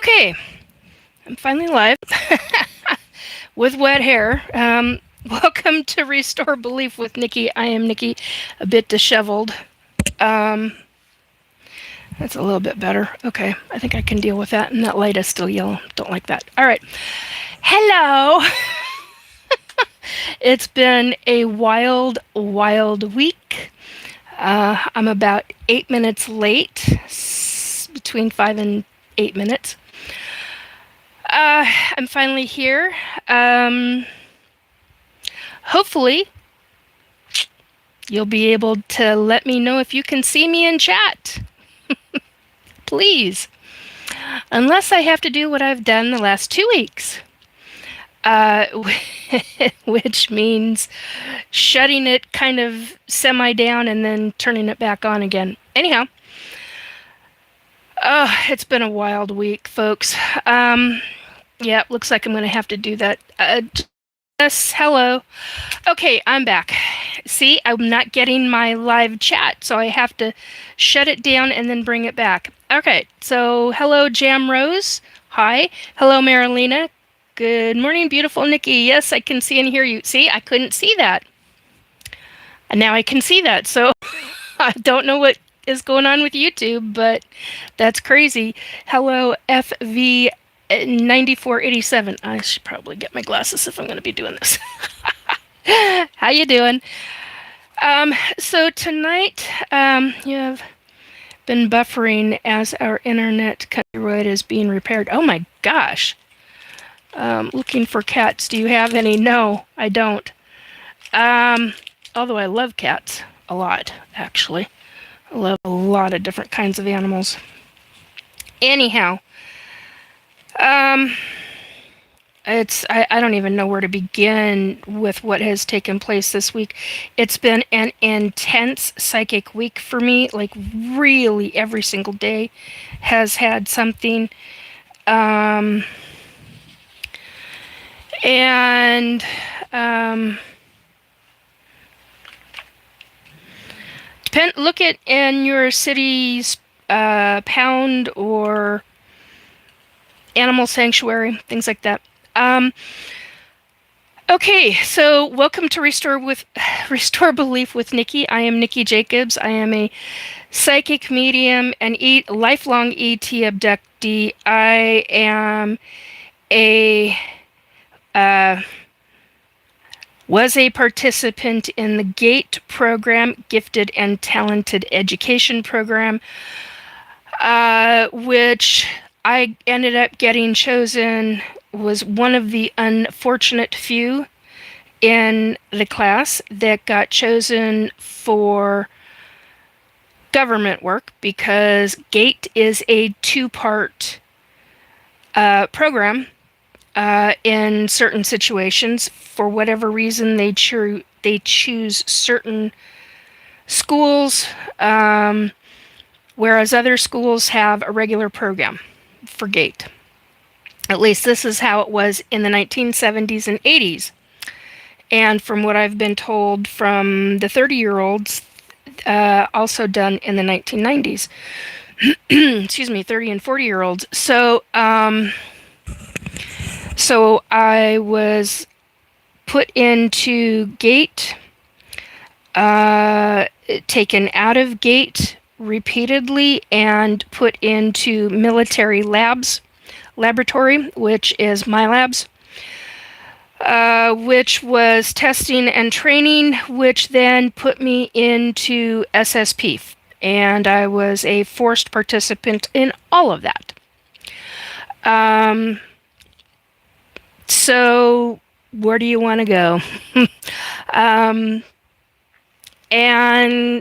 Okay, I'm finally live with wet hair. Welcome to Restore Belief with Nikki. I am Nikki, a bit disheveled. Um, that's a little bit better. Okay, I think I can deal with that. And that light is still yellow. Don't like that. All right. Hello. It's been a wild, wild week. I'm about 8 minutes late, between 5 and 8 minutes. I'm finally here. Hopefully, you'll be able to let me know if you can see me in chat. Please. Unless I have to do what I've done the last 2 weeks. Which means shutting it kind of semi-down and then turning it back on again. Anyhow. It's been a wild week, folks. Yeah, looks like I'm going to have to do that. Yes, hello. Okay, I'm back. See, I'm not getting my live chat, so I have to shut it down and then bring it back. Okay, so hello, Jam Rose. Hi. Hello, Marilena. Good morning, beautiful Nikki. Yes, I can see and hear you. See, I couldn't see that. And now I can see that, so I don't know what is going on with YouTube, but that's crazy. Hello, Ep04. I should probably get my glasses if I'm going to be doing this. How you doing? So tonight, you have been buffering as our internet countrywide is being repaired. Oh my gosh. Looking for cats. Do you have any? No, I don't. Although I love cats a lot, actually. I love a lot of different kinds of animals. Anyhow, I don't even know where to begin with what has taken place this week. It's been an intense psychic week for me. Like, really every single day has had something. Look at in your city's pound or animal sanctuary, things like that. Okay, so welcome to Restore Belief with Nikki. I am Nikki Jacobs. I am a psychic medium and lifelong ET abductee. I am was a participant in the GATE program, Gifted and Talented Education Program, which I ended up getting chosen, was one of the unfortunate few in the class that got chosen for government work, because GATE is a 2-part program. In certain situations, for whatever reason, they choose certain schools, whereas other schools have a regular program for GATE. At least this is how it was in the 1970s and 80s. And from what I've been told from the 30-year-olds, also done in the 1990s. Excuse me, 30 and 40-year-olds. So I was put into GATE, taken out of GATE repeatedly, and put into military laboratory, which is my labs, which was testing and training, which then put me into SSP. And I was a forced participant in all of that. So, where do you want to go? And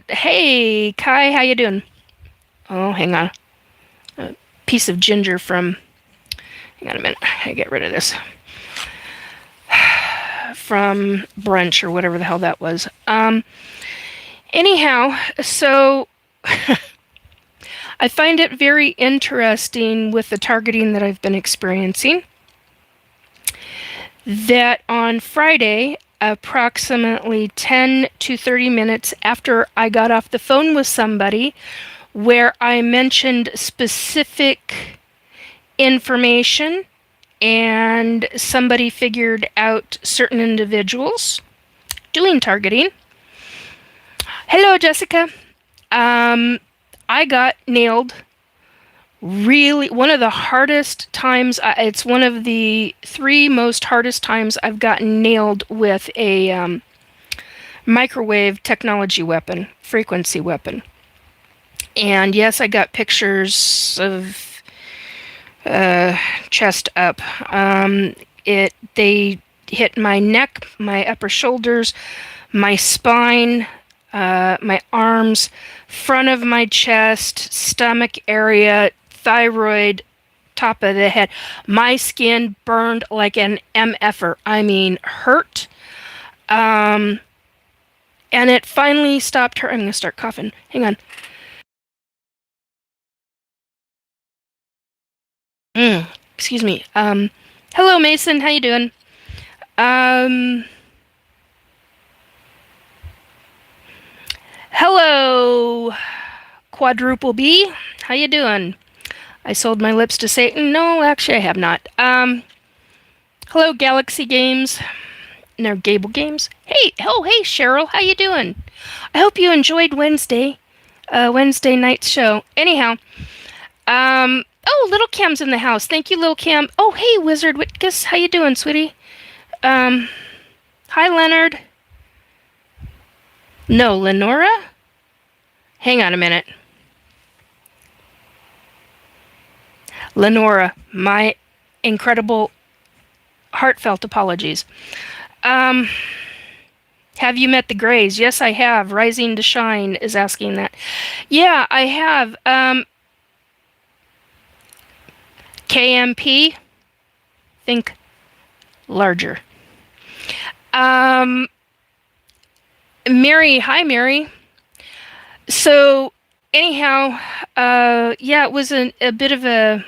hey, Kai, how you doing? Oh, hang on. A piece of ginger from... Hang on a minute. I get rid of this. From brunch or whatever the hell that was. Anyhow, so... I find it very interesting with the targeting that I've been experiencing, that on Friday, approximately 10 to 30 minutes after I got off the phone with somebody, where I mentioned specific information, and somebody figured out certain individuals doing targeting. Hello, Jessica. I got nailed. Really, one of the hardest times, it's one of the 3 most hardest times I've gotten nailed with a microwave technology weapon, frequency weapon. And yes, I got pictures of chest up. They hit my neck, my upper shoulders, my spine, my arms, front of my chest, stomach area, thyroid, top of the head. My skin burned like an MFer. I mean, hurt. And it finally stopped her. I'm going to start coughing. Hang on. Excuse me. Hello, Mason. How you doing? Hello, Quadruple B. How you doing? I sold my lips to Satan. No, actually, I have not. Hello, Galaxy Games. No, Gable Games. Hey, hey, Cheryl. How you doing? I hope you enjoyed Wednesday night's show. Anyhow, oh, Little Cam's in the house. Thank you, Little Cam. Oh, hey, Wizard Witkus. How you doing, sweetie? Hi, Leonard. No, Lenora? Hang on a minute. Lenora, my incredible, heartfelt apologies. Have you met the Greys? Yes, I have. Rising to Shine is asking that. Yeah, I have. KMP? Think larger. Mary, hi, Mary. So, anyhow, yeah, it was a bit of a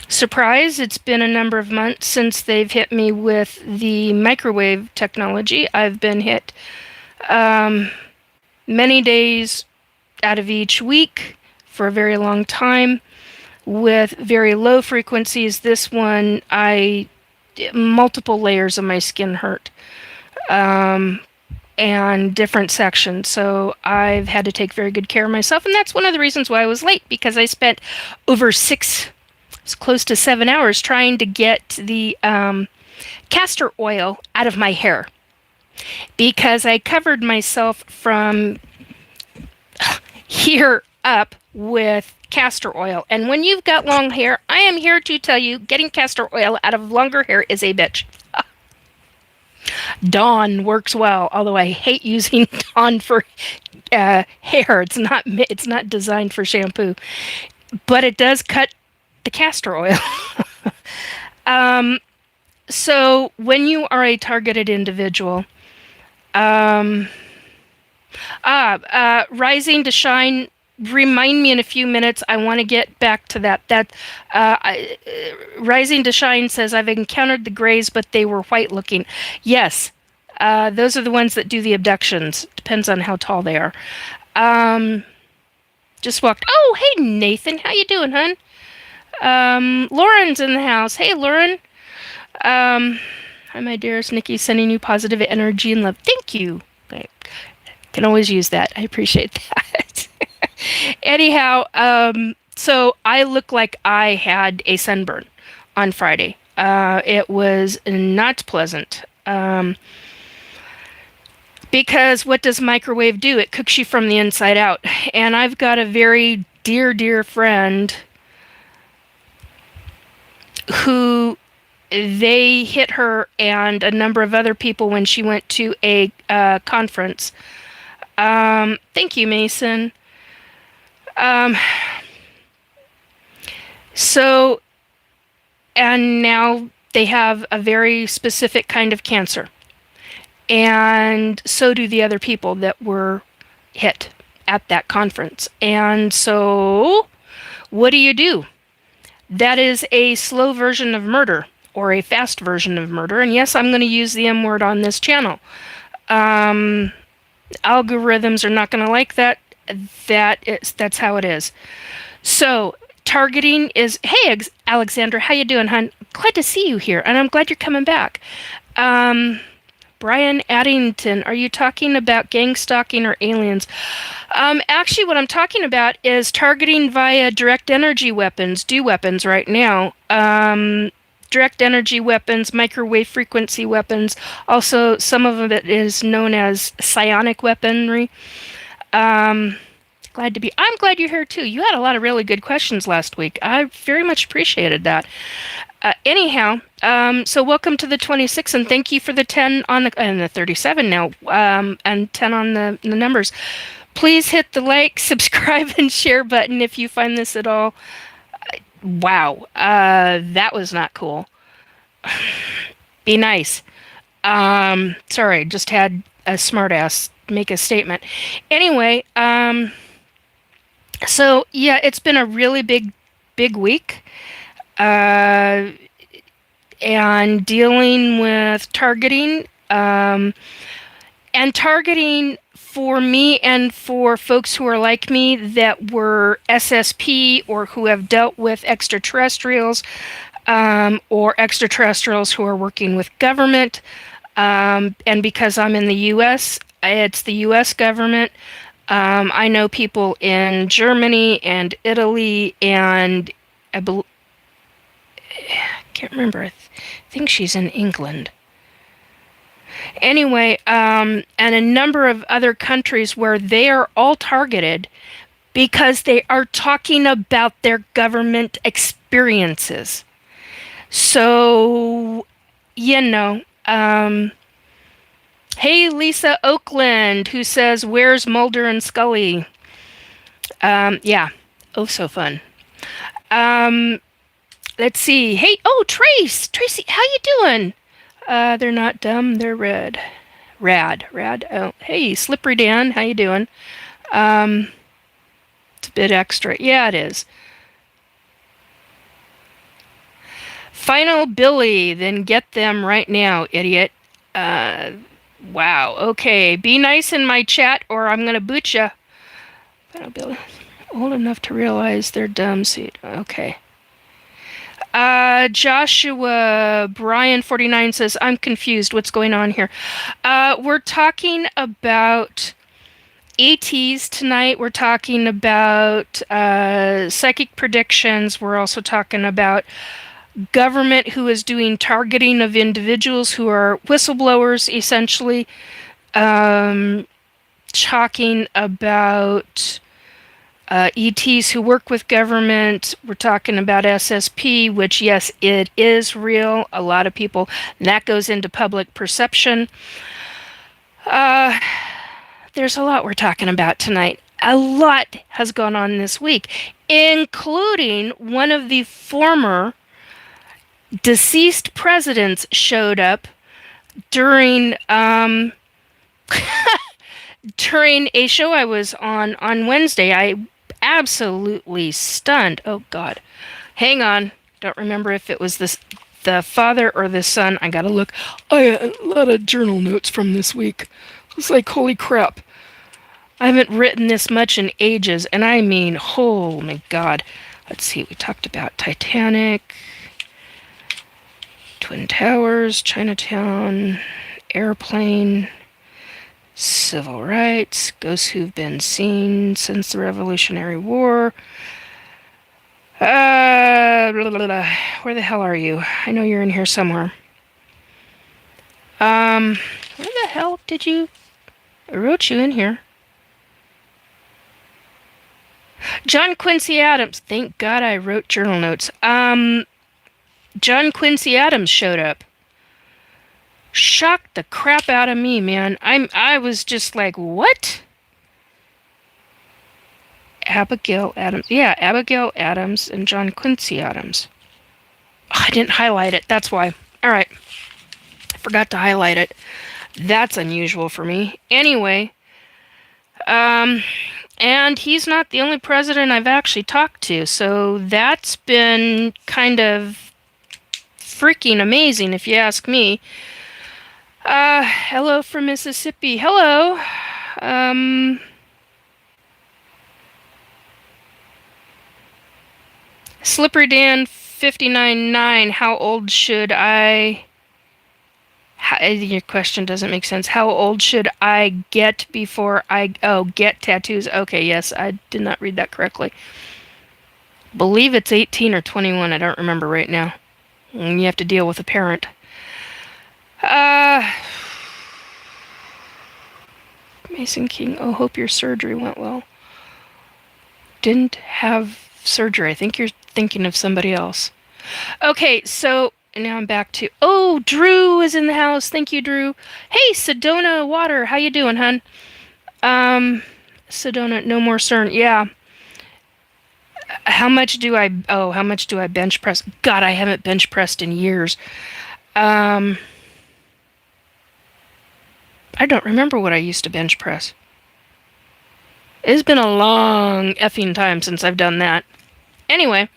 surprise. It's been a number of months since they've hit me with the microwave technology. I've been hit many days out of each week for a very long time with very low frequencies. This one, multiple layers of my skin hurt. And different sections. So I've had to take very good care of myself. And that's one of the reasons why I was late, because I spent over close to 7 hours trying to get the castor oil out of my hair. Because I covered myself from here up with castor oil. And when you've got long hair, I am here to tell you, getting castor oil out of longer hair is a bitch. Dawn works well, although I hate using Dawn for hair. It's not designed for shampoo, but it does cut the castor oil. So when you are a targeted individual, Rising to Shine, remind me in a few minutes. I want to get back to that. Rising to Shine says, I've encountered the Greys, but they were white looking. Yes, those are the ones that do the abductions. Depends on how tall they are. Just walked. Oh, hey, Nathan. How you doing, hun? Lauren's in the house. Hey, Lauren. Hi, my dearest Nikki. Sending you positive energy and love. Thank you. I can always use that. I appreciate that. Anyhow, so I look like I had a sunburn on Friday. It was not pleasant. Because what does microwave do? It cooks you from the inside out. And I've got a very dear, dear friend who they hit her and a number of other people when she went to a conference. Thank you, Mason. So, and now they have a very specific kind of cancer. And so do the other people that were hit at that conference. And so, what do? That is a slow version of murder, or a fast version of murder. And yes, I'm going to use the M word on this channel. Algorithms are not going to like that. That's how it is. So, targeting is, hey, Alexander, how you doing, hon? Glad to see you here, and I'm glad you're coming back. Um, Brian Addington, are you talking about gang stalking or aliens? Actually, what I'm talking about is targeting via direct energy weapons, weapons right now. Direct energy weapons, microwave frequency weapons. Also, some of it is known as psionic weaponry. Um, I'm glad you're here too. You had a lot of really good questions last week. I very much appreciated that. Anyhow, so welcome to the 26, and thank you for the 10 on the 37 now, and 10 on the numbers. Please hit the like, subscribe, and share button if you find this at all. Wow, that was not cool. Be nice. Sorry, just had a smartass make a statement. Anyway, so yeah, it's been a really big week. And dealing with targeting, and targeting for me and for folks who are like me that were SSP or who have dealt with extraterrestrials, or extraterrestrials who are working with government. And because I'm in the U.S., it's the U.S. government. I know people in Germany and Italy, and I can't remember. I think she's in England. Anyway, and a number of other countries where they are all targeted because they are talking about their government experiences. So, you know, hey, Lisa Oakland, who says, "Where's Mulder and Scully?" Yeah. Oh, so fun. Let's see. Hey, oh, Tracy, how you doing? They're not dumb, they're red. Rad. Oh, hey, Slippery Dan, how you doing? It's a bit extra. Yeah, it is. Final Billy, then get them right now, idiot. Wow. Okay, be nice in my chat or I'm gonna boot ya. Final Billy, old enough to realize they're dumb. See, okay. Joshua Brian 49 says, I'm confused. What's going on here? We're talking about ETs tonight. We're talking about psychic predictions. We're also talking about government who is doing targeting of individuals who are whistleblowers, essentially. Talking about ETs who work with government. We're talking about SSP, which, yes, it is real. A lot of people, that goes into public perception. There's a lot we're talking about tonight. A lot has gone on this week, including one of the former deceased presidents showed up during during a show I was on Wednesday. I absolutely stunned. Oh God, hang on. Don't remember if it was the father or the son. I gotta look. I had a lot of journal notes from this week. It's like, holy crap. I haven't written this much in ages, and I mean, oh my God. Let's see. We talked about Titanic, Twin Towers, Chinatown, Airplane, civil rights, ghosts who've been seen since the Revolutionary War. Blah, blah, blah. Where the hell are you? I know you're in here somewhere. Where the hell did you? I wrote you in here. John Quincy Adams. Thank God I wrote journal notes. John Quincy Adams showed up. Shocked the crap out of me, man. I was just like, what? Abigail Adams. Yeah, Abigail Adams and John Quincy Adams. Oh, I didn't highlight it. That's why. All right. I forgot to highlight it. That's unusual for me. Anyway, and he's not the only president I've actually talked to, so that's been kind of freaking amazing, if you ask me. Hello from Mississippi. Hello. Slippery Dan 59.9. How old should I? Your question doesn't make sense. How old should I get before I get tattoos? Okay, yes, I did not read that correctly. Believe it's 18 or 21. I don't remember right now. And you have to deal with a parent. Mason King. Oh, hope your surgery went well. Didn't have surgery. I think you're thinking of somebody else. Okay, so now I'm back to. Oh, Drew is in the house. Thank you, Drew. Hey, Sedona Water. How you doing, hun? Sedona, no more CERN. Yeah. How much do I? Oh, how much do I bench press? God, I haven't bench pressed in years. I don't remember what I used to bench press. It's been a long effing time since I've done that. Anyway.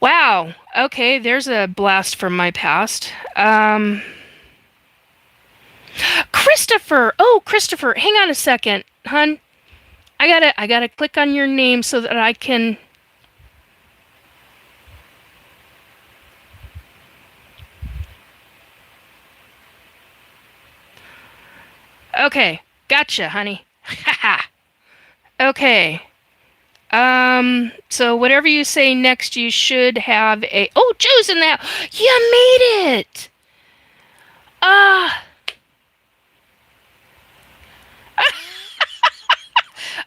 Wow. Okay, there's a blast from my past. Christopher. Oh, Christopher. Hang on a second, hun. I gotta click on your name so that I can. Okay, gotcha, honey. Haha. Okay. So whatever you say next, you should have a. Oh, Joe's in there. You made it. Ah.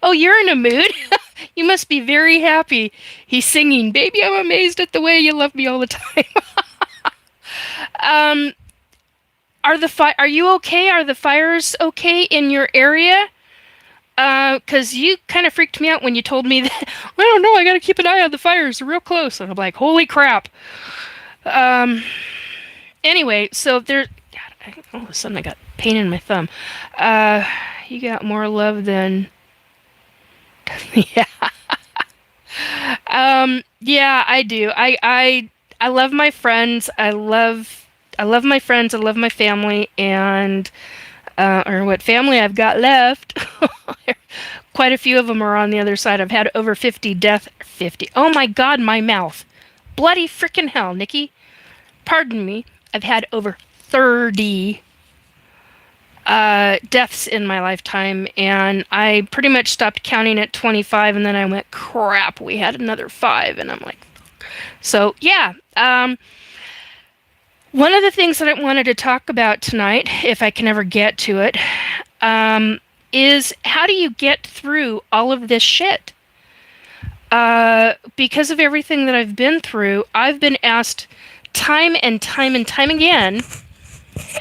Oh, you're in a mood? You must be very happy. He's singing, "Baby, I'm amazed at the way you love me all the time." Are you okay? Are the fires okay in your area? Cause you kind of freaked me out when you told me that. I don't know. I gotta keep an eye on the fires. They're real close, and I'm like, holy crap. Anyway, so there. God, all of a sudden I got pain in my thumb. You got more love than. Yeah. Yeah, I do. I love my friends. I love my friends. I love my family, and or what family I've got left. Quite a few of them are on the other side. I've had over 50 death. 50. Oh my God, my mouth. Bloody frickin' hell, Nikki. Pardon me. I've had over 30 deaths in my lifetime, and I pretty much stopped counting at 25, and then I went, crap, we had another 5, and I'm like, so yeah. One of the things that I wanted to talk about tonight, if I can ever get to it, is how do you get through all of this shit? Because of everything that I've been through, I've been asked time and time and time again,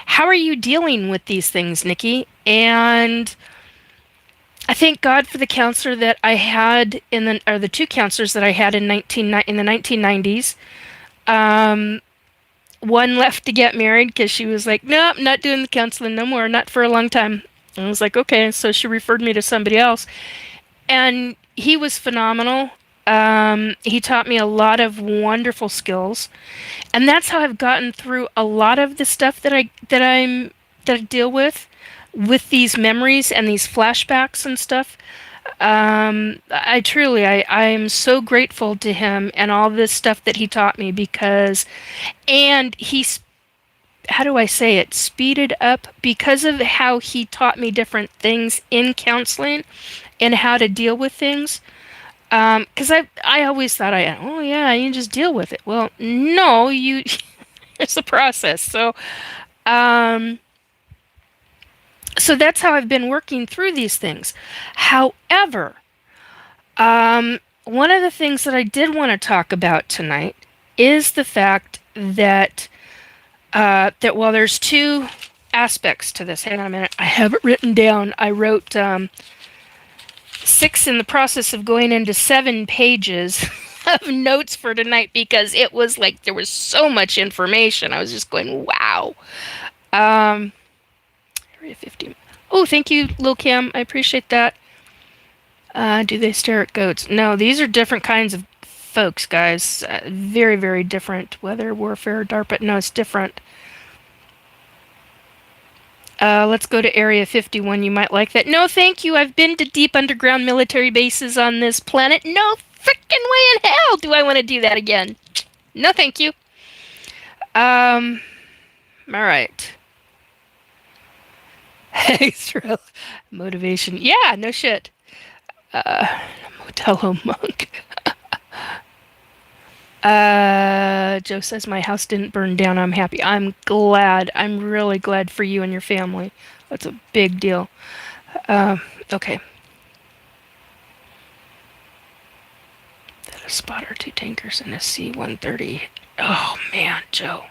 how are you dealing with these things, Nikki? And I thank God for the counselor that I had or the 2 counselors that I had in the 1990s. One left to get married because she was like, nope, not doing the counseling no more, not for a long time. And I was like, okay, so she referred me to somebody else. And he was phenomenal. He taught me a lot of wonderful skills. And that's how I've gotten through a lot of the stuff that I deal with these memories and these flashbacks and stuff. I'm so grateful to him and all this stuff that he taught me and how do I say it, speeded up because of how he taught me different things in counseling and how to deal with things. Because I always thought you just deal with it. Well, no, it's a process. So that's how I've been working through these things. However, one of the things that I did want to talk about tonight is the fact that while there's 2 aspects to this. Hang on a minute. I have it written down. I wrote 6 in the process of going into 7 pages of notes for tonight because it was like there was so much information. I was just going, wow. Area 50. Oh, thank you, Lil Kim. I appreciate that. Do they stare at goats? No, these are different kinds of folks, guys. Very, very different. Weather, warfare, DARPA. No, it's different. Let's go to Area 51. You might like that. No, thank you. I've been to deep underground military bases on this planet. No, freaking way in hell do I want to do that again. No, thank you. All right. Extra motivation. Yeah, no shit. Motello monk. Joe says my house didn't burn down. I'm happy. I'm glad. I'm really glad for you and your family. That's a big deal. Okay. A spotter, 2 tankers, and a C-130. Oh man, Joe.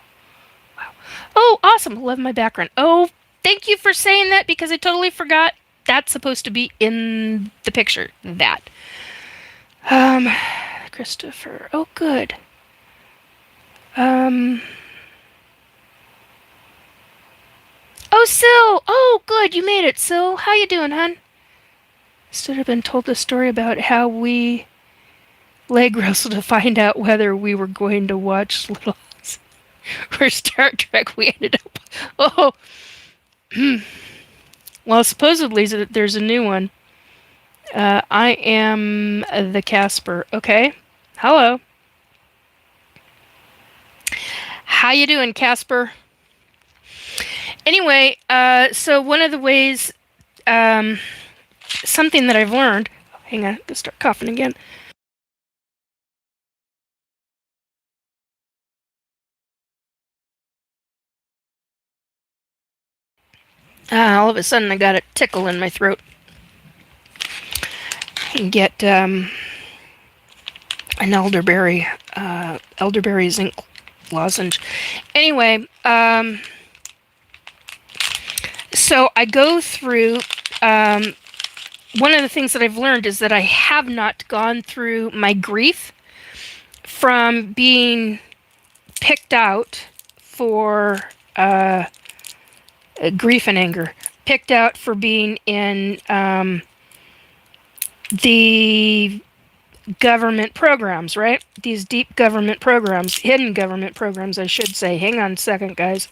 Wow. Oh, awesome. Love my background. Oh, thank you for saying that because I totally forgot. That's supposed to be in the picture. That. Christopher. Oh, good. Oh, Sil. Oh, good. You made it, Sil. How you doing, hon? Should have been told the story about how we leg wrestled to find out whether we were going to watch Little House or Star Trek. We ended up. Oh. Well, supposedly there's a new one. I am the Casper. Okay. Hello. How you doing, Casper? Anyway, so one of the ways, something that I've learned. Hang on, let's start coughing again. All of a sudden, I got a tickle in my throat. And get an elderberry zinc lozenge. Anyway, so I go through. One of the things that I've learned is that I have not gone through my grief from being picked out for grief and anger. Picked out for being in the government programs, right? These deep government programs, hidden government programs, I should say. Hang on a second, guys.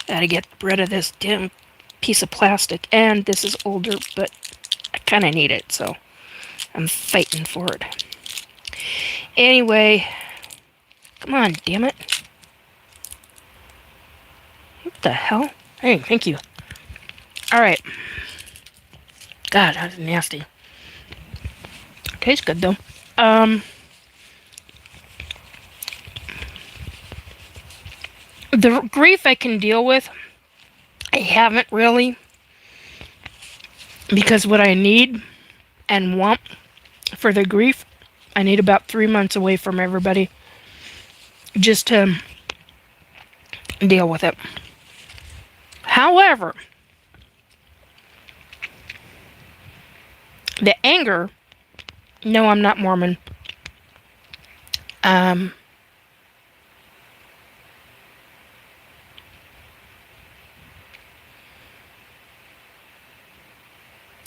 Gotta get rid of this damn piece of plastic. And this is older, but I kind of need it, so I'm fighting for it. Anyway, come on, damn it. What the hell? Hey, thank you. Alright. God, that's nasty. Tastes good, though. The grief I can deal with, I haven't really. Because what I need and want for the grief, I need about 3 months away from everybody just to deal with it. However, the anger, no, I'm not Mormon.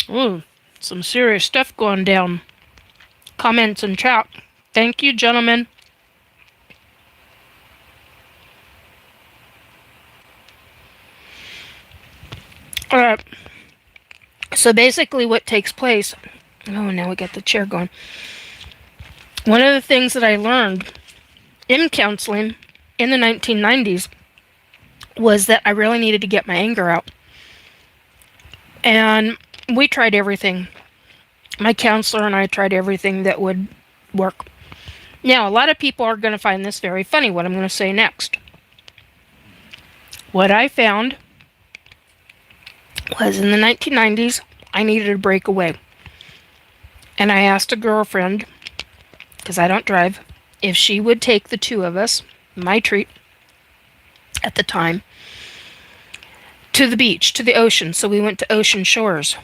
Ooh, some serious stuff going down. Comments and chat. Thank you, gentlemen. Alright. So basically what takes place... Oh, now we got the chair going. One of the things that I learned in counseling in the 1990s was that I really needed to get my anger out. And we tried everything. My counselor and I tried everything that would work. Now, a lot of people are going to find this very funny, what I'm going to say next. What I found was in the 1990s, I needed a breakaway. And I asked a girlfriend, because I don't drive, if she would take the two of us, my treat at the time, to the beach, to the ocean. So we went to Ocean Shores.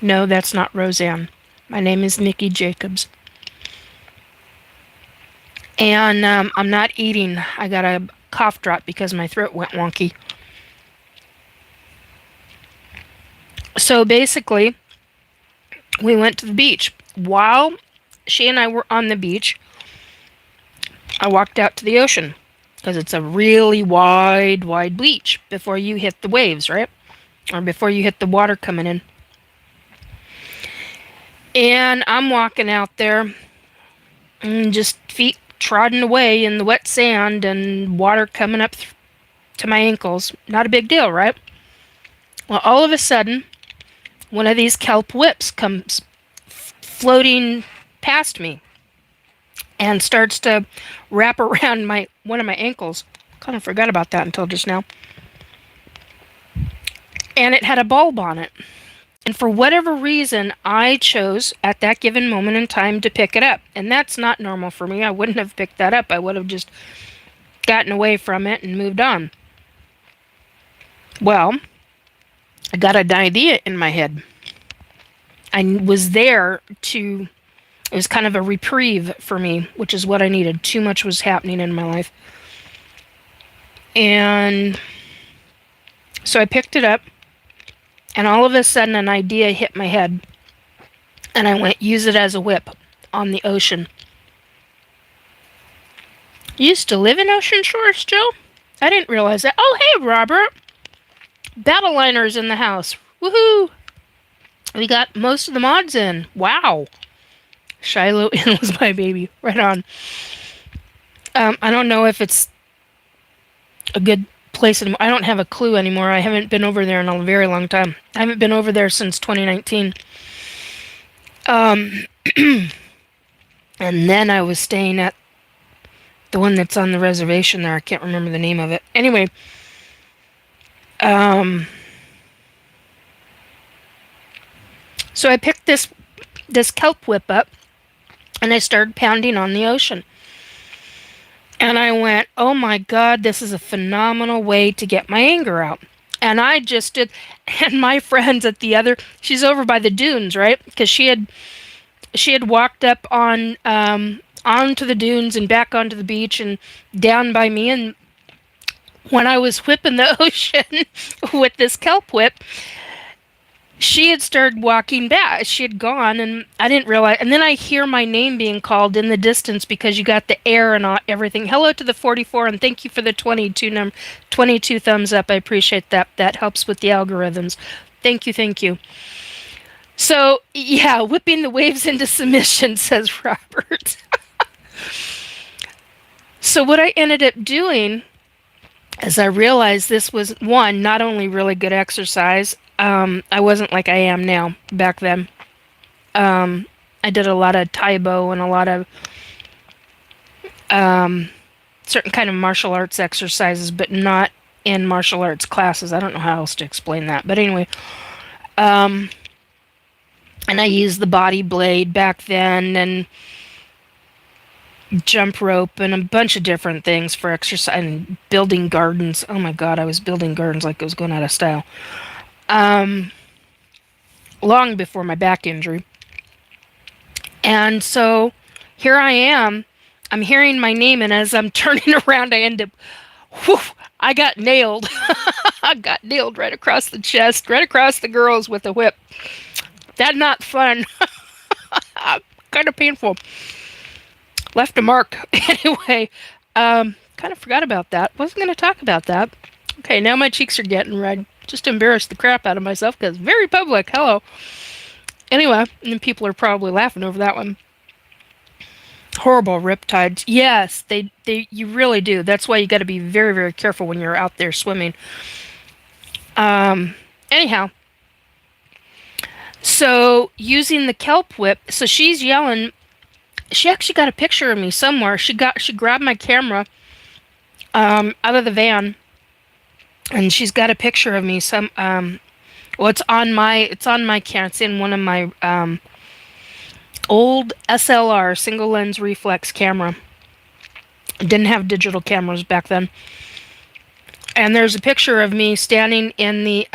No, that's not Roseanne. My name is Nikki Jacobs. And I'm not eating. I got a cough drop because my throat went wonky. So basically, we went to the beach. While she and I were on the beach, I walked out to the ocean. Because it's a really wide beach before you hit the waves, right? Or before you hit the water coming in. And I'm walking out there and just feet trodden away in the wet sand and water coming up to my ankles. Not a big deal, right? Well, all of a sudden, one of these kelp whips comes floating past me and starts to wrap around one of my ankles. Kind of forgot about that until just now. And it had a bulb on it. And for whatever reason, I chose at that given moment in time to pick it up. And that's not normal for me. I wouldn't have picked that up. I would have just gotten away from it and moved on. Well, I got an idea in my head. I was there to, it was kind of a reprieve for me, which is what I needed. Too much was happening in my life. And so I picked it up, and all of a sudden an idea hit my head. And I went, use it as a whip on the ocean. You used to live in Ocean Shores, Joe? I didn't realize that. Oh, hey, Robert. Battle Liner's in the house. Woohoo! We got most of the mods in. Wow. Shiloh Inn was my baby. Right on. I don't know if it's a good place anymore. I don't have a clue anymore. I haven't been over there in a very long time. I haven't been over there since 2019. And then I was staying at the one that's on the reservation there. I can't remember the name of it. Anyway, so I picked this kelp whip up, and I started pounding on the ocean. And I went, oh my God, this is a phenomenal way to get my anger out. And I just did. And my friends at the other, she's over by the dunes, right? Because she had walked up on onto the dunes and back onto the beach and down by me. And when I was whipping the ocean with this kelp whip, she had started walking back. She had gone, and I didn't realize. And then I hear my name being called in the distance because you got the air and everything. Hello to the 44, and thank you for the 22 thumbs up. I appreciate that. That helps with the algorithms. Thank you, thank you. So, yeah, whipping the waves into submission, says Robert. So what I ended up doing is I realized this was, one, not only really good exercise. I wasn't like I am now back then. I did a lot of Taibo and a lot of certain kind of martial arts exercises, but not in martial arts classes. I don't know how else to explain that. But anyway, and I used the body blade back then and jump rope and a bunch of different things for exercise and building gardens. Oh my God, I was building gardens like it was going out of style. Long before my back injury. And so here I am. I'm hearing my name, and as I'm turning around, I end up, I got nailed. I got nailed right across the chest, right across the girls with a whip. That's not fun. Kind of painful. Left a mark. Anyway, kind of forgot about that. Wasn't going to talk about that. Okay, now my cheeks are getting red. Just embarrassed the crap out of myself because very public. Hello. Anyway, and people are probably laughing over that one. Horrible riptides. Yes, you really do. That's why you got to be very, very careful when you're out there swimming. Anyhow, so using the kelp whip, so she's yelling. She actually got a picture of me somewhere. She grabbed my camera out of the van, and she's got a picture of me. Well, it's on my camera. It's in one of my old SLR single lens reflex camera. Didn't have digital cameras back then. And there's a picture of me standing in the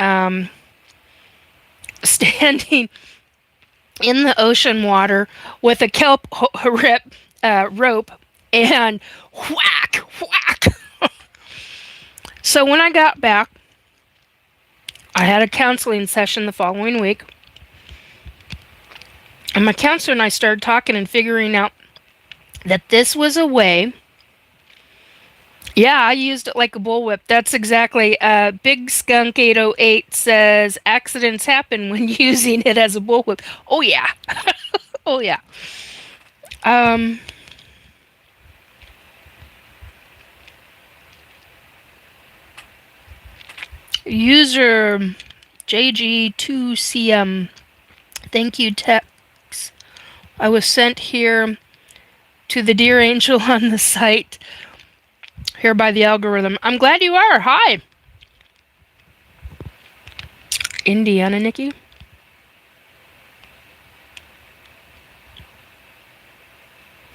ocean water with a kelp rope and whack, whack. So when I got back, I had a counseling session the following week. And my counselor and I started talking and figuring out that this was a way Yeah, I used it like a bullwhip. That's exactly. Big Skunk 808 says accidents happen when using it as a bullwhip. Oh yeah. Oh yeah. Um, User JG2CM. Thank you, Tex. I was sent here to the Dear Angel on the site here by the algorithm. I'm glad you are. Hi, Indiana Nikki.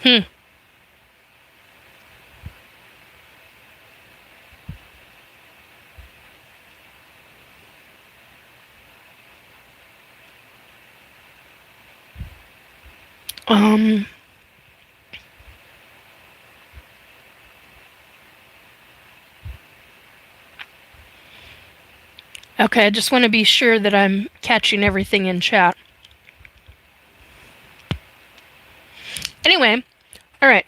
Hmm. Um. Okay, I just want to be sure that I'm catching everything in chat. Anyway, all right.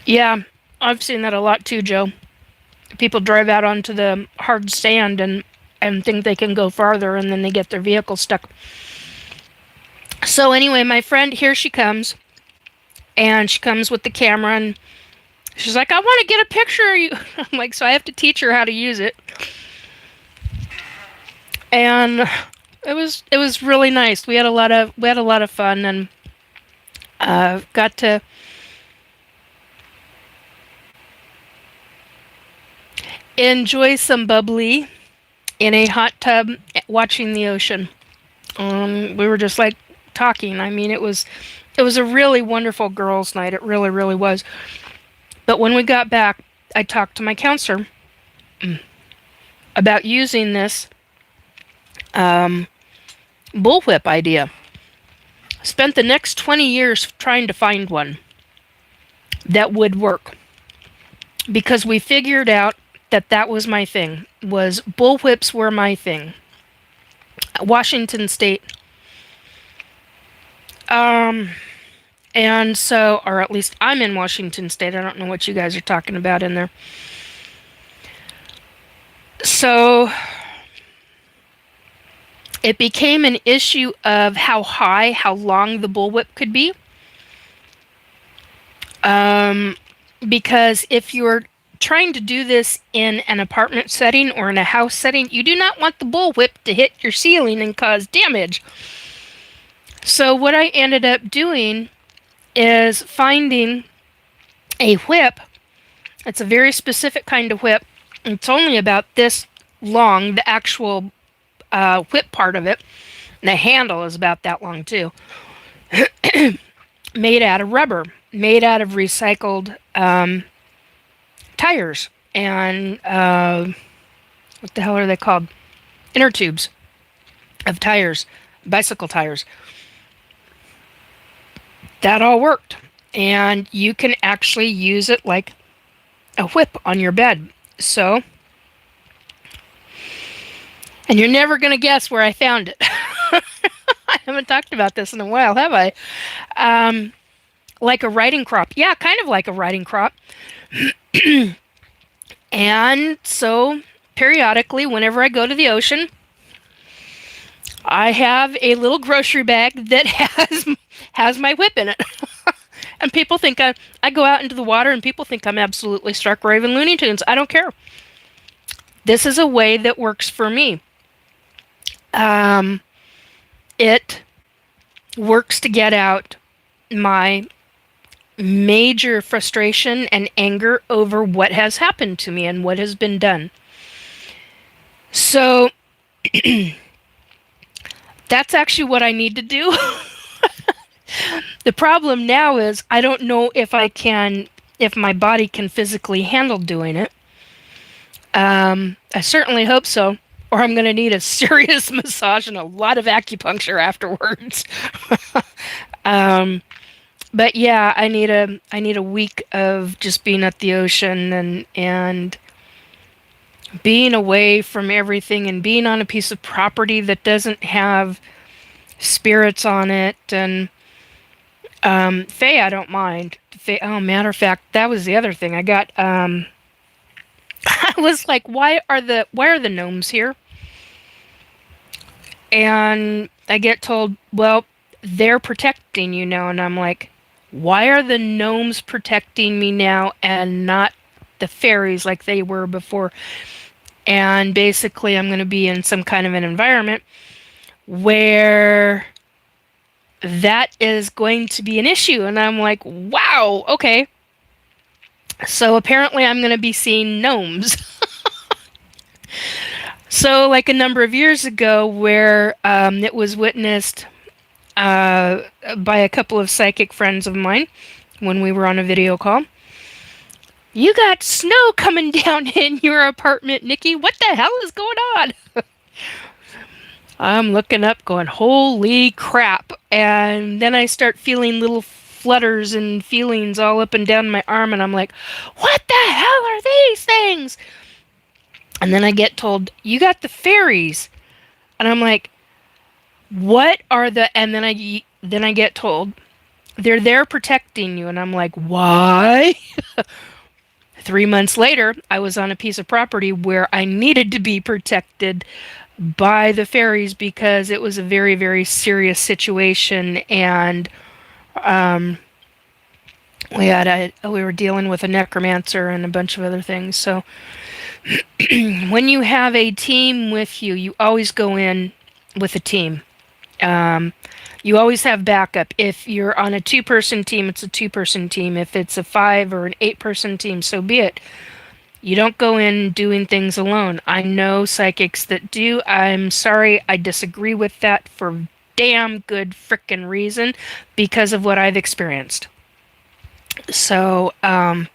Yeah, I've seen that a lot too, Joe. People drive out onto the hard sand and think they can go farther, and then they get their vehicle stuck. So anyway, my friend, here she comes, and she comes with the camera, and she's like, "I want to get a picture of you." I'm like, so I have to teach her how to use it, and it was really nice. We had a lot of fun, and got to enjoy some bubbly in a hot tub watching the ocean. We were just like talking. I mean, it was a really wonderful girls' night. It really, really was. But when we got back, I talked to my counselor about using this um, bullwhip idea. Spent the next 20 years trying to find one that would work because we figured out that that was my thing. Was bullwhips were my thing. Washington State. Um, and so, or at least I'm in Washington State. I don't know what you guys are talking about in there. So it became an issue of how high, how long the bullwhip could be. Um, because if you're trying to do this in an apartment setting or in a house setting, you do not want the bullwhip to hit your ceiling and cause damage. So what I ended up doing is finding a whip. It's a very specific kind of whip. It's only about this long, the actual whip part of it. The handle is about that long too. Made out of rubber, made out of recycled tires, and what the hell are they called? Inner tubes of tires, bicycle tires. That all worked. And you can actually use it like a whip on your bed. So, and you're never going to guess where I found it. I haven't talked about this in a while, have I? Like a riding crop. Yeah, kind of like a riding crop. And so, periodically, whenever I go to the ocean, I have a little grocery bag that has my whip in it. And people think I go out into the water and people think I'm absolutely stark raving Looney Tunes. I don't care. This is a way that works for me. It works to get out my major frustration and anger over what has happened to me and what has been done. So that's actually what I need to do. The problem now is I don't know if my body can physically handle doing it. I certainly hope so, or I'm going to need a serious massage and a lot of acupuncture afterwards. But yeah, I need a week of just being at the ocean and being away from everything and being on a piece of property that doesn't have spirits on it. And Faye, I don't mind. Faye, oh, matter of fact, that was the other thing I got. I was like, why are the gnomes here? And I get told, well, they're protecting you now. And I'm like, why are the gnomes protecting me now and not the fairies like they were before? And basically, I'm going to be in some kind of an environment where that is going to be an issue. And I'm like, wow, okay. So apparently, I'm going to be seeing gnomes. So, like a number of years ago, where it was witnessed by a couple of psychic friends of mine when we were on a video call. You got snow coming down in your apartment, Nikki. What the hell is going on? I'm looking up, going, holy crap. And then I start feeling little flutters and feelings all up and down my arm. And I'm like, what the hell are these things? And then I get told, you got the fairies. And I'm like, what are the... And then I get told, they're there protecting you. And I'm like, why? 3 months later, I was on a piece of property where I needed to be protected by the fairies because it was a very, very serious situation. And we were dealing with a necromancer and a bunch of other things. So when you have a team with you, you always go in with a team. You always have backup. If you're on a 2-person team, it's a 2-person team. If it's a 5 or an 8-person team, so be it. You don't go in doing things alone. I know psychics that do. I'm sorry, I disagree with that for damn good frickin' reason because of what I've experienced. So, okay,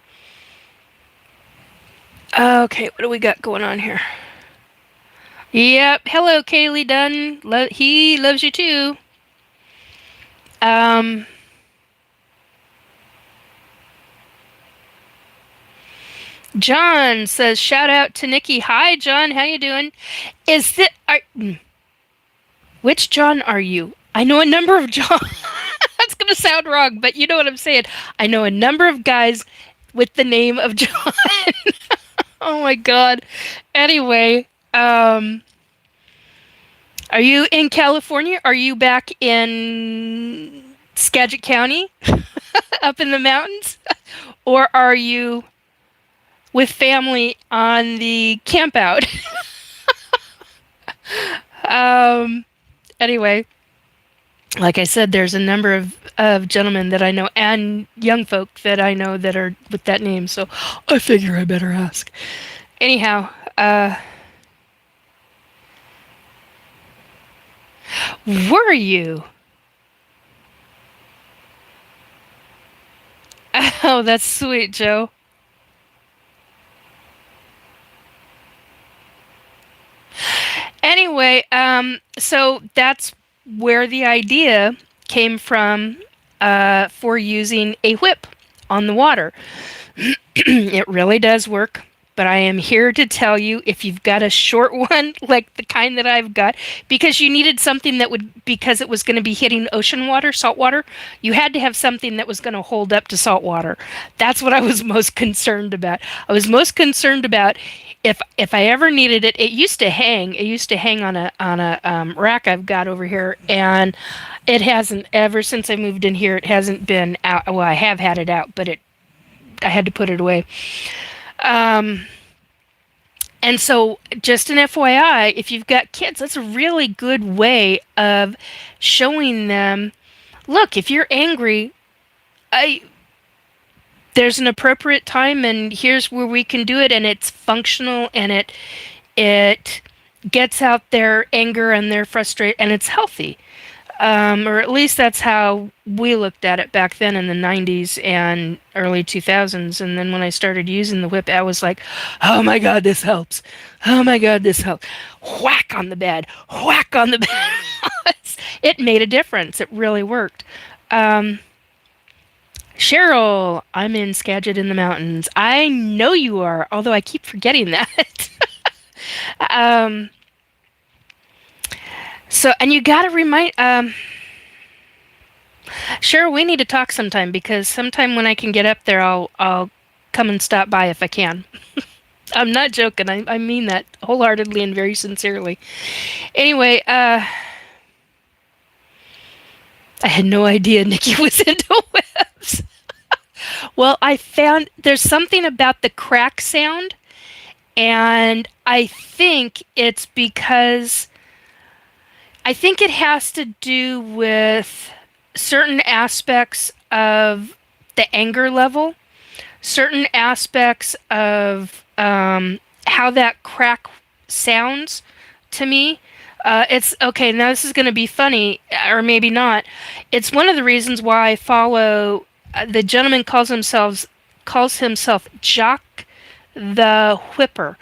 what do we got going on here? Yep, hello, Kaylee Dunn. He loves you too. John says, shout out to Nikki. Hi, John. How you doing? Is that... Which John are you? I know a number of John. That's going to sound wrong, but you know what I'm saying. I know a number of guys with the name of John. Oh, my God. Anyway, are you in California? Are you back in Skagit County? Up in the mountains? Or are you with family on the campout? Anyway, like I said, there's a number of gentlemen that I know and young folk that I know that are with that name, so I figure I better ask. Anyhow, were you? Oh, that's sweet, Joe. Anyway, so that's where the idea came from for using a whip on the water. It really does work, but I am here to tell you if you've got a short one, like the kind that I've got, because you needed something that would, because it was going to be hitting ocean water, salt water, you had to have something that was going to hold up to salt water. That's what I was most concerned about. I was most concerned about if I ever needed it. It used to hang. It used to hang on a rack I've got over here, and it hasn't ever since I moved in here. It hasn't been out. Well, I have had it out, but I had to put it away. And so, just an FYI, if you've got kids, that's a really good way of showing them, look, if you're angry, there's an appropriate time, and here's where we can do it, and it's functional, and it gets out their anger and their frustration, and it's healthy. Or at least that's how we looked at it back then in the 90s and early 2000s. And then when I started using the whip, I was like, oh my God, this helps. Oh my God, this helps. Whack on the bed. Whack on the bed. It made a difference. It really worked. Cheryl, I'm in Skagit in the mountains. I know you are, although I keep forgetting that. um, so, and you got to remind, sure, we need to talk sometime because sometime when I can get up there, I'll come and stop by if I can. I'm not joking. I mean that wholeheartedly and very sincerely. Anyway, I had no idea Nikki was into webs. Well, I found there's something about the crack sound, and I think it has to do with certain aspects of the anger level, certain aspects of how that crack sounds to me. It's okay. Now this is going to be funny, or maybe not. It's one of the reasons why I follow the gentleman calls himself Jock the Whipper,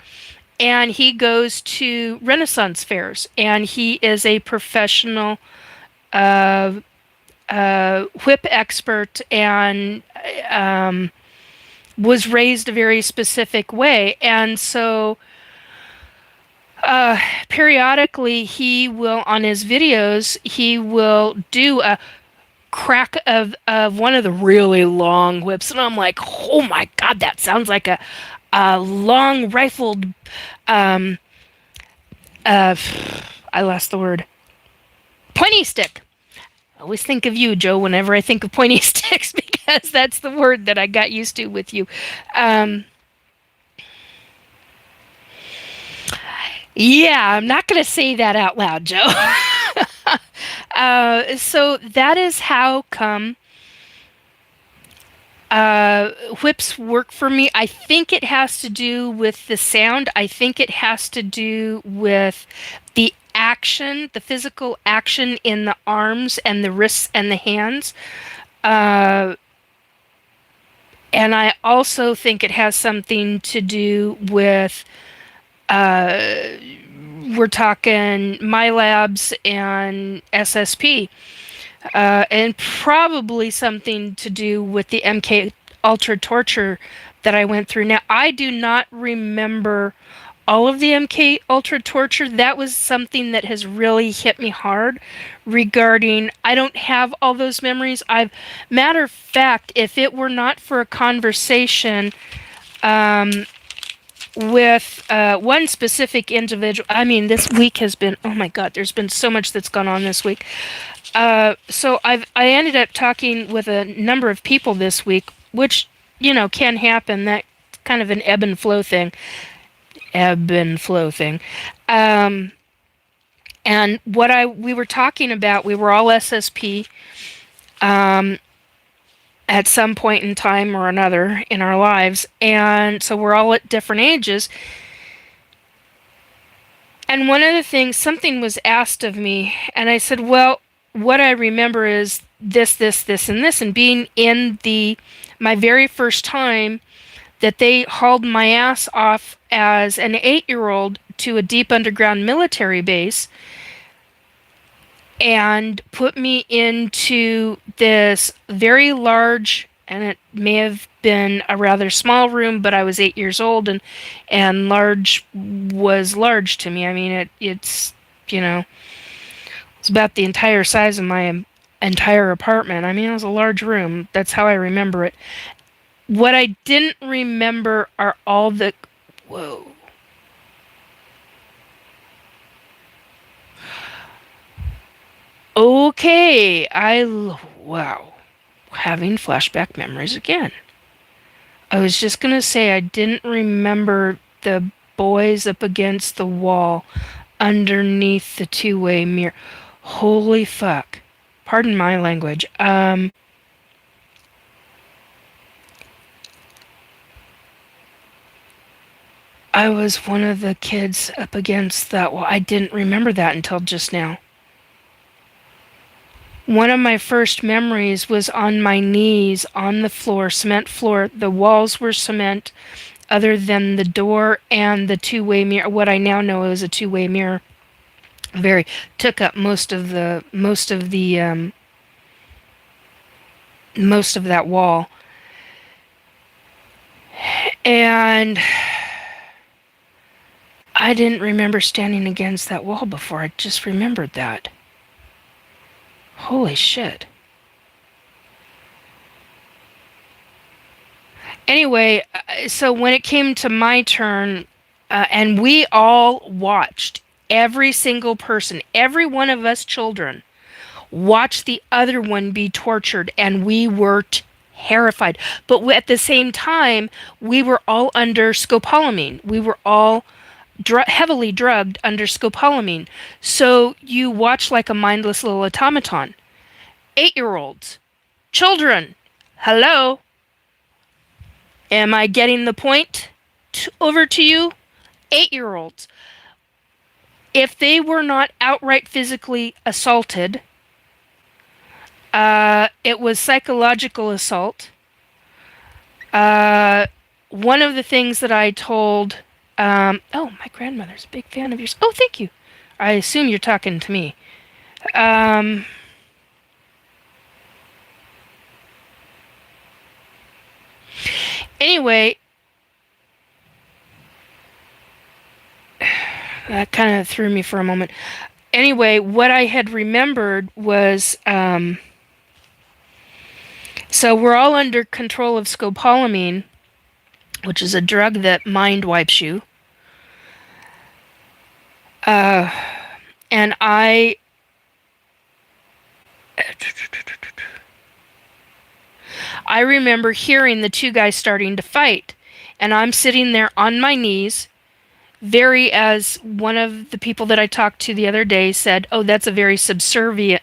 and he goes to Renaissance fairs, and he is a professional uh, whip expert, and was raised a very specific way, and so periodically he will on his videos he will do a crack of one of the really long whips, and I'm like, oh my god, that sounds like a long rifled um I lost the word, pointy stick. I always think of you, Joe, whenever I think of pointy sticks, because that's the word that I got used to with you. um Yeah, I'm not going to say that out loud, Joe. So that is how come whips work for me. I think it has to do with the sound. I think it has to do with the action, the physical action in the arms and the wrists and the hands. Uh, and I also think it has something to do with uh, we're talking my labs and SSP, and probably something to do with the MK Ultra torture that I went through. Now, I do not remember all of the MK Ultra torture. That was something that has really hit me hard regarding, I don't have all those memories. Matter of fact, if it were not for a conversation with one specific individual. I mean, this week has been, oh my God, there's been so much that's gone on this week. So I ended up talking with a number of people this week, which, can happen. That kind of an ebb and flow thing. Ebb and flow thing. And we were talking about, we were all SSP. At some point in time or another in our lives. And so we're all at different ages. And one of the things, something was asked of me, and I said, well, what I remember is this, this, this, and this. And being in my very first time that they hauled my ass off as an 8-year-old to a deep underground military base and put me into this very large, and it may have been a rather small room, but I was 8 years old, and large was large to me. I mean, it's about the entire size of my entire apartment. I mean, it was a large room. That's how I remember it. What I didn't remember are all the... Whoa. Okay, wow, having flashback memories again. I was just gonna say I didn't remember the boys up against the wall underneath the two-way mirror. Holy fuck. Pardon my language. I was one of the kids up against that wall. I didn't remember that until just now. One of my first memories was on my knees on the floor, cement floor. The walls were cement, other than the door and the two-way mirror. What I now know is a two-way mirror. Took up most of that wall. And I didn't remember standing against that wall before. I just remembered that. Holy shit. Anyway, so when it came to my turn, and we all watched, every single person, every one of us children, watched the other one be tortured, and we were terrified. But at the same time, we were all under scopolamine. We were all heavily drugged under scopolamine. So you watch like a mindless little automaton. 8-year-olds, children, hello, am I getting the point over to you? 8-year-olds. If they were not outright physically assaulted, it was psychological assault. One of the things that I told, oh, my grandmother's a big fan of yours. Oh, thank you. I assume you're talking to me. Anyway, that kind of threw me for a moment. Anyway, what I had remembered was, so we're all under control of scopolamine, which is a drug that mind wipes you. And I remember hearing the two guys starting to fight, and I'm sitting there on my knees, very, as one of the people that I talked to the other day said, oh, that's a very subservient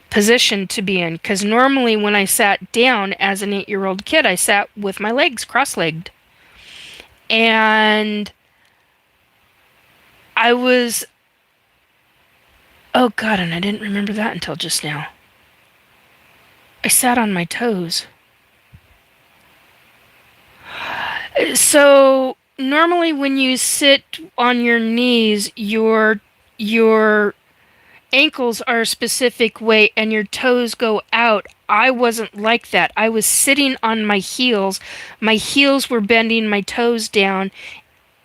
position to be in, because normally when I sat down as an 8-year-old kid, I sat with my legs cross-legged. And I was, oh god, and I didn't remember that until just now. I sat on my toes. So normally when you sit on your knees, your ankles are a specific way and your toes go out. I wasn't like that. I was sitting on my heels. My heels were bending my toes down,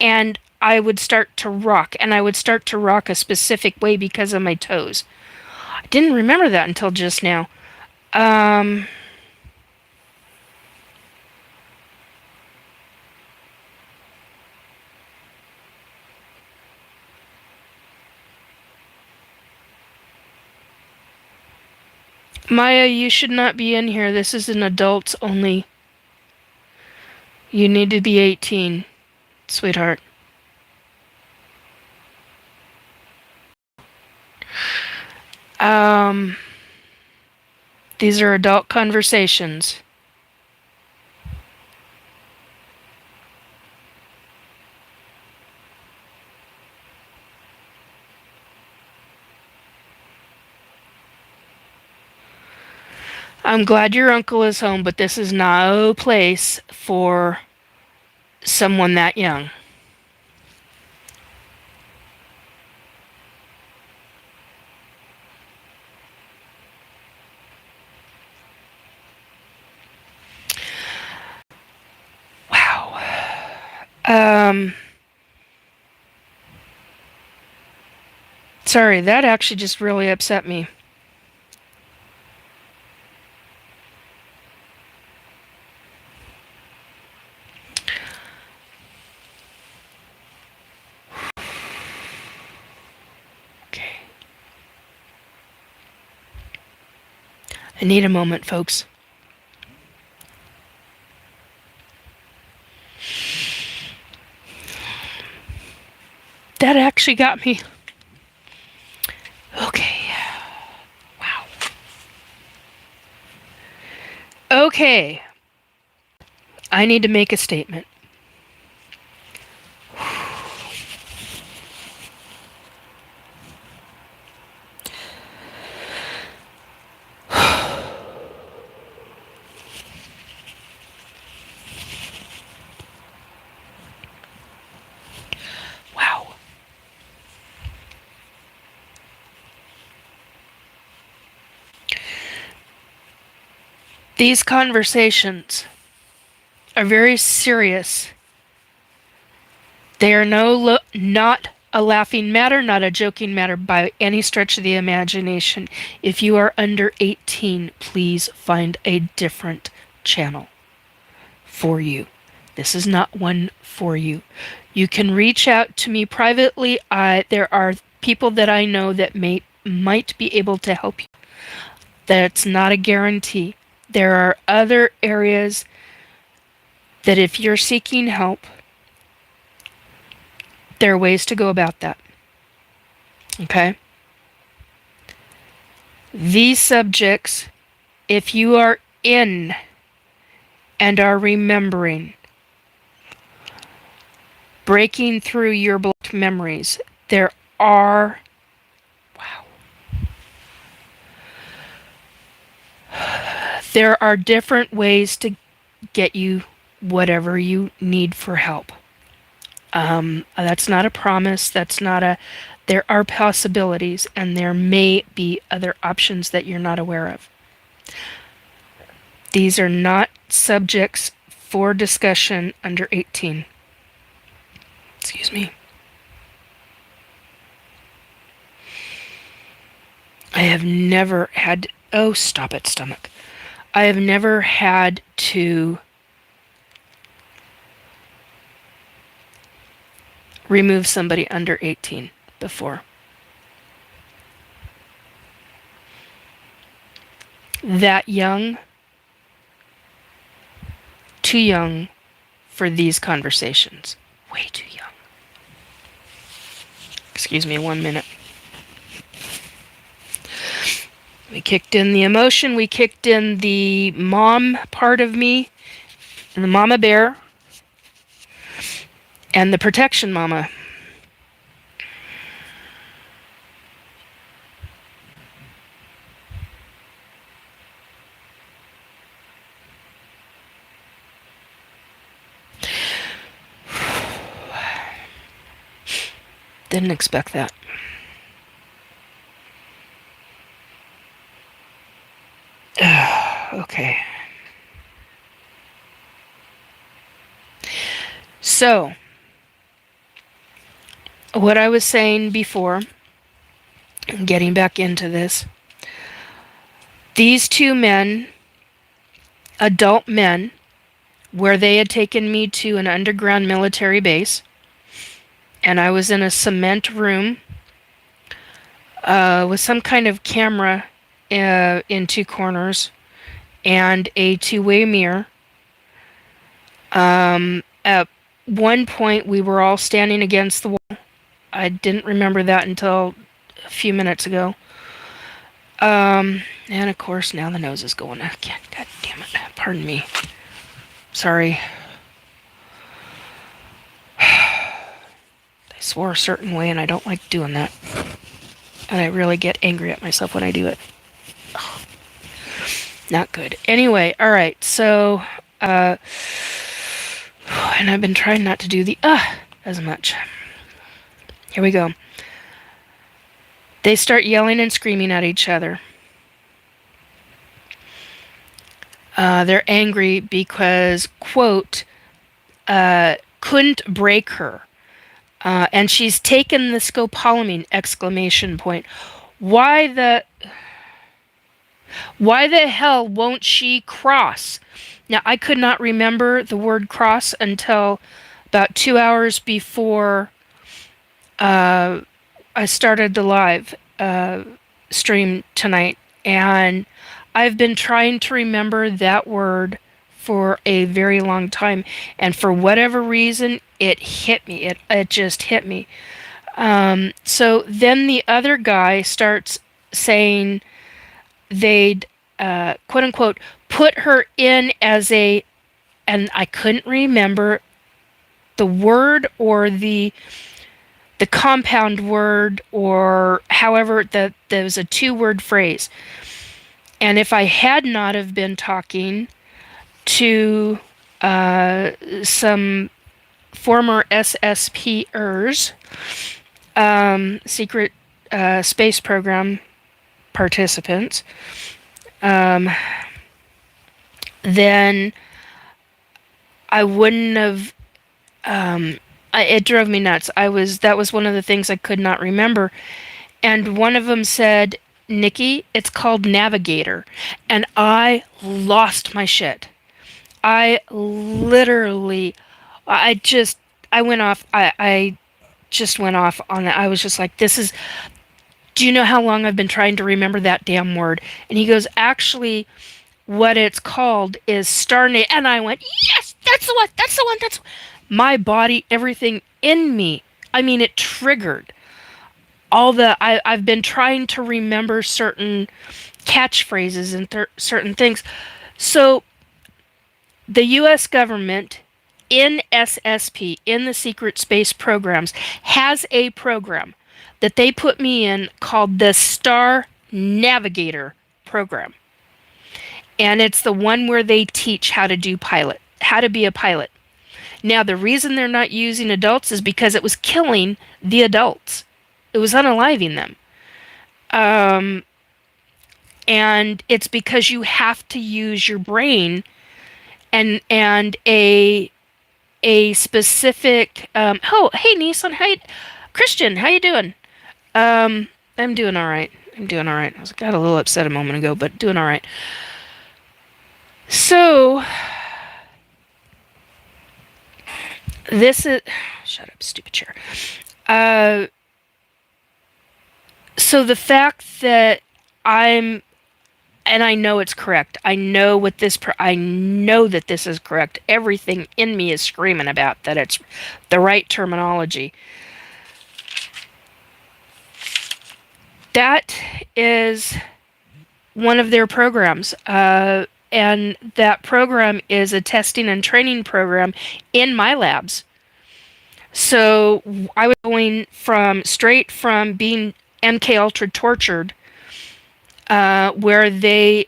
and I would start to rock, and I would start to rock a specific way because of my toes. I didn't remember that until just now. Maya, you should not be in here. This is an adults only. You need to be 18, sweetheart. These are adult conversations. I'm glad your uncle is home, but this is no place for someone that young. Wow. Sorry, that actually just really upset me. Okay. I need a moment, folks. That actually got me. Okay. Wow. Okay. I need to make a statement. Wow. These conversations are very serious. They are not a laughing matter, not a joking matter by any stretch of the imagination. If you are under 18, please find a different channel for you. This is not one for you. You can reach out to me privately. There are people that I know that might be able to help you. That's not a guarantee. There are other areas that if you're seeking help, there are ways to go about that. Okay? These subjects, if you are in and are remembering, breaking through your blocked memories, there are, wow, there are different ways to get you whatever you need for help. That's not a promise. There are possibilities, and there may be other options that you're not aware of. These are not subjects for discussion under 18. Excuse me. I have never had, oh, stop it, stomach. I have never had to remove somebody under 18 before. That young, too young for these conversations. Way too young. Excuse me 1 minute. We kicked in the emotion, we kicked in the mom part of me, and the mama bear, and the protection mama. Didn't expect that. Okay. So, what I was saying before, getting back into this, these two men, adult men, where they had taken me to an underground military base, and I was in a cement room with some kind of camera in two corners and a two-way mirror. At one point, we were all standing against the wall. I didn't remember that until a few minutes ago. And of course, now the nose is going again. God damn it. Pardon me. Sorry. I swore a certain way, and I don't like doing that. And I really get angry at myself when I do it. Oh, not good. Anyway, alright, so, and I've been trying not to do the as much. Here we go. They start yelling and screaming at each other. They're angry because, quote, couldn't break her. And she's taken the scopolamine, exclamation point. Why the hell won't she cross? Now, I could not remember the word cross until about 2 hours before I started the live stream tonight. And I've been trying to remember that word for a very long time. And for whatever reason, it hit me. It just hit me. So then the other guy starts saying they'd, quote unquote, put her in as a, and I couldn't remember the word or the compound word, or however, there was a 2-word phrase. And if I had not have been talking to some former SSPers, secret space program participants, then I wouldn't have. It drove me nuts. That was one of the things I could not remember. And one of them said, Nikki, it's called Navigator. And I lost my shit. I literally, I just, I went off. I just went off on that. I was just like, this is, do you know how long I've been trying to remember that damn word? And he goes, actually, what it's called is Starnate. And I went, yes, that's the one, that's the one, that's my body, everything in me. I mean, it triggered all I've been trying to remember certain catchphrases and certain things. So the U.S. government in SSP, in the secret space programs, has a program that they put me in called the Star Navigator program. And it's the one where they teach how to be a pilot. Now, the reason they're not using adults is because it was killing the adults. It was unaliving them. And it's because you have to use your brain and a specific oh, hey Nissan, hi Christian, how you doing? I'm doing all right. I got a little upset a moment ago, but doing all right. So this is shut up, stupid chair. So the fact that and I know it's correct. I know that this is correct. Everything in me is screaming about that it's the right terminology. That is one of their programs. And that program is a testing and training program in my labs. So I was going straight from being MK Ultra tortured, where they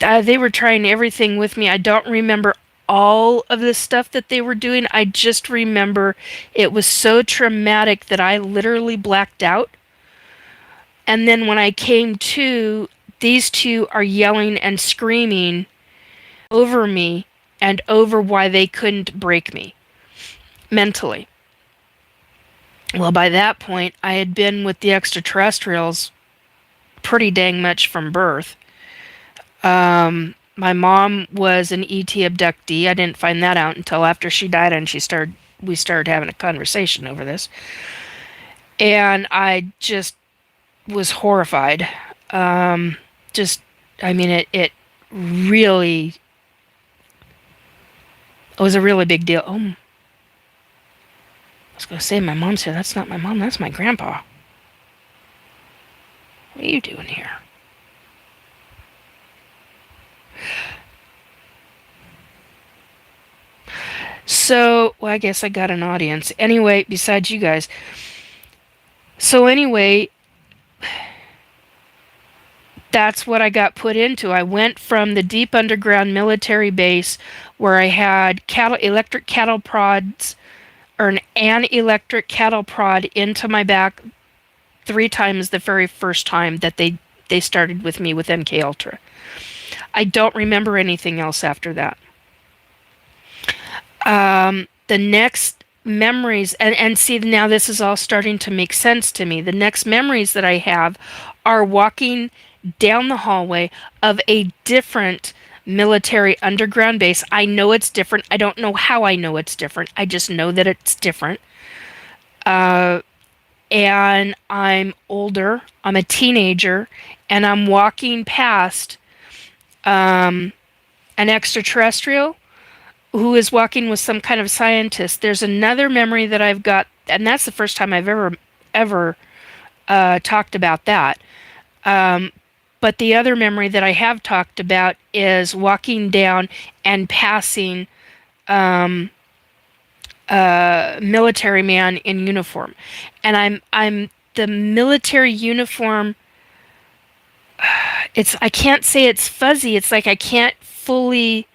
were trying everything with me. I don't remember all of the stuff that they were doing. I just remember it was so traumatic that I literally blacked out. And then when I came to, these two are yelling and screaming over me and over why they couldn't break me mentally. Well, by that point, I had been with the extraterrestrials pretty dang much from birth. My mom was an ET abductee. I didn't find that out until after she died, and we started having a conversation over this. And I just was horrified. I mean, it really was a really big deal. Oh, I was going to say my mom's here. That's not my mom. That's my grandpa. What are you doing here? So, well, I guess I got an audience. Anyway, besides you guys. So anyway, that's what I got put into. I went from the deep underground military base where I had electric cattle prods, or an electric cattle prod into my back 3 times the very first time that they started with me with MK Ultra. I don't remember anything else after that. The next memories, and see, now this is all starting to make sense to me. The next memories that I have are walking down the hallway of a different military underground base. I know it's different. I don't know how I know it's different. I just know that it's different. And I'm older. I'm a teenager, and I'm walking past an extraterrestrial who is walking with some kind of scientist. There's another memory that I've got, and that's the first time I've ever talked about that. But the other memory that I have talked about is walking down and passing a military man in uniform, and I'm the military uniform. I can't say it's fuzzy. It's like I can't fully.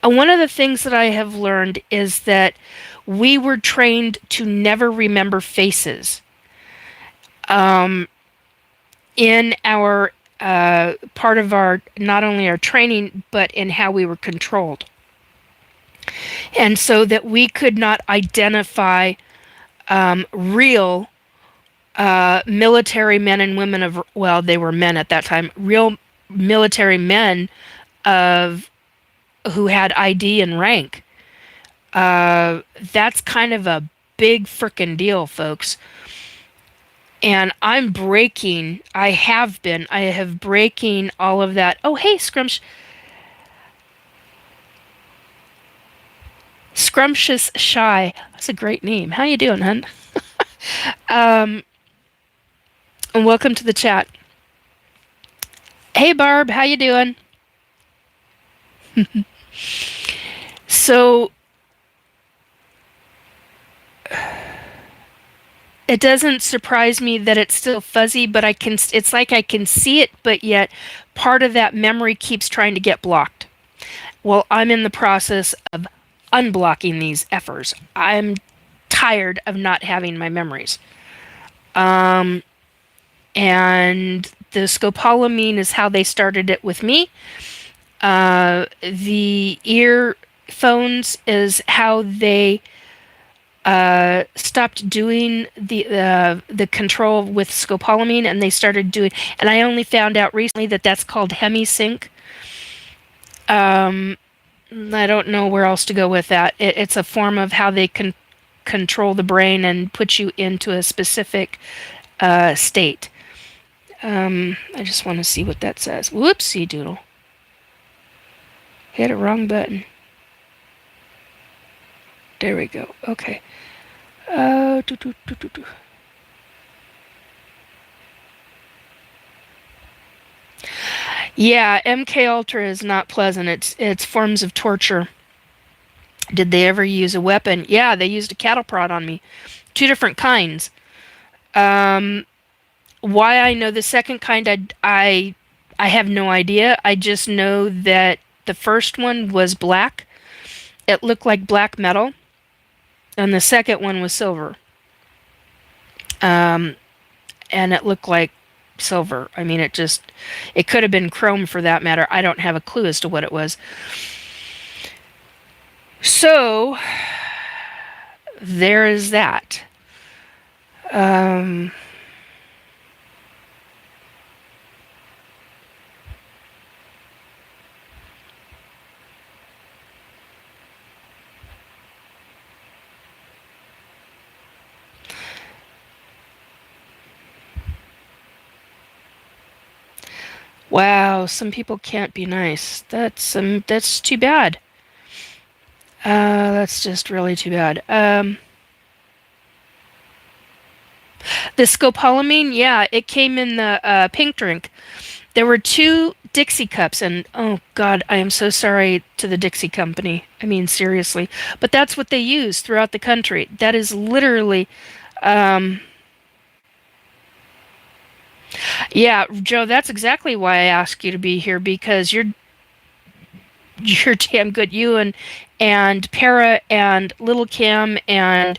One of the things that I have learned is that we were trained to never remember faces. in our part of our not only our training but in how we were controlled, and so that we could not identify real military men and women of, well, they were men at that time, real military men of who had ID and rank. That's kind of a big frickin' deal, folks. And I have breaking all of that. Oh, hey, Scrumptious Shy. That's a great name. How you doing, hun? And welcome to the chat. Hey, Barb, how you doing? So, it doesn't surprise me that it's still fuzzy, but it's like I can see it, but yet part of that memory keeps trying to get blocked. Well, I'm in the process of unblocking these effers. I'm tired of not having my memories. And the scopolamine is how they started it with me. The earphones is how they stopped doing the control with scopolamine, and they started doing. And I only found out recently that that's called hemisync. I don't know where else to go with that. It's a form of how they can control the brain and put you into a specific state. I just want to see what that says. Whoopsie doodle. Hit a wrong button. There we go. Okay. Doo, doo, doo, doo, doo. Yeah, MK Ultra is not pleasant. It's forms of torture. Did they ever use a weapon? Yeah, they used a cattle prod on me. Two different kinds. Why I know the second kind, I have no idea. I just know that the first one was black. It looked like black metal, and the second one was silver. And it looked like silver. I mean, it could have been chrome for that matter. I don't have a clue as to what it was. So, there is that. Wow, some people can't be nice. That's too bad. That's just really too bad. The scopolamine, yeah, it came in the pink drink. There were two Dixie cups, and oh God, I am so sorry to the Dixie Company. I mean, seriously. But that's what they use throughout the country. That is literally, yeah, Joe, that's exactly why I asked you to be here because you're damn good. You and Para and Little Kim and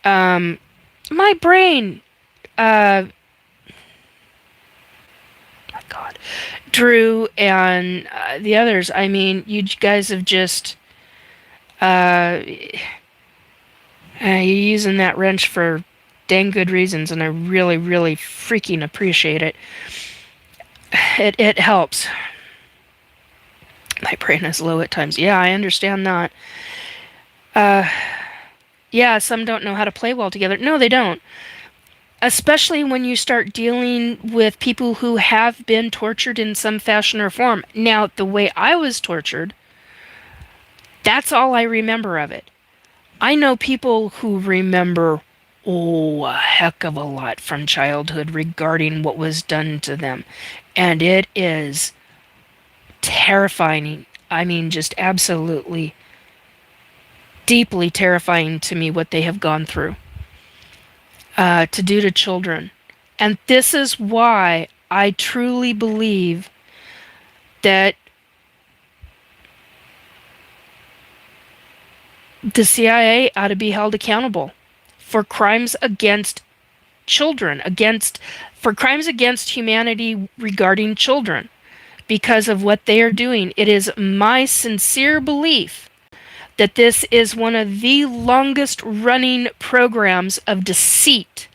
my brain. My God, Drew and the others. I mean, you guys have just you're using that wrench for dang good reasons, and I really, really freaking appreciate it. It helps. My brain is low at times. Yeah, I understand that. Yeah, some don't know how to play well together. No, they don't. Especially when you start dealing with people who have been tortured in some fashion or form. Now, the way I was tortured, that's all I remember of it. I know people who remember, oh, a heck of a lot from childhood regarding what was done to them. And it is terrifying. I mean, just absolutely deeply terrifying to me what they have gone through to do to children. And this is why I truly believe that the CIA ought to be held accountable for crimes against children, for crimes against humanity regarding children, because of what they are doing. It is my sincere belief that this is one of the longest running programs of deceit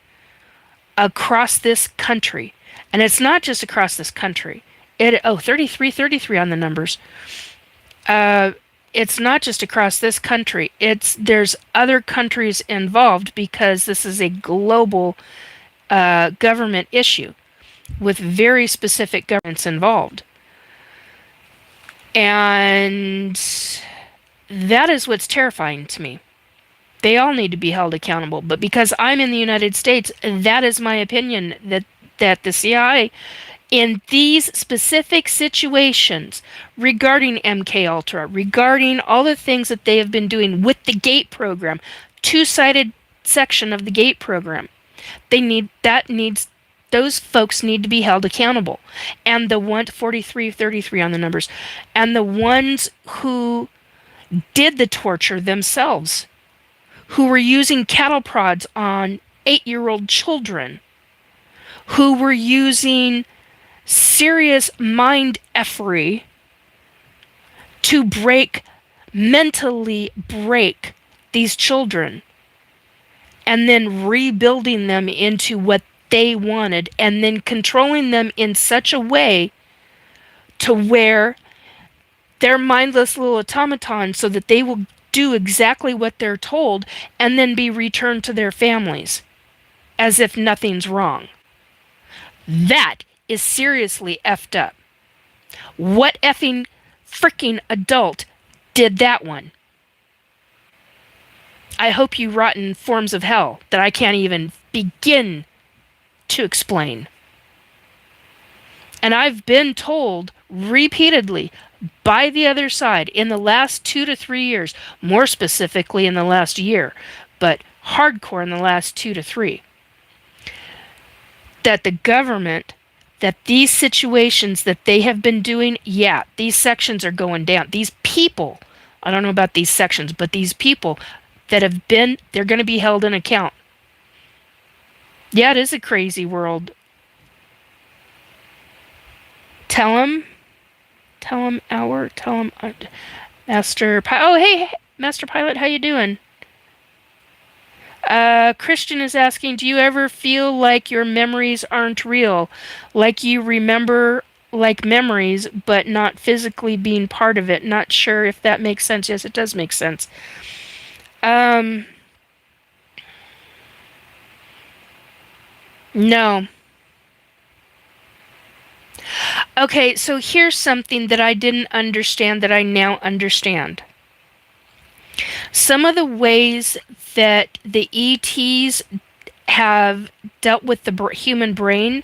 across this country. And it's not just across this country. 33 on the numbers. It's not just across this country. There's other countries involved, because this is a global government issue with very specific governments involved. And that is what's terrifying to me. They all need to be held accountable. But because I'm in the United States, that is my opinion, that the CIA, in these specific situations regarding MK Ultra, regarding all the things that they have been doing with the GATE program, two-sided section of the GATE program, those folks need to be held accountable. And the 33 on the numbers, and the ones who did the torture themselves, who were using cattle prods on 8-year-old children, who were using serious mind effery to mentally break these children, and then rebuilding them into what they wanted, and then controlling them in such a way to where they're mindless little automatons, so that they will do exactly what they're told and then be returned to their families as if nothing's wrong. That is seriously effed up. What effing freaking adult did that one? I hope you rotten forms of hell that I can't even begin to explain. And I've been told repeatedly by the other side in the last 2 to 3 years, more specifically in the last year, but hardcore in the last 2 to 3, that the government, that these situations that they have been doing, these sections are going down. These people, I don't know about these sections, but these people that have been, they're going to be held in account. Yeah, it is a crazy world. Tell him, Master Pilot. Oh, hey, Master Pilot, how you doing? Christian is asking, do you ever feel like your memories aren't real? Like you remember like memories, but not physically being part of it? Not sure if that makes sense. Yes, it does make sense. No. Okay, so here's something that I didn't understand that I now understand. Some of the ways that the ETs have dealt with the human brain,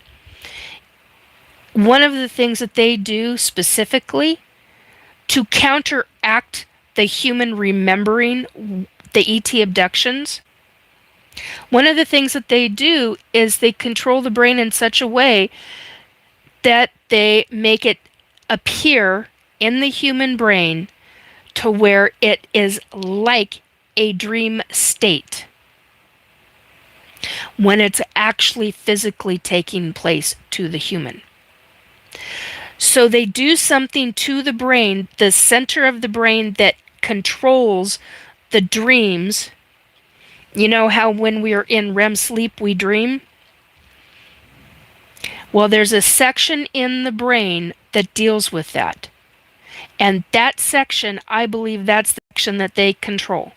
one of the things that they do specifically to counteract the human remembering the ET abductions, one of the things that they do is they control the brain in such a way that they make it appear in the human brain to where it is like a dream state, when it's actually physically taking place to the human. So they do something to the brain, the center of the brain that controls the dreams. You know how when we're in REM sleep we dream? Well, there's a section in the brain that deals with that. And that section, I believe that's the section that they control.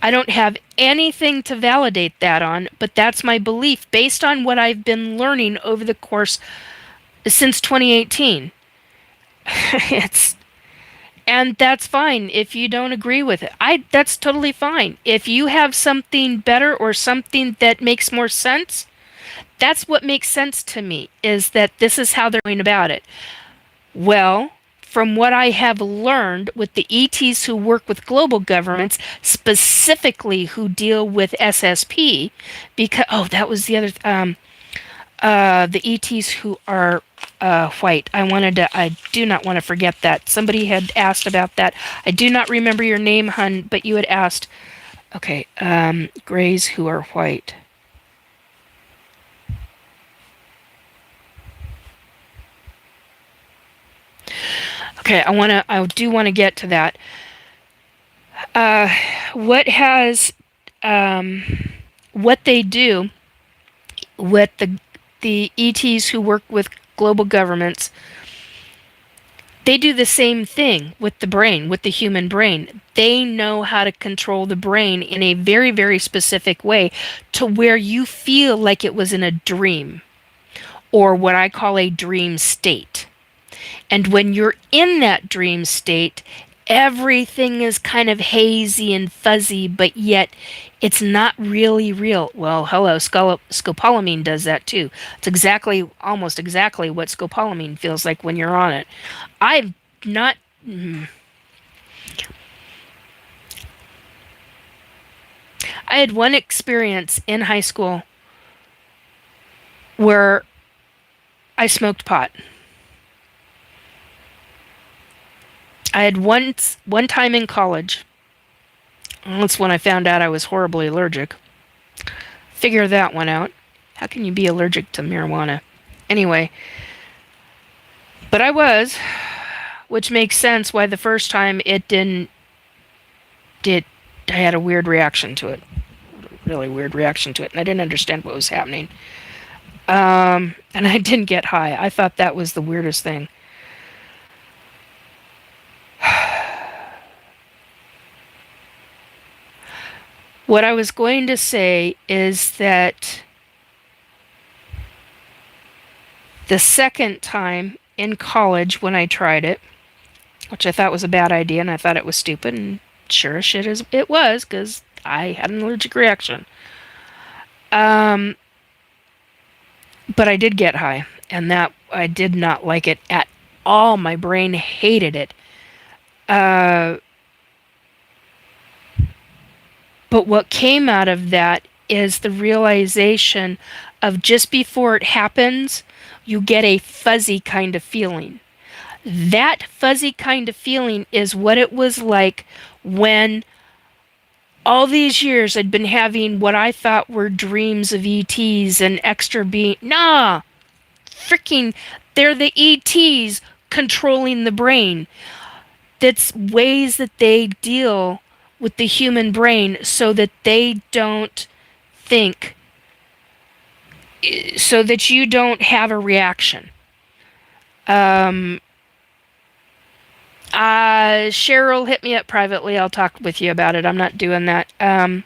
I don't have anything to validate that on, but that's my belief based on what I've been learning over the course since 2018. And that's fine if you don't agree with it. That's totally fine. If you have something better or something that makes more sense, that's what makes sense to me, is that this is how they're going about it. Well, from what I have learned with the ETs who work with global governments, specifically who deal with SSP, because, that was the other, the ETs who are white. I do not want to forget that. Somebody had asked about that. I do not remember your name, hun, but you had asked, okay, Greys who are white. Okay, I do want to get to that. What has, what they do with the ETs who work with global governments, they do the same thing with the brain, with the human brain. They know how to control the brain in a very, very specific way to where you feel like it was in a dream, or what I call a dream state. And when you're in that dream state, everything is kind of hazy and fuzzy, but yet it's not really real. Well, hello, scopolamine does that too. It's almost exactly what scopolamine feels like when you're on it. I've not. I had one experience in high school where I smoked pot. I had one time in college. That's when I found out I was horribly allergic. Figure that one out. How can you be allergic to marijuana? Anyway, but I was, which makes sense why the first time it didn't. I had a weird reaction to it. Really weird reaction to it, and I didn't understand what was happening. And I didn't get high. I thought that was the weirdest thing. What I was going to say is that the second time in college when I tried it, which I thought was a bad idea and I thought it was stupid, and sure as shit as it was, because I had an allergic reaction. But I did get high, and that I did not like it at all. My brain hated it. But what came out of that is the realization of just before it happens, you get a fuzzy kind of feeling. That fuzzy kind of feeling is what it was like when all these years I'd been having what I thought were dreams of ETs and extra being. Nah! Freaking, they're the ETs controlling the brain. That's ways that they deal with the human brain so that they don't think, so that you don't have a reaction. Cheryl, hit me up privately. I'll talk with you about it. I'm not doing that. I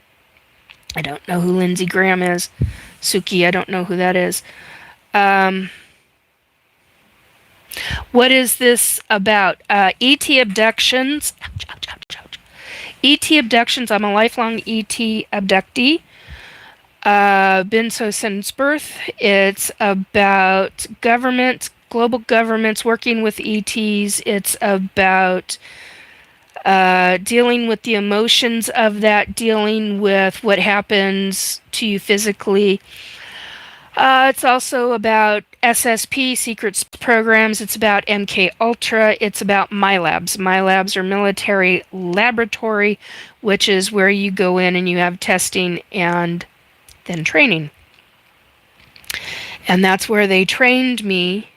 don't know who Lindsey Graham is. Suki, I don't know who that is. What is this about? ET abductions. Ouch, ouch, ouch, ouch. ET abductions. I'm a lifelong ET abductee. Been so since birth. It's about governments, global governments working with ETs. It's about dealing with the emotions of that, dealing with what happens to you physically. It's also about SSP, secret programs. It's about MK Ultra. It's about my labs. My labs are military laboratory, which is where you go in and you have testing and then training. And that's where they trained me.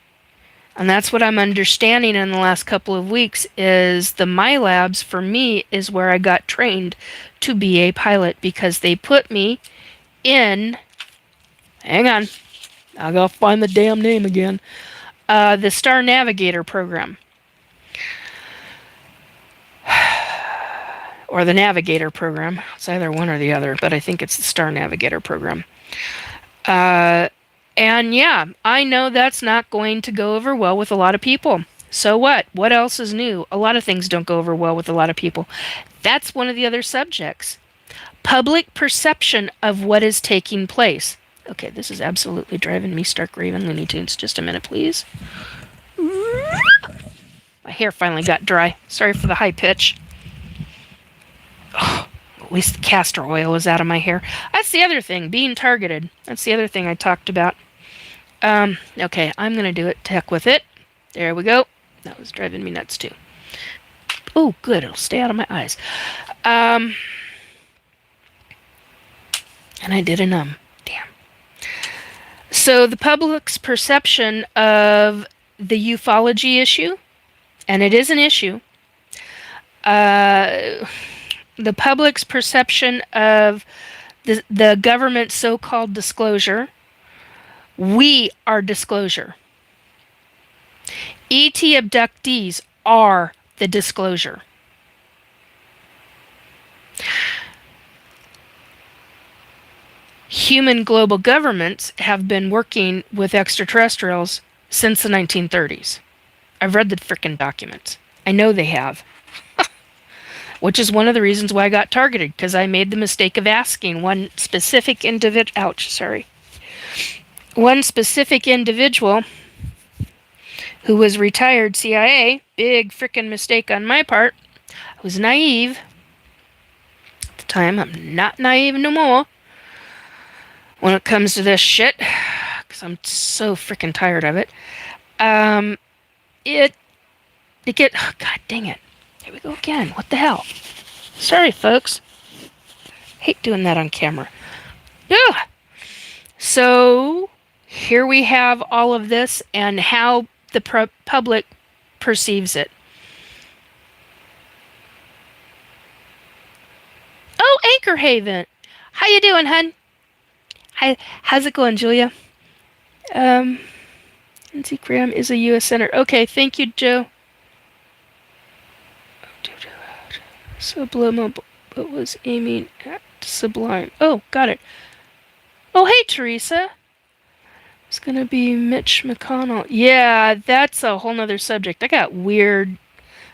And that's what I'm understanding in the last couple of weeks is the my labs for me is where I got trained to be a pilot, because they put me in, hang on, I'll go find the damn name again, the Star Navigator program. Or the Navigator program. It's either one or the other, but I think it's the Star Navigator program. And yeah, I know that's not going to go over well with a lot of people. So what? What else is new? A lot of things don't go over well with a lot of people. That's one of the other subjects. Public perception of what is taking place. Okay, this is absolutely driving me stark raving Looney Tunes. Just a minute, please. My hair finally got dry. Sorry for the high pitch. Oh, at least the castor oil is out of my hair. That's the other thing, being targeted. That's the other thing I talked about. Okay, I'm going to do it. Heck with it. There we go. That was driving me nuts too. Oh, good. It'll stay out of my eyes. And I did an Damn. So the public's perception of the ufology issue and it is an issue. The public's perception of the government's so-called disclosure. We are disclosure. ET abductees are the disclosure. Human global governments have been working with extraterrestrials since the 1930s. I've read the frickin' documents. I know they have. Which is one of the reasons why I got targeted, because I made the mistake of asking one specific one specific individual who was retired CIA. Big frickin' mistake on my part. I was naive. At the time, I'm not naive no more when it comes to this shit, because I'm so freaking tired of it. Oh, God dang it. Here we go again. What the hell? Sorry, folks. Hate doing that on camera. Ugh. So, here we have all of this and how the public perceives it. Oh, Anchor Haven. How you doing, hun? Hi, how's it going, Julia? Lindsey Graham is a U.S. Senator. Okay, thank you, Joe. Subliminal, but was aiming at Sublime. Oh, got it. Oh, hey, Teresa. It's gonna be Mitch McConnell. Yeah, that's a whole nother subject. I got weird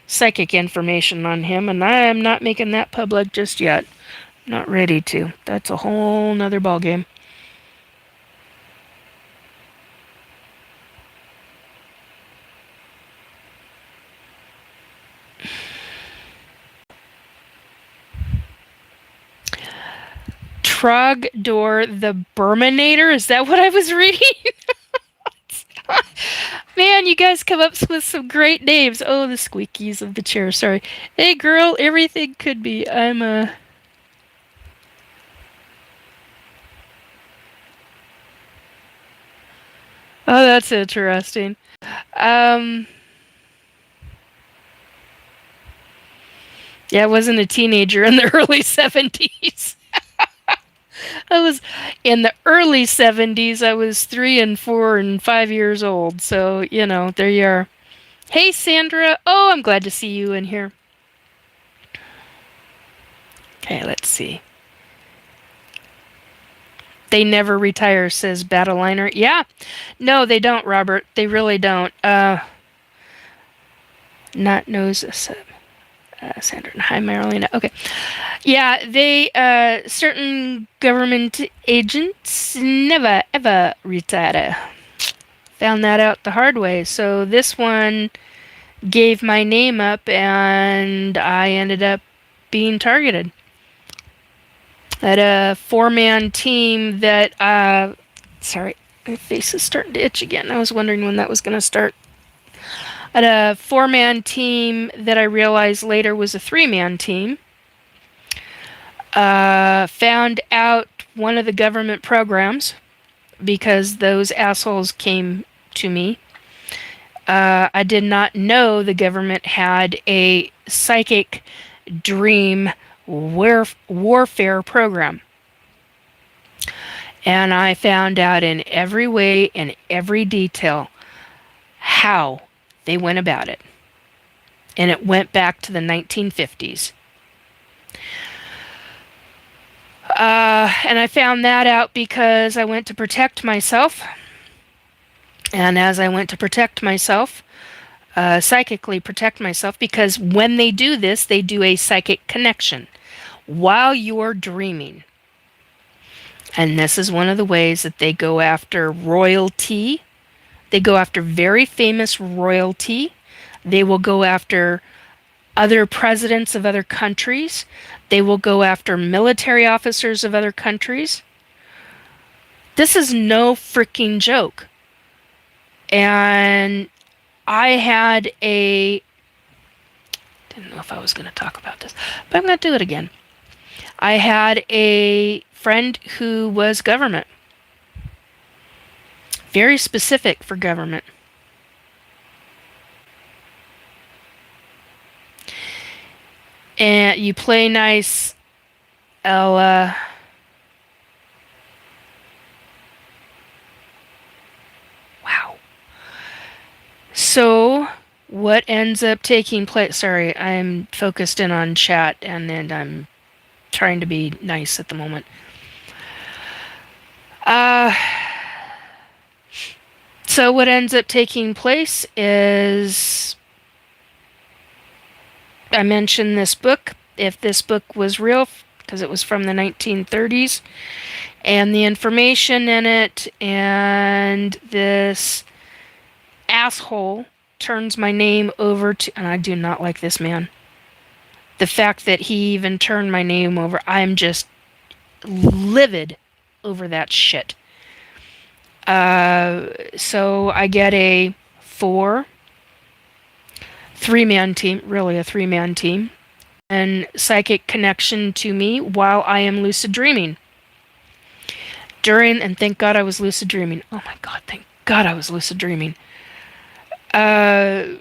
psychic information on him, and I am not making that public just yet. Not ready to. That's a whole nother ballgame. Trogdor the Burminator? Is that what I was reading? Man, you guys come up with some great names. Oh, the squeakies of the chair. Sorry. Hey, girl, everything could be. Oh, that's interesting. Yeah, I wasn't a teenager in the early 70s. I was in the early 70s. I was 3 and 4 and 5 years old. So, there you are. Hey, Sandra. Oh, I'm glad to see you in here. Okay, let's see. They never retire, says Battleliner. Yeah. No, they don't, Robert. They really don't. Not knows Sandra. Hi, Marilena. Okay. Yeah, they, certain government agents never, ever retire. Found that out the hard way. So this one gave my name up, and I ended up being targeted. At a 4-man team that, sorry, my face is starting to itch again. I was wondering when that was going to start. At a 4-man team that I realized later was a 3-man team. Found out one of the government programs because those assholes came to me. I did not know the government had a psychic dream warfare program. And I found out in every way, in every detail, how they went about it. And it went back to the 1950s. And I found that out because I went to protect myself. And as I went to protect myself, psychically protect myself, because when they do this, they do a psychic connection while you're dreaming. And this is one of the ways that they go after royalty. They go after very famous royalty. They will go after other presidents of other countries. They will go after military officers of other countries. This is no freaking joke. And I had didn't know if I was going to talk about this, but I'm going to do it again. I had a friend who was government. Very specific for government. And you play nice, Ella. Wow. So, what ends up taking place? Sorry, I'm focused in on chat and then I'm trying to be nice at the moment. Uh, so what ends up taking place is I mentioned this book. If this book was real, because it was from the 1930s, and the information in it, and this asshole turns my name over to, and I do not like this man. The fact that he even turned my name over, I'm just livid over that shit. So I get a 4, 3-man team, really a 3-man team, and psychic connection to me while I am lucid dreaming. And thank God I was lucid dreaming. Oh my God, thank God I was lucid dreaming. Uh,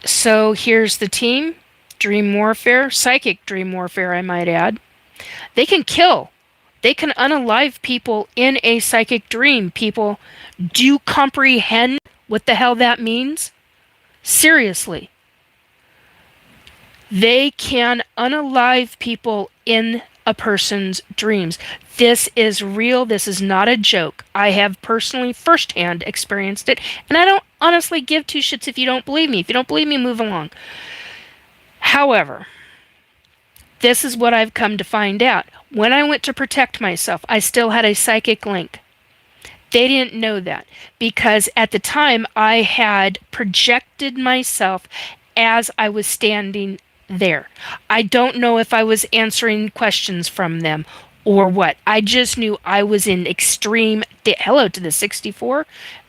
so here's the team. Dream warfare, psychic dream warfare, I might add. They can kill. They can unalive people in a psychic dream. People, do you comprehend what the hell that means? Seriously. They can unalive people in a person's dreams. This is real. This is not a joke. I have personally firsthand experienced it, and I don't honestly give two shits if you don't believe me. If you don't believe me, move along. However, this is what I've come to find out. When I went to protect myself, I still had a psychic link. They didn't know that because at the time I had projected myself as I was standing there. I don't know if I was answering questions from them or what. I just knew I was in extreme. Hello to the 64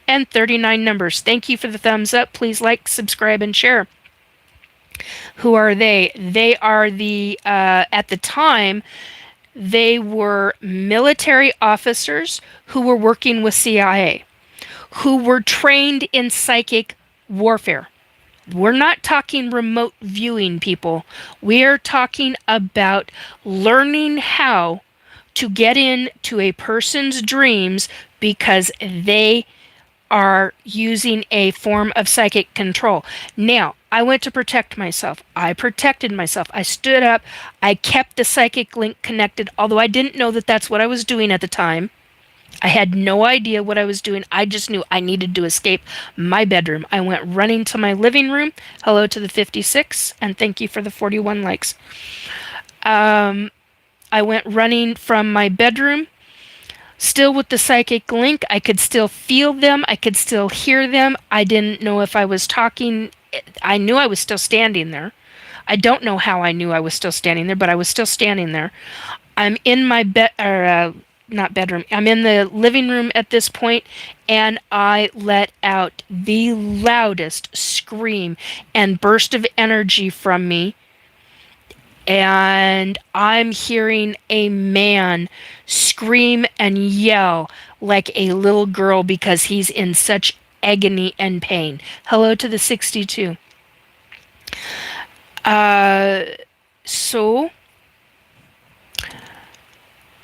and 39 numbers. Thank you for the thumbs up. Please like, subscribe, and share. Who are they? They are at the time, they were military officers who were working with CIA, who were trained in psychic warfare. We're not talking remote viewing, people. We are talking about learning how to get into a person's dreams because they are using a form of psychic control. Now, I went to protect myself. I protected myself. I stood up. I kept the psychic link connected, although I didn't know that that's what I was doing at the time. I had no idea what I was doing. I just knew I needed to escape my bedroom. I went running to my living room. Hello to the 56, and thank you for the 41 likes. I went running from my bedroom. Still with the psychic link, I could still feel them. I could still hear them. I didn't know if I was talking. I knew I was still standing there. I don't know how I knew I was still standing there, but I was still standing there. I'm in my not bedroom. I'm in the living room at this point, and I let out the loudest scream and burst of energy from me. And I'm hearing a man scream and yell like a little girl because he's in such agony and pain. Hello to the 62. So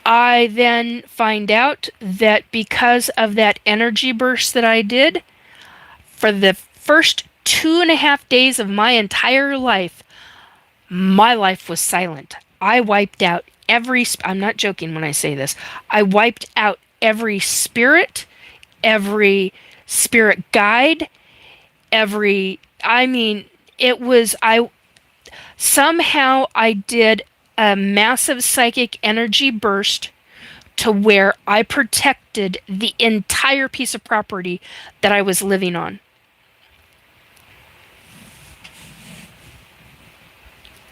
I then find out that because of that energy burst that I did, for the first 2.5 days of my entire life, my life was silent. I wiped out I'm not joking when I say this. I wiped out every spirit guide, somehow I did a massive psychic energy burst to where I protected the entire piece of property that I was living on.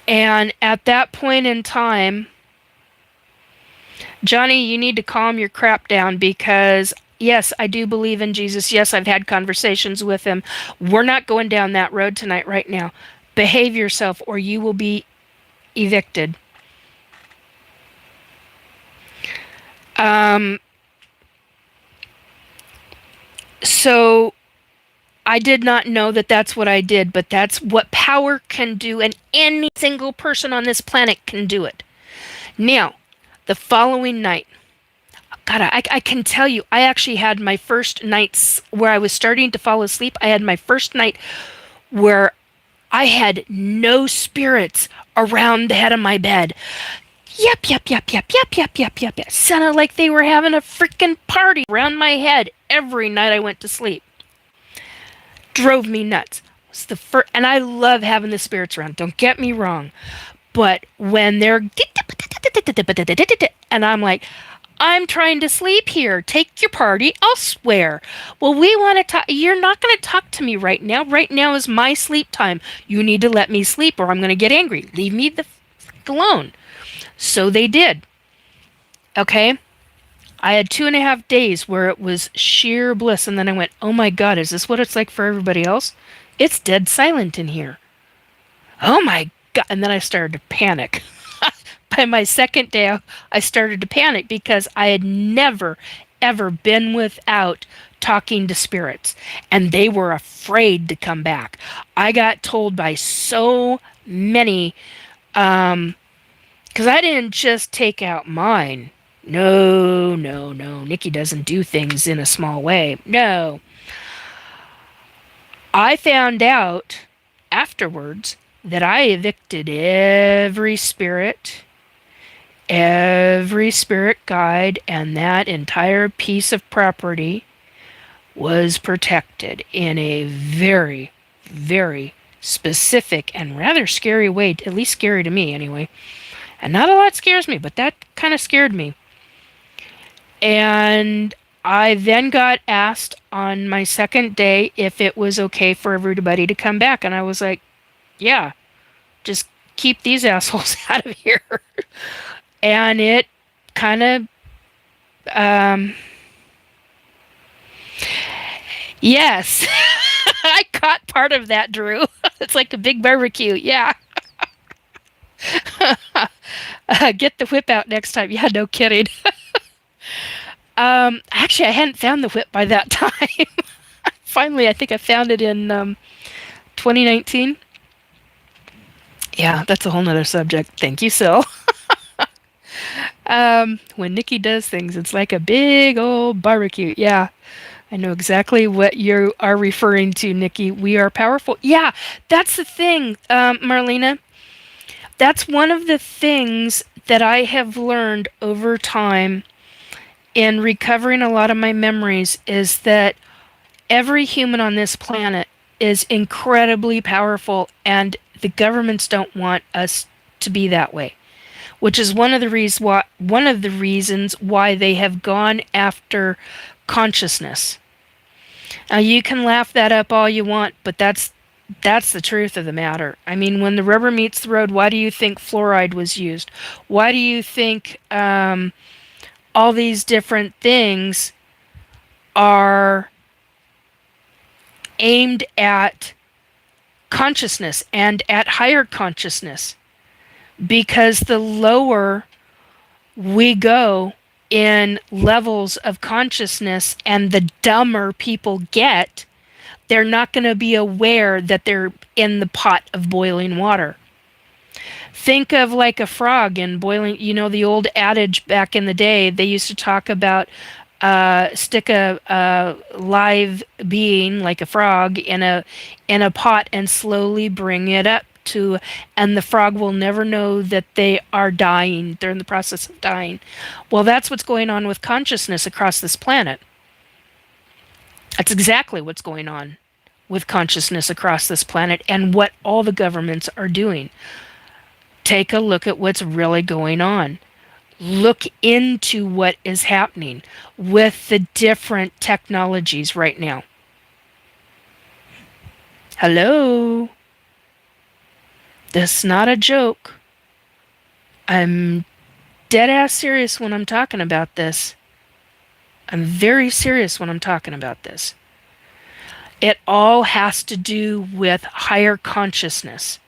And at that point in time, Johnny, you need to calm your crap down because, yes, I do believe in Jesus. Yes, I've had conversations with him. We're not going down that road tonight right now. Behave yourself or you will be evicted. So I did not know that that's what I did, but that's what power can do, and any single person on this planet can do it. Now, the following night, God, I can tell you, I actually had my first nights where I was starting to fall asleep. I had my first night where I had no spirits around the head of my bed. Yep, yep, yep, yep, yep, yep, yep, yep, yep. Sounded like they were having a freaking party around my head every night I went to sleep. Drove me nuts. It was the first, and I love having the spirits around. Don't get me wrong, but when they're and I'm like, I'm trying to sleep here. Take your party elsewhere. Well, we want to talk. You're not going to talk to me right now. Right now is my sleep time. You need to let me sleep or I'm going to get angry. Leave me the f alone. So they did. Okay. I had 2.5 days where it was sheer bliss. And then I went, oh my God, is this what it's like for everybody else? It's dead silent in here. Oh my God. And then I started to panic. By my second day, I started to panic because I had never, ever been without talking to spirits. And they were afraid to come back. I got told by so many, because I didn't just take out mine. No, no, no. Nikki doesn't do things in a small way. No. I found out afterwards that I evicted every spirit guide, and that entire piece of property was protected in a very, very specific and rather scary way, at least scary to me anyway. And not a lot scares me, but that kind of scared me. And I then got asked on my second day if it was okay for everybody to come back. And I was like, yeah, just keep these assholes out of here. And it kind of, yes, I caught part of that, Drew. It's like a big barbecue. Yeah. Get the whip out next time. Yeah, no kidding. Actually, I hadn't found the whip by that time. Finally, I think I found it in 2019. Yeah, that's a whole nother subject. Thank you, Sil. When Nikki does things, it's like a big old barbecue. Yeah, I know exactly what you are referring to, Nikki. We are powerful. Yeah, that's the thing, Marlena. That's one of the things that I have learned over time in recovering a lot of my memories is that every human on this planet is incredibly powerful, and the governments don't want us to be that way, which is one of the reasons why they have gone after consciousness. Now you can laugh that up all you want, but that's the truth of the matter. I mean, when the rubber meets the road, why do you think fluoride was used? Why do you think all these different things are aimed at consciousness and at higher consciousness? Because the lower we go in levels of consciousness and the dumber people get, they're not going to be aware that they're in the pot of boiling water. Think of like a frog in boiling, the old adage back in the day, they used to talk about stick a live being like a frog in a pot and slowly bring it up to, and the frog will never know that they are dying. They're in the process of dying. Well, that's what's going on with consciousness across this planet. That's exactly what's going on with consciousness across this planet and what all the governments are doing. Take a look at what's really going on. Look into what is happening with the different technologies right now. Hello? This is not a joke. I'm dead ass serious when I'm talking about this. I'm very serious when I'm talking about this. It all has to do with higher consciousness.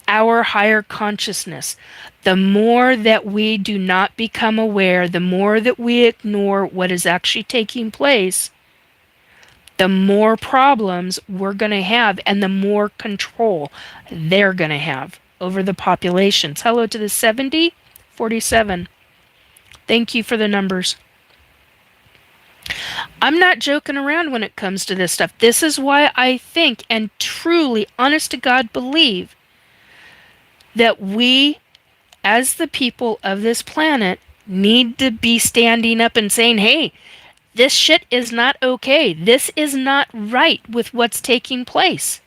Our higher consciousness. The more that we do not become aware, the more that we ignore what is actually taking place, the more problems we're going to have and the more control they're going to have over the populations. Hello to the 7047. Thank you for the numbers. I'm not joking around when it comes to this stuff. This is why I think and truly, honest to God, believe that we, as the people of this planet, need to be standing up and saying, hey, this shit is not okay. This is not right with what's taking place.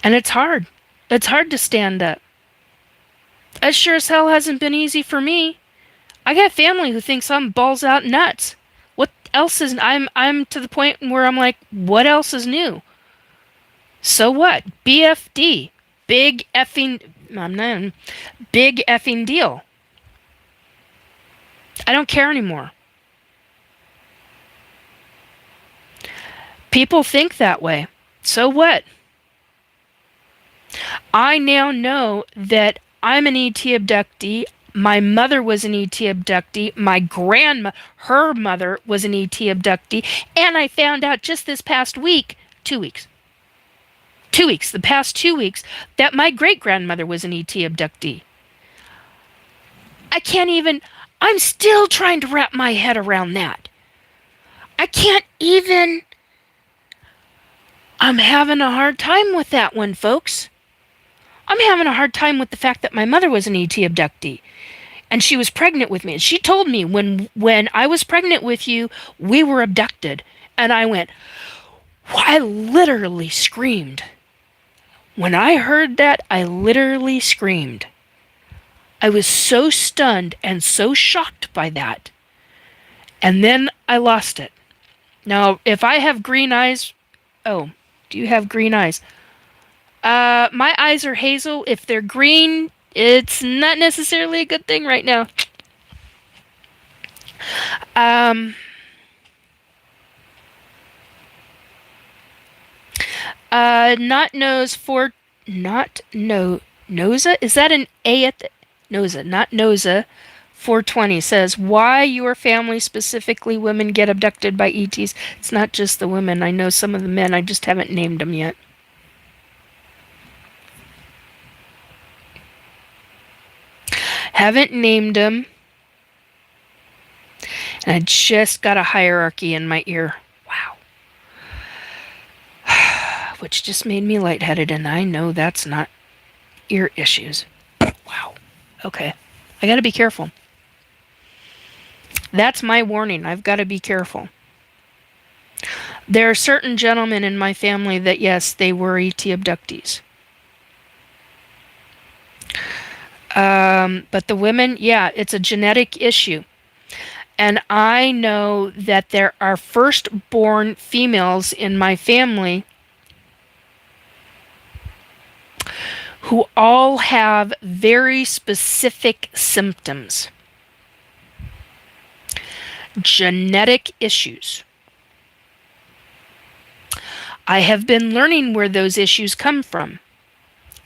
And it's hard. It's hard to stand up. It sure as hell hasn't been easy for me. I got family who thinks I'm balls out nuts. What else is... I'm to the point where I'm like, what else is new? So what? BFD. Big effing deal. I don't care anymore. People think that way. So what? I now know that I'm an ET abductee. My mother was an ET abductee. My grandma, her mother was an ET abductee. And I found out just this past week, 2 weeks, the past 2 weeks, that my great-grandmother was an ET abductee. I'm still trying to wrap my head around that. I'm having a hard time with that one, folks. I'm having a hard time with the fact that my mother was an ET abductee. And she was pregnant with me. And she told me, when I was pregnant with you, we were abducted. And I went, I literally screamed. When I heard that, I literally screamed. I was so stunned and so shocked by that. And then I lost it. Now, if I have green eyes... Oh, do you have green eyes? My eyes are hazel. If they're green, it's not necessarily a good thing right now. Noza? Is that an A at the... Noza, not Noza. 420 says, why your family, specifically women, get abducted by ETs. It's not just the women. I know some of the men. I just haven't named them yet. Haven't named them. And I just got a hierarchy in my ear. Wow. Which just made me lightheaded, and I know that's not ear issues. Wow. Okay. I gotta be careful. That's my warning. I've got to be careful. There are certain gentlemen in my family that, yes, they were ET abductees. But the women, yeah, it's a genetic issue. And I know that there are firstborn females in my family who all have very specific symptoms. Genetic issues. I have been learning where those issues come from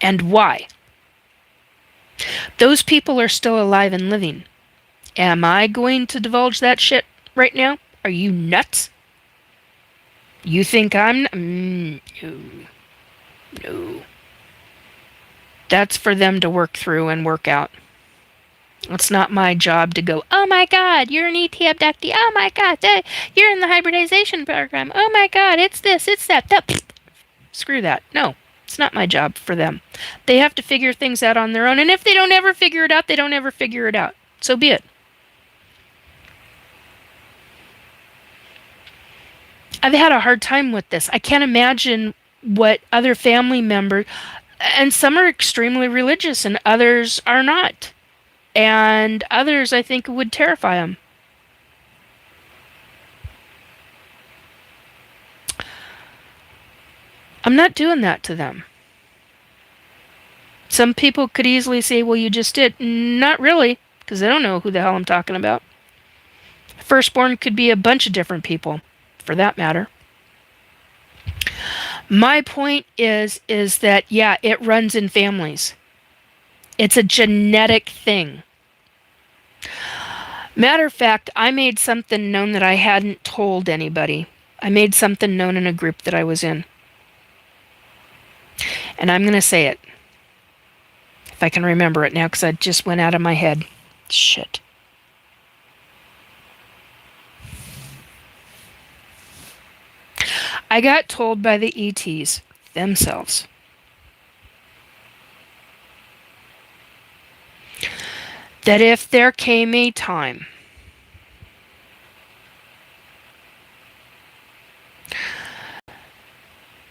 and why. Those people are still alive and living. Am I going to divulge that shit right now? Are you nuts? You think I'm... No. That's for them to work through and work out. It's not my job to go, oh my God, you're an ET abductee. Oh my God, you're in the hybridization program. Oh my God, it's this, it's that. Screw that. No, it's not my job for them. They have to figure things out on their own. And if they don't ever figure it out, they don't ever figure it out. So be it. I've had a hard time with this. I can't imagine what other family members, and some are extremely religious and others are not. And others, I think, would terrify them. I'm not doing that to them. Some people could easily say, well, you just did. Not really, because they don't know who the hell I'm talking about. Firstborn could be a bunch of different people, for that matter. My point is that, yeah, it runs in families. It's a genetic thing. Matter of fact, I made something known that I hadn't told anybody. I made something known in a group that I was in. And I'm going to say it. If I can remember it now, because it just went out of my head. Shit. I got told by the ETs themselves that if there came a time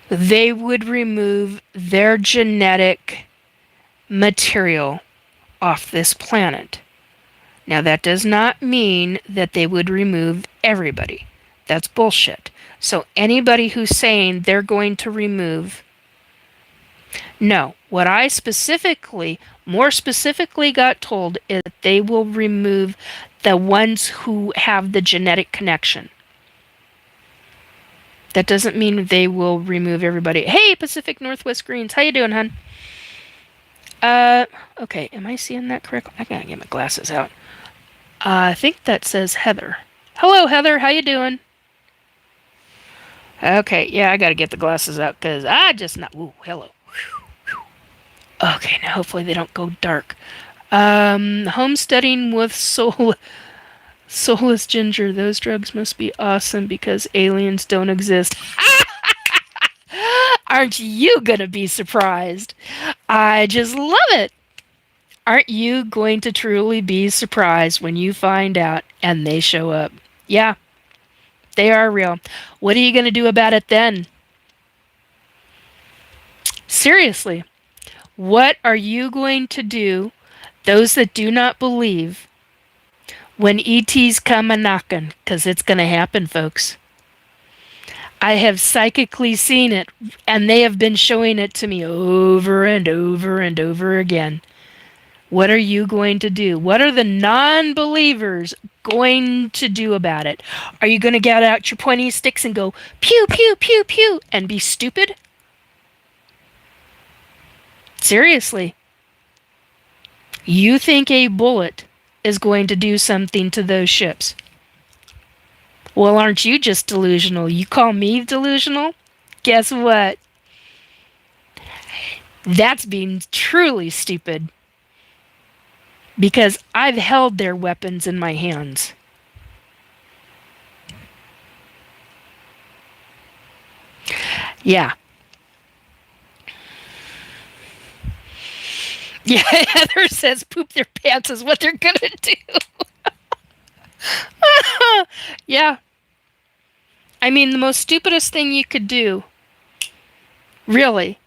they would remove their genetic material off this planet. Now, that does not mean that they would remove everybody. That's bullshit. So anybody who's saying they're going to remove... No. What I more specifically got told is that they will remove the ones who have the genetic connection. That doesn't mean they will remove everybody. Hey, Pacific Northwest Greens. How you doing, hon? Okay. Am I seeing that correctly? I gotta get my glasses out. I think that says Heather. Hello, Heather. How you doing? Okay. Yeah, I gotta get the glasses out because I just not... Ooh, hello. Okay, now hopefully they don't go dark. Homesteading with soulless ginger. Those drugs must be awesome because aliens don't exist. Aren't you gonna be surprised? I just love it. Aren't you going to truly be surprised when you find out and they show up? Yeah, they are real. What are you gonna do about it then? Seriously. What are you going to do, those that do not believe, when ETs come a-knocking? Because it's going to happen, folks. I have psychically seen it, and they have been showing it to me over and over and over again. What are you going to do? What are the non-believers going to do about it? Are you going to get out your pointy sticks and go pew, pew, pew, pew, and be stupid? Seriously. You think a bullet is going to do something to those ships? Well, aren't you just delusional? You call me delusional? Guess what? That's being truly stupid. Because I've held their weapons in my hands. Yeah. Yeah, Heather says poop their pants is what they're gonna do. Yeah. I mean, the most stupidest thing you could do, really,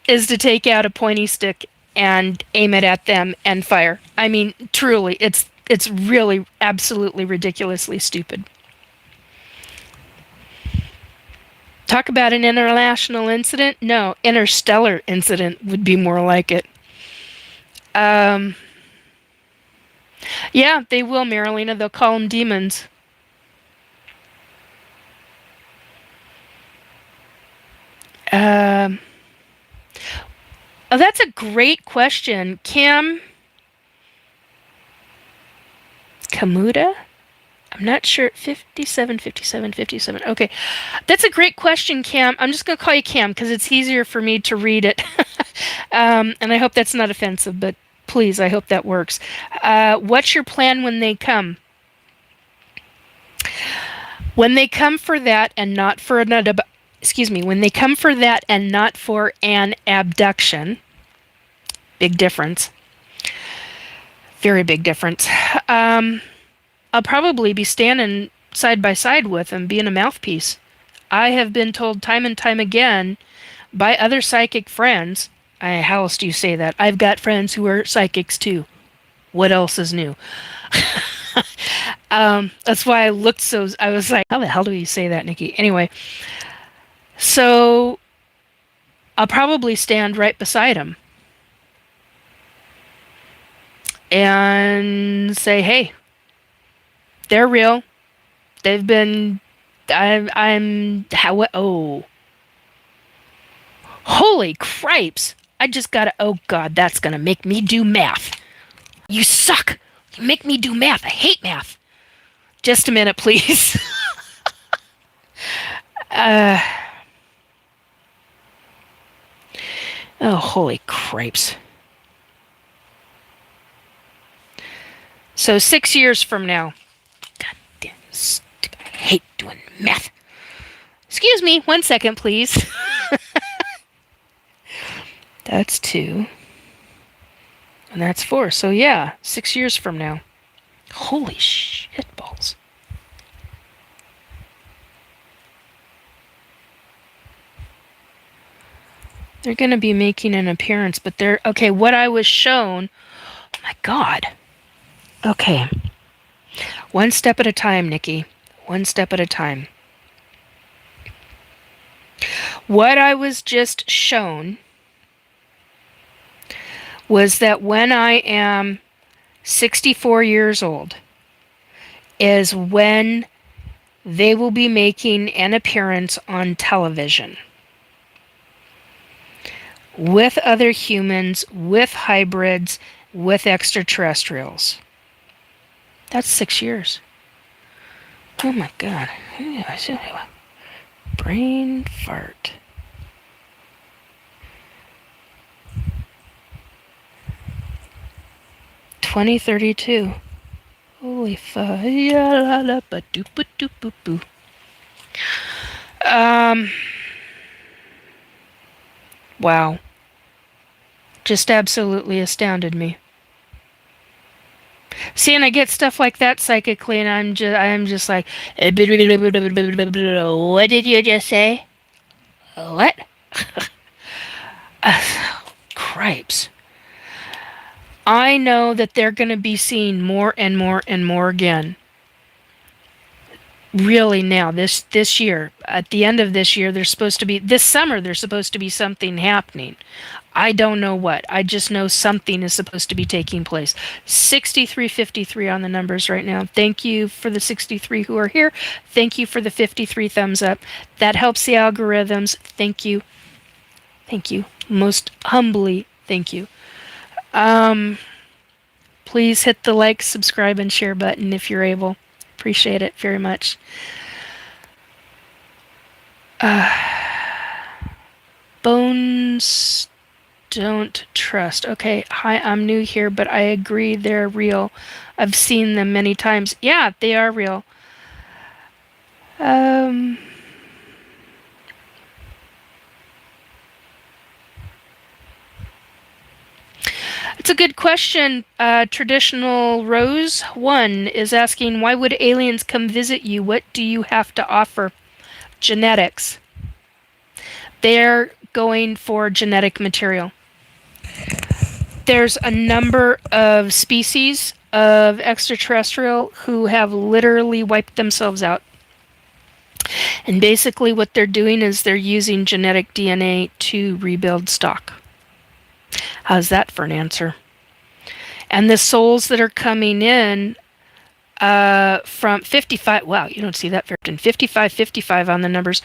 is to take out a pointy stick and aim it at them and fire. I mean, truly, it's really absolutely ridiculously stupid. Talk about an international incident? No, interstellar incident would be more like it. Yeah, they will, Marilena. They'll call them demons. Oh, that's a great question. Kamuda? I'm not sure. 57. Okay. That's a great question, Cam. I'm just going to call you Cam because it's easier for me to read it. And I hope that's not offensive, but please, I hope that works. What's your plan when they come? When they come for that and not for another... when they come for that and not for an abduction, big difference. Very big difference. I'll probably be standing side by side with them, being a mouthpiece. I have been told time and time again by other psychic friends, how else do you say that? I've got friends who are psychics too. What else is new? That's why I was like, how the hell do you say that, Nikki? Anyway, so I'll probably stand right beside him and say, hey, they're real. They've been... Oh. Holy cripes. I just gotta... Oh, God, that's gonna make me do math. You suck. You make me do math. I hate math. Just a minute, please. Oh, holy cripes. So 6 years from now. God damn, I hate doing math. Excuse me, 1 second, please. That's 2. And that's 4. So yeah, 6 years from now. Holy shit balls. They're going to be making an appearance, but they're... Okay, what I was shown... Oh my god. Okay. One step at a time, Nikki. One step at a time. What I was just shown was that when I am 64 years old is when they will be making an appearance on television with other humans, with hybrids, with extraterrestrials. That's 6 years. Oh my god. Brain fart. $2032. Holy fuck. Wow. Just absolutely astounded me. See, and I get stuff like that psychically, and I'm just like, what did you just say? What? Cripes. I know that they're going to be seen more and more and more again. Really now, this year, at the end of this year, this summer, there's supposed to be something happening. I don't know what. I just know something is supposed to be taking place. 6353 on the numbers right now. Thank you for the 63 who are here. Thank you for the 53 thumbs up. That helps the algorithms. Thank you. Thank you. Most humbly, thank you. Please hit the like, subscribe, and share button if you're able. Appreciate it very much. Bones don't trust. Okay, hi, I'm new here, but I agree they're real. I've seen them many times. Yeah, they are real. It's a good question. Traditional Rose 1 is asking, why would aliens come visit you? What do you have to offer? Genetics. They're going for genetic material. There's a number of species of extraterrestrial who have literally wiped themselves out. And basically what they're doing is they're using genetic DNA to rebuild stock. How's that for an answer? And the souls that are coming in from 55... Wow, you don't see that very often. 55 on the numbers.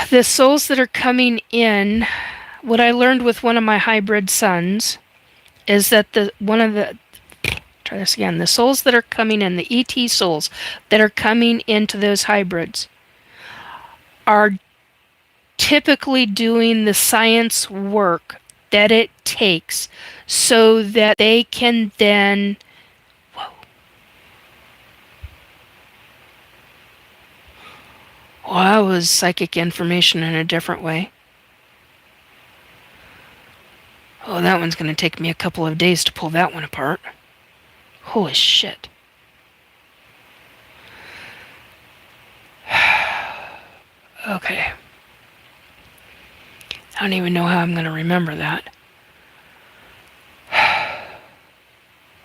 The souls that are coming in... What I learned with one of my hybrid sons is that the souls that are coming in, the ET souls that are coming into those hybrids are typically doing the science work that it takes so that they can then... Whoa. Well, that was psychic information in a different way. Oh, that one's going to take me a couple of days to pull that one apart. Holy shit. Okay. I don't even know how I'm going to remember that.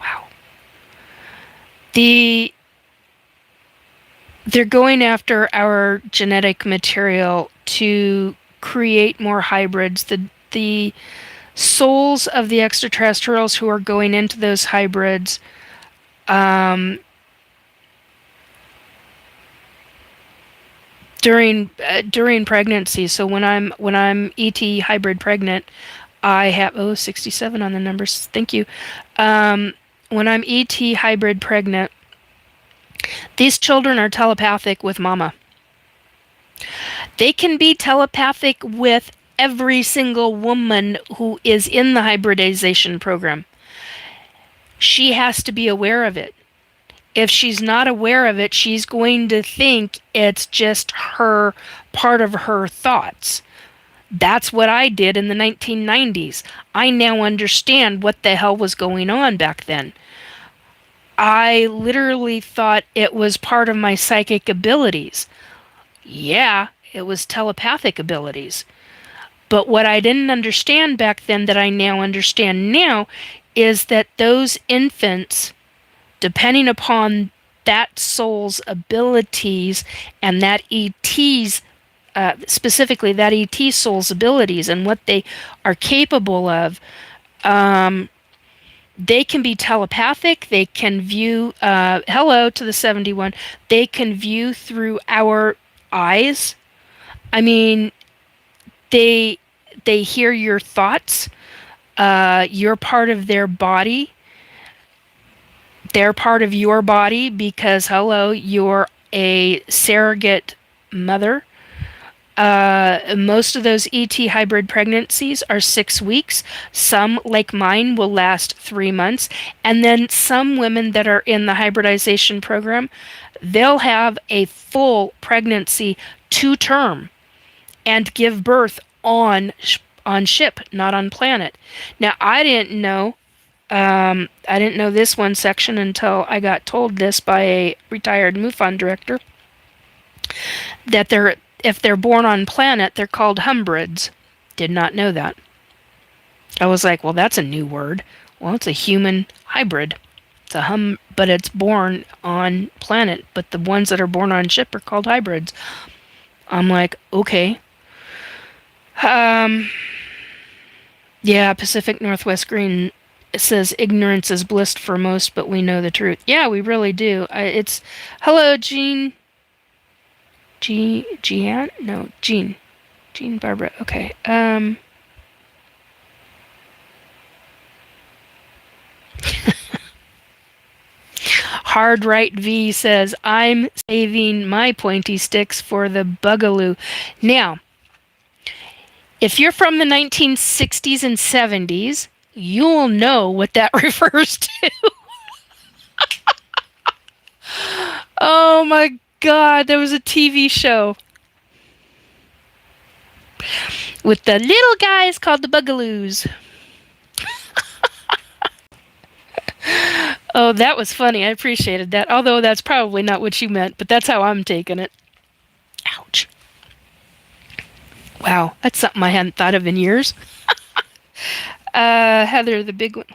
Wow. They're going after our genetic material to create more hybrids. The souls of the extraterrestrials who are going into those hybrids during pregnancy. So when I'm ET hybrid pregnant, I have 67 on the numbers. Thank you. when I'm ET hybrid pregnant, these children are telepathic with mama. They can be telepathic with every single woman who is in the hybridization program. She has to be aware of it. If she's not aware of it, she's going to think it's just her, part of her thoughts. That's what I did in the 1990s. I now understand what the hell was going on back then. I literally thought it was part of my psychic abilities. Yeah, it was telepathic abilities. But what I didn't understand back then that I now understand now is that those infants, depending upon that soul's abilities and that ET's, specifically that ET soul's abilities and what they are capable of, they can be telepathic. They can view, hello to the 71, they can view through our eyes. I mean, they hear your thoughts. You're part of their body. They're part of your body because, hello, you're a surrogate mother. Most of those ET hybrid pregnancies are 6 weeks. Some, like mine, will last 3 months. And then some women that are in the hybridization program, they'll have a full pregnancy to term and give birth on ship, not on planet. Now, I didn't know this one section until I got told this by a retired MUFON director, that if they're born on planet, they're called humbrids. Did not know that. I was like, well, that's a new word. Well, it's a human hybrid. It's a but it's born on planet. But the ones that are born on ship are called hybrids. I'm like, okay. Yeah, Pacific Northwest Green says ignorance is bliss for most, but we know the truth. Yeah, we really do. It's hello, Jean. Jean? No, Jean. Jean Barbara. Okay. Hard Right V says, I'm saving my pointy sticks for the Bugaloo. Now, if you're from the 1960s and 70s, you'll know what that refers to. Oh my God, there was a TV show with the little guys called the Bugaloos. Oh, that was funny. I appreciated that. Although that's probably not what you meant, but that's how I'm taking it. Ouch. Wow, that's something I hadn't thought of in years. Heather, the big one.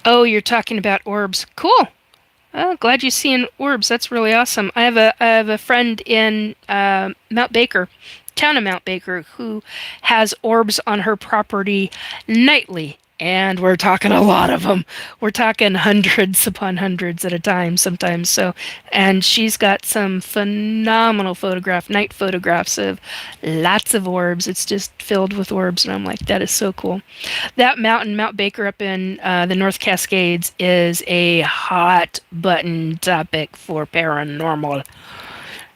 Oh, you're talking about orbs. Cool. Oh, glad you're seeing orbs. That's really awesome. I have a friend in Mount Baker, town of Mount Baker, who has orbs on her property nightly. And we're talking a lot of them. We're talking hundreds upon hundreds at a time sometimes. So, and she's got some phenomenal night photographs of lots of orbs. It's just filled with orbs. And I'm like, that is so cool. That mountain, Mount Baker up in the North Cascades, is a hot button topic for paranormal.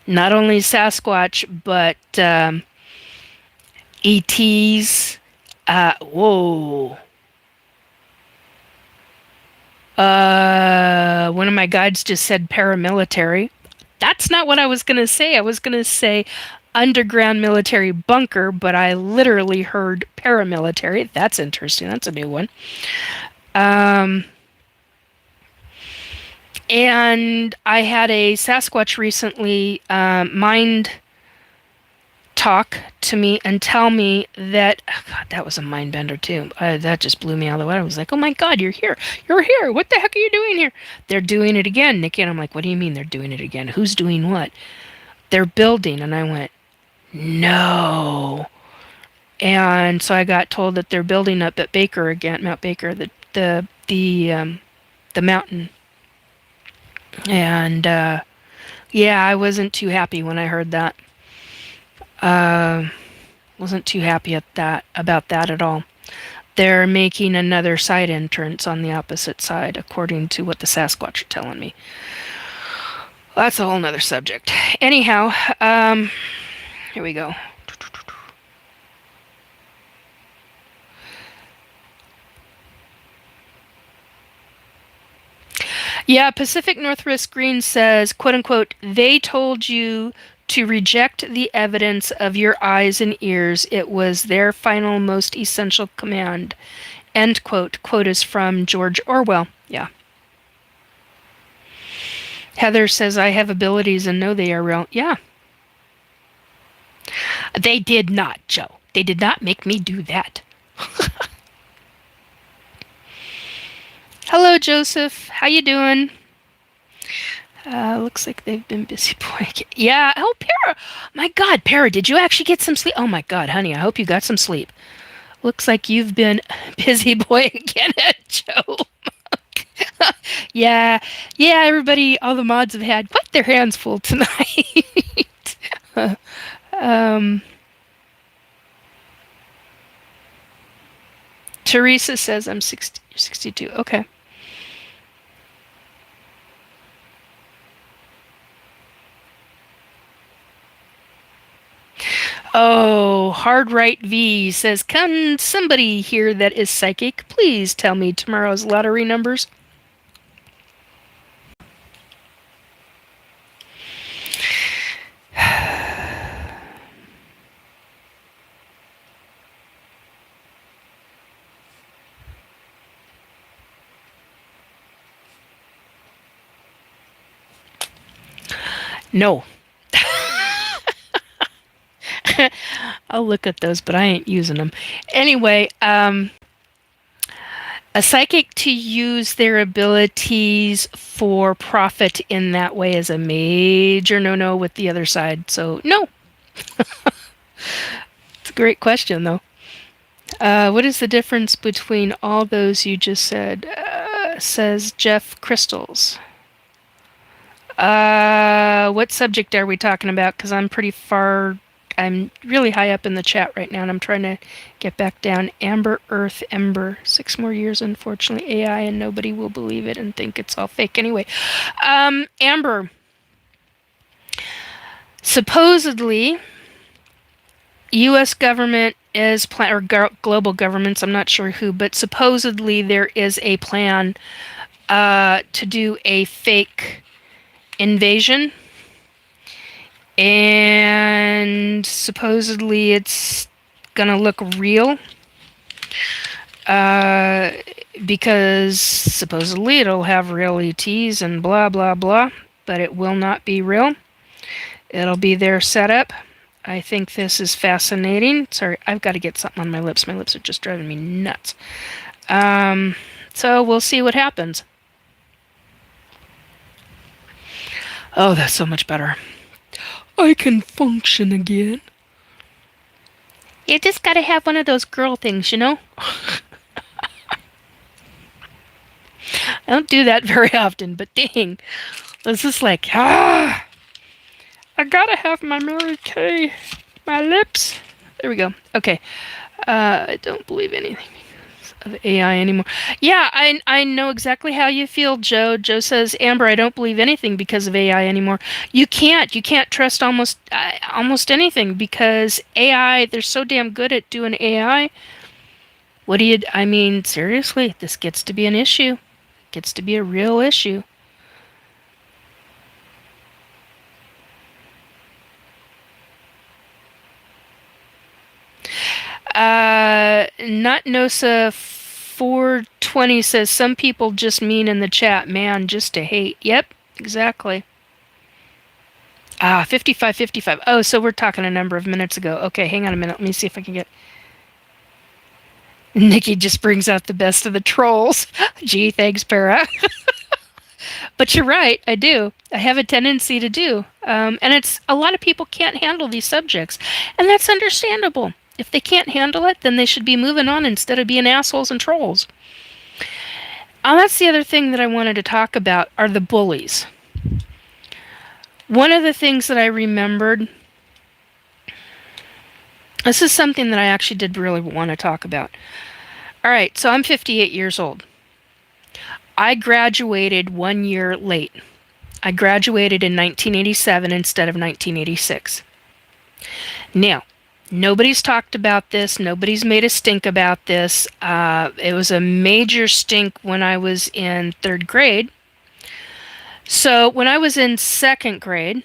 Not only Sasquatch, but ETs. Whoa. One of my guides just said paramilitary. That's not what I was going to say. I was going to say underground military bunker, but I literally heard paramilitary. That's interesting. That's a new one. And I had a Sasquatch recently mind talk to me and tell me that, oh God, that was a mind bender too. That just blew me out of the water. I was like, oh my God, you're here. You're here. What the heck are you doing here? They're doing it again, Nikki. And I'm like, what do you mean they're doing it again? Who's doing what? They're building. And I went, no. And so I got told that they're building up at Baker again, Mount Baker, the mountain. And yeah, I wasn't too happy when I heard that. Wasn't too happy about that at all. They're making another side entrance on the opposite side, according to what the Sasquatch are telling me. Well, that's a whole nother subject. Anyhow, here we go. Yeah, Pacific Northwest Green says, quote unquote, they told you to reject the evidence of your eyes and ears. It was their final, most essential command. End quote. Quote is from George Orwell. Yeah. Heather says, I have abilities and know they are real. Yeah. They did not, Joe. They did not make me do that. Hello, Joseph. How you doing? Looks like they've been busy boy. Yeah. Oh, Para. My God, Para, did you actually get some sleep? Oh my God, honey, I hope you got some sleep. Looks like you've been busy boy again, Joe. Yeah, yeah. Everybody, all the mods have had quite their hands full tonight. um, Teresa says I'm 60, 62. Okay. Oh, Hard Right V says, can somebody here that is psychic please tell me tomorrow's lottery numbers? No. I'll look at those, but I ain't using them. Anyway, a psychic to use their abilities for profit in that way is a major no-no with the other side. So, no. It's a great question, though. What is the difference between all those you just said? Says Jeff Crystals. What subject are we talking about? Because I'm pretty far. I'm really high up in the chat right now, and I'm trying to get back down. Amber Earth Ember. 6 more years, unfortunately. AI, and nobody will believe it and think it's all fake. Anyway, Amber. Supposedly, U.S. government is or global governments. I'm not sure who, but supposedly there is a plan to do a fake invasion, and supposedly it's gonna look real, because supposedly it'll have real ETs and blah blah blah, but it will not be real. It'll be their setup. I think this is fascinating. Sorry, I've got to get something on my lips. My lips are just driving me nuts. So we'll see what happens. Oh, that's so much better. I can function again. You just gotta have one of those girl things, you know? I don't do that very often, but dang. This is like, I gotta have my Mary Kay. My lips. There we go. Okay. I don't believe anything of AI anymore. Yeah, I know exactly how you feel, Joe. Joe says, Amber, I don't believe anything because of AI anymore. You can't trust almost anything because AI. They're so damn good at doing AI. What do you? I mean, seriously, this gets to be an issue. It gets to be a real issue. Not Nosa 420 says some people just mean in the chat, man, just to hate. Yep, exactly. 55. Oh, so we're talking a number of minutes ago. Okay, hang on a minute. Let me see if I can get. Nikki just brings out the best of the trolls. Gee, thanks, Para. But you're right, I do. I have a tendency to do. And it's a lot of people can't handle these subjects. And that's understandable. If they can't handle it, then they should be moving on instead of being assholes and trolls. That's the other thing that I wanted to talk about are the bullies. One of the things that I remembered, this is something that I actually did really want to talk about. All right, so I'm 58 years old. I graduated 1 year late. I graduated in 1987 instead of 1986. Now, nobody's talked about this. Nobody's made a stink about this. It was a major stink when I was in third grade. So when I was in second grade,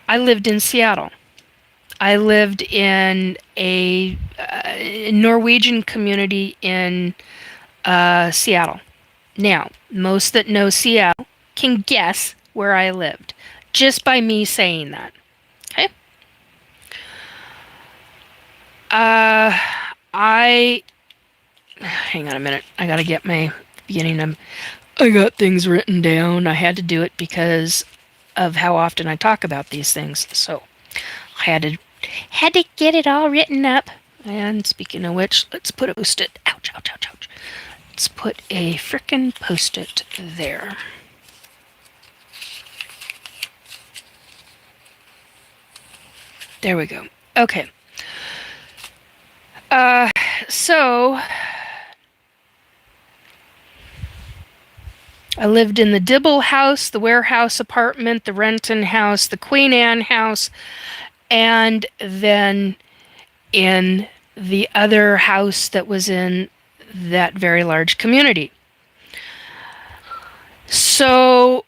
I lived in Seattle. I lived in a Norwegian community in Seattle. Now, most that know Seattle can guess where I lived just by me saying that. Okay. I hang on a minute. I gotta get my beginning of. I got things written down. I had to do it because of how often I talk about these things. So I had to get it all written up. And speaking of which, let's put a post-it. Ouch, ouch, ouch, ouch. Let's put a frickin' post-it there. There we go. Okay. So I lived in the Dibble house, the warehouse apartment, the Renton house, the Queen Anne house, and then in the other house that was in that very large community. So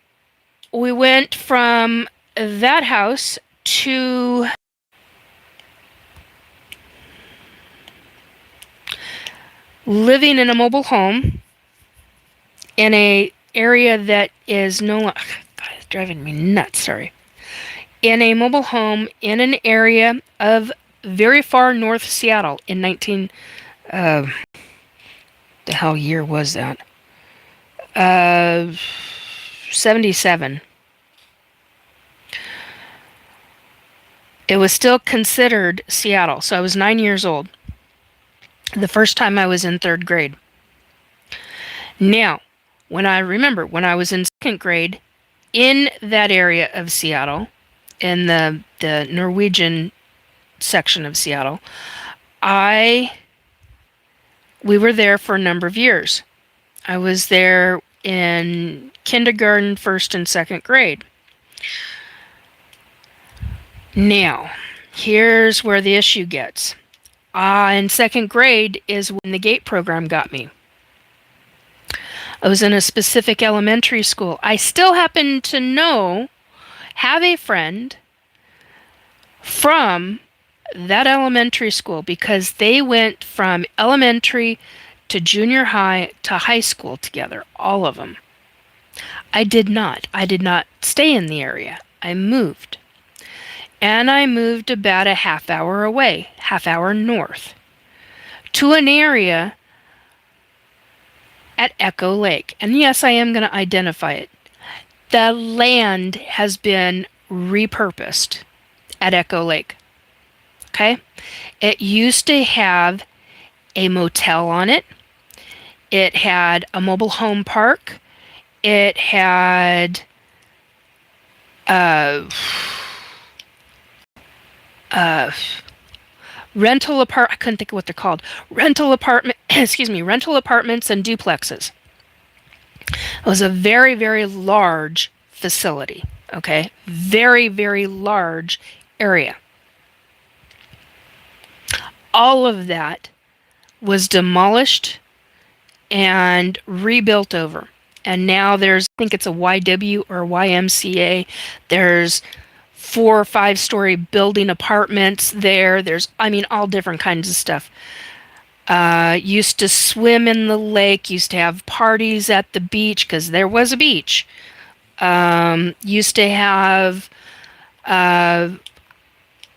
we went from that house to living in a mobile home in a area that is no longer, God, it's driving me nuts, sorry. In a mobile home in an area of very far north Seattle in the hell year was that? 77. It was still considered Seattle, so I was 9 years old the first time I was in third grade. Now, when I was in second grade, in that area of Seattle, in the Norwegian section of Seattle, we were there for a number of years. I was there in kindergarten, first and second grade. Now, here's where the issue gets. In second grade is when the GATE program got me. I was in a specific elementary school. I still happen to have a friend from that elementary school because they went from elementary to junior high to high school together, all of them. I did not. I did not stay in the area. I moved. And I moved about a half hour away, half hour north, to an area at Echo Lake. And yes, I am going to identify it. The land has been repurposed at Echo Lake. Okay? It used to have a motel on it. It had a mobile home park. It had rental apartment. I couldn't think of what they're called. Rental apartment. Rental apartments and duplexes. It was a very, very large facility. Okay, very, very large area. All of that was demolished and rebuilt over. And now there's, I think it's a YW or YMCA. There's 4 or 5 story building apartments there. There's, all different kinds of stuff. Used to swim in the lake, used to have parties at the beach because there was a beach. Used to have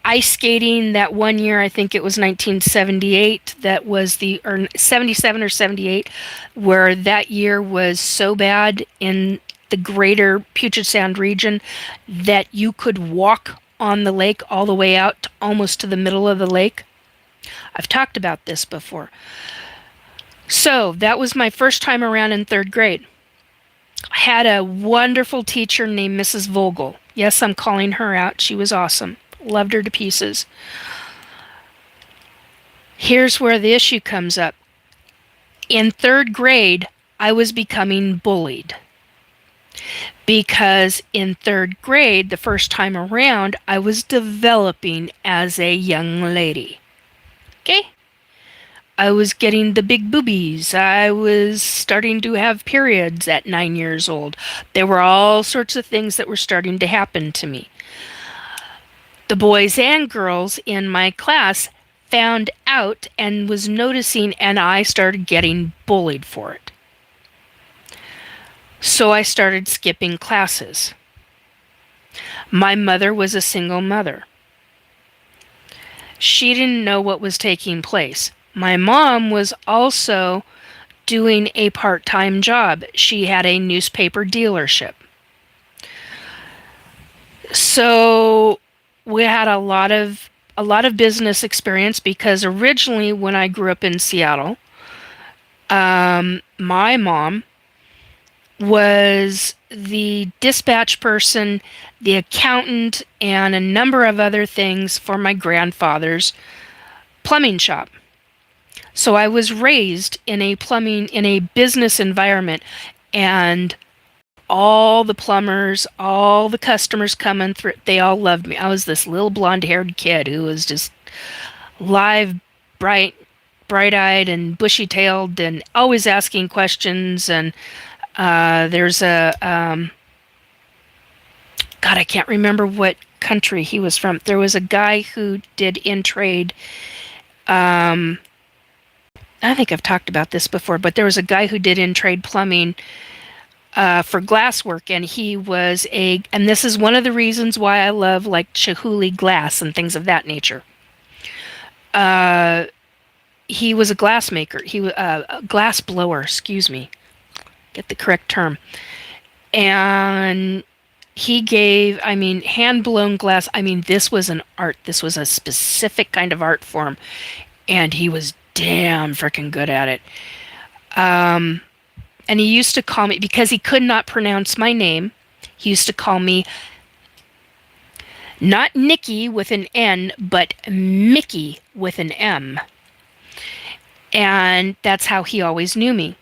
ice skating that one year, I think it was 1978, that was or 77 or 78, where that year was so bad in the greater Puget Sound region that you could walk on the lake all the way out to almost to the middle of the lake. I've talked about this before. So that was my first time around in third grade. I had a wonderful teacher named Mrs. Vogel. Yes, I'm calling her out. She was awesome. Loved her to pieces. Here's where the issue comes up. In third grade, I was becoming bullied because in third grade, the first time around, I was developing as a young lady. Okay? I was getting the big boobies. I was starting to have periods at 9 years old. There were all sorts of things that were starting to happen to me. The boys and girls in my class found out and was noticing, and I started getting bullied for it. So I started skipping classes. My mother was a single mother. She didn't know what was taking place. My mom was also doing a part-time job. She had a newspaper dealership. So we had a lot of business experience because originally when I grew up in Seattle, my mom was the dispatch person, the accountant, and a number of other things for my grandfather's plumbing shop. So I was raised in a business environment, and all the plumbers, all the customers coming through, they all loved me. I was this little blonde-haired kid who was just live, bright-eyed and bushy-tailed and always asking questions. And there's God, I can't remember what country he was from. There was a guy who did in trade. I think I've talked about this before, but there was a guy who did in trade plumbing for glasswork, and and this is one of the reasons why I love like Chihuly glass and things of that nature. He was a glass maker. He was a glass blower, excuse me, get the correct term. And he gave, hand blown glass. This was an art. This was a specific kind of art form, and he was damn freaking good at it. And he used to call me, because he could not pronounce my name, he used to call me not Nikki with an N, but Mickey with an M. And that's how he always knew me.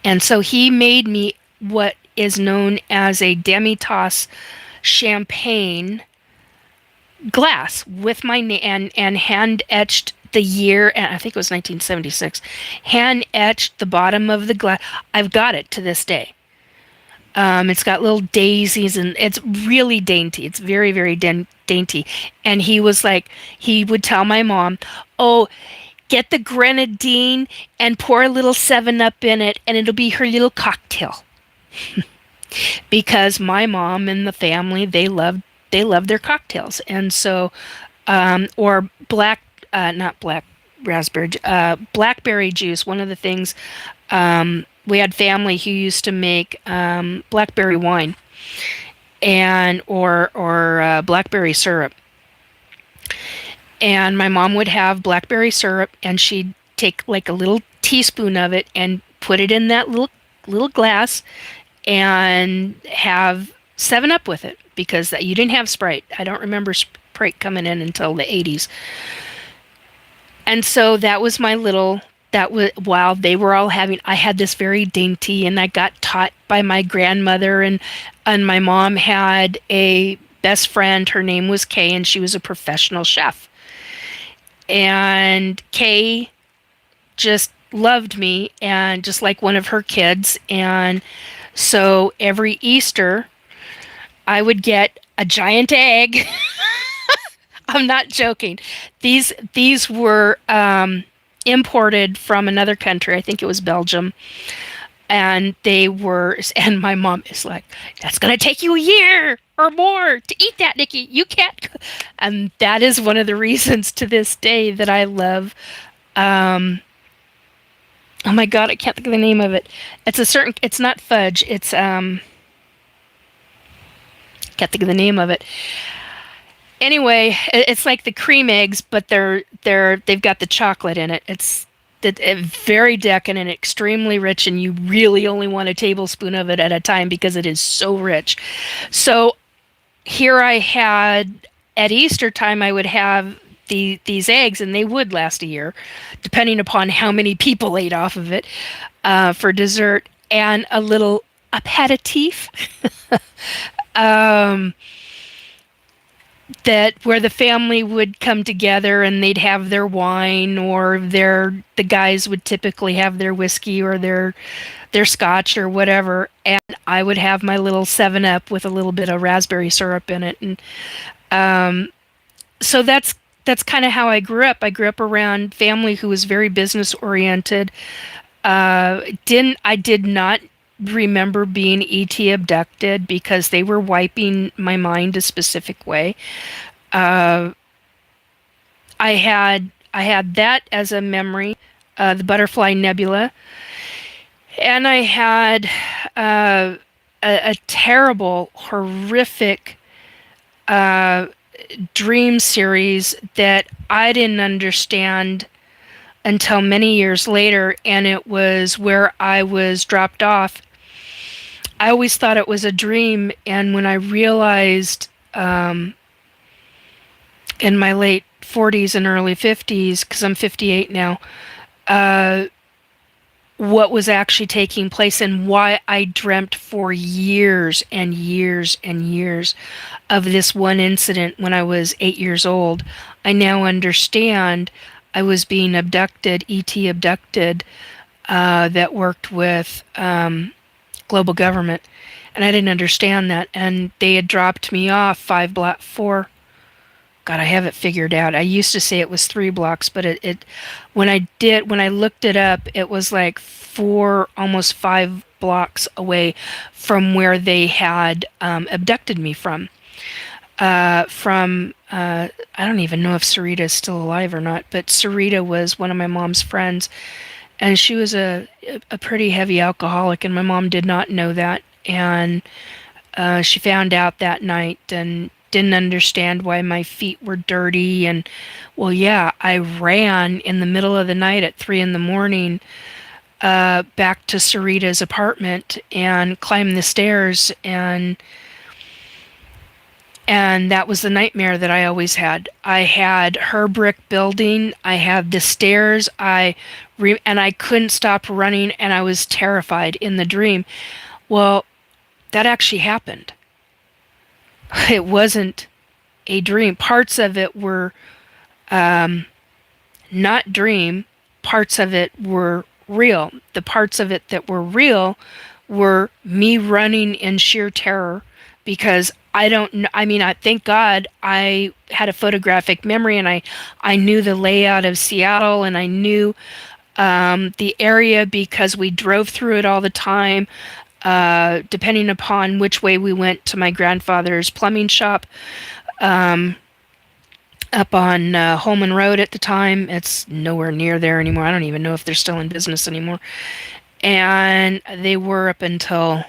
And so he made me what is known as a demi-tasse champagne glass with my name, and hand etched the year, and I think it was 1976, hand etched the bottom of the glass. I've got it to this day. It's got little daisies, and it's really dainty. It's very, very dainty. And he was like, he would tell my mom, oh, get the grenadine and pour a little 7-Up in it, and it'll be her little cocktail. Because my mom and the family, they loved their cocktails. And so, or not black raspberry, blackberry juice. One of the things, we had family who used to make blackberry wine or blackberry syrup. And my mom would have blackberry syrup, and she'd take like a little teaspoon of it and put it in that little glass and have 7-Up with it, because you didn't have Sprite. I don't remember Sprite coming in until the 80s. And so that was while they were all having, I had this very dainty, and I got taught by my grandmother, and my mom had a best friend. Her name was Kay, and she was a professional chef. And Kay just loved me, and just like one of her kids. And so every Easter, I would get a giant egg. I'm not joking. These were imported from another country. I think it was Belgium. And and my mom is like, that's going to take you a year or more to eat that, Nikki. You can't. And that is one of the reasons to this day that I love, oh my God, I can't think of the name of it. It's not fudge. Can't think of the name of it. Anyway, it's like the cream eggs, but they've got the chocolate in it. It's very decadent and extremely rich, and you really only want a tablespoon of it at a time because it is so rich. So here I had, at Easter time, I would have these eggs, and they would last a year, depending upon how many people ate off of it, for dessert and a little aperitif. um, that where the family would come together and they'd have their wine, or the guys would typically have their whiskey or their scotch or whatever, and I would have my little 7 Up with a little bit of raspberry syrup in it. And so that's kind of how I grew up. I grew up around family who was very business oriented. I did not remember being ET abducted because they were wiping my mind a specific way. I had that as a memory, the Butterfly Nebula, and I had a terrible, horrific dream series that I didn't understand until many years later, and it was where I was dropped off. I always thought it was a dream, and when I realized in my late 40s and early 50s, because I'm 58 now, what was actually taking place and why I dreamt for years and years and years of this one incident when I was 8 years old, I now understand. I was being abducted, ET abducted, that worked with global government, and I didn't understand that. And they had dropped me off 4. God, I have it figured out. I used to say it was 3 blocks, but when I looked it up, it was like 4, almost 5 blocks away from where they had abducted me from. I don't even know if Sarita is still alive or not, but Sarita was one of my mom's friends, and she was a pretty heavy alcoholic, and my mom did not know that, and she found out that night and didn't understand why my feet were dirty. And well, yeah, I ran in the middle of the night at 3 a.m. Back to Sarita's apartment and climbed the stairs, and that was the nightmare that I always had. I had her brick building, I had the stairs, and I couldn't stop running, and I was terrified in the dream. Well, that actually happened. It wasn't a dream. Parts of it were not dream. Parts of it were real. The parts of it that were real were me running in sheer terror, because I don't know. I mean, thank God I had a photographic memory, and I knew the layout of Seattle, and I knew the area because we drove through it all the time, depending upon which way we went to my grandfather's plumbing shop up on Holman Road at the time. It's nowhere near there anymore. I don't even know if they're still in business anymore. And they were up until,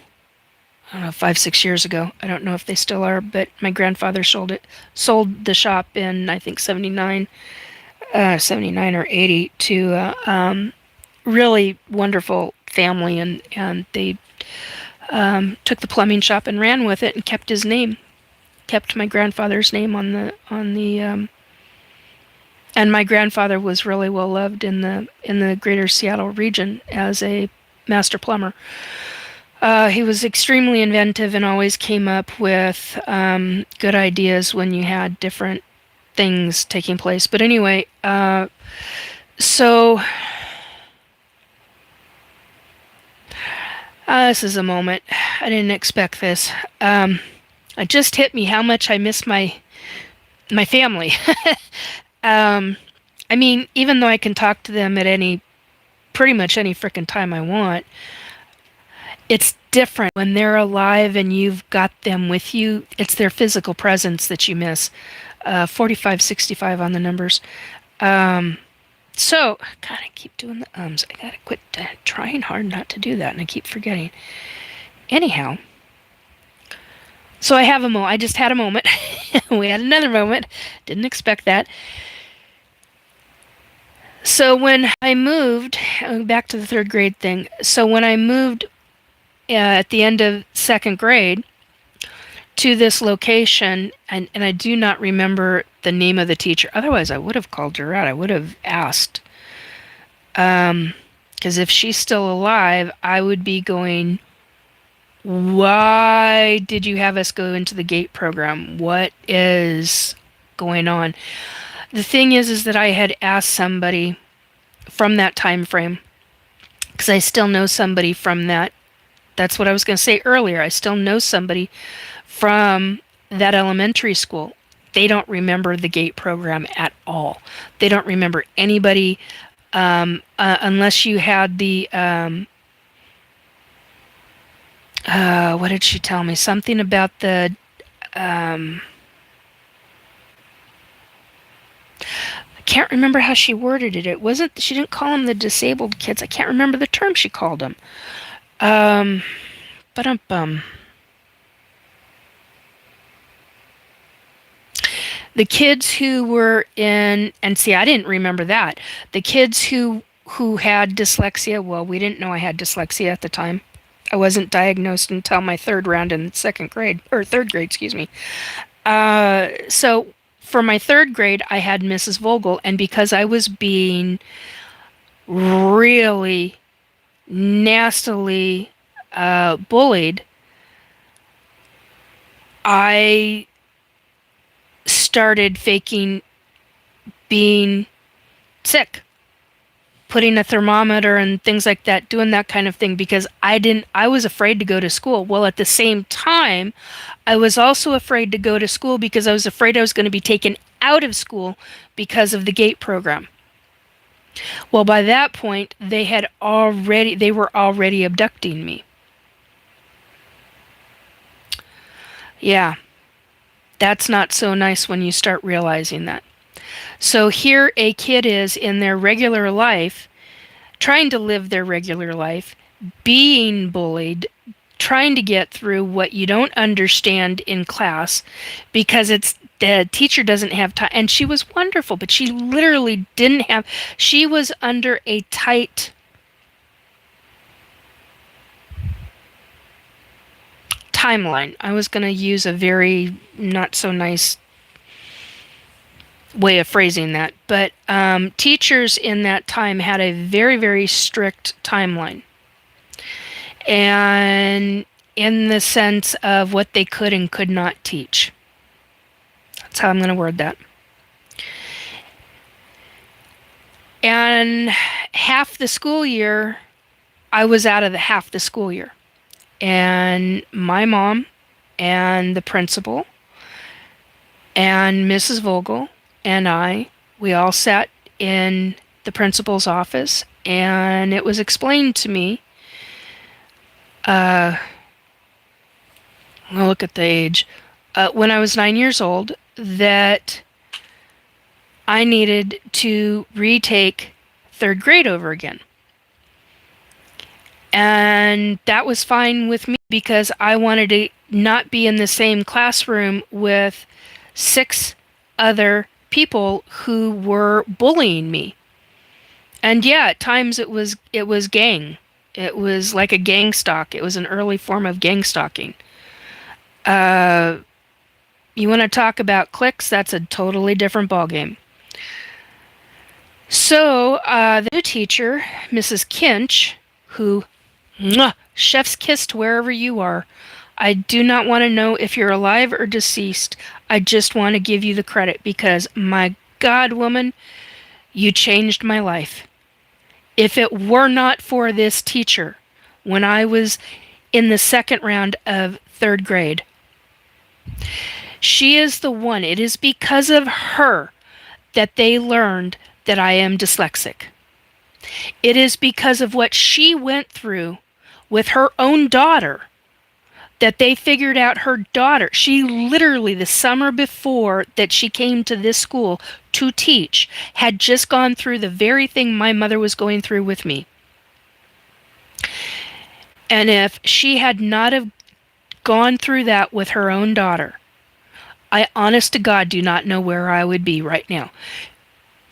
I don't know, 5-6 years ago. I don't know if they still are, but my grandfather sold the shop in, I think, 79 or 80 to really wonderful family, and they took the plumbing shop and ran with it and kept his name, kept my grandfather's name on the and my grandfather was really well loved in the greater Seattle region as a master plumber. He was extremely inventive and always came up with good ideas when you had different things taking place. But anyway, so this is a moment. I didn't expect this. It just hit me how much I miss my family. I mean, even though I can talk to them at pretty much any frickin' time I want, it's different when they're alive and you've got them with you. It's their physical presence that you miss. 4565 on the numbers. So, God, I keep doing the ums. I gotta quit trying hard not to do that, and I keep forgetting. Anyhow, so I just had a moment. We had another moment. Didn't expect that. So when I moved, back to the 3rd grade thing. So when I moved at the end of 2nd grade, to this location, and I do not remember the name of the teacher. Otherwise, I would have called her out. I would have asked. Because if she's still alive, I would be going, why did you have us go into the GATE program? What is going on? The thing is that I had asked somebody from that time frame, because I still know somebody from that. That's what I was going to say earlier. I still know somebody from that elementary school. They don't remember the GATE program at all. They don't remember anybody unless you had the what did she tell me? Something about the I can't remember how she worded it. It wasn't. She didn't call them the disabled kids. I can't remember the term she called them. But the kids who were in, and see, I didn't remember that. The kids who had dyslexia. Well, we didn't know I had dyslexia at the time. I wasn't diagnosed until my third round in third grade, excuse me. So for my third grade, I had Mrs. Vogel, and because I was being really nastily bullied, I started faking being sick, putting a thermometer and things like that, doing that kind of thing, because I was afraid to go to school. Well, at the same time, I was also afraid to go to school because I was afraid I was going to be taken out of school because of the GATE program. Well, by that point, they were already abducting me. Yeah, that's not so nice when you start realizing that. So here a kid is in their regular life, trying to live their regular life, being bullied, trying to get through what you don't understand in class because the teacher doesn't have time. And she was wonderful, but she literally she was under a tight timeline. I was going to use a very not so nice way of phrasing that, but teachers in that time had a very, very strict timeline, and in the sense of what they could and could not teach. That's how I'm going to word that. And half the school year, I was out of half the school year, and my mom and the principal and Mrs. Vogel and we all sat in the principal's office, and it was explained to me, I'll look at the age, when I was 9 years old, that I needed to retake third grade over again. And that was fine with me because I wanted to not be in the same classroom with 6 other people who were bullying me. And yeah, at times it was gang. It was like a gang stalk. It was an early form of gang stalking. You want to talk about cliques? That's a totally different ballgame. So the new teacher, Mrs. Kinch, who, chef's kiss to wherever you are. I do not want to know if you're alive or deceased. I just want to give you the credit because, my God, woman, you changed my life. If it were not for this teacher, when I was in the second round of third grade, she is the one. It is because of her that they learned that I am dyslexic. It is because of what she went through with her own daughter that they figured out her daughter. She literally, the summer before that she came to this school to teach, had just gone through the very thing my mother was going through with me. And if she had not have gone through that with her own daughter, I honest to God do not know where I would be right now.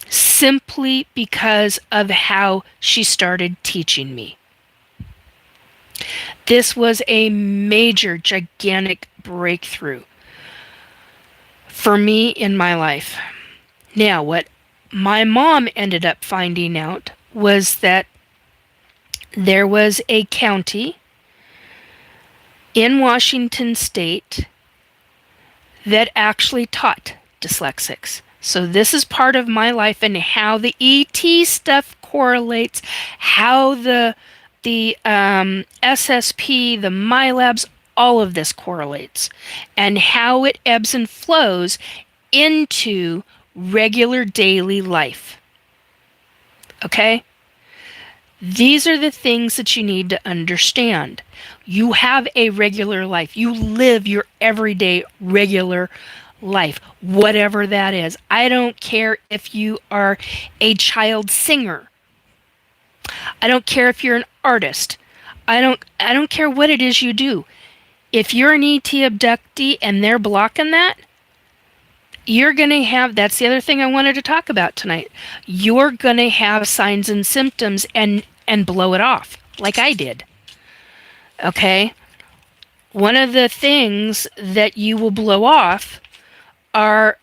Simply because of how she started teaching me. This was a major, gigantic breakthrough for me in my life. Now, what my mom ended up finding out was that there was a county in Washington state that actually taught dyslexics. So this is part of my life and how the ET stuff correlates, how the SSP, the MyLabs, all of this correlates, and how it ebbs and flows into regular daily life. Okay? These are the things that you need to understand. You have a regular life. You live your everyday regular life, whatever that is. I don't care if you are a child singer. I don't care if you're an artist. I don't care what it is you do. If you're an ET abductee and they're blocking that, you're going to have, that's the other thing I wanted to talk about tonight. You're going to have signs and symptoms and blow it off like I did. Okay? One of the things that you will blow off are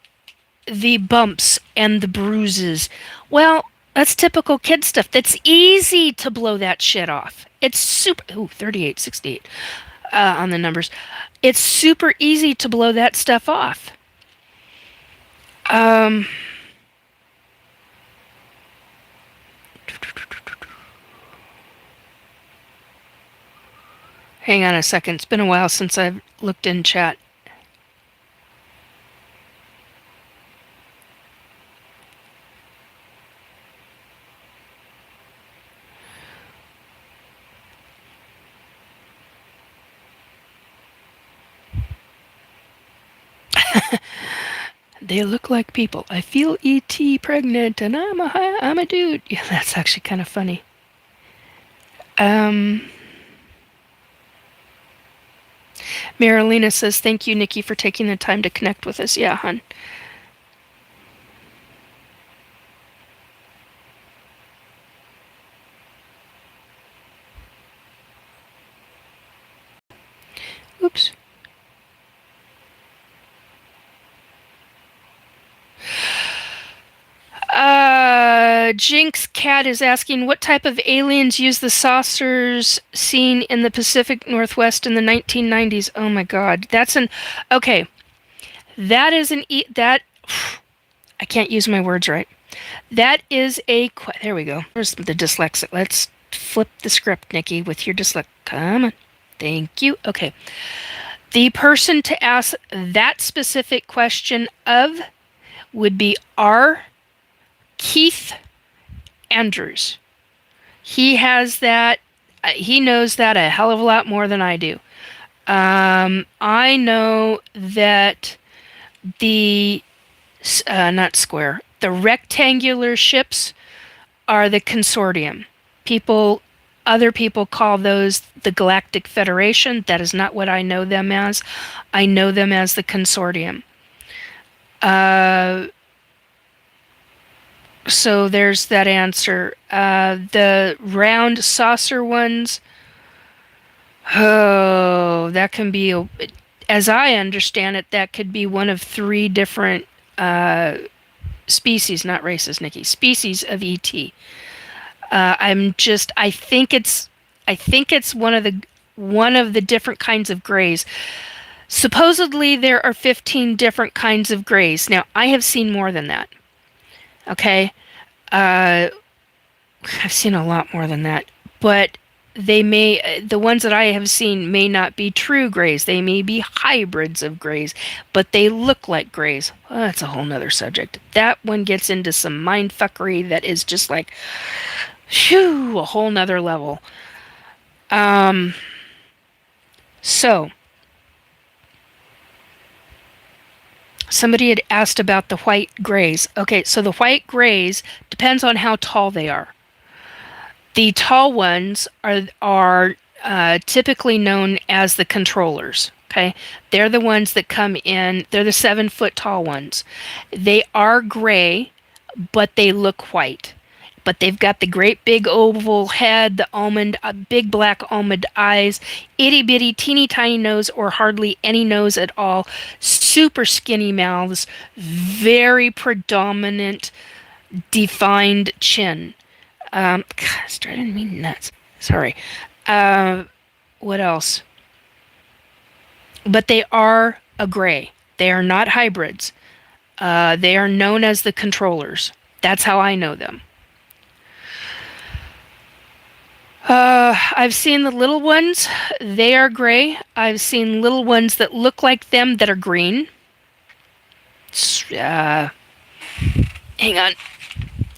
the bumps and the bruises. Well, that's typical kid stuff. That's easy to blow that shit off. It's super, 38, 68 on the numbers. It's super easy to blow that stuff off. Hang on a second. It's been a while since I've looked in chat. They look like people. I feel ET pregnant, and I'm a dude. Yeah, that's actually kind of funny. Marilena says, "Thank you, Nikki, for taking the time to connect with us." Yeah, hon. Oops. Jinx Cat is asking, what type of aliens use the saucers seen in the Pacific Northwest in the 1990s? Oh my god. Okay. That is that, I can't use my words right. That is there we go. There's the dyslexic. Let's flip the script, Nikki, with your dyslexic. Come on. Thank you. Okay. The person to ask that specific question of would be R. Keith Andrews. He has that. He knows that a hell of a lot more than I do. I know that the not square, the rectangular ships are the consortium. Other people call those the Galactic Federation. That is not what I know them as. I know them as the consortium. So there's that answer. The round saucer ones, that can be, as I understand it, that could be one of 3 different species, not races, Nikki, species of ET. I think it's one of the different kinds of grays. Supposedly there are 15 different kinds of grays. Now, I have seen more than that. Okay? I've seen a lot more than that. But the ones that I have seen may not be true grays. They may be hybrids of grays, but they look like grays. Well, that's a whole nother subject. That one gets into some mindfuckery that is just like, phew, a whole nother level. So, somebody had asked about the white grays. Okay, so the white grays depends on how tall they are. The tall ones are typically known as the controllers. Okay, they're the ones that come in. They're the 7-foot tall ones. They are gray, but they look white. but they've got the great big oval head, the almond, big black almond eyes, itty bitty teeny tiny nose or hardly any nose at all, super skinny mouths, very predominant defined chin. God, it's driving me nuts. Sorry. What else? But they are a gray. They are not hybrids. They are known as the controllers. That's how I know them. I've seen the little ones. They are gray. I've seen little ones that look like them that are green. Hang on.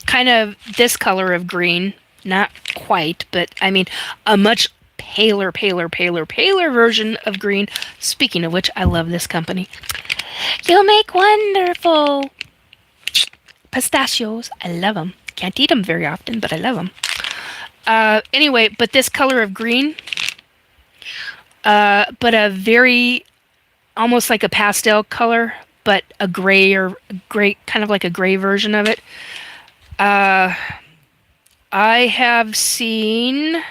Kind of this color of green. Not quite, but I mean a much paler version of green. Speaking of which, I love this company. You make wonderful pistachios. I love them. Can't eat them very often, but I love them. Anyway, but this color of green, but a very, almost like a pastel color, but a gray or gray, kind of like a gray version of it. I have seen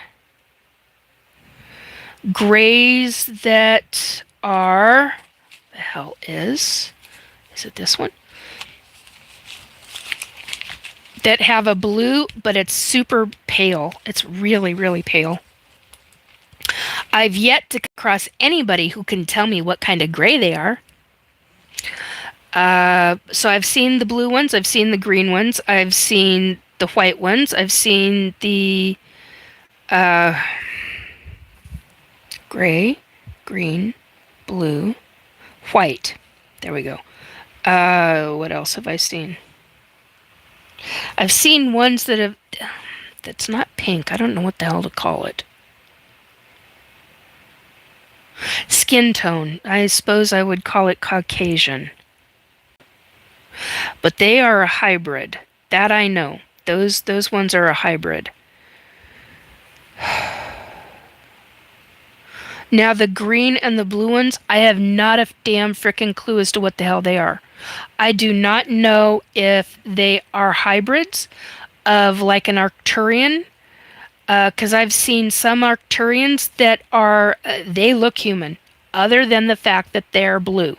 grays that are, the hell is it this one? That have a blue, but it's super pale. It's really, really pale. I've yet to come across anybody who can tell me what kind of gray they are. So I've seen the blue ones, I've seen the green ones, I've seen the white ones, I've seen the gray, green, blue, white. There we go. What else have I seen? I've seen ones that have, that's not pink. I don't know what the hell to call it. Skin tone. I suppose I would call it Caucasian. But they are a hybrid. That I know. Those ones are a hybrid. Now the green and the blue ones, I have not a damn frickin' clue as to what the hell they are. I do not know if they are hybrids of like an Arcturian, because I've seen some Arcturians that are, they look human, other than the fact that they're blue.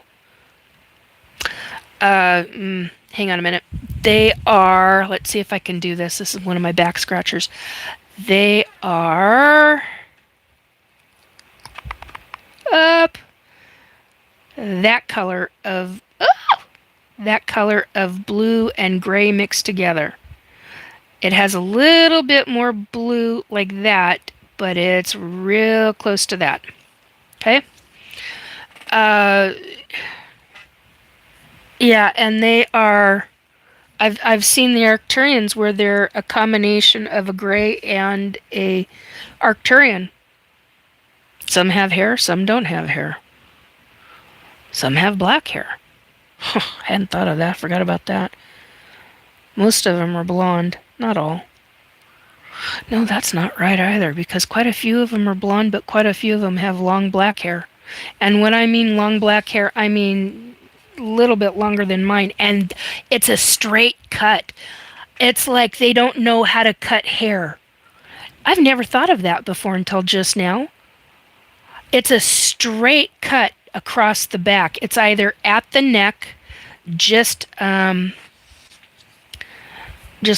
Hang on a minute. They are, let's see if I can do this. This is one of my back scratchers. They are up that color of blue and gray mixed together. It has a little bit more blue like that, but it's real close to that. Okay? Yeah, and they are, I've seen the Arcturians where they're a combination of a gray and a Arcturian. Some have hair, some don't have hair. Some have black hair. I hadn't thought of that, forgot about that. Most of them are blonde, not all. No, that's not right either, because quite a few of them are blonde, but quite a few of them have long black hair. And when I mean long black hair, I mean a little bit longer than mine, and it's a straight cut. It's like they don't know how to cut hair. I've never thought of that before until just now. It's a straight cut across the back. It's either at the neck, just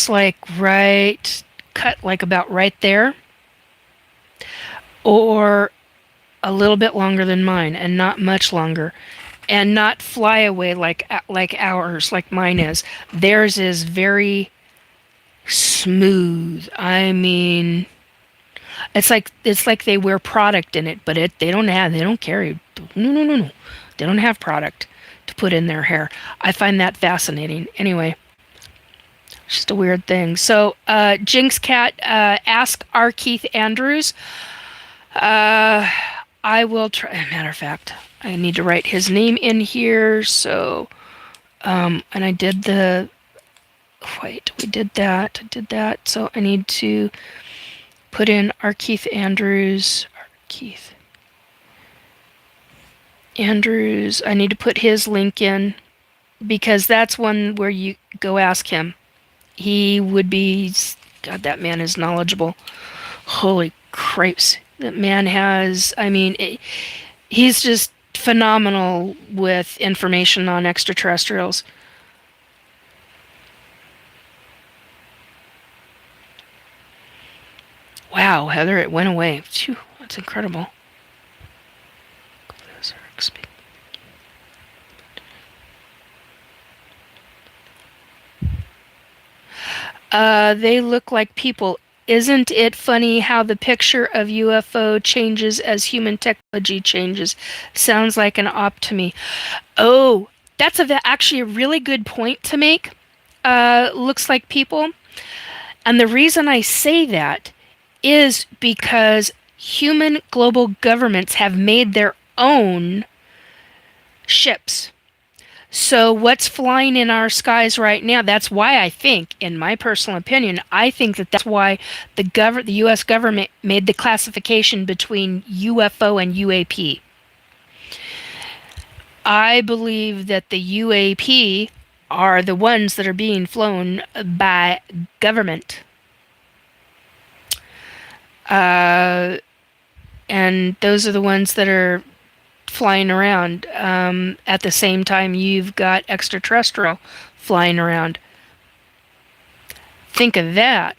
like right, cut like about right there, or a little bit longer than mine, and not much longer, and not fly away like ours, like mine is. Theirs is very smooth. I mean, it's like they wear product in it, but they don't carry. No. They don't have product to put in their hair. I find that fascinating. Anyway, just a weird thing. So, Jinx Cat, ask R. Keith Andrews. I will try. Matter of fact, I need to write his name in here. So, and I did the. Wait, we did that. I did that. So I need to put in R. Keith Andrews. Andrews. I need to put his link in because that's one where you go ask him. He would be God, that man is knowledgeable. Holy crapes. That man has, I mean, he's just phenomenal with information on extraterrestrials. Wow, Heather, it went away. Phew, that's incredible. They look like people. Isn't it funny how the picture of UFO changes as human technology changes? Sounds like an op to me. Oh, that's actually a really good point to make. Looks like people. And the reason I say that is because human global governments have made their own ships. So what's flying in our skies right now? That's why I think, in my personal opinion, I think that that's why the U.S. government made the classification between UFO and UAP. I believe that the UAP are the ones that are being flown by government. And those are the ones that are flying around. At the same time, you've got extraterrestrial flying around. Think of that.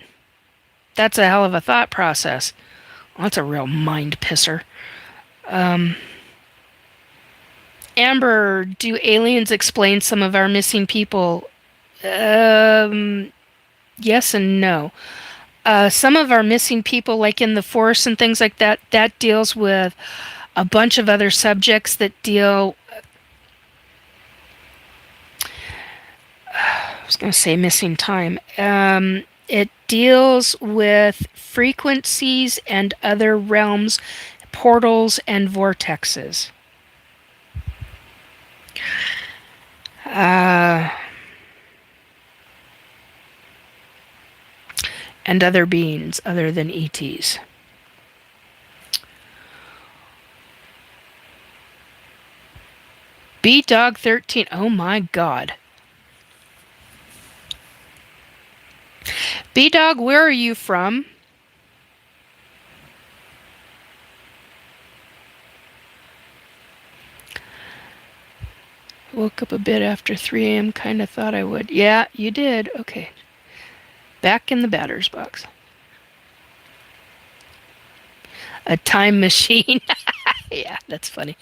That's a hell of a thought process. Well, that's a real mind pisser. Amber, do aliens explain some of our missing people? Yes and no. Some of our missing people, like in the forest and things like that, that deals with a bunch of other subjects that deal. I was going to say missing time. It deals with frequencies and other realms, portals, and vortexes. And other beings other than ETs. B-Dog 13. Oh my god. B-Dog, where are you from? Woke up a bit after 3 a.m. Kind of thought I would. Yeah, you did. Okay. Back in the batter's box. A time machine. Yeah, that's funny.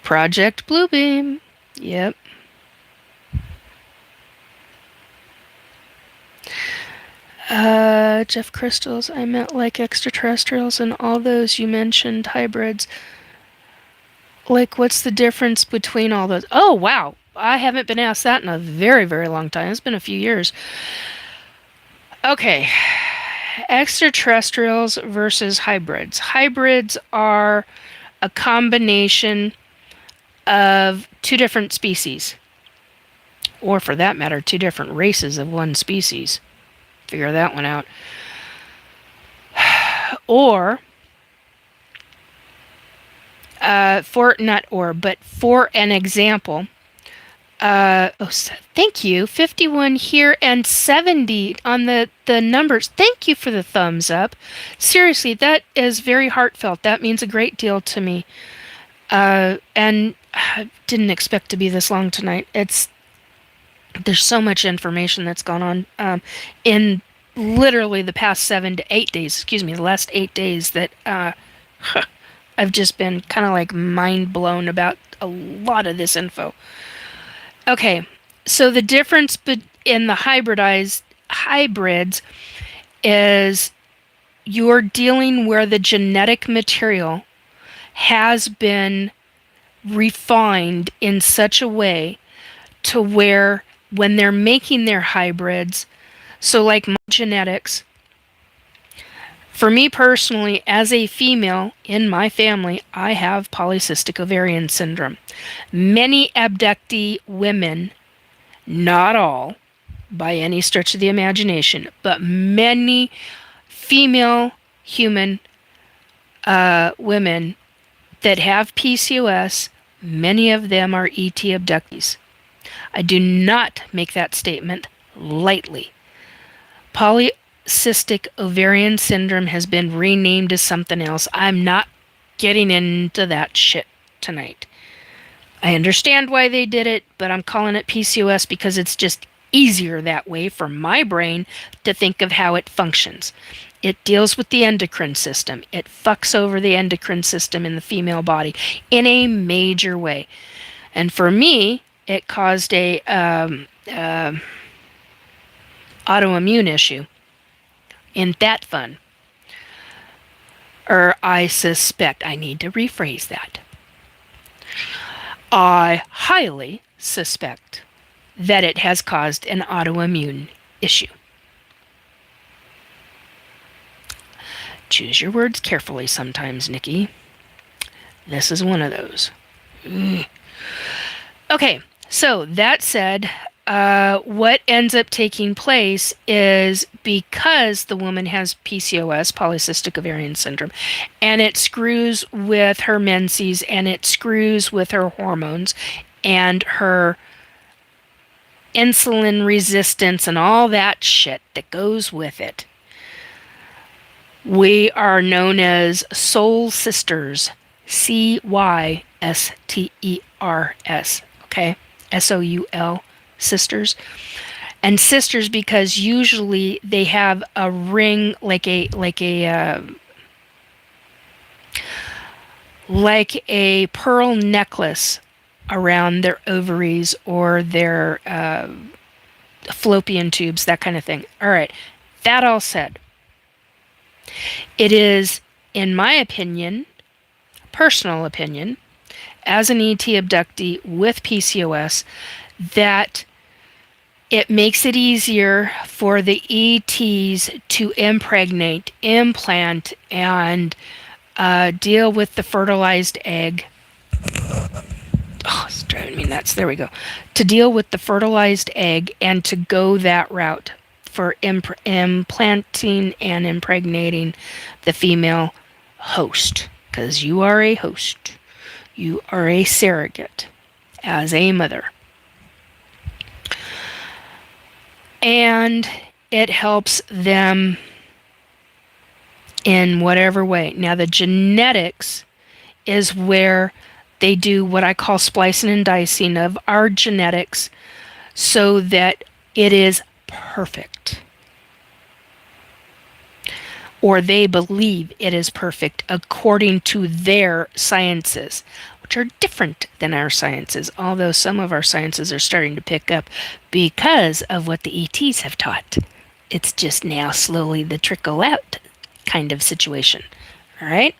Project Bluebeam. Yep. Jeff Crystals, I meant like extraterrestrials and all those you mentioned, hybrids. Like, what's the difference between all those? Oh, wow. I haven't been asked that in a very, very long time. It's been a few years. Okay. Extraterrestrials versus hybrids. Hybrids are a combination of two different species. Or, for that matter, two different races of one species. Figure that one out. Or, for an example, thank you, 51 here and 70 on the numbers. Thank you for the thumbs up. Seriously, that is very heartfelt. That means a great deal to me. And I didn't expect to be this long tonight. There's so much information that's gone on in literally the past 7 to 8 days, the last 8 days that I've just been kind of like mind blown about a lot of this info. Okay, so the difference in the hybrids is you're dealing where the genetic material has been refined in such a way to where when they're making their hybrids, so like my genetics, for me personally, as a female in my family, I have polycystic ovarian syndrome. Many abductee women, not all by any stretch of the imagination, but many female human women that have PCOS many of them are ET abductees. I do not make that statement lightly. Polycystic ovarian syndrome has been renamed as something else. I'm not getting into that shit tonight. I understand why they did it, but I'm calling it PCOS because it's just easier that way for my brain to think of how it functions. It deals with the endocrine system. It fucks over the endocrine system in the female body in a major way. And for me, it caused a autoimmune issue. Isn't that fun? Or I suspect, I need to rephrase that. I highly suspect that it has caused an autoimmune issue. Choose your words carefully sometimes, Nikki. This is one of those. Okay, so that said, what ends up taking place is because the woman has PCOS, polycystic ovarian syndrome, and it screws with her menses and it screws with her hormones and her insulin resistance and all that shit that goes with it. We are known as soul sisters, Cysters, okay? SOUL, sisters. And sisters because usually they have a ring like a pearl necklace around their ovaries or their fallopian tubes, that kind of thing. All right, that all said, it is, in my opinion, personal opinion, as an ET abductee with PCOS, that it makes it easier for the ETs to impregnate, implant, and deal with the fertilized egg. Oh, it's driving me nuts. There we go. To deal with the fertilized egg and to go that route for implanting and impregnating the female host. Because you are a host. You are a surrogate as a mother. And it helps them in whatever way. Now, the genetics is where they do what I call splicing and dicing of our genetics so that it is perfect. Or they believe it is perfect according to their sciences, which are different than our sciences, although some of our sciences are starting to pick up because of what the ETs have taught. It's just now slowly the trickle out kind of situation. All right?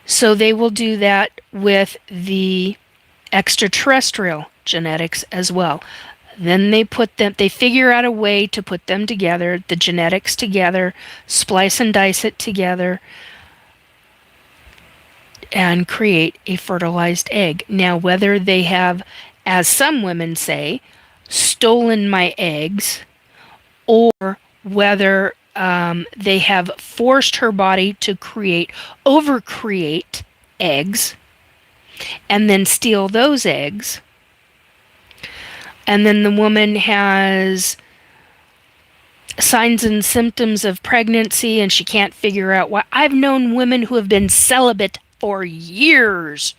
So they will do that with the extraterrestrial genetics as well. Then they figure out a way to put them together, the genetics together, splice and dice it together, and create a fertilized egg. Now, whether they have, as some women say, stolen my eggs, or whether they have forced her body to overcreate eggs, and then steal those eggs, and then the woman has signs and symptoms of pregnancy and she can't figure out why. I've known women who have been celibate for years,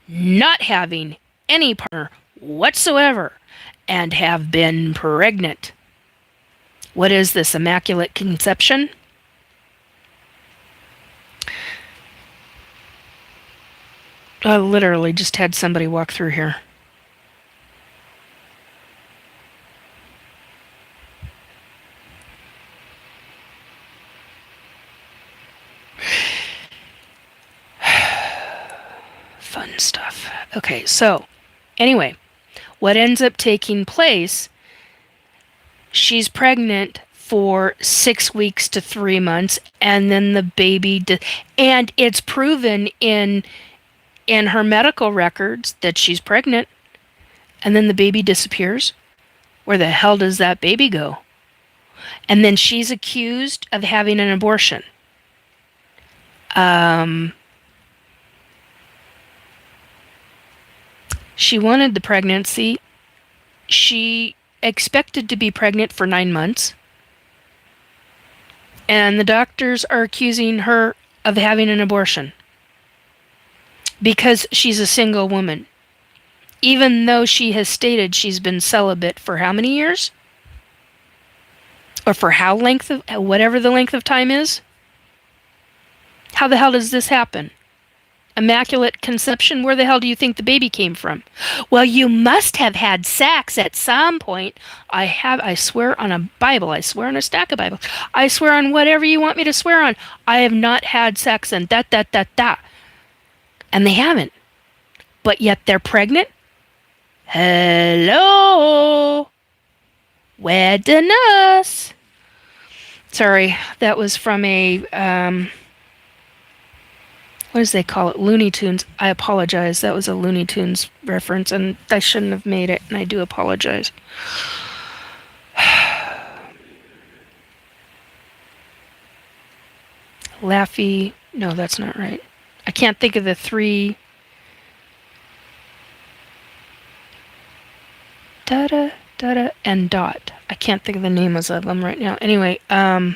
not having any partner whatsoever, and have been pregnant. What is this, immaculate conception? I literally just had somebody walk through here. Fun stuff. Okay, so anyway, what ends up taking place, she's pregnant for 6 weeks to 3 months, and then the baby, and it's proven in her medical records that she's pregnant, and then the baby disappears. Where the hell does that baby go? And then she's accused of having an abortion. She wanted the pregnancy. She expected to be pregnant for 9 months. And the doctors are accusing her of having an abortion because she's a single woman. Even though she has stated she's been celibate for how many years? Or for how length of, whatever the length of time is? How the hell does this happen? Immaculate conception? Where the hell do you think the baby came from? Well, you must have had sex at some point. I swear on a Bible. I swear on a stack of Bibles. I swear on whatever you want me to swear on. I have not had sex and that. And they haven't. But yet they're pregnant? Hello? Where the nurse? Sorry, that was from a, what does they call it? Looney Tunes. I apologize. That was a Looney Tunes reference, and I shouldn't have made it, and I do apologize. Laffy. No, that's not right. I can't think of the three. Da-da, da-da, and Dot. I can't think of the names of them right now. Anyway, and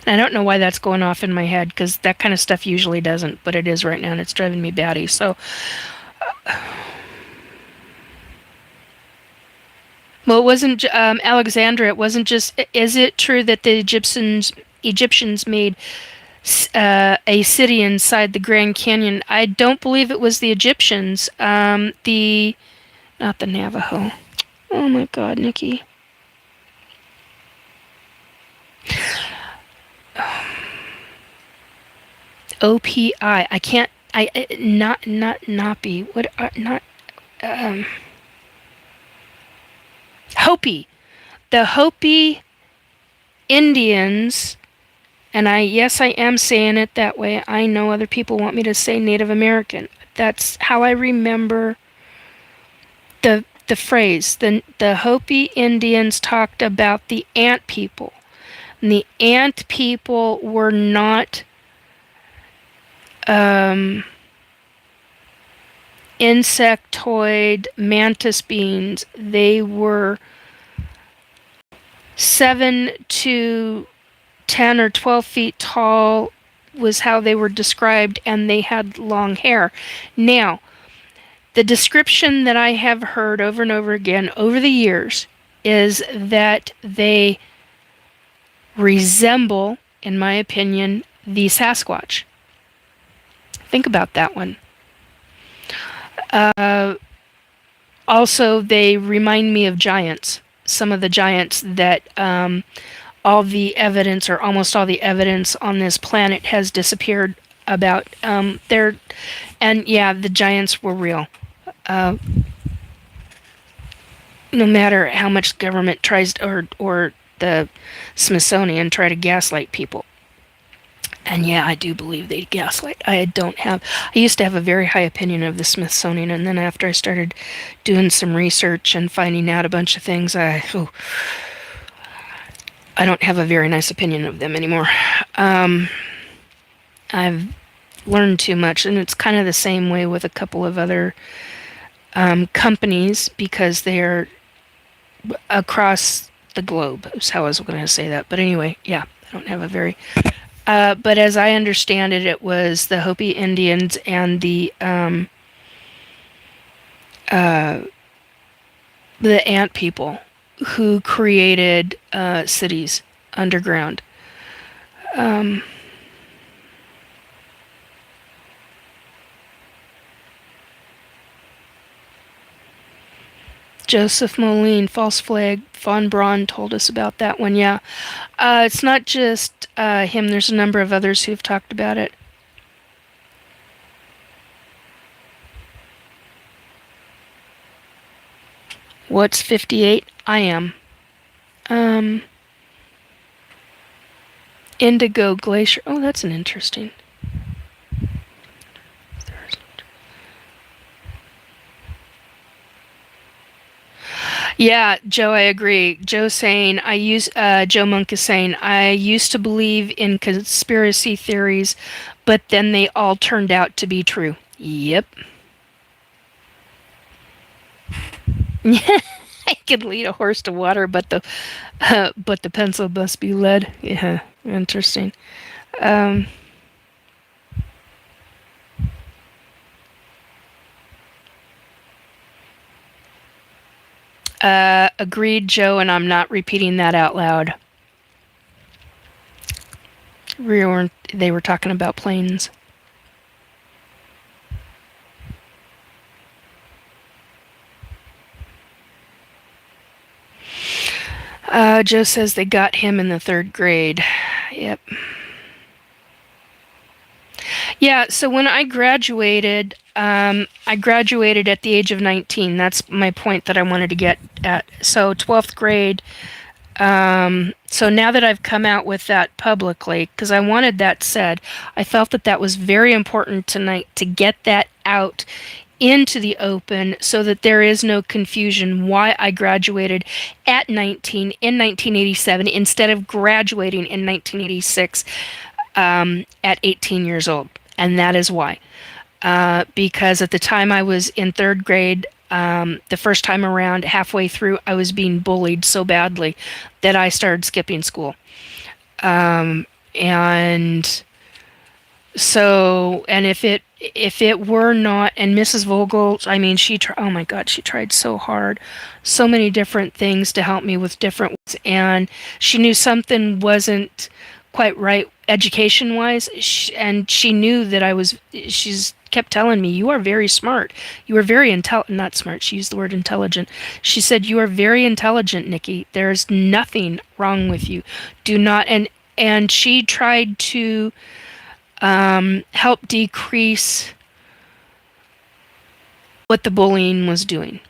I don't know why that's going off in my head, because that kind of stuff usually doesn't, but it is right now, and it's driving me batty. So, well, it wasn't Alexandra. It wasn't just. Is it true that the Egyptians made a city inside the Grand Canyon? I don't believe it was the Egyptians. Not the Navajo. Oh my God, Nikki. OPI. I can't. Not Napi. What are not Hopi. The Hopi Indians, and yes, I am saying it that way. I know other people want me to say Native American. That's how I remember the phrase. The Hopi Indians talked about the ant people. And the ant people were not insectoid mantis beings. They were 7 to 10 or 12 feet tall was how they were described, and they had long hair. Now, the description that I have heard over and over again over the years is that they resemble, in my opinion, the Sasquatch. Think about that one. Also, they remind me of giants. Some of the giants that all the evidence, or almost all the evidence on this planet has disappeared about. And yeah, the giants were real. No matter how much government tries to, or the Smithsonian try to gaslight people. And yeah, I do believe they gaslight. I used to have a very high opinion of the Smithsonian, and then after I started doing some research and finding out a bunch of things, I don't have a very nice opinion of them anymore. I've learned too much, and it's kind of the same way with a couple of other companies, because they're across the globe, is how I was going to say that. But anyway, yeah, I don't have a very... but as I understand it, it was the Hopi Indians and the ant people who created cities underground. Joseph Moline, false flag, Von Braun told us about that one, yeah. It's not just him, there's a number of others who've talked about it. What's 58? I am. Indigo Glacier. Oh, that's an interesting. Yeah, Joe, I agree. Joe Monk is saying, I used to believe in conspiracy theories, but then they all turned out to be true. Yep. I could lead a horse to water, but the pencil must be lead. Yeah, interesting. Um, Agreed, Joe, and I'm not repeating that out loud. They were talking about planes. Joe says they got him in the third grade. Yep. Yeah, so when I graduated at the age of 19. That's my point that I wanted to get at. So 12th grade. So now that I've come out with that publicly, because I wanted that said, I felt that that was very important tonight to get that out into the open so that there is no confusion why I graduated at 19 in 1987 instead of graduating in 1986 at 18 years old. And that is why. Because at the time I was in third grade, the first time around, halfway through, I was being bullied so badly that I started skipping school. And so, and if it were not, and Mrs. Vogel, I mean, oh my God, she tried so hard, so many different things to help me with different ways, and she knew something wasn't quite right education wise, and she knew that she's kept telling me, you are very smart. You are very not smart, she used the word intelligent. She said, you are very intelligent, Nikki. There's nothing wrong with you. Do not, and she tried to help decrease what the bullying was doing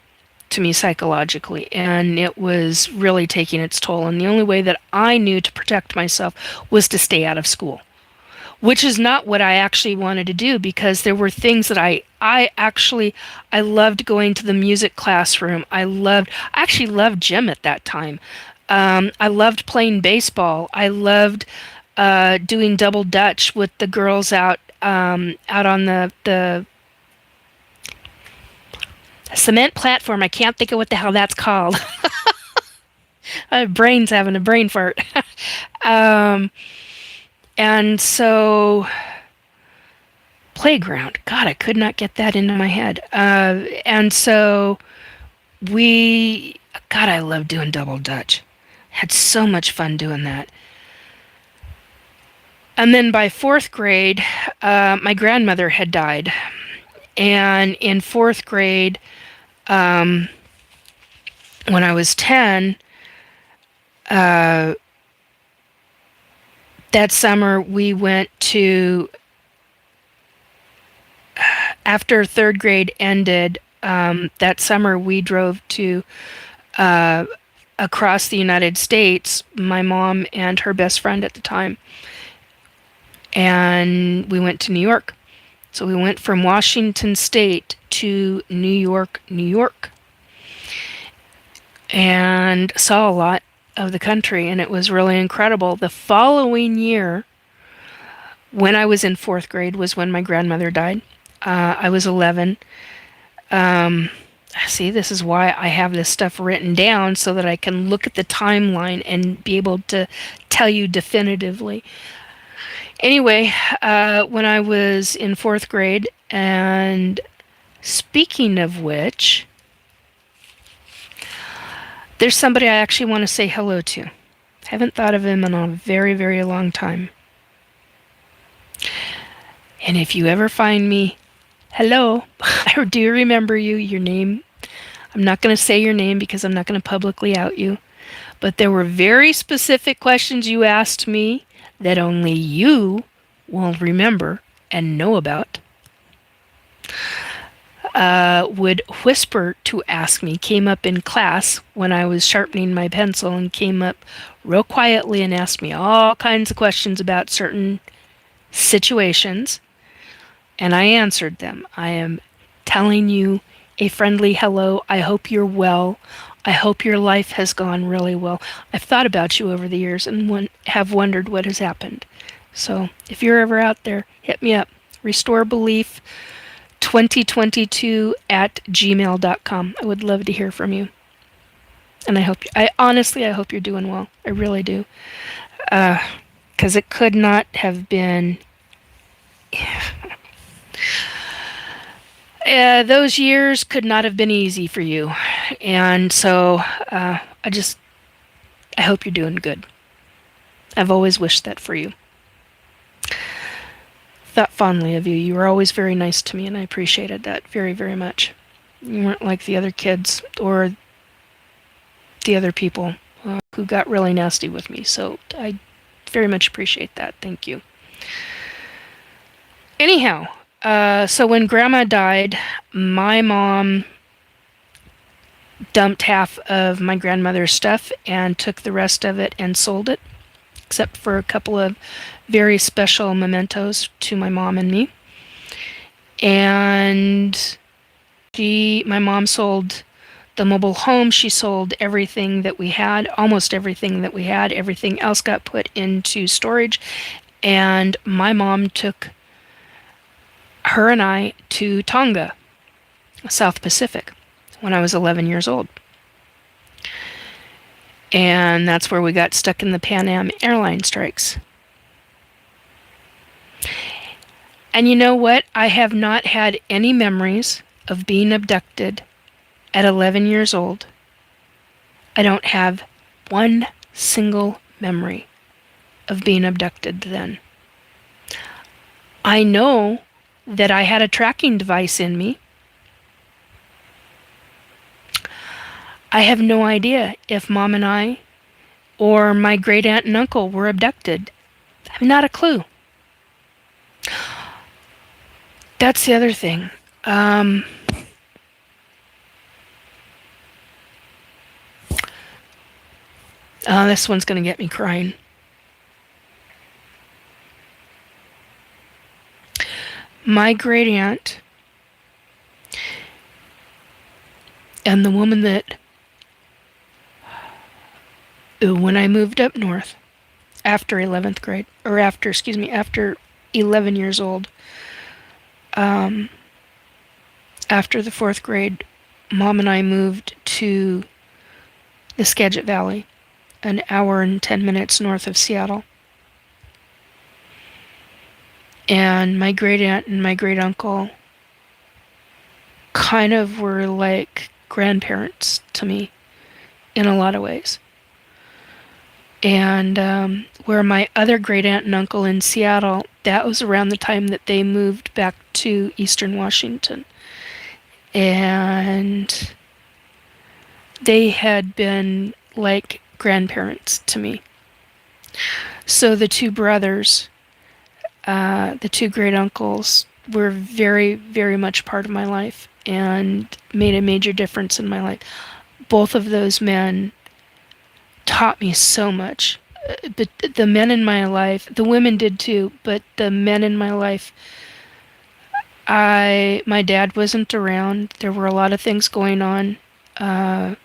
to me psychologically, and it was really taking its toll. And the only way that I knew to protect myself was to stay out of school, which is not what I actually wanted to do, because there were things that I loved going to the music classroom. I actually loved gym at that time. I loved playing baseball. I loved doing double dutch with the girls out on the cement platform. I can't think of what the hell that's called. My brain's having a brain fart. um, and so playground. God, I could not get that into my head. And so we. God, I love doing double dutch. Had so much fun doing that. And then by fourth grade, my grandmother had died. And in fourth grade, when I was 10, that summer we went to, after third grade ended, that summer we drove to across the United States, my mom and her best friend at the time. And we went to New York. So we went from Washington State to New York, New York, and saw a lot of the country, and it was really incredible. The following year, when I was in fourth grade, was when my grandmother died. I was 11. See, this is why I have this stuff written down so that I can look at the timeline and be able to tell you definitively. Anyway, when I was in fourth grade, and speaking of which, there's somebody I actually want to say hello to. Haven't thought of him in a very, very long time. And if you ever find me, hello, I do remember you, your name. I'm not going to say your name because I'm not going to publicly out you. But there were very specific questions you asked me that only you will remember and know about. Would whisper to ask me, came up in class when I was sharpening my pencil, and came up real quietly and asked me all kinds of questions about certain situations, and I answered them. I am telling you a friendly hello. I hope you're well. I hope your life has gone really well. I've thought about you over the years and have wondered what has happened. So if you're ever out there, hit me up. Restore Belief 2022@gmail.com. I would love to hear from you. And I honestly, I hope you're doing well. I really do. Because it could not have been, those years could not have been easy for you. And so, I hope you're doing good. I've always wished that for you. Thought fondly of you. You were always very nice to me, and I appreciated that very, very much. You weren't like the other kids or the other people who got really nasty with me. So I very much appreciate that. Thank you. Anyhow, so when Grandma died, my mom dumped half of my grandmother's stuff and took the rest of it and sold it, except for a couple of very special mementos to my mom and me. And my mom sold the mobile home. She sold everything that we had, almost everything that we had. Everything else got put into storage. And my mom took her and I to Tonga, South Pacific, when I was 11 years old. And that's where we got stuck in the Pan Am airline strikes. And you know what? I have not had any memories of being abducted at 11 years old. I don't have one single memory of being abducted then. I know that I had a tracking device in me. I have no idea if Mom and I or my great aunt and uncle were abducted. I have not a clue. That's the other thing. This one's going to get me crying. My great aunt and the woman that, when I moved up north after 11th grade, or after 11 years old, after the 4th grade, Mom and I moved to the Skagit Valley, an hour and 10 minutes north of Seattle. And my great aunt and my great uncle kind of were like grandparents to me in a lot of ways. And where my other great aunt and uncle in Seattle, that was around the time that they moved back to Eastern Washington. And they had been like grandparents to me. So the two brothers, the two great uncles, were very, very much part of my life and made a major difference in my life. Both of those men taught me so much. The men in my life, the women did too, but the men in my life, my dad wasn't around. There were a lot of things going on. A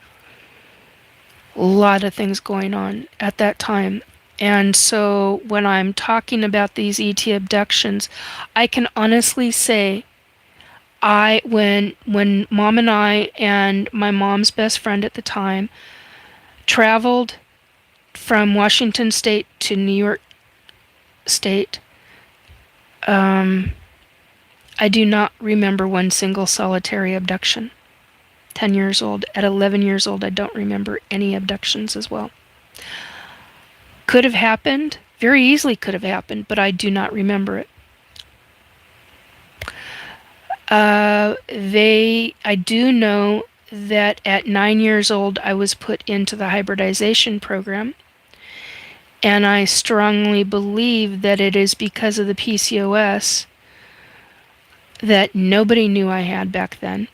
lot of things going on at that time. And so when I'm talking about these ET abductions, I can honestly say when Mom and I and my mom's best friend at the time traveled from Washington State to New York State, I do not remember one single solitary abduction. 10 years old. At 11 years old, I don't remember any abductions as well. Could have happened, very easily could have happened, but I do not remember it. I do know that at 9 years old, I was put into the hybridization program, and I strongly believe that it is because of the PCOS that nobody knew I had back then.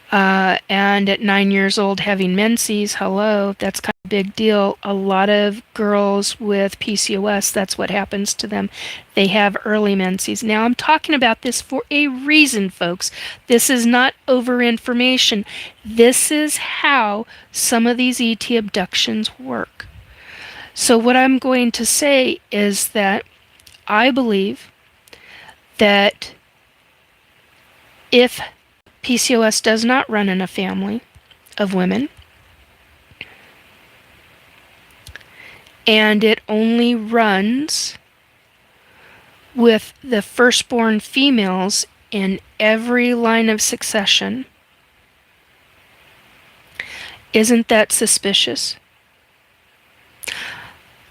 And at 9 years old, having menses, hello, that's kind of a big deal. A lot of girls with PCOS, that's what happens to them. They have early menses. Now, I'm talking about this for a reason, folks. This is not over-information. This is how some of these ET abductions work. So what I'm going to say is that I believe that if PCOS does not run in a family of women, and it only runs with the firstborn females in every line of succession, isn't that suspicious?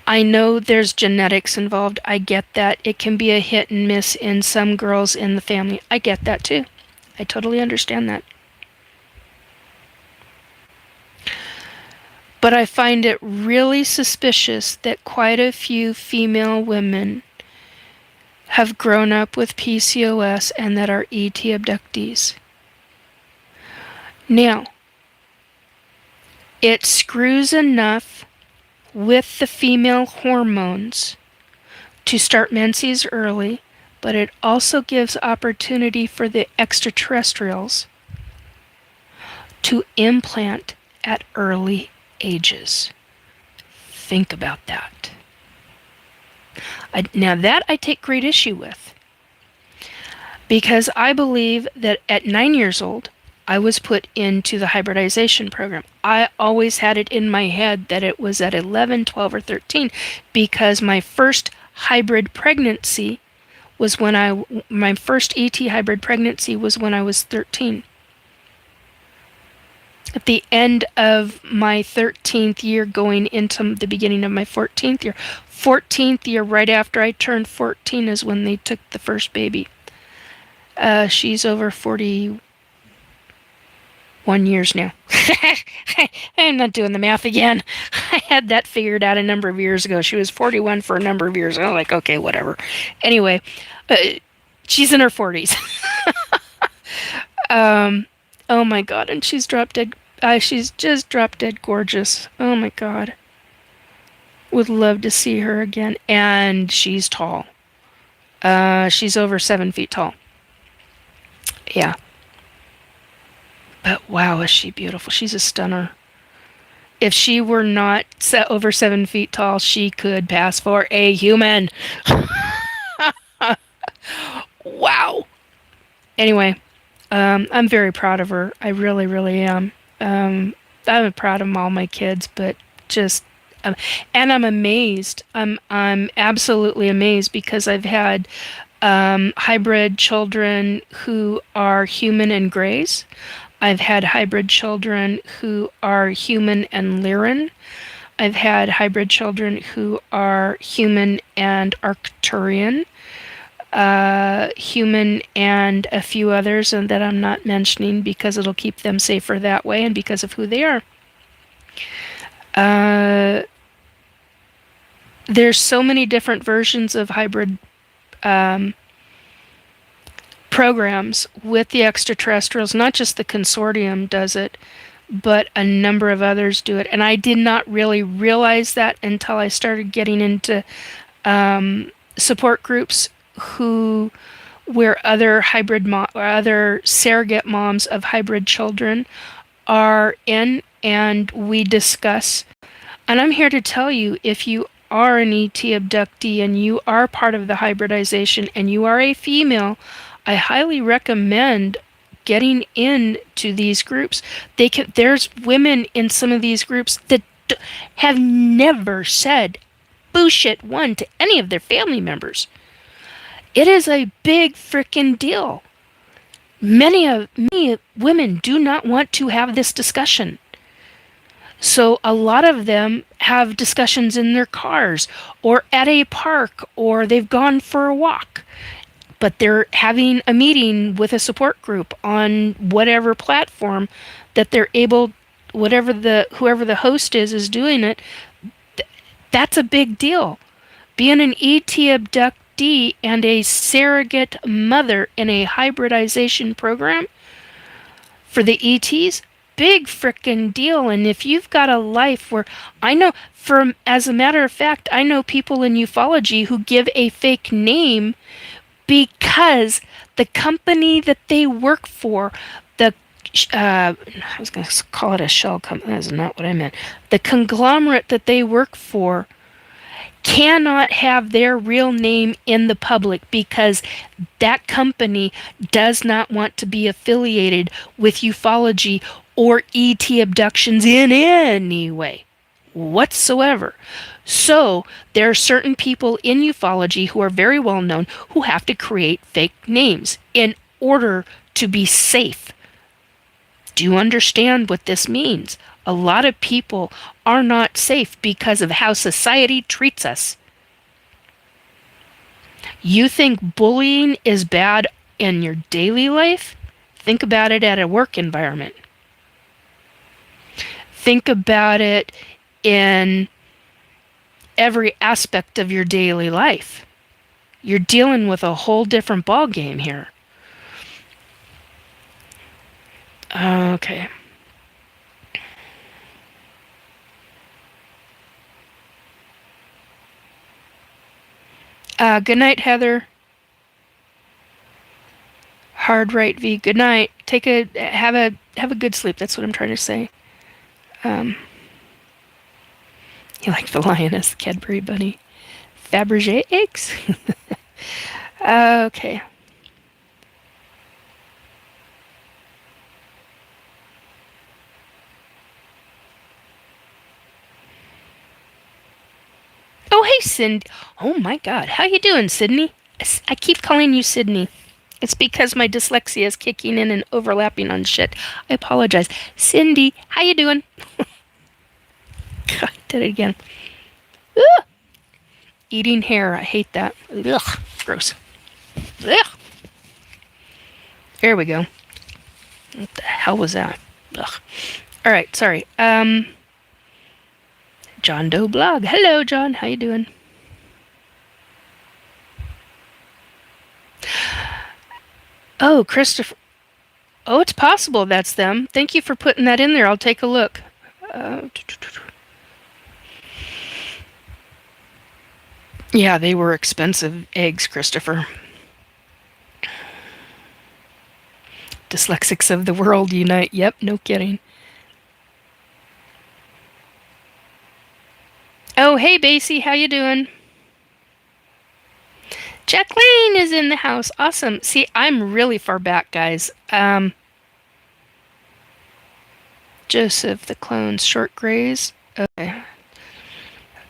I know there's genetics involved. I get that. It can be a hit and miss in some girls in the family. I get that too. I totally understand that. But I find it really suspicious that quite a few female women have grown up with PCOS and that are ET abductees. Now, it screws enough with the female hormones to start menses early, but it also gives opportunity for the extraterrestrials to implant at early ages. Think about that. Now that I take great issue with, because I believe that at 9 years old, I was put into the hybridization program. I always had it in my head that it was at 11, 12, or 13, because my first hybrid pregnancy was my first ET hybrid pregnancy was when I was 13. At the end of my 13th year, going into the beginning of my 14th year. 14th year, right after I turned 14, is when they took the first baby. She's over 41 years now. I'm not doing the math again. I had that figured out a number of years ago. She was 41 for a number of years. I'm like, okay, whatever. Anyway, she's in her 40s. Oh my God, and she's drop dead. She's just drop dead gorgeous. Oh my God. Would love to see her again. And she's tall. She's over 7 feet tall. Yeah. But wow, is she beautiful. She's a stunner. If she were not over 7 feet tall, she could pass for a human. Wow. Anyway, I'm very proud of her. I really, really am. I'm proud of all my kids, but just, and I'm amazed. I'm absolutely amazed because I've had hybrid children who are human and grays. I've had hybrid children who are human and Lyran. I've had hybrid children who are human and Arcturian. Human and a few others, and that I'm not mentioning because it'll keep them safer that way and because of who they are. There's so many different versions of hybrid programs with the extraterrestrials. Not just the consortium does it, but a number of others do it. And I did not really realize that until I started getting into support groups where other or other surrogate moms of hybrid children are in, and we discuss. And I'm here to tell you, if you are an ET abductee and you are part of the hybridization and you are a female, I highly recommend getting into these groups. There's women in some of these groups that have never said bullshit one to any of their family members. It is a big frickin' deal. Many women do not want to have this discussion. So a lot of them have discussions in their cars or at a park, or they've gone for a walk. But they're having a meeting with a support group on whatever platform that they're able, whoever the host is doing it. That's a big deal. Being an ET abductee and a surrogate mother in a hybridization program for the ETs, big frickin' deal. And if you've got a life where, as a matter of fact, I know people in ufology who give a fake name because the company that they work for, I was going to call it a shell company, that's not what I meant. The conglomerate that they work for cannot have their real name in the public because that company does not want to be affiliated with ufology or ET abductions in any way whatsoever. So there are certain people in ufology who are very well known who have to create fake names in order to be safe. Do you understand what this means? A lot of people are not safe because of how society treats us. You think bullying is bad in your daily life? Think about it at a work environment. Think about it in every aspect of your daily life. You're dealing with a whole different ball game here. Okay. Good night, Heather. Hard right V. Good night. Have a good sleep. That's what I'm trying to say. You like the lioness, Cadbury bunny, Fabergé eggs. Okay. Oh, hey, Cindy. Oh my God, how you doing, Sydney? I keep calling you Sydney. It's because my dyslexia is kicking in and overlapping on shit. I apologize. Cindy, how you doing? God, did it again. Ugh. Eating hair, I hate that. Ugh, gross. Ugh. There we go. What the hell was that? Ugh. All right, sorry. John Doe blog. Hello, John. How you doing? Oh, Christopher. Oh, it's possible that's them. Thank you for putting that in there. I'll take a look. Yeah, they were expensive eggs, Christopher. Dyslexics of the world unite. Yep, no kidding. Oh, hey, Basie. How you doing? Jacqueline is in the house. Awesome. See, I'm really far back, guys. Joseph, the clones, short grays. Okay.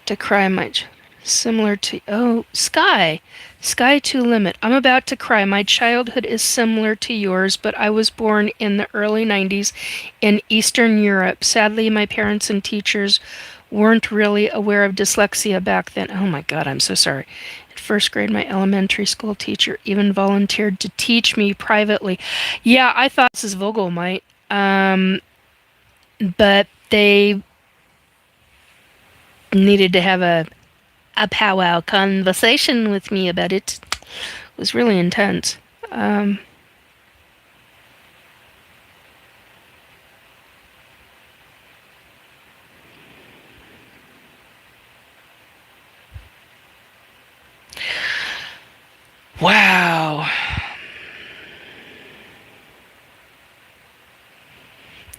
To cry much. Similar to... Oh, Sky. Sky to limit. I'm about to cry. My childhood is similar to yours, but I was born in the early 90s in Eastern Europe. Sadly, my parents and teachers weren't really aware of dyslexia back then. Oh my God, I'm so sorry. In first grade, my elementary school teacher even volunteered to teach me privately. Yeah, I thought this is Vogelmite. But they needed to have a powwow conversation with me about it. It was really intense. Wow.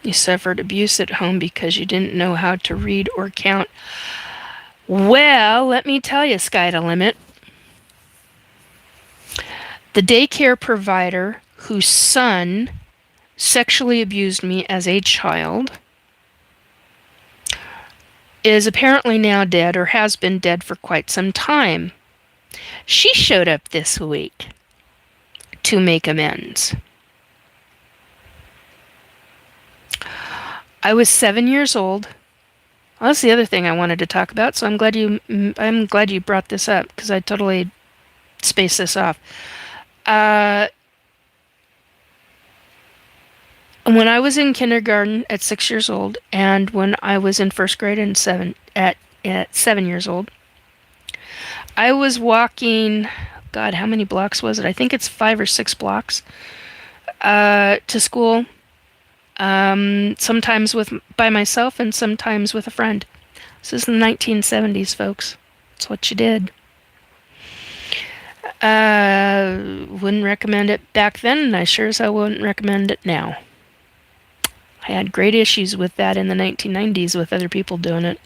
You suffered abuse at home because you didn't know how to read or count. Well, let me tell you, Sky to Limit. The daycare provider whose son sexually abused me as a child is apparently now dead or has been dead for quite some time. She showed up this week to make amends. I was 7 years old. Well, that's the other thing I wanted to talk about, so I'm glad you brought this up because I totally spaced this off. When I was in kindergarten at 6 years old, and when I was in first grade at 7 years old, I was walking. God, how many blocks was it? I think it's 5 or 6 blocks to school. Sometimes by myself and sometimes with a friend. This is the 1970s, folks. That's what you did. Wouldn't recommend it back then, and I sure as hell wouldn't recommend it now. I had great issues with that in the 1990s with other people doing it.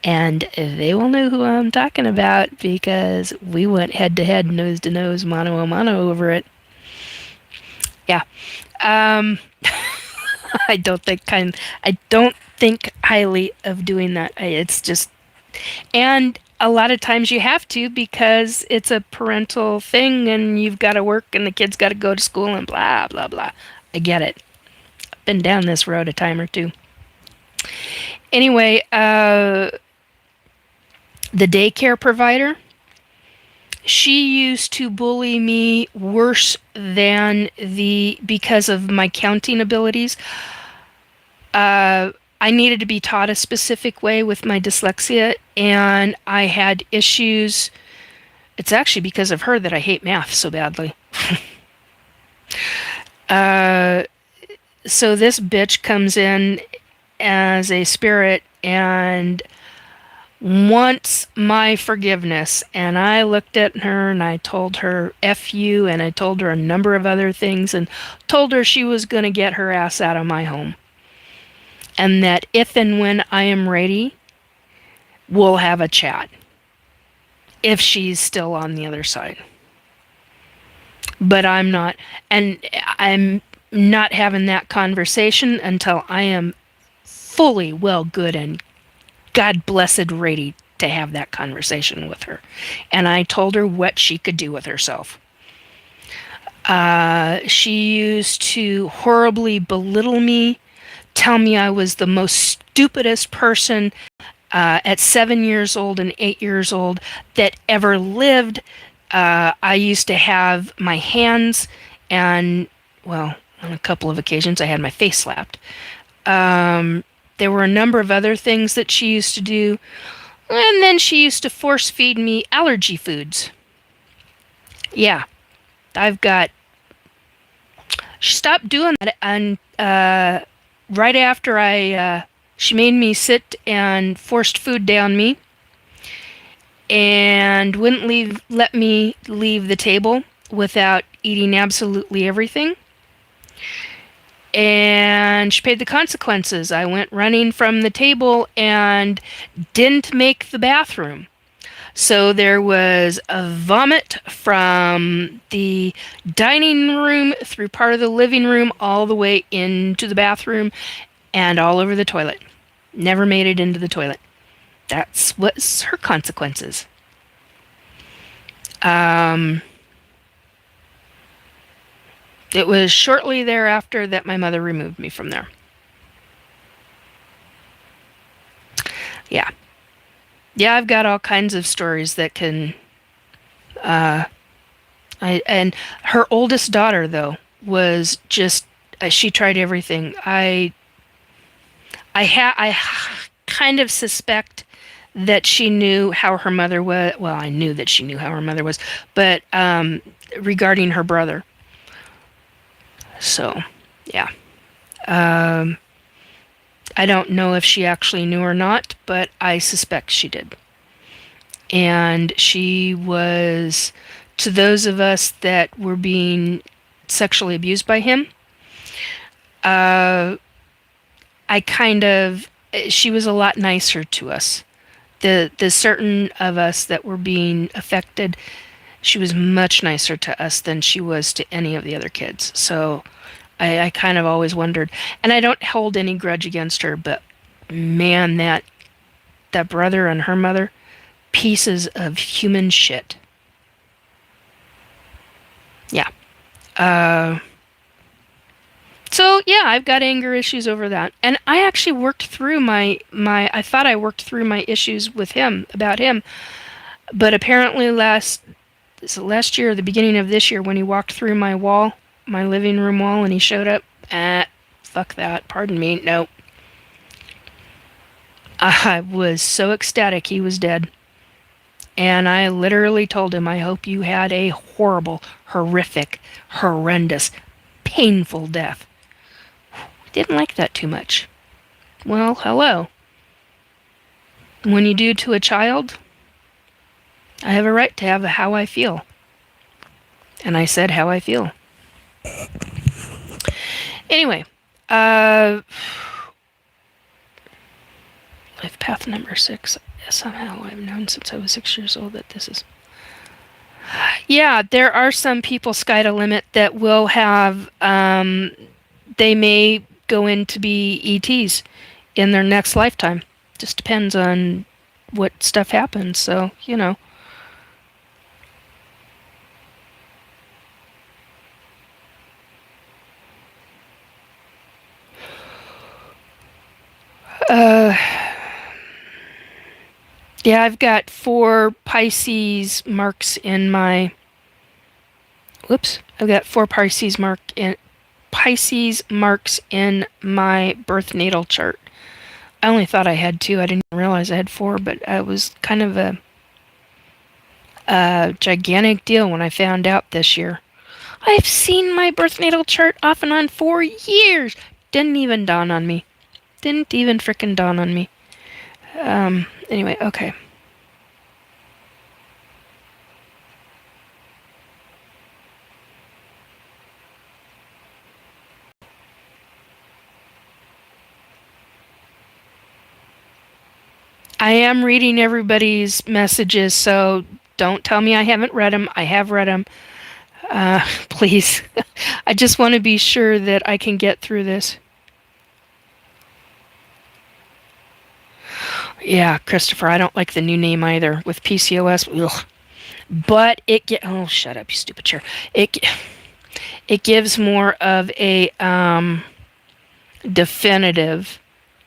And they will know who I'm talking about because we went head to head, nose to nose, mano a mano over it. Yeah. Um, I don't think highly of doing that. It's just, and a lot of times you have to because it's a parental thing and you've got to work and the kids got to go to school and blah, blah, blah. I get it. I've been down this road a time or two. Anyway, the daycare provider, she used to bully me worse than because of my counting abilities. I needed to be taught a specific way with my dyslexia, and I had issues. It's actually because of her that I hate math so badly. So this bitch comes in as a spirit and wants my forgiveness. And I looked at her and I told her F you, and I told her a number of other things and told her she was going to get her ass out of my home. And that if and when I am ready, we'll have a chat. If she's still on the other side. But I'm not. And I'm not having that conversation until I am fully well, good, and God blessed ready to have that conversation with her. And I told her what she could do with herself. She used to horribly belittle me, tell me I was the most stupidest person at 7 years old and 8 years old that ever lived. I used to have my hands and, well, on a couple of occasions I had my face slapped. There were a number of other things that she used to do. And then she used to force feed me allergy foods. Yeah, she stopped doing that, and right after she made me sit and forced food down me and wouldn't let me leave the table without eating absolutely everything. And she paid the consequences. I went running from the table and didn't make the bathroom. So there was a vomit from the dining room through part of the living room all the way into the bathroom and all over the toilet. Never made it into the toilet. That's what's her consequences. It was shortly thereafter that my mother removed me from there. Yeah. Yeah, I've got all kinds of stories that can... and her oldest daughter, though, was just... she tried everything. I kind of suspect that she knew how her mother was. Well, I knew that she knew how her mother was, but regarding her brother. So, yeah. I don't know if she actually knew or not, but I suspect she did. And she was, to those of us that were being sexually abused by him, she was a lot nicer to us. The certain of us that were being affected, she was much nicer to us than she was to any of the other kids. So I kind of always wondered, and I don't hold any grudge against her, but man, that brother and her mother, pieces of human shit. Yeah. So yeah, I've got anger issues over that. And I actually worked through I thought I worked through my issues with him, about him. But apparently last year, the beginning of this year, when he walked through my wall, my living room wall, and he showed up, fuck that, pardon me, no. I was so ecstatic he was dead. And I literally told him, I hope you had a horrible, horrific, horrendous, painful death. Didn't like that too much. Well, hello. When you do to a child, I have a right to have how I feel. And I said how I feel. Anyway, Uh, life path number 6. Somehow I've known since I was 6 years old that this is. Yeah, there are some people, sky to limit, that will have. They may go in to be ETs in their next lifetime. Just depends on what stuff happens. So, you know. Uh, yeah, I've got 4 Pisces marks in my. Whoops. I've got 4 Pisces marks in my birth natal chart. I only thought I had 2. I didn't realize I had 4, but it was kind of a gigantic deal when I found out this year. I've seen my birth natal chart off and on for years. Didn't even dawn on me. Didn't even frickin' dawn on me. Anyway, okay. I am reading everybody's messages, so don't tell me I haven't read them. I have read them. Please. I just want to be sure that I can get through this. Yeah, Christopher, I don't like the new name either with PCOS. Ugh. But oh, shut up, you stupid chair. It gives more of a definitive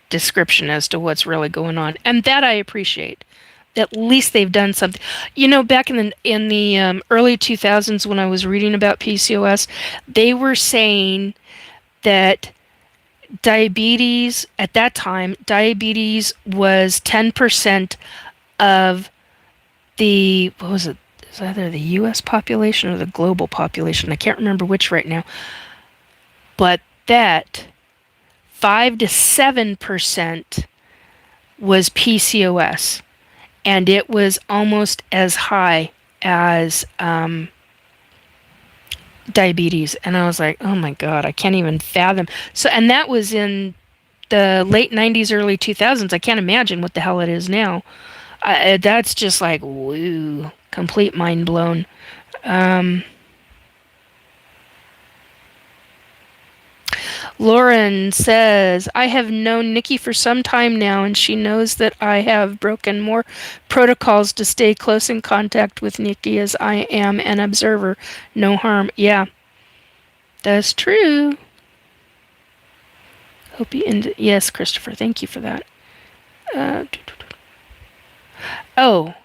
description as to what's really going on, and that I appreciate. At least they've done something. You know, back in the early 2000s when I was reading about PCOS, they were saying that diabetes at that time, diabetes was 10% of the, what was it? It's either the U.S. population or the global population. I can't remember which right now. But that 5 to 7% was PCOS, and it was almost as high as diabetes. And I was like, oh my God, I can't even fathom. So, and that was in the late 90s, early 2000s. I can't imagine what the hell it is now. That's just like, woo, complete mind blown. Lauren says, I have known Nikki for some time now, and she knows that I have broken more protocols to stay close in contact with Nikki as I am an observer. No harm. Yeah, that's true. Hope you end. Yes, Christopher, thank you for that. Oh.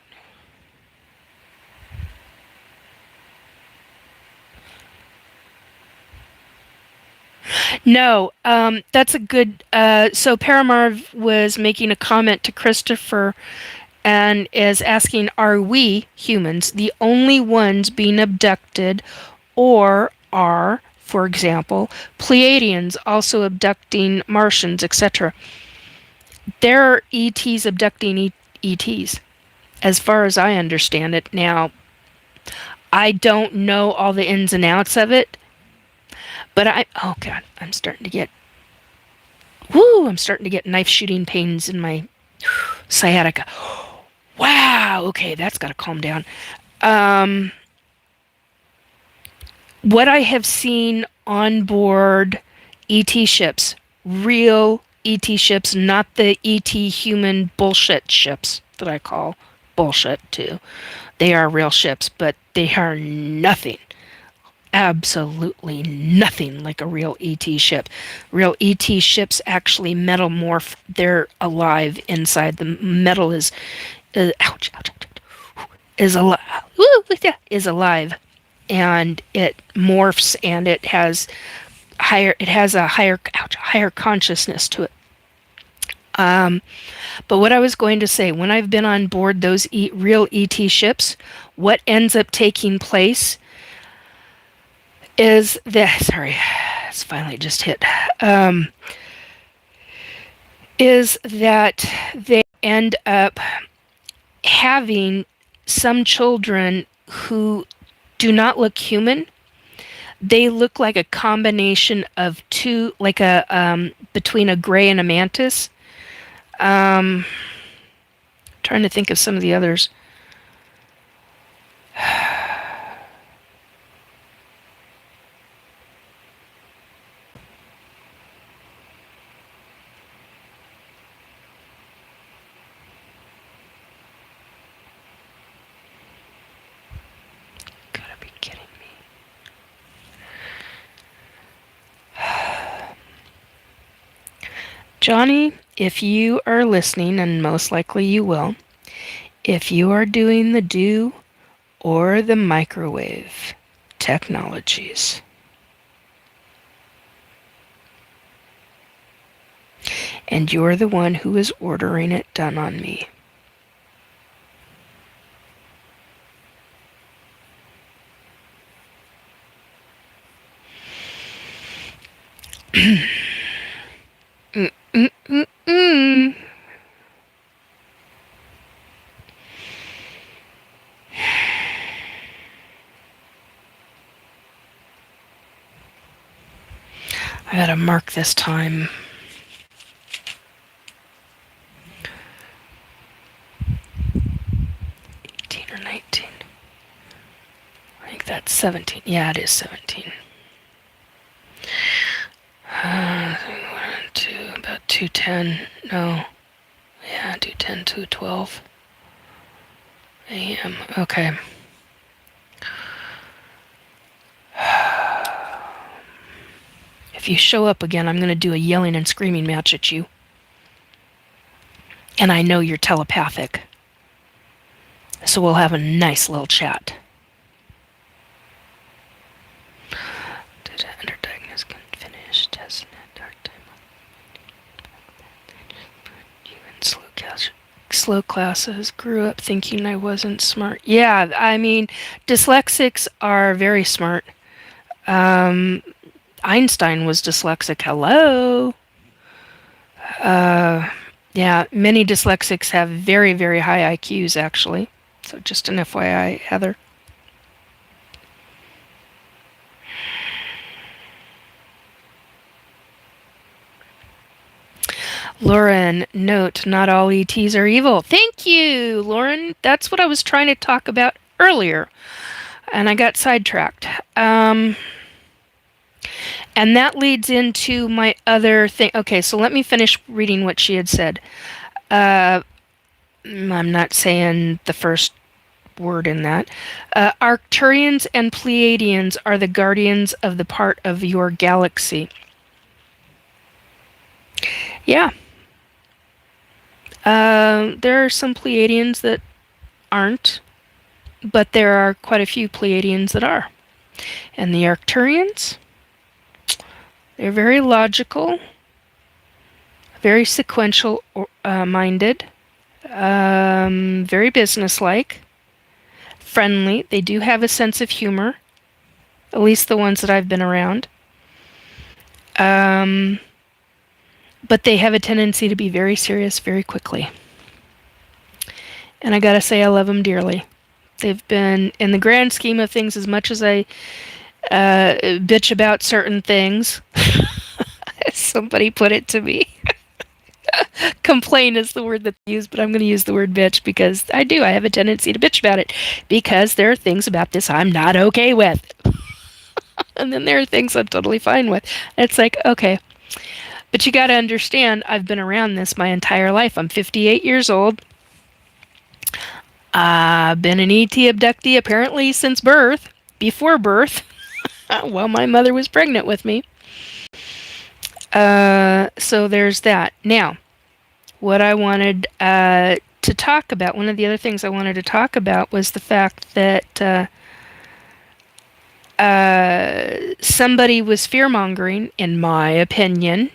No, that's a good. So Paramarv was making a comment to Christopher and is asking, are we, humans, the only ones being abducted, or are, for example, Pleiadians also abducting Martians, etc.? There are ETs abducting ETs, as far as I understand it. Now, I don't know all the ins and outs of it, but oh God, I'm starting to get knife shooting pains in my sciatica. Wow, okay, that's got to calm down. What I have seen on board ET ships, real ET ships, not the ET human bullshit ships that I call bullshit too. They are real ships, but they are nothing, absolutely nothing like a real ET ship. Real ET ships actually metamorph. They're alive inside. The metal is ouch, ouch, ouch, is alive. Is alive, and it morphs, and it has a higher consciousness to it. But what I was going to say, when I've been on board those real ET ships, what ends up taking place is that, sorry, it's finally just hit, is that they end up having some children who do not look human. They look like a combination of two, like a between a gray and a mantis. Trying to think of some of the others. Gotta be kidding me. Johnny, if you are listening, and most likely you will, if you are doing the dew or the microwave technologies, and you're the one who is ordering it done on me, Mm-mm-mm-mm. I gotta mark this time. 18 or 19. I think that's 17. Yeah, it is 17. 2, about 2:10. No. Yeah, 2:10, 2:12 a.m. Okay. If you show up again, I'm going to do a yelling and screaming match at you. And I know you're telepathic. So we'll have a nice little chat. Underdiagnosed, finished, test, dark time. Slow classes, grew up thinking I wasn't smart. Yeah, I mean, dyslexics are very smart. Einstein was dyslexic. Hello. Yeah, many dyslexics have very, very high IQs, actually. So just an FYI, Heather. Lauren, note, not all ETs are evil. Thank you, Lauren. That's what I was trying to talk about earlier. And I got sidetracked. And that leads into my other thing. Okay, so let me finish reading what she had said. I'm not saying the first word in that. Arcturians and Pleiadians are the guardians of the part of your galaxy. Yeah. There are some Pleiadians that aren't, but there are quite a few Pleiadians that are. And the Arcturians, they're very logical, very sequential minded, very businesslike, friendly. They do have a sense of humor, at least the ones that I've been around. But they have a tendency to be very serious very quickly. And I gotta say, I love them dearly. They've been, in the grand scheme of things, as much as I bitch about certain things, somebody put it to me. Complain is the word that's used, but I'm going to use the word bitch because I have a tendency to bitch about it because there are things about this I'm not okay with. And then there are things I'm totally fine with. It's like, okay. But you got to understand, I've been around this my entire life. I'm 58 years old. I've been an ET abductee apparently since birth, before birth, while my mother was pregnant with me. So there's that. Now, what I wanted to talk about, one of the other things I wanted to talk about was the fact that somebody was fear-mongering, in my opinion.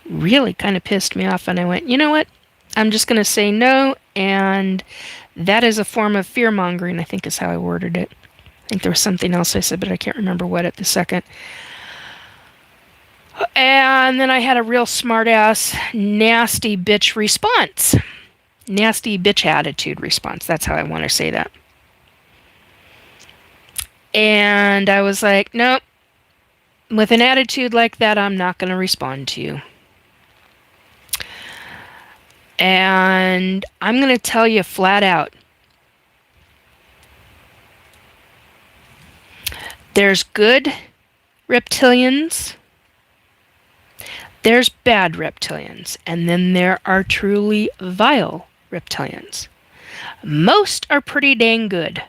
Really kind of pissed me off, and I went, you know what? I'm just going to say no, and that is a form of fear-mongering, I think is how I worded it. I think there was something else I said, but I can't remember what at the second. And then I had a real smart-ass, nasty bitch response. Nasty bitch attitude response. That's how I want to say that. And I was like, nope. With an attitude like that, I'm not going to respond to you. And I'm going to tell you flat out, there's good reptilians, there's bad reptilians, and then there are truly vile reptilians. Most are pretty dang good.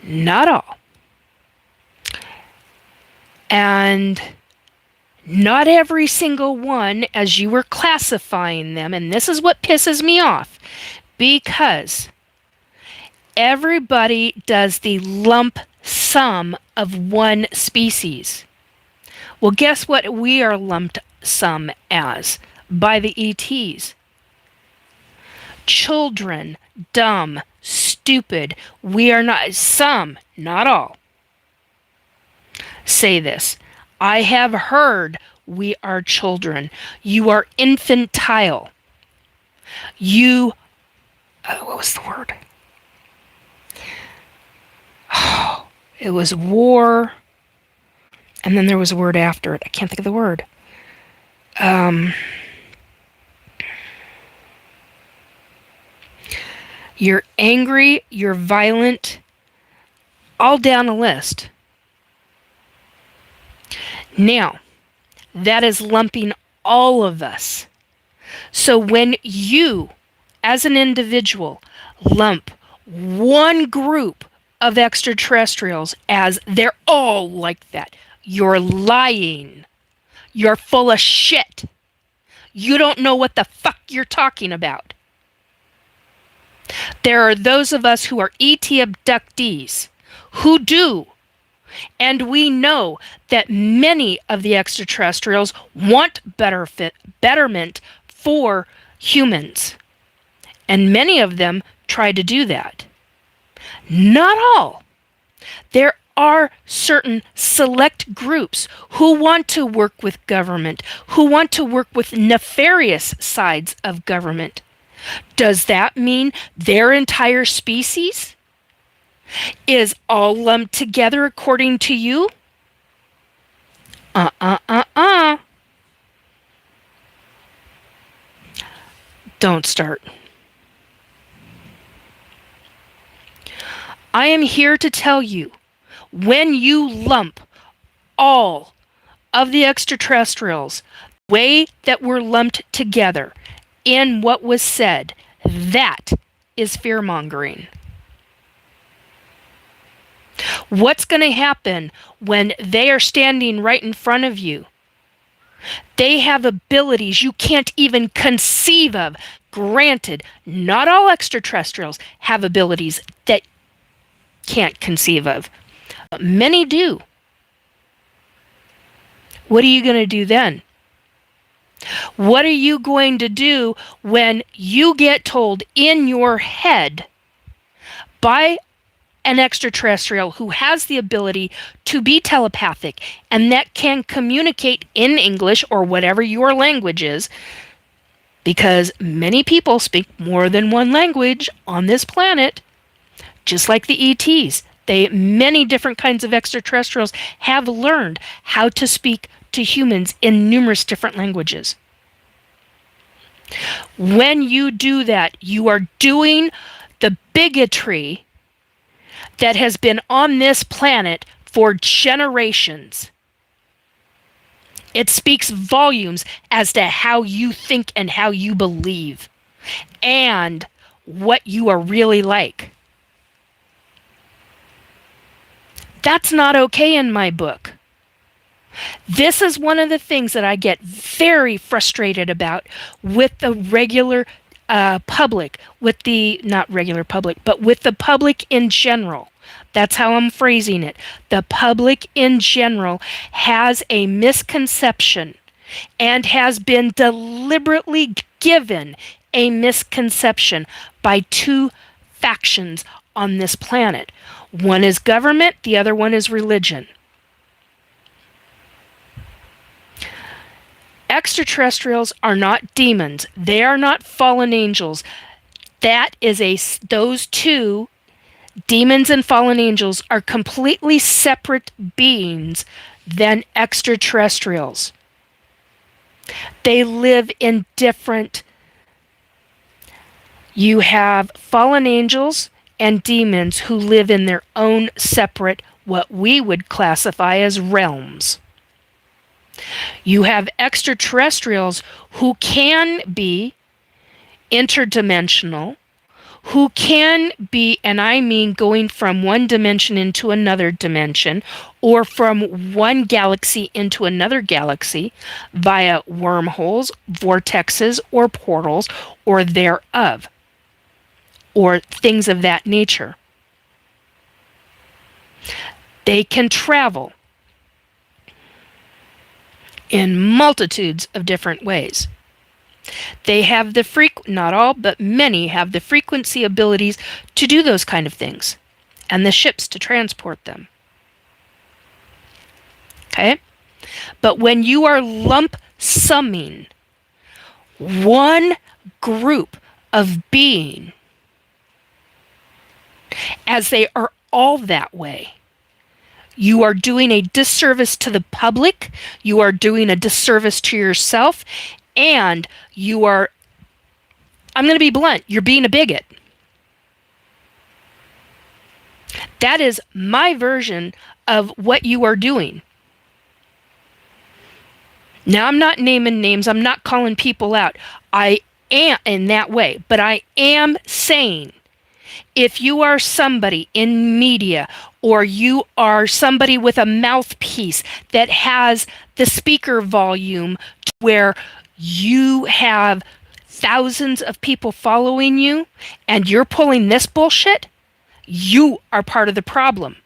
Not all. And not every single one, as you were classifying them, and this is what pisses me off, because everybody does the lump sum of one species. Well, guess what we are lumped sum as by the ETs? Children, dumb, stupid. We are not, some, not all, say this. I have heard we are children. You are infantile. You, what was the word? Oh, it was war. And then there was a word after it. I can't think of the word. You're angry, you're violent, all down a list. Now, that is lumping all of us. So when you, as an individual, lump one group of extraterrestrials as they're all like that, you're lying. You're full of shit. You don't know what the fuck you're talking about. There are those of us who are ET abductees who do. And we know that many of the extraterrestrials want betterment for humans. And many of them try to do that. Not all. There are certain select groups who want to work with government, who want to work with nefarious sides of government. Does that mean their entire species is all lumped together according to you? Don't start. I am here to tell you, when you lump all of the extraterrestrials the way that we're lumped together in what was said, that is fear-mongering. What's going to happen when they are standing right in front of you? They have abilities you can't even conceive of. Granted, not all extraterrestrials have abilities that can't conceive of, but many do. What are you going to do then? What are you going to do when you get told in your head by an extraterrestrial who has the ability to be telepathic and that can communicate in English or whatever your language is, because many people speak more than one language on this planet, just like the ETs. Many different kinds of extraterrestrials have learned how to speak to humans in numerous different languages. When you do that, you are doing the bigotry that has been on this planet for generations. It speaks volumes as to how you think and how you believe and what you are really like. That's not okay in my book. This is one of the things that I get very frustrated about with the regular public, with the, not regular public, but with the public in general. That's how I'm phrasing it. The public in general has a misconception and has been deliberately given a misconception by two factions on this planet. One is government, the other one is religion. Extraterrestrials are not demons. They are not fallen angels. Those two Demons and fallen angels are completely separate beings than extraterrestrials. They live in different... You have fallen angels and demons who live in their own separate, what we would classify as realms. You have extraterrestrials who can be interdimensional, who can be, and I mean going from one dimension into another dimension, or from one galaxy into another galaxy via wormholes, vortexes, or portals, or thereof, or things of that nature. They can travel in multitudes of different ways. They have the not all, but many have the frequency abilities to do those kind of things, and the ships to transport them. Okay? But when you are lump summing one group of being, as they are all that way, you are doing a disservice to the public, you are doing a disservice to yourself, and you are, I'm going to be blunt, you're being a bigot. That is my version of what you are doing. Now, I'm not naming names, I'm not calling people out. I am in that way, but I am saying, if you are somebody in media, or you are somebody with a mouthpiece that has the speaker volume to where you have thousands of people following you, and you're pulling this bullshit, you are part of the problem.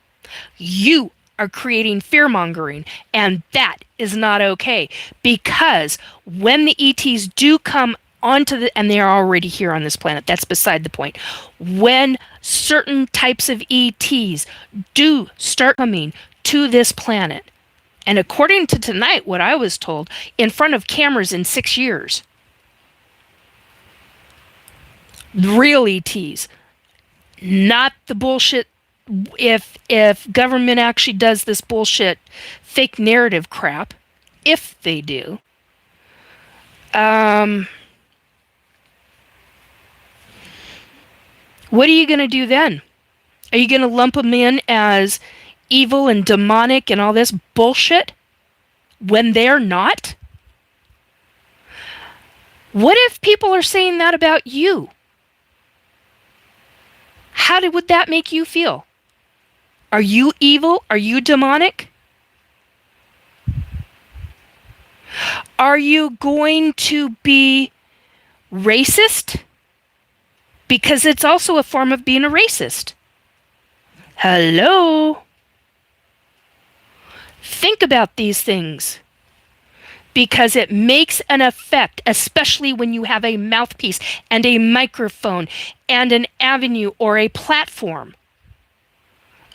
You are creating fear-mongering, and that is not okay, because when the ETs do come onto the, and they are already here on this planet, that's beside the point, when certain types of ETs do start coming to this planet, and according to tonight, what I was told, in front of cameras in 6 years, real ETs, not the bullshit. If government actually does this bullshit fake narrative crap, if they do, what are you going to do then? Are you going to lump them in as evil and demonic and all this bullshit when they're not? What if people are saying that about you? Would that make you feel? Are you evil? Are you demonic? Are you going to be racist? Because it's also a form of being a racist. Hello? Think about these things, because it makes an effect, especially when you have a mouthpiece and a microphone and an avenue or a platform.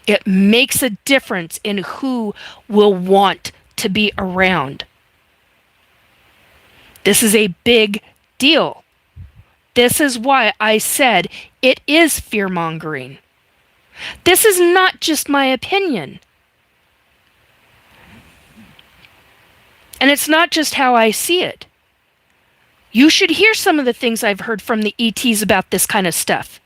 It makes a difference in who will want to be around. This is a big deal. This is why I said it is fear-mongering. This is not just my opinion. And it's not just how I see it. You should hear some of the things I've heard from the ETs about this kind of stuff.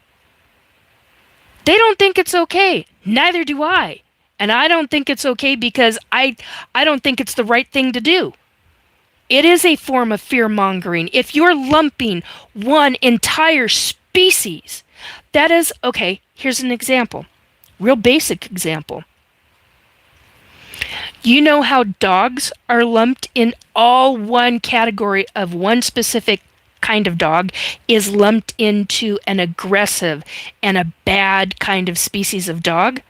They don't think it's okay. Neither do I. And I don't think it's okay because I don't think it's the right thing to do. It is a form of fear-mongering. If you're lumping one entire species, that is, okay, here's an example. Real basic example. You know how dogs are lumped in all one category of one specific kind of dog is lumped into an aggressive and a bad kind of species of dog?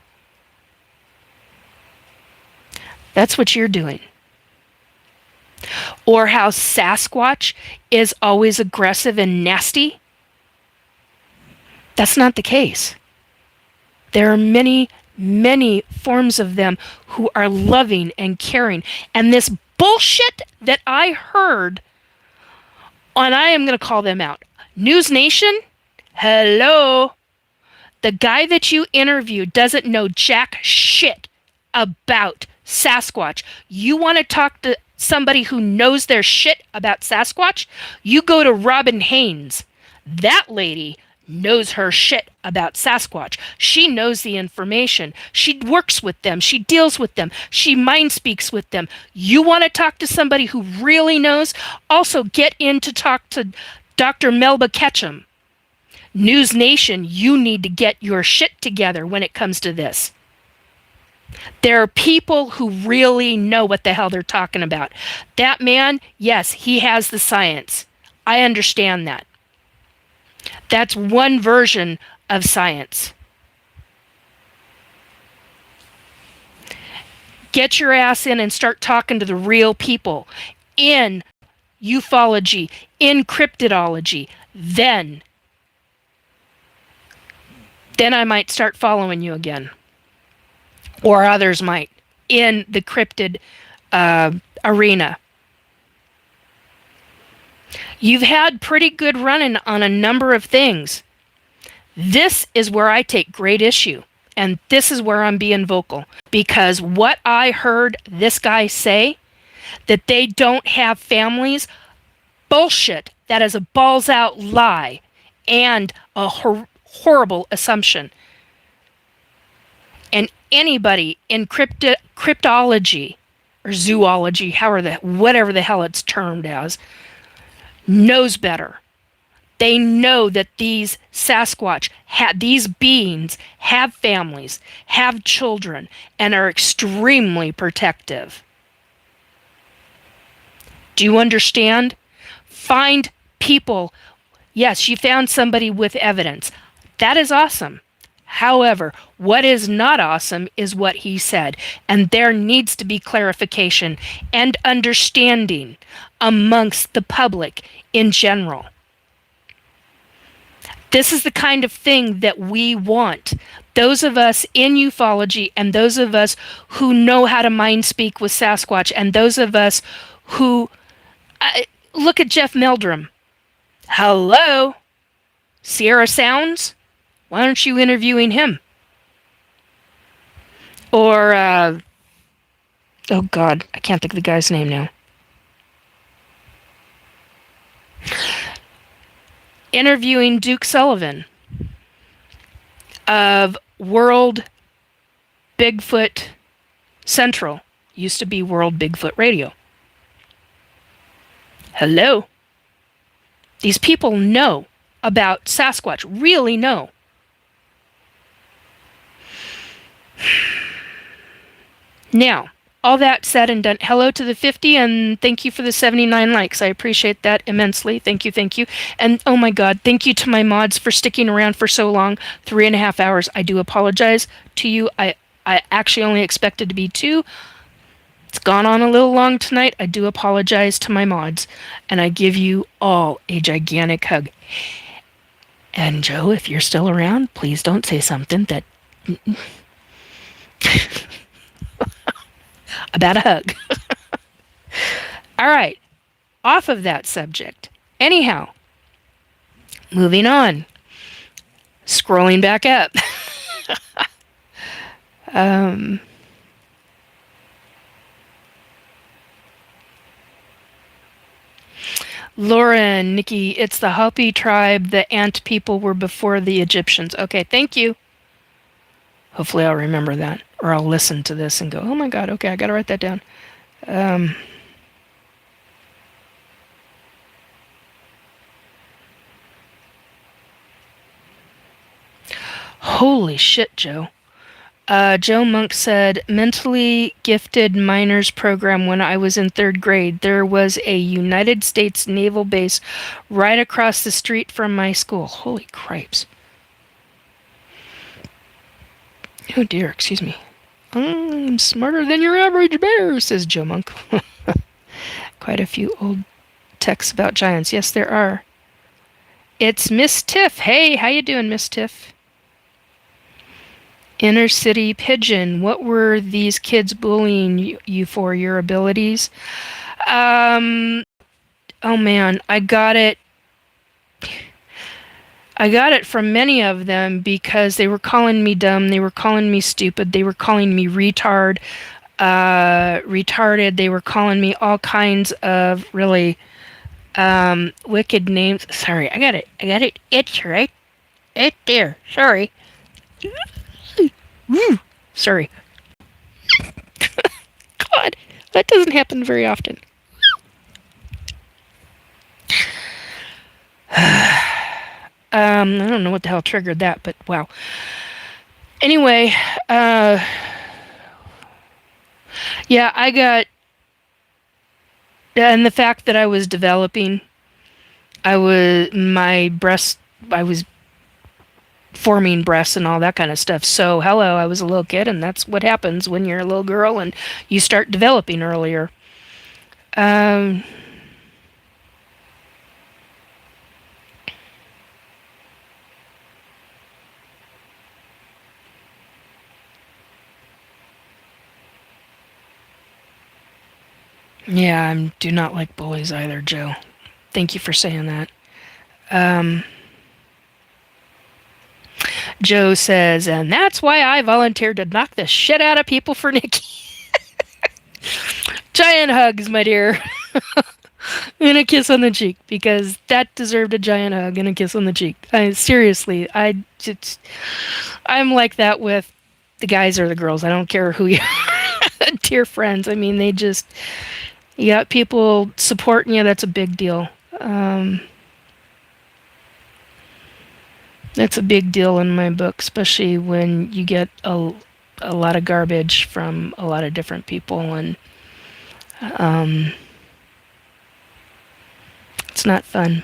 That's what you're doing. Or how Sasquatch is always aggressive and nasty? That's not the case. There are many, many forms of them who are loving and caring. And this bullshit that I heard on, I am going to call them out, News Nation, hello, The guy that you interviewed doesn't know jack shit about Sasquatch. You want to talk to somebody who knows their shit about Sasquatch? You go to Robin Haynes. That lady knows her shit about Sasquatch. She knows the information. She works with them. She deals with them. She mind speaks with them. You want to talk to somebody who really knows? Also, get in to talk to Dr. Melba Ketchum. News Nation, you need to get your shit together when it comes to this. There are people who really know what the hell they're talking about. That man, yes, he has the science. I understand that. That's one version of science. Get your ass in and start talking to the real people in ufology, in cryptidology. Then I might start following you again. Or others might, in the cryptid arena. You've had pretty good running on a number of things. This is where I take great issue, and this is where I'm being vocal. Because what I heard this guy say, that they don't have families, bullshit. That is a balls-out lie and a horrible assumption. And anybody in cryptology or zoology, whatever the hell it's termed as, knows better. They know that these Sasquatch, these beings, have families, have children, and are extremely protective. Do you understand? Find people. Yes, you found somebody with evidence. That is awesome. However, what is not awesome is what he said, and there needs to be clarification and understanding amongst the public in general. This is the kind of thing that we want. Those of us in ufology and those of us who know how to mind speak with Sasquatch and those of us who... look at Jeff Meldrum. Hello? Sierra Sounds? Why aren't you interviewing him? Or, oh God, I can't think of the guy's name now. Interviewing Duke Sullivan of World Bigfoot Central. Used to be World Bigfoot Radio. Hello? These people know about Sasquatch, really know. Now, all that said and done, hello to the 50 and thank you for the 79 likes. I appreciate that immensely. Thank you, thank you. And oh my God, thank you to my mods for sticking around for so long, 3.5 hours. I do apologize to you. I actually only expected to be 2. It's gone on a little long tonight. I do apologize to my mods. And I give you all a gigantic hug. And Joe, if you're still around, please don't say something that... about a hug. All right. Off of that subject. Anyhow, moving on. Scrolling back up. Laura and Nikki, it's the Hopi tribe. The ant people were before the Egyptians. Okay, thank you. Hopefully I'll remember that. Or I'll listen to this and go, oh my God, okay, I gotta write that down. Holy shit, Joe. Joe Monk said, mentally gifted minors program when I was in 3rd grade. There was a United States naval base right across the street from my school. Holy cripes. Oh dear, excuse me. I'm smarter than your average bear, says Joe Monk. Quite a few old texts about giants. Yes, there are. It's Miss Tiff. Hey, how you doing, Miss Tiff? Inner City Pigeon. What were these kids bullying you for? Your abilities? Oh man, I got it. I got it from many of them because they were calling me dumb, they were calling me stupid, they were calling me retarded, they were calling me all kinds of really wicked names. Sorry, I got it itch right there. Sorry. Sorry. God, that doesn't happen very often. I don't know what the hell triggered that, but wow. Anyway, yeah, I got, and the fact that I was developing, I was forming breasts and all that kind of stuff. So, hello, I was a little kid, and that's what happens when you're a little girl and you start developing earlier. Um, yeah, I do not like bullies either, Joe. Thank you for saying that. Um, Joe says, and that's why I volunteered to knock the shit out of people for Nikki. Giant hugs, my dear. And a kiss on the cheek, because that deserved a giant hug and a kiss on the cheek. Seriously, I'm like that with the guys or the girls. I don't care who you are. Dear friends. I mean, you got people supporting you. That's a big deal. That's a big deal in my book, especially when you get a lot of garbage from a lot of different people, and it's not fun.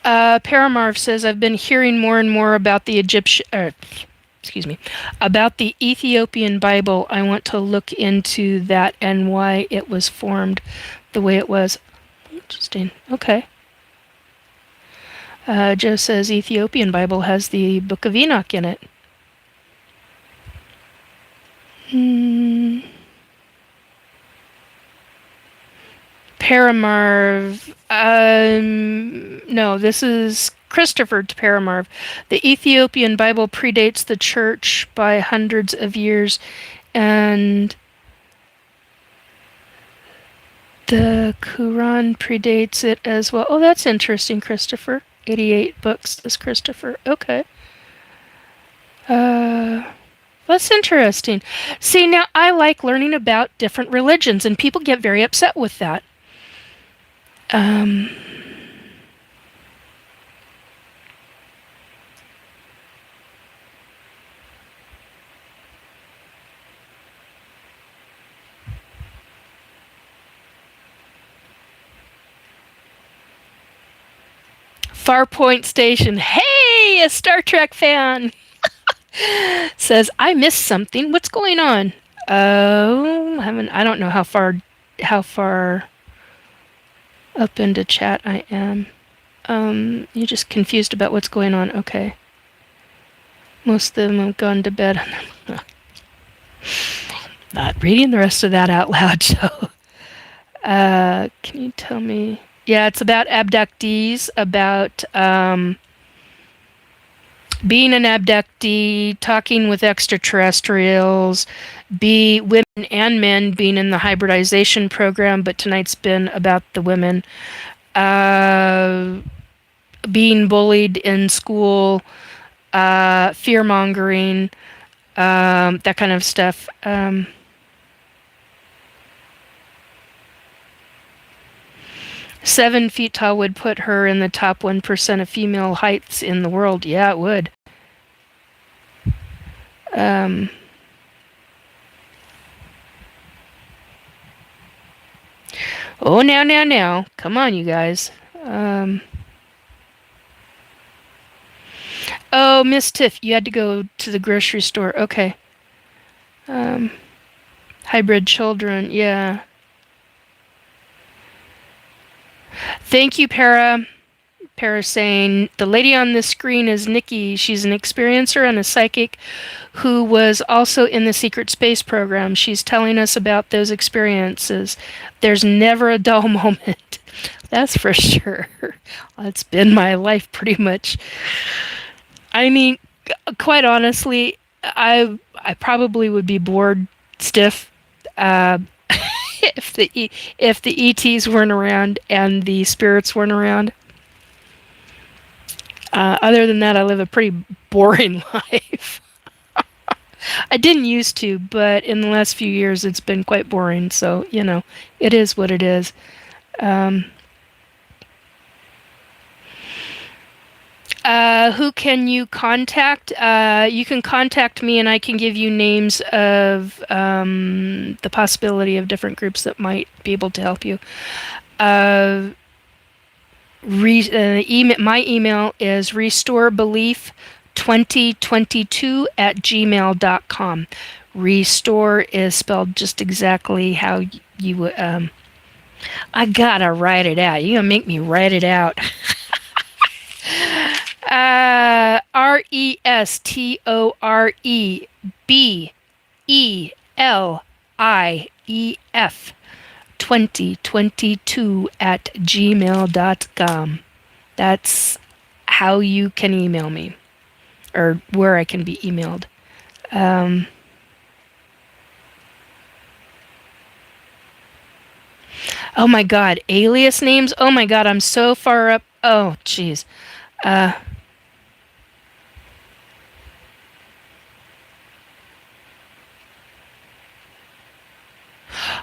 Paramarv says, I've been hearing more and more about the about the Ethiopian Bible. I want to look into that and why it was formed the way it was. Interesting. Okay. Joe says Ethiopian Bible has the Book of Enoch in it. Paramarv. No, this is Christopher Paramarv. The Ethiopian Bible predates the church by hundreds of years, and the Quran predates it as well. Oh, that's interesting, Christopher. 88 books, says Christopher. Okay. That's interesting. See, now I like learning about different religions, and people get very upset with that. Farpoint Station. Hey, a Star Trek fan. Says, I missed something. What's going on? Oh, I don't know how far up into chat I am. You're just confused about what's going on. Okay. Most of them have gone to bed. Not reading the rest of that out loud, Joe. Can you tell me? Yeah, it's about abductees, about being an abductee, talking with extraterrestrials, women and men being in the hybridization program, but tonight's been about the women. Being bullied in school, fear-mongering, that kind of stuff. 7 feet tall would put her in the top 1% of female heights in the world. Yeah, it would. Oh, now. Come on, you guys. Oh, Miss Tiff, you had to go to the grocery store. Okay. Hybrid children, yeah. Thank you, Para. Para saying, the lady on this screen is Nikki. She's an experiencer and a psychic who was also in the secret space program. She's telling us about those experiences. There's never a dull moment. That's for sure. It's been my life pretty much. I mean, quite honestly, I probably would be bored stiff uh, if if the ETs weren't around and the spirits weren't around. Other than that, I live a pretty boring life. I didn't used to, but in the last few years, it's been quite boring. So it is what it is. Um, who can you contact? You can contact me, and I can give you names of the possibility of different groups that might be able to help you. Uh, my email is restorebelief2022 at gmail.com. Restore is spelled just exactly how you would. I gotta write it out. You're gonna make me write it out. RESTOREBELIEF 2022 at gmail.com. That's how you can email me, or where I can be emailed. Oh my god, alias names? Oh my god, I'm so far up. Oh, jeez. Uh,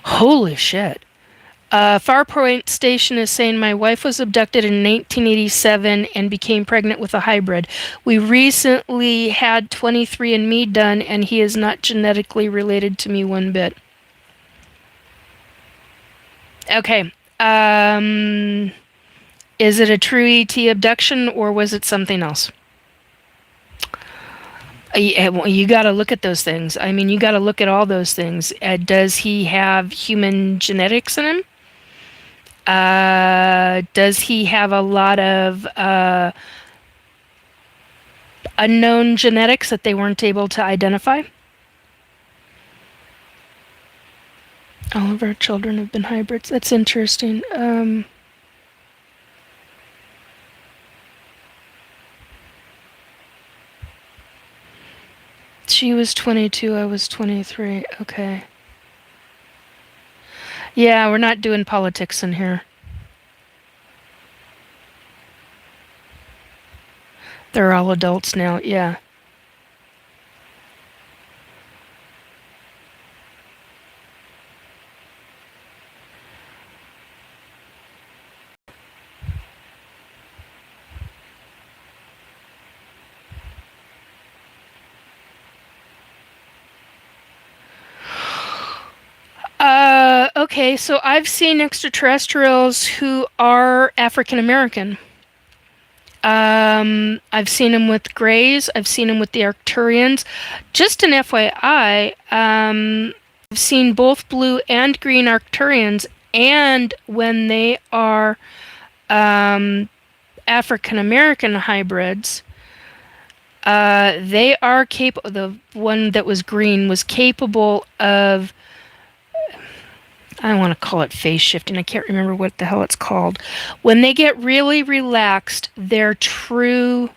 Holy shit. Farpoint Station is saying my wife was abducted in 1987 and became pregnant with a hybrid. We recently had 23andMe done, and he is not genetically related to me one bit. Okay. Is it a true ET abduction, or was it something else? You got to look at those things. I mean, you got to look at all those things. Does he have human genetics in him? Does he have a lot of unknown genetics that they weren't able to identify? All of our children have been hybrids. That's interesting. She was 22, I was 23. Okay. Yeah, we're not doing politics in here. They're all adults now, yeah. Okay, so I've seen extraterrestrials who are African American. I've seen them with Greys. I've seen them with the Arcturians. Just an FYI, I've seen both blue and green Arcturians, and when they are African American hybrids, they are capable. The one that was green was capable of. I want to call it phase shifting. I can't remember what the hell it's called. When they get really relaxed, their true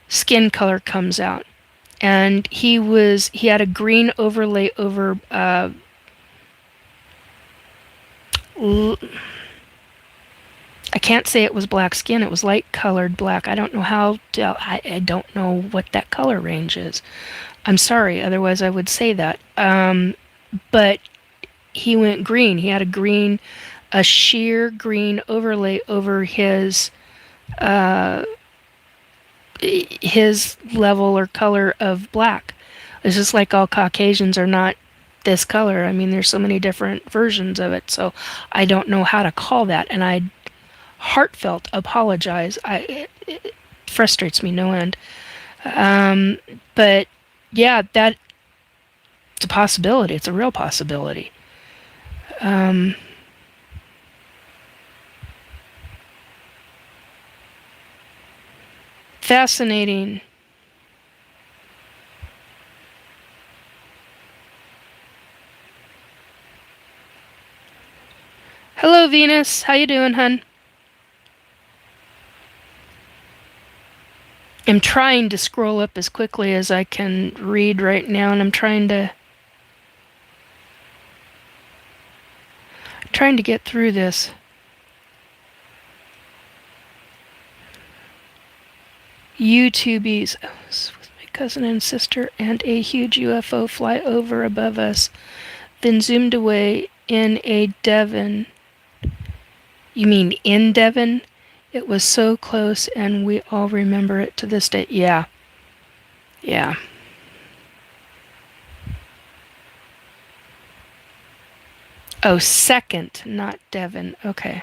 skin color comes out. And he had a green overlay over I can't say it was black skin. It was light colored black. I don't know I don't know what that color range is. I'm sorry. Otherwise, I would say that. But he went green. He had a sheer green overlay over his level or color of black. It's just like all Caucasians are not this color. I mean, there's so many different versions of it, so I don't know how to call that, and I heartfelt apologize. It frustrates me no end. But yeah, it's a possibility. It's a real possibility. Fascinating. Hello, Venus. How you doing, hun? I'm trying to scroll up as quickly as I can read right now, and I'm trying to get through this. YouTubies. Oh, with my cousin and sister, and a huge UFO fly over above us, then zoomed away in a Devon. You mean in Devon? It was so close, and we all remember it to this day. Yeah, yeah. Oh, second, not Devon. Okay.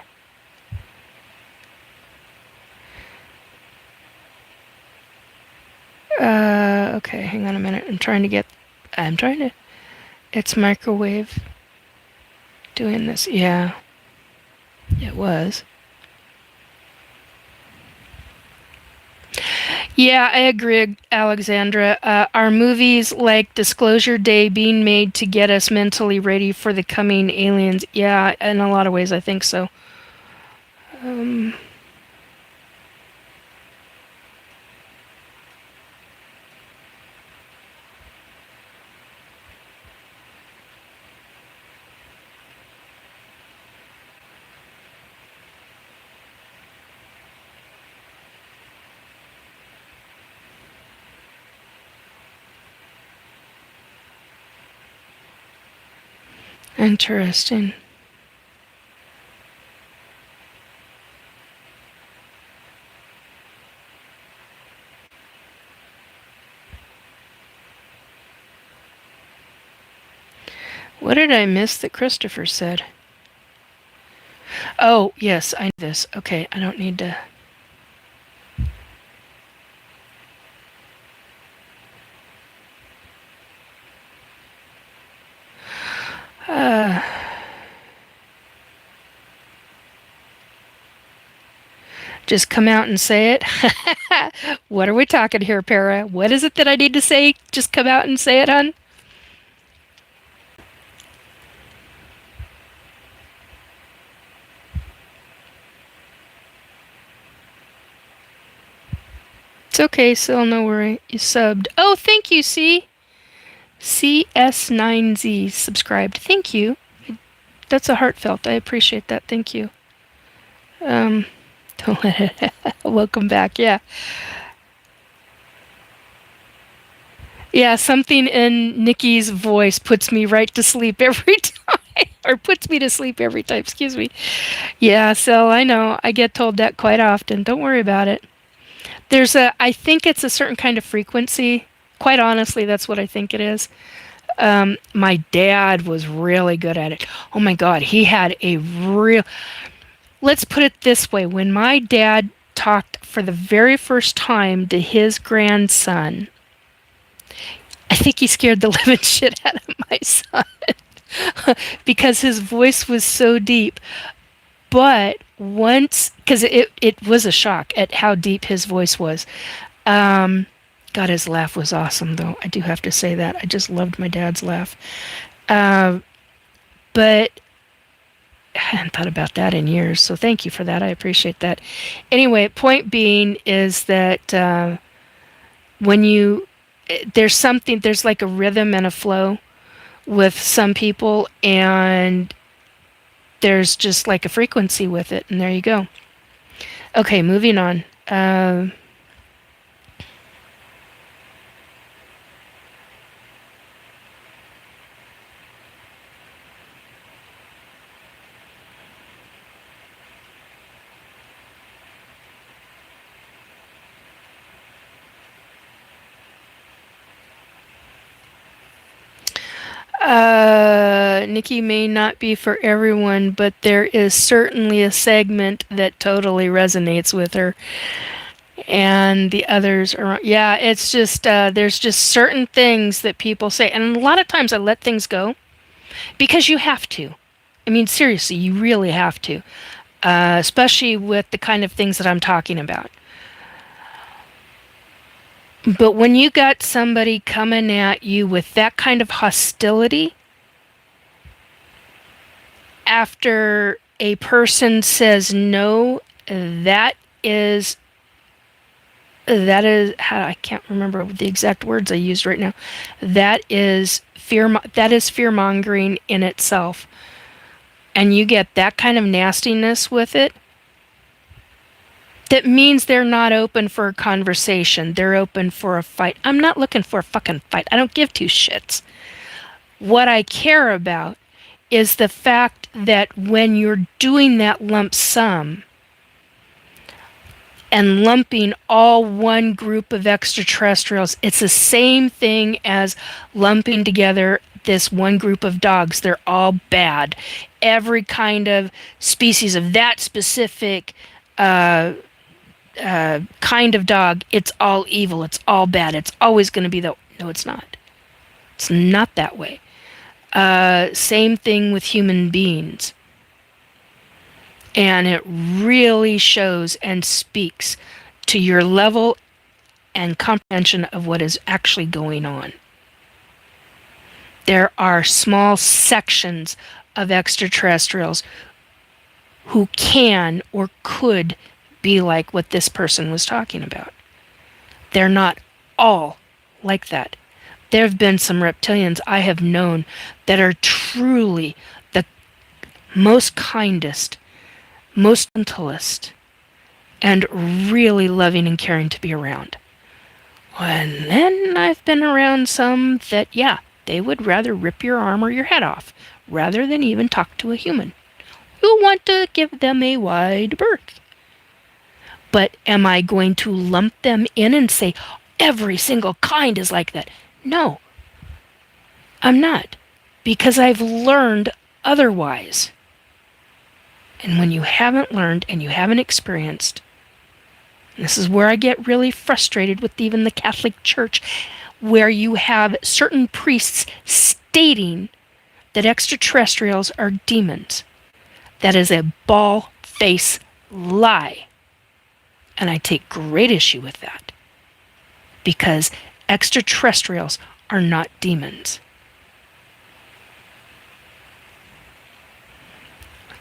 Okay, hang on a minute. I'm trying to. It's microwave doing this. Yeah, it was. Yeah, I agree, Alexandra. Are movies like Disclosure Day being made to get us mentally ready for the coming aliens? Yeah, in a lot of ways, I think so. Um, Interesting. What did I miss that Christopher said? Oh, yes, I know this. Okay, I don't need to. Uh, just come out and say it. What are we talking here, Para? What is it that I need to say? Just come out and say it, hon? It's okay, Sil, no worry. You subbed. Oh, thank you, C. CS9Z subscribed. Thank you. That's a heartfelt. I appreciate that. Thank you. Um, don't let it. Welcome back. Yeah. Yeah, something in Nikki's voice puts me right to sleep every time, or puts me to sleep every time. Excuse me. Yeah, so I know. I get told that quite often. Don't worry about it. I think it's a certain kind of frequency. Quite honestly, that's what I think it is. My dad was really good at it. Oh my God, he had a real. Let's put it this way: when my dad talked for the very first time to his grandson, I think he scared the living shit out of my son because his voice was so deep. But once, because it was a shock at how deep his voice was. Um, God, his laugh was awesome, though. I do have to say that. I just loved my dad's laugh. Uh, but I hadn't thought about that in years, so thank you for that. I appreciate that. Anyway, point being is that when you, there's like a rhythm and a flow with some people, and there's just like a frequency with it, and there you go. Okay, moving on. Nikki may not be for everyone, but there is certainly a segment that totally resonates with her. And the others are, yeah, it's just, there's just certain things that people say. And a lot of times I let things go because you have to. I mean, seriously, you really have to. Especially with the kind of things that I'm talking about. But when you got somebody coming at you with that kind of hostility, after a person says no, that is That is how I can't remember the exact words I used right now. That is fear mongering in itself. And you get that kind of nastiness with it, that means they're not open for a conversation. They're open for a fight. I'm not looking for a fucking fight. I don't give two shits. What I care about is the fact that when you're doing that lump sum and lumping all one group of extraterrestrials, it's the same thing as lumping together this one group of dogs. They're all bad. Every kind of species of that specific kind of dog, it's all evil. It's all bad. It's always going to be the... No, it's not. It's not that way. Same thing with human beings. And it really shows and speaks to your level and comprehension of what is actually going on. There are small sections of extraterrestrials who can or could be like what this person was talking about. They're not all like that. There have been some reptilians I have known that are truly the most kindest, most gentlest, and really loving and caring to be around. And then I've been around some that, yeah, they would rather rip your arm or your head off rather than even talk to a human. You want to give them a wide berth. But am I going to lump them in and say every single kind is like that? No, I'm not, because I've learned otherwise. And when you haven't learned and you haven't experienced, this is where I get really frustrated with even the Catholic Church, where you have certain priests stating that extraterrestrials are demons. That is a bald-faced lie. And I take great issue with that, because extraterrestrials are not demons.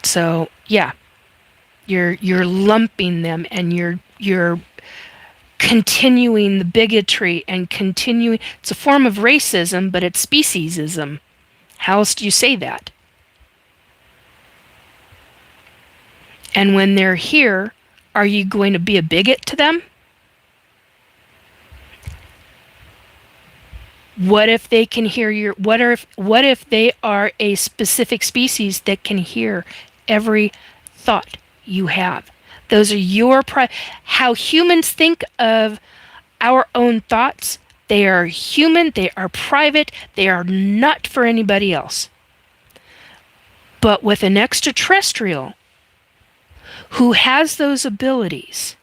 So yeah, you're lumping them, and you're continuing the bigotry and continuing. It's a form of racism, but it's speciesism. How else do you say that? And when they're here, are you going to be a bigot to them? What if they can hear your... What if they are a specific species that can hear every thought you have? Those are your... How humans think of our own thoughts, they are human, they are private, they are not for anybody else. But with an extraterrestrial who has those abilities,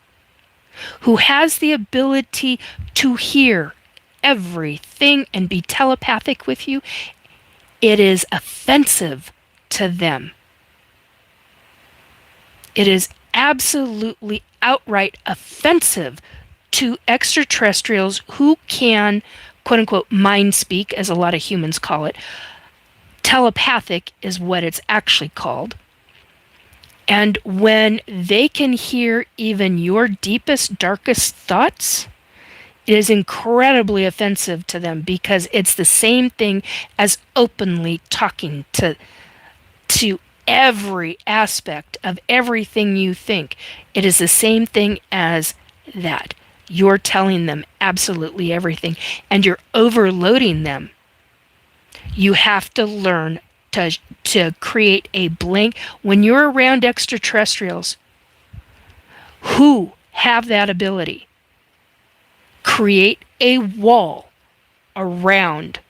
who has the ability to hear everything and be telepathic with you, it is offensive to them. It is absolutely outright offensive to extraterrestrials who can, quote unquote, mind speak, as a lot of humans call it. Telepathic is what it's actually called. And when they can hear even your deepest, darkest thoughts, it is incredibly offensive to them, because it's the same thing as openly talking to every aspect of everything you think. It is the same thing as that. You're telling them absolutely everything, and you're overloading them. You have to learn to create a blank. When you're around extraterrestrials who have that ability, create a wall around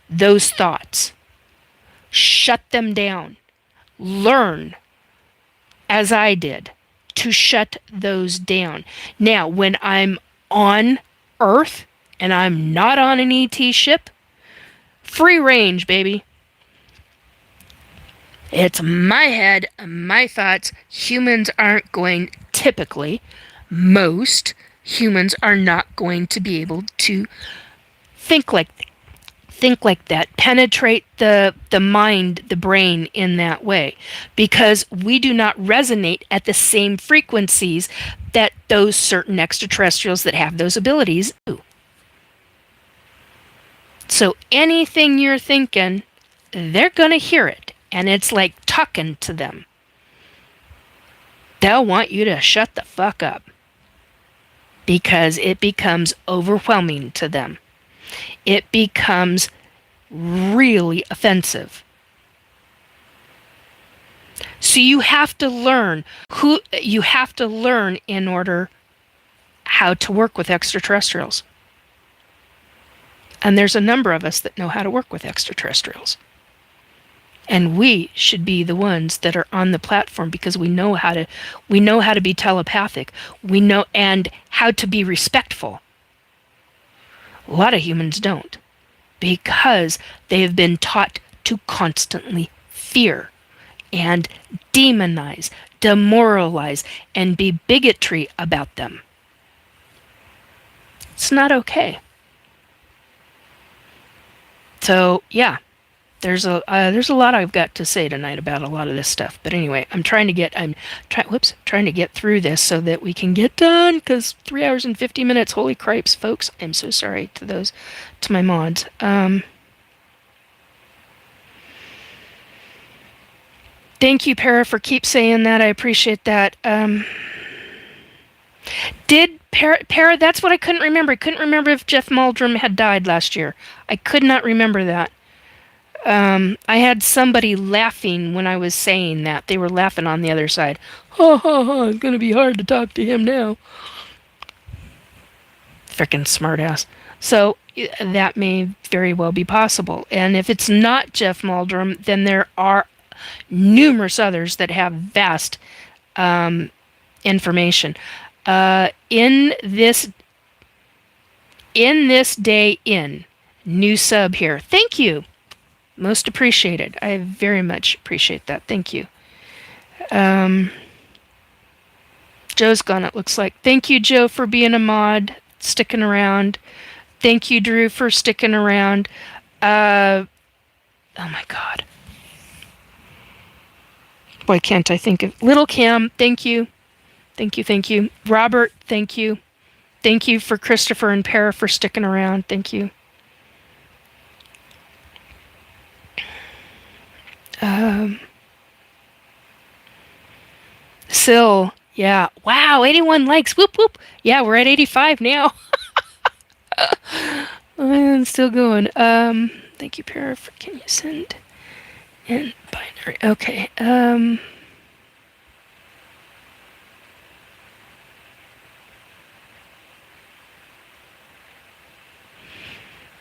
those thoughts. Shut them down. Learn, as I did, to shut those down. Now, when I'm on Earth and I'm not on an ET ship, free range, baby. It's my head, my thoughts. Humans aren't going, typically, most humans are not going to be able to think think like that, penetrate the mind, the brain in that way, because we do not resonate at the same frequencies that those certain extraterrestrials that have those abilities do. So anything you're thinking, they're going to hear it, and it's like talking to them. They'll want you to shut the fuck up because it becomes overwhelming to them. It becomes really offensive. So you have to learn in order how to work with extraterrestrials. And there's a number of us that know how to work with extraterrestrials. And we should be the ones that are on the platform because we know how to be telepathic. We know and how to be respectful. A lot of humans don't, because they have been taught to constantly fear and demonize, demoralize, and be bigotry about them. It's not okay. So yeah, there's a lot I've got to say tonight about a lot of this stuff. But anyway, I'm trying to get through this so that we can get done, because 3 hours and 50 minutes. Holy cripes, folks! I'm so sorry to my mods. Thank you, Para, for keep saying that. I appreciate that. Did Para? That's what I couldn't remember. I couldn't remember if Jeff Meldrum had died last year. I could not remember that. I had somebody laughing when I was saying that. They were laughing on the other side. Ha ha ha, it's going to be hard to talk to him now. Frickin' smartass. So that may very well be possible. And if it's not Jeff Meldrum, then there are numerous others that have vast information. In this day in, new sub here. Thank you. Most appreciated. I very much appreciate that. Thank you. Joe's gone, it looks like. Thank you, Joe, for being a mod, sticking around. Thank you, Drew, for sticking around. Oh my God. Why can't I think of... Little Cam, thank you. Thank you, thank you. Robert, thank you. Thank you for Christopher and Para for sticking around. Thank you. Sil, yeah. Wow, 81 likes. Whoop, whoop. Yeah, we're at 85 now. I'm still going. Thank you, Para, for... Can you send in binary? Okay.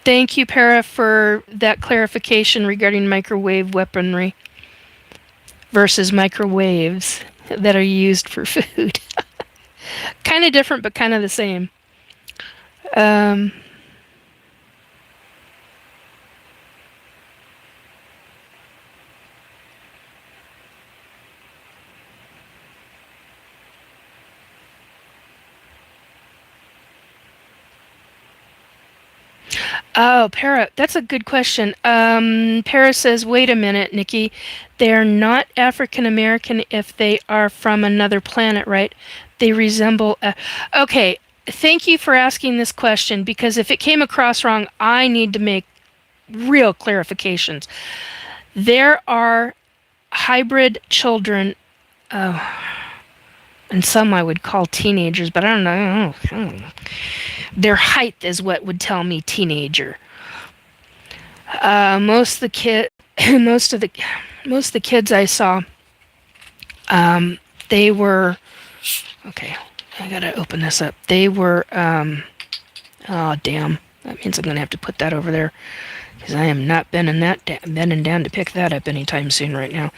Thank you, Para, for that clarification regarding microwave weaponry versus microwaves that are used for food. Kind of different, but kind of the same. Oh, Para, that's a good question. Para says, wait a minute, Nikki. They're not African American if they are from another planet, right? They resemble... Okay, thank you for asking this question, because if it came across wrong, I need to make real clarifications. There are hybrid children, and some I would call teenagers, but I don't know. Their height is what would tell me teenager. Most of the kids I saw, they were... Okay, I gotta open this up. They were... oh, damn. That means I'm gonna have to put that over there, because I am not bending down to pick that up anytime soon right now.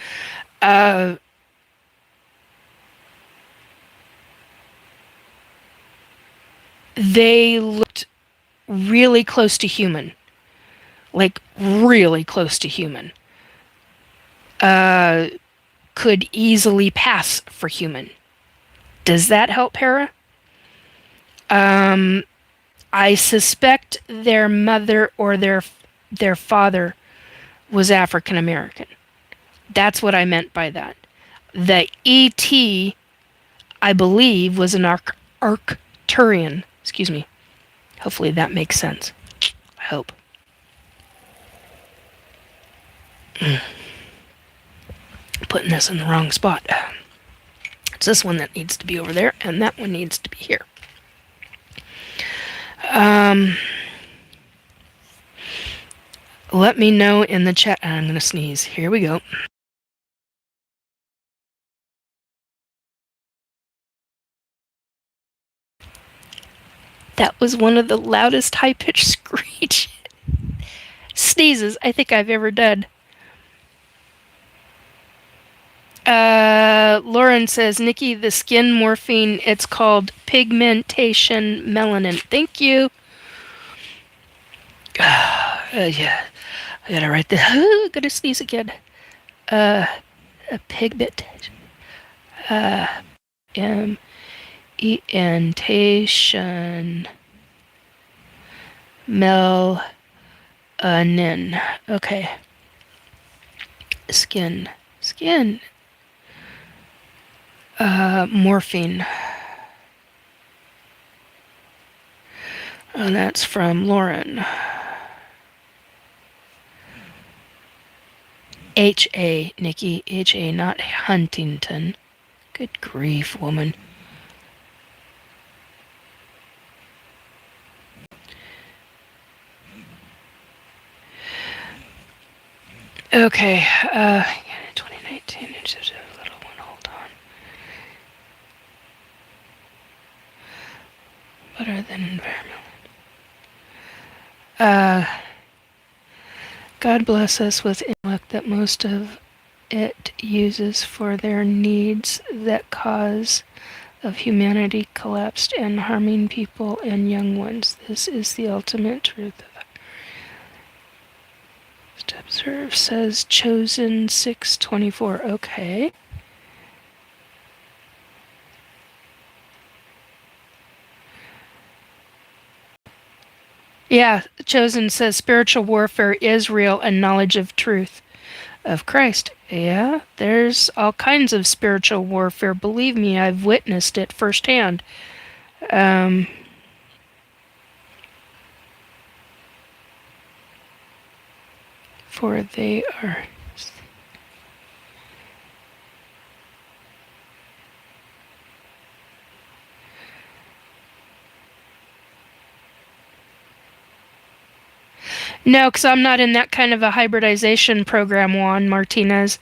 They looked really close to human. Like, really close to human. Could easily pass for human. Does that help, Para? I suspect their mother or their their father was African American. That's what I meant by that. The ET, I believe, was an Arcturian. Excuse me. Hopefully that makes sense. I hope. Putting this in the wrong spot. It's this one that needs to be over there, and that one needs to be here. Let me know in the chat. I'm going to sneeze. Here we go. That was one of the loudest high-pitched screech sneezes I think I've ever done. Lauren says, Nikki, the skin morphine, it's called pigmentation melanin. Thank you. Yeah. I gotta write this. Gonna sneeze again. A pigment. Pigmentation melanin. Okay. Skin. Morphine. And that's from Lauren. H-A, Nikki. H-A, not Huntington. Good grief, woman. Okay, 2019, it's just a little one, hold on. Better than environmental. God bless us with intellect that most of it uses for their needs. That cause of humanity collapsed and harming people and young ones. This is the ultimate truth of it. Observe says chosen 624. Okay. Yeah, chosen says spiritual warfare is real and knowledge of truth of Christ. Yeah, there's all kinds of spiritual warfare. Believe me, I've witnessed it firsthand. For they are... No, because I'm not in that kind of a hybridization program, Juan Martinez.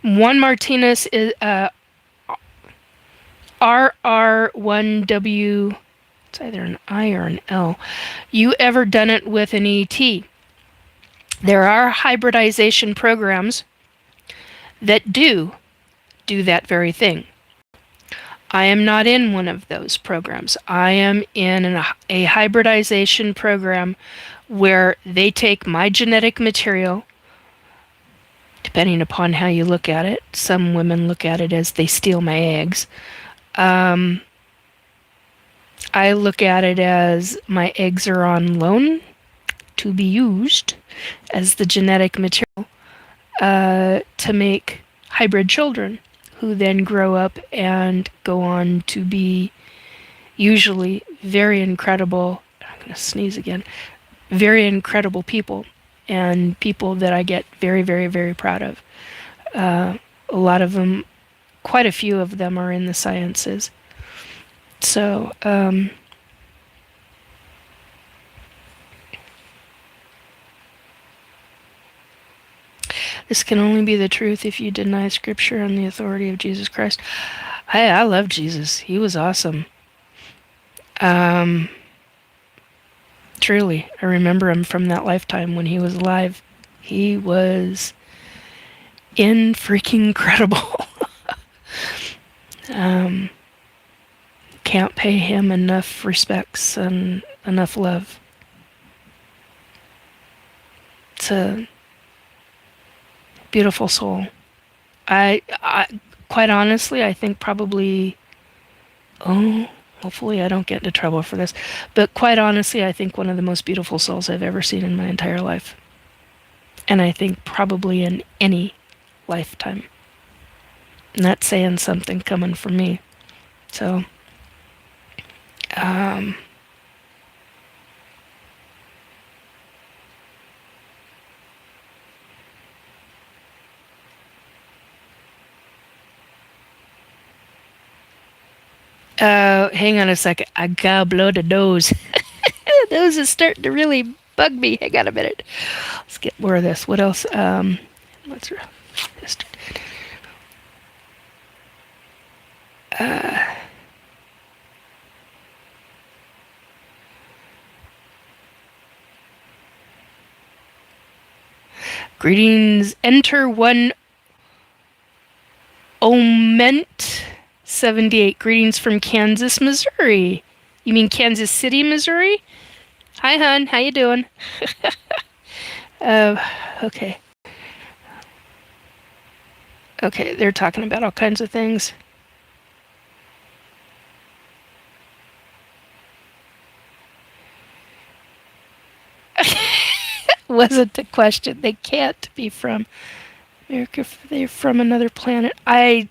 Juan Martinez is RR1W. It's either an I or an L. You ever done it with an ET? There are hybridization programs that do that very thing. I am not in one of those programs. I am in a hybridization program where they take my genetic material, depending upon how you look at it. Some women look at it as they steal my eggs. I look at it as my eggs are on loan to be used as the genetic material to make hybrid children who then grow up and go on to be usually very incredible, I'm going to sneeze again, very incredible people, and people that I get very, very, very proud of. A lot of them, quite a few of them are in the sciences. So, this can only be the truth if you deny Scripture and the authority of Jesus Christ. I love Jesus. He was awesome. Truly, I remember him from that lifetime when he was alive. He was freaking incredible. Can't pay him enough respects and enough love. It's a beautiful soul. I quite honestly, I think probably, hopefully I don't get into trouble for this, but quite honestly, I think one of the most beautiful souls I've ever seen in my entire life. And I think probably in any lifetime. And that's saying something coming from me. So, um, hang on a second. I gotta blow the nose. The nose is starting to really bug me. Hang on a minute. Let's get more of this. What else? What's greetings. Enter one Oment 78. Greetings from Kansas, Missouri. You mean Kansas City, Missouri? Hi, hon. How you doing? uh, okay. Okay, they're talking about all kinds of things. Wasn't the question. They can't be from America. They're from another planet. How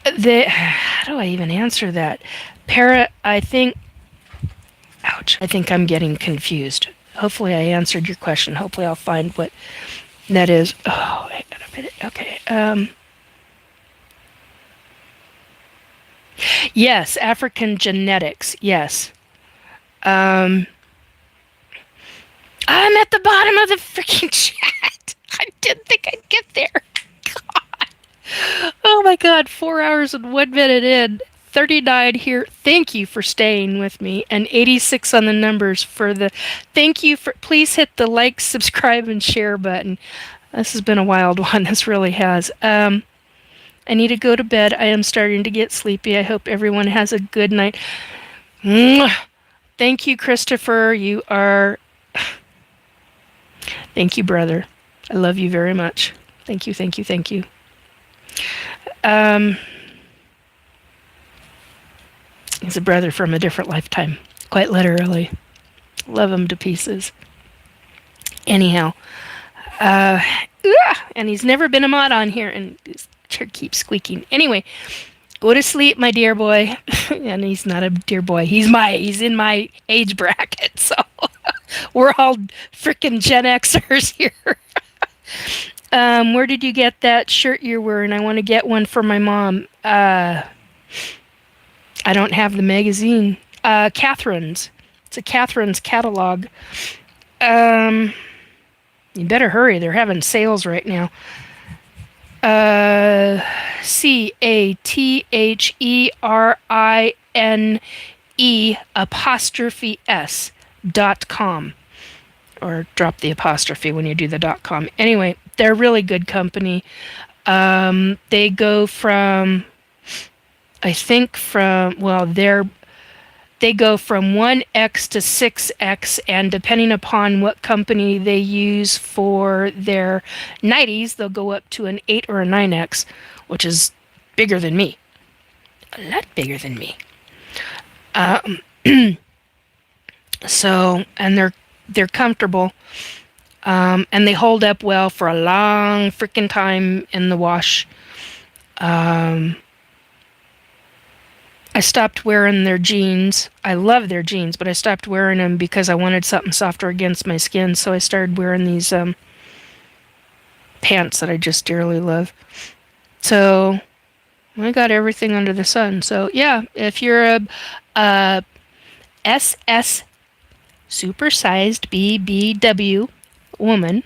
do I even answer that? I think, ouch, I think I'm getting confused. Hopefully I answered your question. Hopefully I'll find what that is. Oh, I got a minute. Okay. Yes, African genetics. Yes. I'm at the bottom of the freaking chat. I didn't think I'd get there. God. Oh my God, 4 hours and 1 minute in. 39 here. Thank you for staying with me. And 86 on the numbers for the thank you for please hit the like, subscribe, and share button. This has been a wild one. This really has. I need to go to bed. I am starting to get sleepy. I hope everyone has a good night. Mwah. Thank you, Christopher. You are. Thank you, brother. I love you very much. Thank you, thank you, thank you. He's a brother from a different lifetime. Quite literally. Love him to pieces. Anyhow. And he's never been a mod on here, and his chair keeps squeaking. Anyway, go to sleep, my dear boy. And he's not a dear boy. He's in my age bracket, so we're all freaking Gen Xers here. Where did you get that shirt you're wearing? I want to get one for my mom. I don't have the magazine. Catherine's. It's a Catherine's catalog. You better hurry. They're having sales right now. CATHERINE_S.com. Or drop the apostrophe when you do the .com. Anyway, they're a really good company. They go from, I think they go from 1X to 6X, and depending upon what company they use for their 90s, they'll go up to an 8 or a 9X, which is bigger than me. A lot bigger than me. So, and they're comfortable, and they hold up well for a long freaking time in the wash. I stopped wearing their jeans. I love their jeans, but I stopped wearing them because I wanted something softer against my skin, so I started wearing these pants that I just dearly love. So I got everything under the sun. So yeah, if you're a SS supersized BBW woman,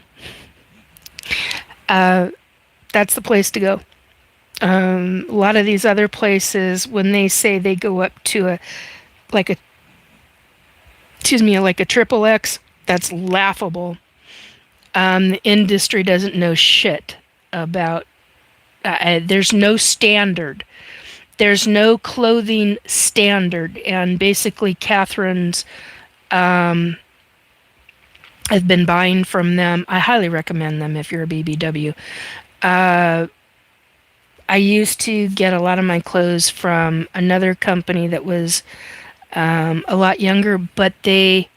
that's the place to go. A lot of these other places, when they say they go up to a triple X, that's laughable. The industry doesn't know shit about. There's no standard. There's no clothing standard, and basically, Catherine's. I've been buying from them. I highly recommend them if you're a BBW. I used to get a lot of my clothes from another company that was a lot younger, but they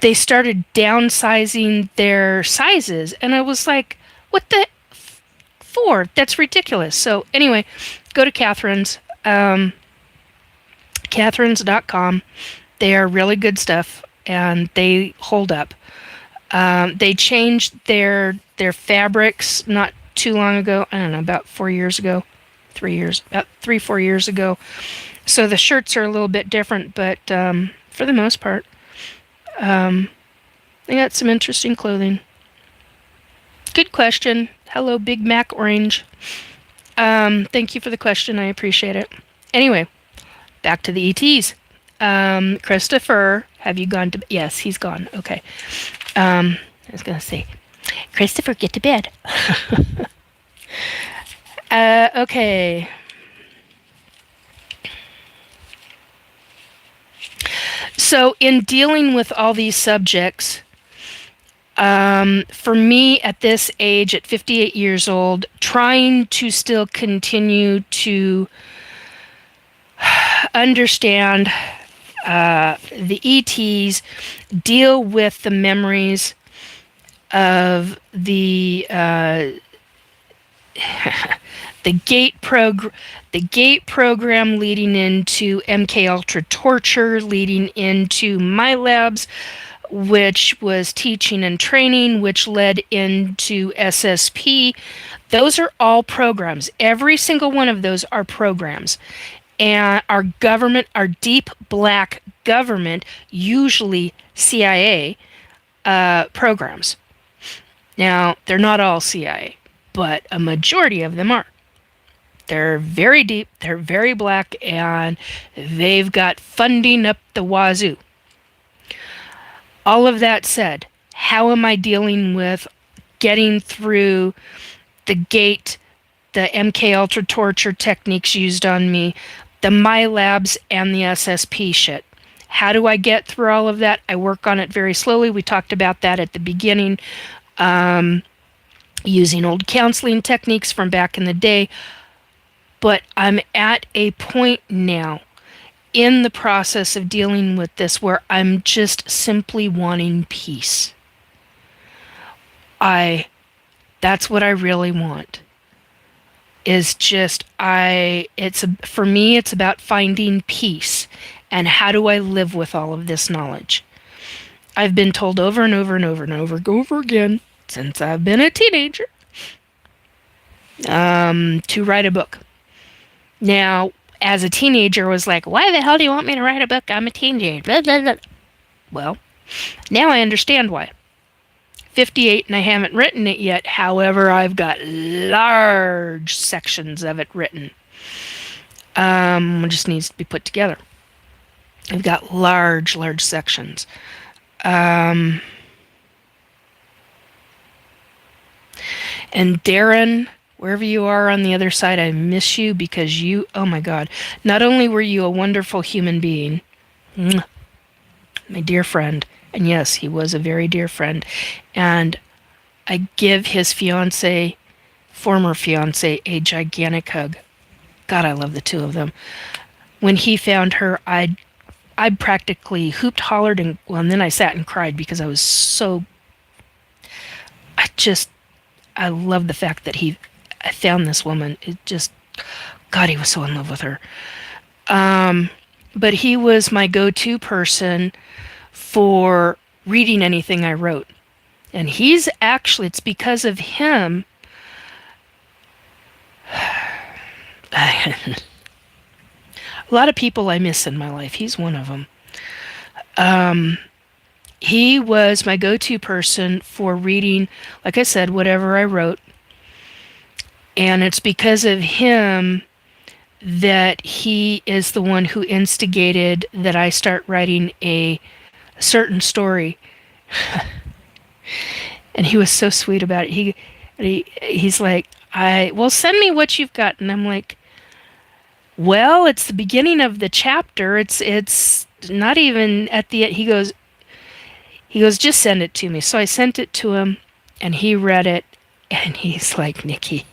they started downsizing their sizes, and I was like, what the for? That's ridiculous. So anyway, go to Catherine's, Catherine's.com. They are really good stuff, and they hold up. They changed their fabrics not too long ago. I don't know, about 4 years ago, 3 years, about 3-4 years ago. So the shirts are a little bit different, but for the most part, they got some interesting clothing. Good question. Hello, Big Mac Orange. Thank you for the question. I appreciate it. Anyway, back to the ETs. Christopher, have you gone to... Yes, he's gone. Okay. I was going to say, Christopher, get to bed. Okay. So in dealing with all these subjects, for me at this age, at 58 years old, trying to still continue to understand the ETs, deal with the memories of the the gate program leading into MK Ultra torture, leading into my labs, which was teaching and training, which led into SSP. Those are all programs. Every single one of those are programs. And our government, our deep black government, usually CIA programs. Now, they're not all CIA, but a majority of them are. They're very deep, they're very black, and they've got funding up the wazoo. All of that said, how am I dealing with getting through the gate, the MK Ultra torture techniques used on me, the My Labs, and the SSP shit? How do I get through all of that? I work on it very slowly. We talked about that at the beginning. Using old counseling techniques from back in the day. But I'm at a point now in the process of dealing with this where I'm just simply wanting peace. That's what I really want. Is just for me it's about finding peace, and how do I live with all of this knowledge? I've been told over and over and over and over again since I've been a teenager to write a book. Now, as a teenager, I was like, why the hell do you want me to write a book? I'm a teenager. Blah, blah, blah. Well, now I understand why. 58 and I haven't written it yet. However, I've got large sections of it written. It just needs to be put together. I've got large sections. And Darren, wherever you are on the other side, I miss you because you, oh my God, not only were you a wonderful human being, my dear friend, and yes, he was a very dear friend, and I give his former fiance, a gigantic hug. God, I love the two of them. When he found her, I practically hooped, hollered, and then I sat and cried because I was so, I love the fact that I found this woman. It just, God, he was so in love with her. But he was my go-to person for reading anything I wrote. And it's because of him. A lot of people I miss in my life. He's one of them. He was my go-to person for reading, like I said, whatever I wrote. And it's because of him that he is the one who instigated that I start writing a certain story. And he was so sweet about it. He's like, send me what you've got. And I'm like, well, it's the beginning of the chapter. It's not even at the end. He goes, just send it to me. So I sent it to him, and he read it, and he's like, Nikki,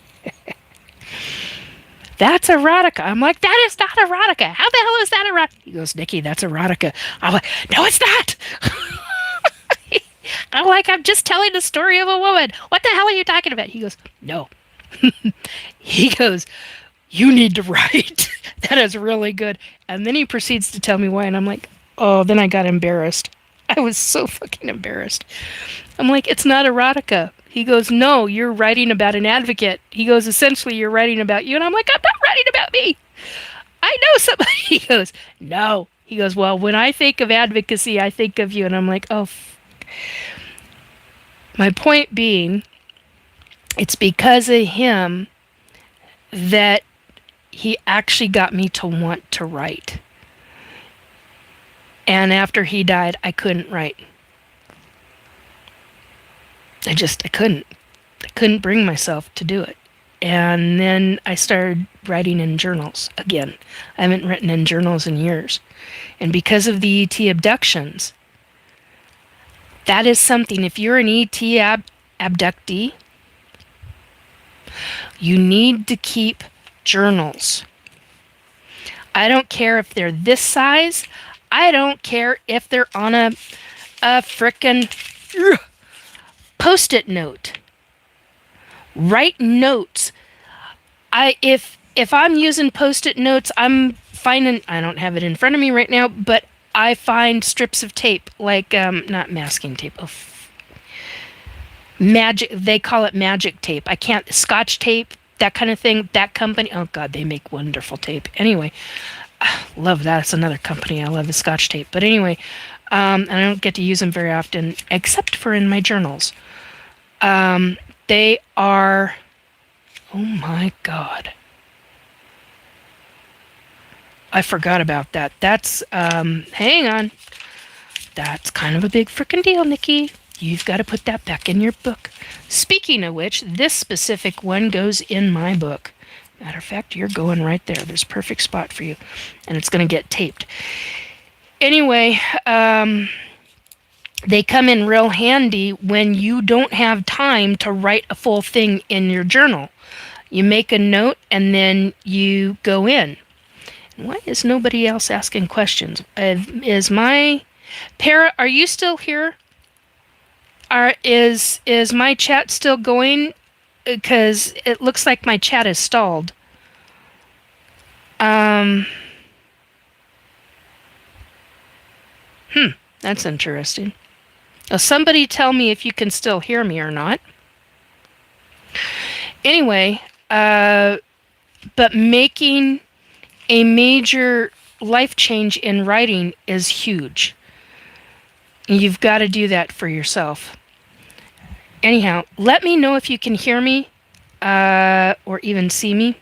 that's erotica. I'm like, that is not erotica. How the hell is that erotica? He goes, Nikki, that's erotica. I'm like, no, it's not. like I'm just telling the story of a woman. What the hell are you talking about? He goes, no. He goes, you need to write. That is really good. And then he proceeds to tell me why. And I'm like, oh, then I got embarrassed. I was so fucking embarrassed. I'm like, it's not erotica. He goes, no, you're writing about an advocate. He goes, essentially, you're writing about you. And I'm like, I'm not writing about me. I know somebody. He goes, no. He goes, well, when I think of advocacy, I think of you. And I'm like, oh. My point being, it's because of him that he actually got me to want to write. And after he died, I couldn't write. I couldn't. I couldn't bring myself to do it. And then I started writing in journals again. I haven't written in journals in years. And because of the ET abductions, that is something, if you're an ET abductee, you need to keep journals. I don't care if they're this size. I don't care if they're on a frickin' Post-it note. Write notes. If I'm using Post-it notes, I'm finding, I don't have it in front of me right now, but I find strips of tape, like not masking tape. Oh, magic. They call it magic tape. I can't Scotch tape, that kind of thing. That company. Oh God, they make wonderful tape. Anyway, love that. It's another company. I love the Scotch tape. But anyway, and I don't get to use them very often, except for in my journals. They are, oh my God. I forgot about that. That's, hang on. That's kind of a big frickin' deal, Nikki. You've got to put that back in your book. Speaking of which, this specific one goes in my book. Matter of fact, you're going right there. There's a perfect spot for you. And it's going to get taped. Anyway, they come in real handy when you don't have time to write a full thing in your journal. You make a note and then you go in. Why is nobody else asking questions? Is my Para, are you still here? Is my chat still going? Because it looks like my chat is stalled. That's interesting. Now, somebody tell me if you can still hear me or not. Anyway, but making a major life change in writing is huge. You've got to do that for yourself. Anyhow, let me know if you can hear me or even see me.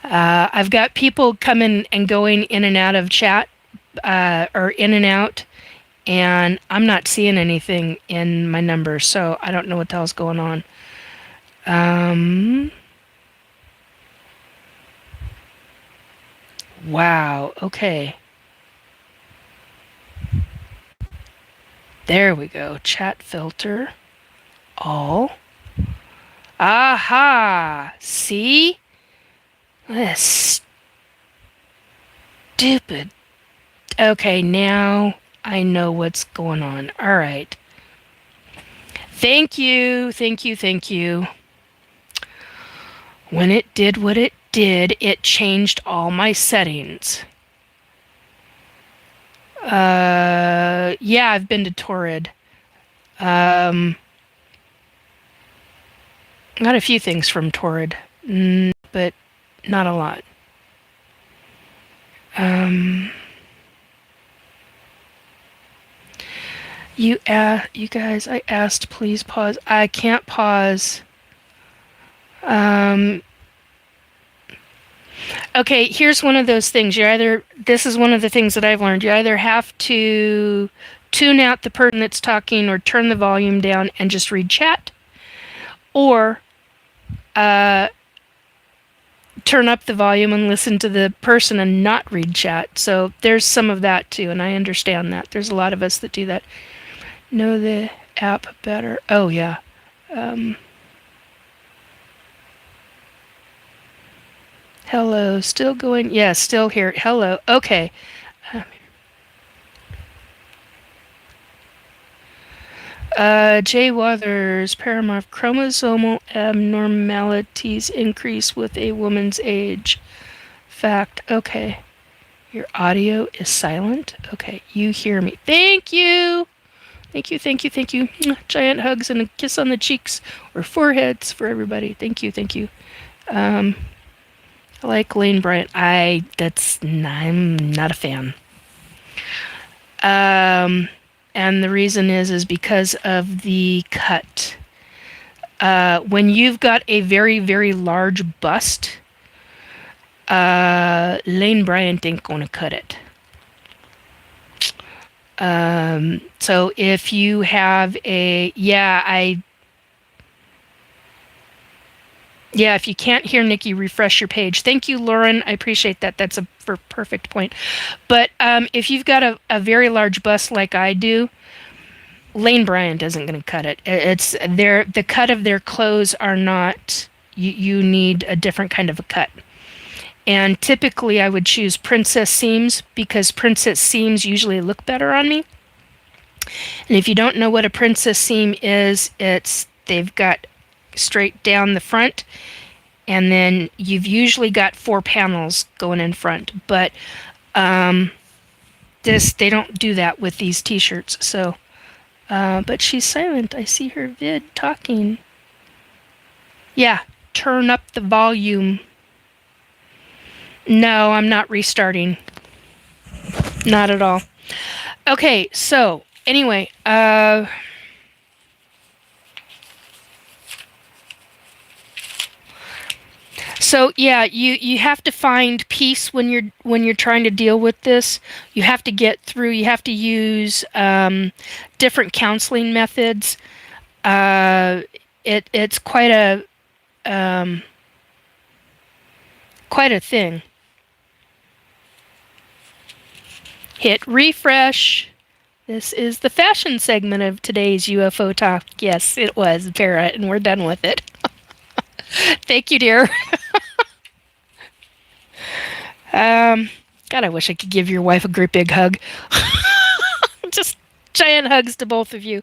I've got people coming and going in and out of chat or in and out, and I'm not seeing anything in my numbers, so I don't know what the hell's going on. Wow, okay. There we go. Chat filter. All. Aha! See? This stupid. Okay, now I know what's going on. All right. Thank you, thank you, thank you. When it did what it did, it changed all my settings. Yeah, I've been to Torrid. Got a few things from Torrid, but not a lot. You guys, I asked please pause. I can't pause. Okay, here's one of those things. This is one of the things that I've learned. You either have to tune out the person that's talking or turn the volume down and just read chat, or turn up the volume and listen to the person and not read chat. So there's some of that too, and I understand that. There's a lot of us that do that. Know the app better. Oh, yeah. Hello, still going? Yeah, still here. Hello. Okay. Jay Waters, paramorph chromosomal abnormalities increase with a woman's age. Fact. Okay. Your audio is silent. Okay. You hear me. Thank you. Thank you, thank you, thank you. Giant hugs and a kiss on the cheeks or foreheads for everybody. Thank you, thank you. I like Lane Bryant. I'm not a fan. And the reason is because of the cut. When you've got a very, very large bust, Lane Bryant ain't gonna cut it. So if you have if you can't hear Nikki, refresh your page. Thank you, Lauren. I appreciate that. That's a perfect point. But if you've got a very large bust like I do, Lane Bryant isn't going to cut it. The cut of their clothes are not. You need a different kind of a cut. And typically, I would choose princess seams because princess seams usually look better on me. And if you don't know what a princess seam is, they've got straight down the front, and then you've usually got 4 panels going in front. But they don't do that with these t-shirts. So, but she's silent. I see her vid talking. Yeah, turn up the volume. No, I'm not restarting. Not at all. Okay, so anyway, so yeah, you have to find peace when you're trying to deal with this. You have to get through. You have to use different counseling methods. It's quite a thing. Hit refresh. This is the fashion segment of today's UFO talk. Yes, it was, Vera, and we're done with it. Thank you, dear. God, I wish I could give your wife a great big hug. Just giant hugs to both of you.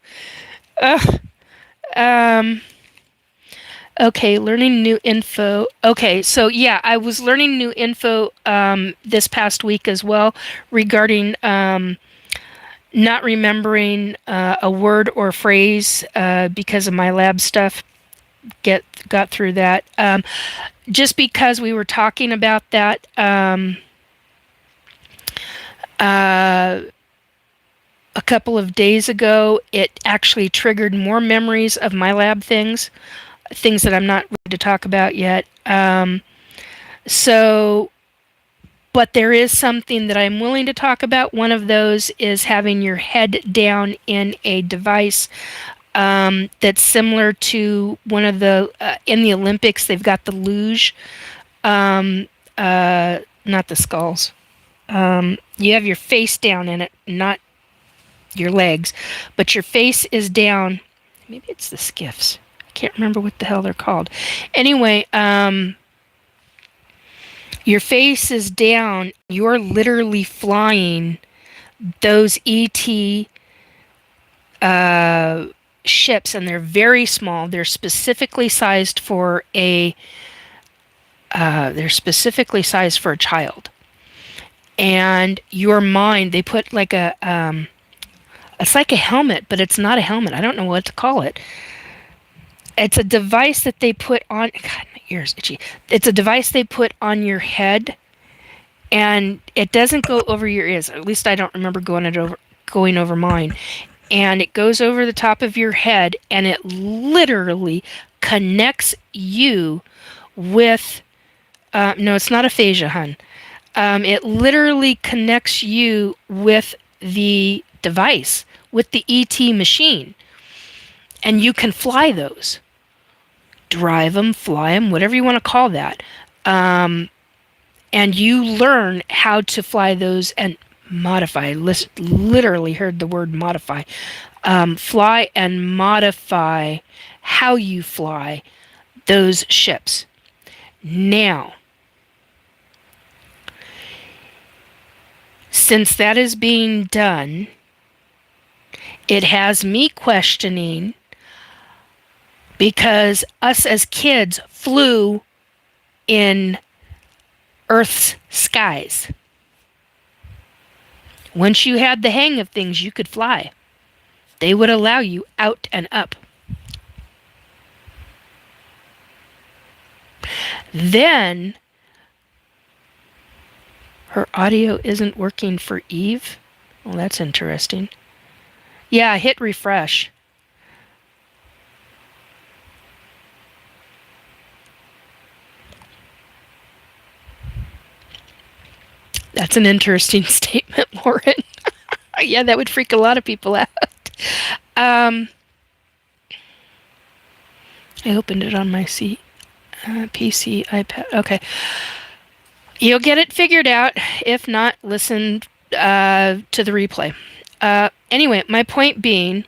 Okay, learning new info. Okay, so yeah, I was learning new info this past week as well regarding not remembering a word or phrase because of my lab stuff. Got through that. Just because we were talking about that a couple of days ago, it actually triggered more memories of my lab things that I'm not ready to talk about yet. But there is something that I'm willing to talk about. One of those is having your head down in a device that's similar to one of the, in the Olympics, they've got the luge, not the skulls. You have your face down in it, not your legs, but your face is down. Maybe it's the skiffs. I can't remember what the hell they're called. Anyway, your face is down. You're literally flying those ET ships, and they're very small. They're specifically sized for a child. And your mind, they put like it's like a helmet, but it's not a helmet. I don't know what to call it. It's a device that they put on. God, my ears itchy. It's a device they put on your head, and it doesn't go over your ears. At least I don't remember going over mine. And it goes over the top of your head, and it literally connects you with. No, it's not aphasia, hun. It literally connects you with the device, with the ET machine. And you can fly those. Drive them, fly them, whatever you want to call that. And you learn how to fly those and modify. Literally heard the word modify. Fly and modify how you fly those ships. Now, since that is being done, It has me questioning because us as kids flew in Earth's skies. Once you had the hang of things, you could fly. They would allow you out and up. Then, her audio isn't working for Eve. Well, that's interesting. Yeah, hit refresh. That's an interesting statement, Lauren. Yeah, that would freak a lot of people out. I opened it on my PC, iPad. Okay. You'll get it figured out. If not, listen to the replay. Anyway, my point being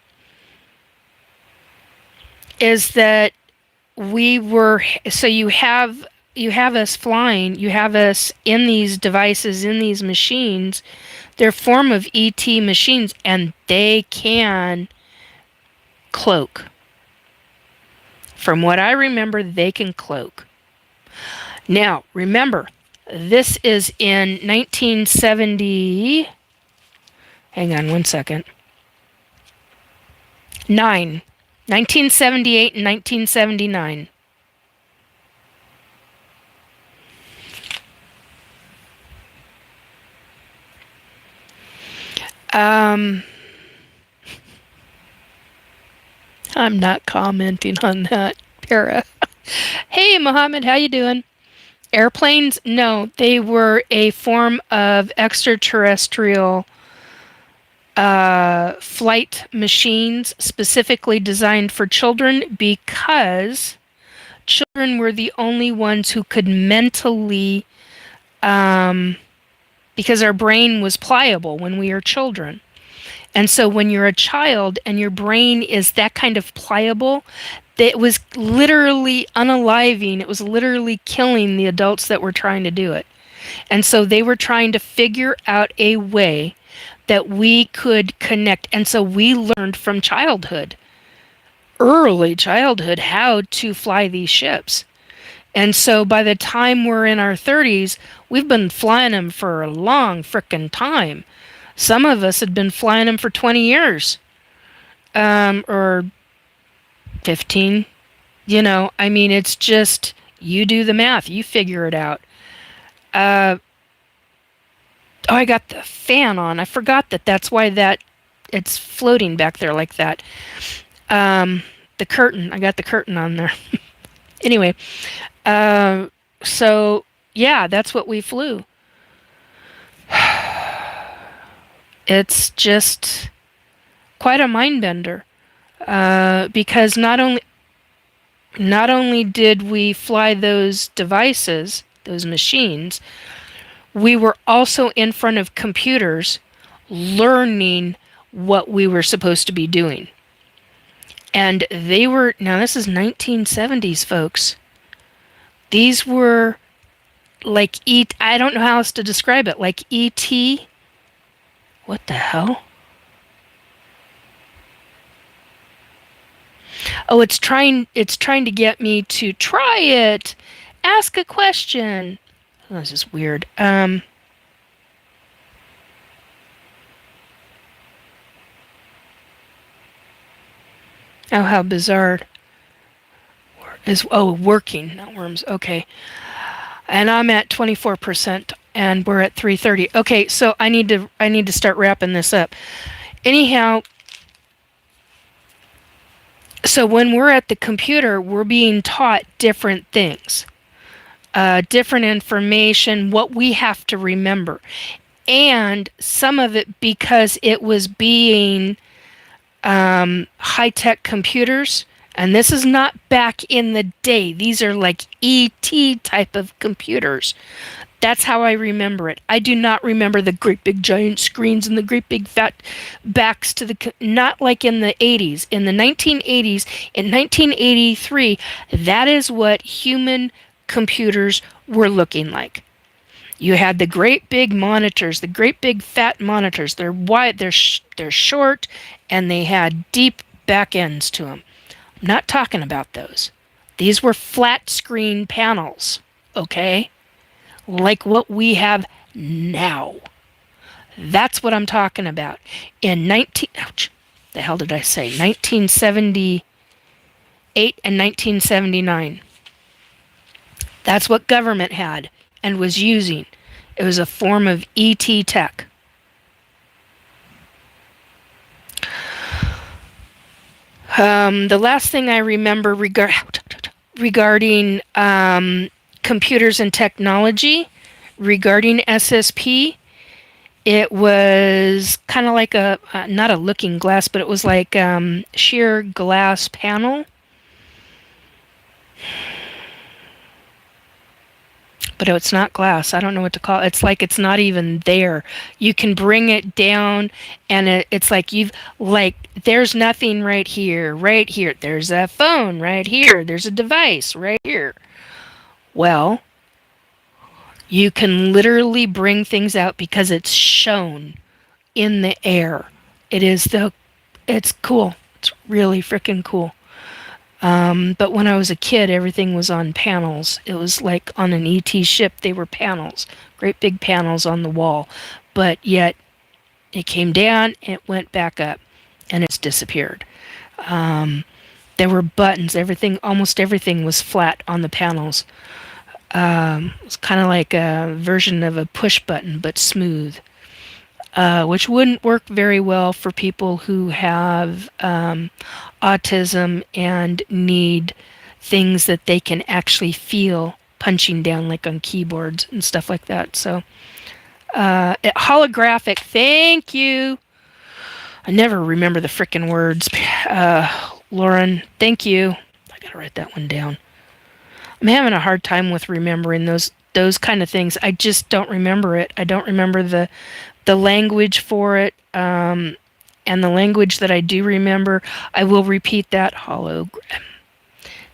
is that so you have us flying, you have us in these devices, in these machines. They're form of ET machines, and they can cloak. From what I remember, they can cloak. Now, remember, this is in 1970. Hang on one second. 1978 and 1979. I'm not commenting on that, Para. Hey, Mohammed, how you doing? Airplanes? No, they were a form of extraterrestrial flight machines specifically designed for children because children were the only ones who could mentally, because our brain was pliable when we were children. And so when you're a child and your brain is that kind of pliable, it was literally unaliving. It was literally killing the adults that were trying to do it. And so they were trying to figure out a way that we could connect. And so we learned from childhood, early childhood, how to fly these ships. And so by the time we're in our 30s, we've been flying them for a long frickin' time. Some of us had been flying them for 20 years. Or 15. You know, I mean, it's just, you do the math. You figure it out. Oh, I got the fan on. I forgot that's why it's floating back there like that. The curtain. I got the curtain on there. Anyway, so, yeah, that's what we flew. It's just quite a mind bender, because not only did we fly those devices, those machines, we were also in front of computers learning what we were supposed to be doing. And they were, now this is 1970s, folks. These were like I don't know how else to describe it, like E.T. What the hell? Oh, it's trying to get me to try it. Ask a question. Oh, this is weird. Oh, how bizarre. Working, not worms. Okay. And I'm at 24%, and we're at 3:30. Okay, so I need to start wrapping this up. Anyhow, so when we're at the computer, we're being taught different things, different information, what we have to remember, and some of it because it was being high-tech computers. And this is not back in the day. These are like ET type of computers. That's how I remember it. I do not remember the great big giant screens and the great big fat backs to the... Not like in the 80s. In the 1980s, in 1983, that is what human computers were looking like. You had the great big monitors, the great big fat monitors. They're wide, they're short, and they had deep back ends to them. I'm not talking about those. These were flat screen panels, okay? Like what we have now. That's what I'm talking about. In 19 ouch, the hell did I say? 1978 and 1979. That's what government had and was using. It was a form of ET tech. The last thing I remember regarding computers and technology, regarding SSP, it was kind of like not a looking glass, but it was like sheer glass panel. But it's not glass. I don't know what to call it. It's like it's not even there. You can bring it down, and it's like there's nothing right here, right here. There's a phone right here. There's a device right here. Well, you can literally bring things out because it's shown in the air. It's cool. It's really freaking cool. But when I was a kid, everything was on panels. It was like on an ET ship, they were panels, great big panels on the wall. But yet, it came down, it went back up, and it's disappeared. There were buttons. Almost everything was flat on the panels. It was kind of like a version of a push button, but smooth. Which wouldn't work very well for people who have autism and need things that they can actually feel punching down, like on keyboards and stuff like that. So, holographic, thank you. I never remember the frickin' words. Lauren, thank you. I gotta write that one down. I'm having a hard time with remembering those kind of things. I just don't remember it. I don't remember the language for it, and the language that I do remember, I will repeat that.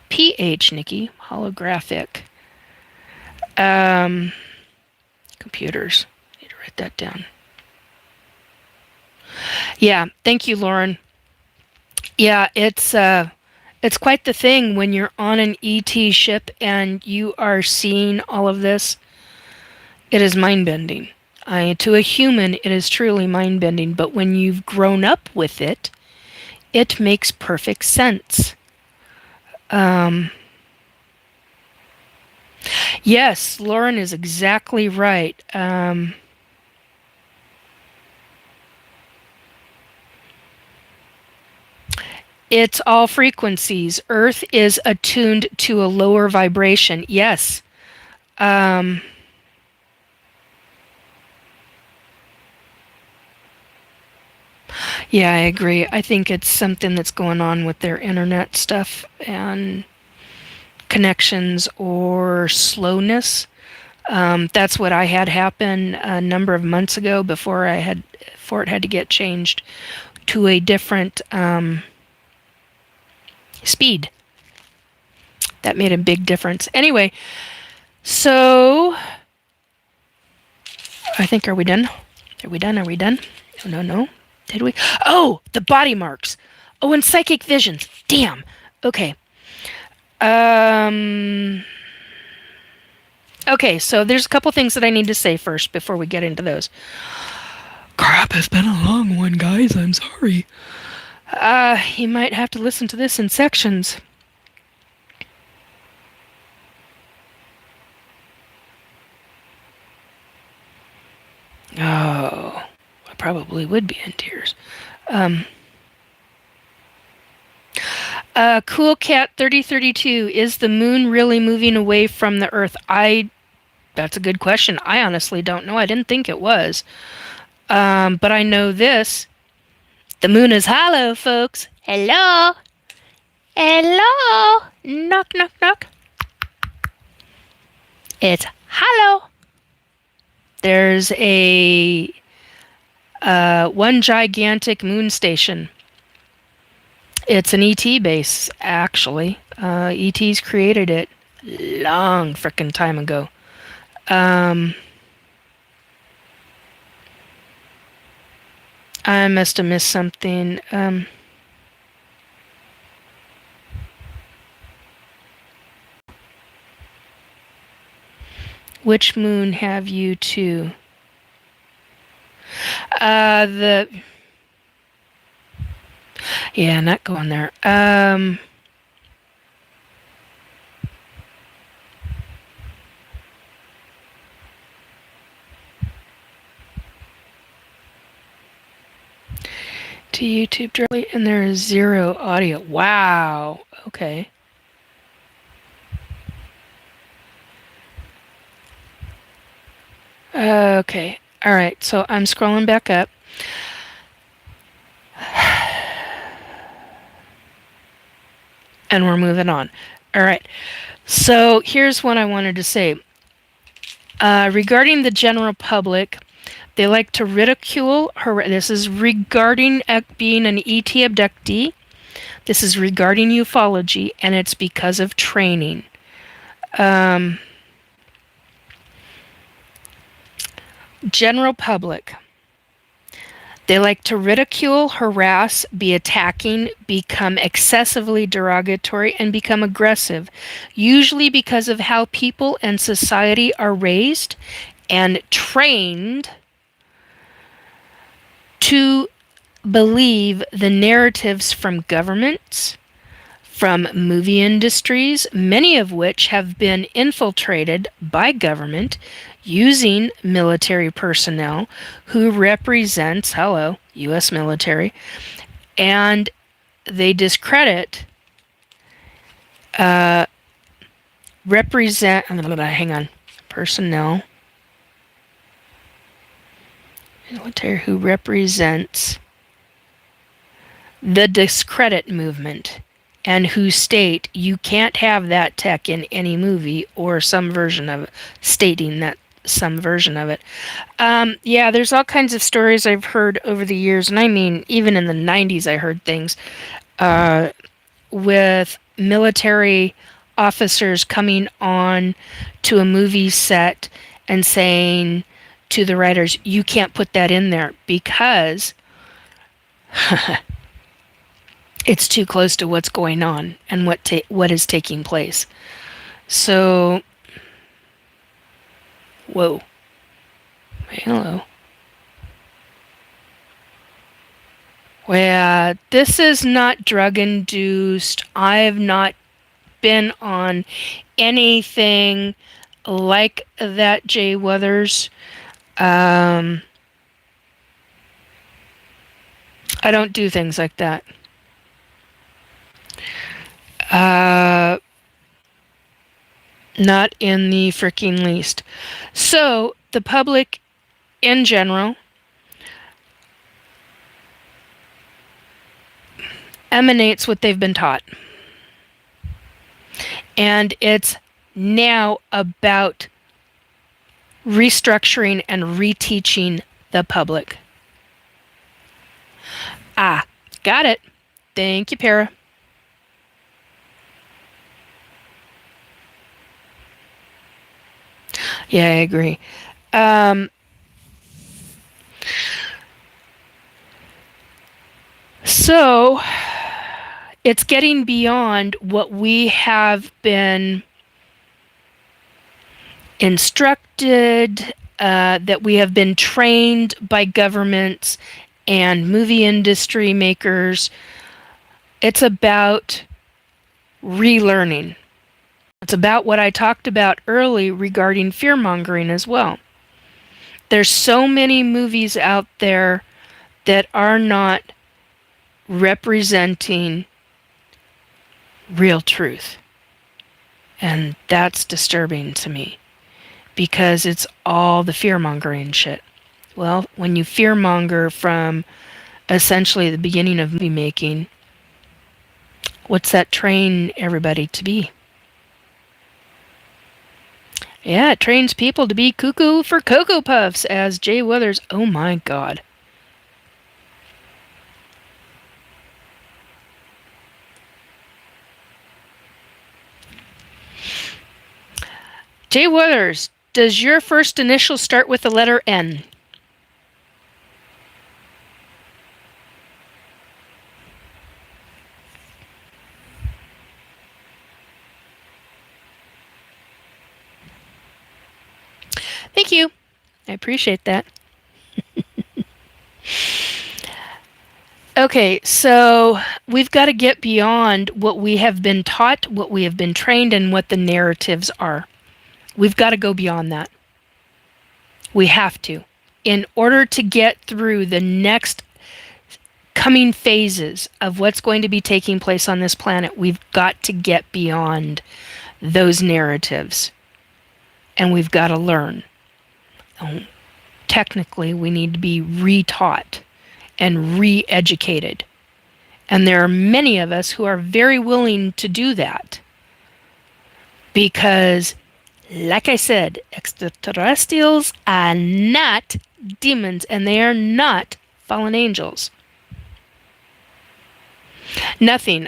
PH, Nikki, holographic. Computers. I need to write that down. Yeah, thank you, Lauren. Yeah, it's quite the thing when you're on an ET ship and you are seeing all of this. It is mind-bending. To a human, it is truly mind-bending, but when you've grown up with it, it makes perfect sense. Yes, Lauren is exactly right. It's all frequencies. Earth is attuned to a lower vibration. Yes. Yeah, I agree. I think it's something that's going on with their internet stuff and connections or slowness. That's what I had happen a number of months ago before it had to get changed to a different speed. That made a big difference. Anyway, so I think, are we done? Are we done? Are we done? No. Did we? Oh, the body marks. Oh, and psychic visions. Damn. Okay. Okay, so there's a couple things that I need to say first before we get into those. Crap, it's been a long one, guys. I'm sorry. You might have to listen to this in sections. Oh, I probably would be in tears. Cool Cat 3032, is the moon really moving away from the Earth? That's a good question. I honestly don't know. I didn't think it was. But I know this. The moon is hollow, folks. Hello? Hello? Knock, knock, knock. It's hollow. There's a one gigantic moon station. It's an ET base, actually. ET's created it long frickin' time ago. I must have missed something. Which moon have you to? The Yeah, not going there. To YouTube directly, and there is 0 audio. Wow. Okay. Okay. All right. So I'm scrolling back up. And we're moving on. All right. So here's what I wanted to say. Regarding the general public, they like to ridicule her. This is regarding being an ET abductee. This is regarding ufology, and it's because of training. General public. They like to ridicule, harass, be attacking, become excessively derogatory, and become aggressive, usually because of how people and society are raised and trained to believe the narratives from governments, from movie industries, many of which have been infiltrated by government using military personnel who represents, hello, U.S. military, and they discredit, hang on, personnel, military who represents the discredit movement and who state you can't have that tech in any movie or some version of it, stating that some version of it. Yeah, there's all kinds of stories I've heard over the years, and I mean, even in the 90s I heard things with military officers coming on to a movie set and saying to the writers, you can't put that in there because it's too close to what's going on and what is taking place. So, whoa. Hello. Well, this is not drug induced. I've not been on anything like that, Jay Weathers. I don't do things like that. Not in the freaking least. So, the public in general emanates what they've been taught. And it's now about restructuring and reteaching the public. Ah, got it. Thank you, Para. Yeah, I agree. So, it's getting beyond what we have been instructed, that we have been trained by governments and movie industry makers. It's about relearning. It's about what I talked about early regarding fear-mongering as well. There's so many movies out there that are not representing real truth. And that's disturbing to me because it's all the fear-mongering shit. Well, when you fear-monger from essentially the beginning of movie making, what's that train everybody to be? Yeah, it trains people to be cuckoo for Cocoa Puffs, as Jay Weathers. Oh my god. Jay Weathers, does your first initial start with the letter N? Thank you. I appreciate that. Okay, so we've got to get beyond what we have been taught, what we have been trained, and what the narratives are. We've got to go beyond that. We have to. In order to get through the next coming phases of what's going to be taking place on this planet, we've got to get beyond those narratives. And we've got to learn. Technically, we need to be retaught and re-educated. And there are many of us who are very willing to do that. Because, like I said, extraterrestrials are not demons and they are not fallen angels. Nothing.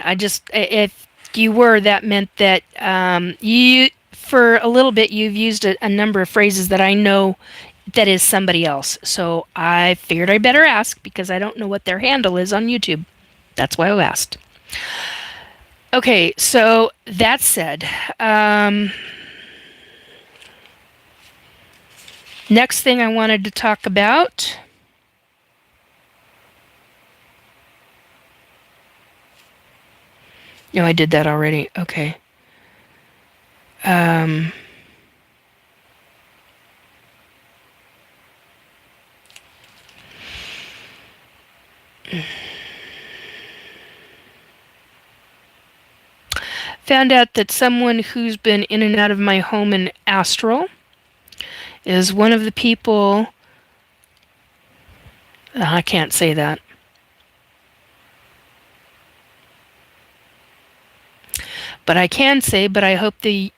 If you were, that meant that you, for a little bit, you've used a number of phrases that I know that is somebody else. So I figured I better ask because I don't know what their handle is on YouTube. That's why I asked. Okay, so that said, next thing I wanted to talk about. No, I did that already. Okay. Found out that someone who's been in and out of my home in astral is one of the people. I can't say that. But I can say, but I hope the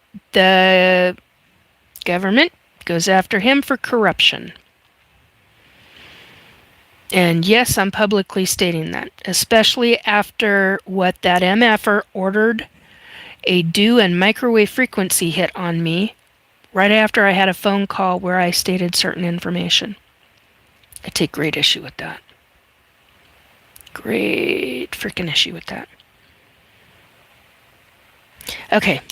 government goes after him for corruption. And yes, I'm publicly stating that, especially after what that MFer ordered, a dew and microwave frequency hit on me right after I had a phone call where I stated certain information. I take great issue with that. Great freaking issue with that. Okay,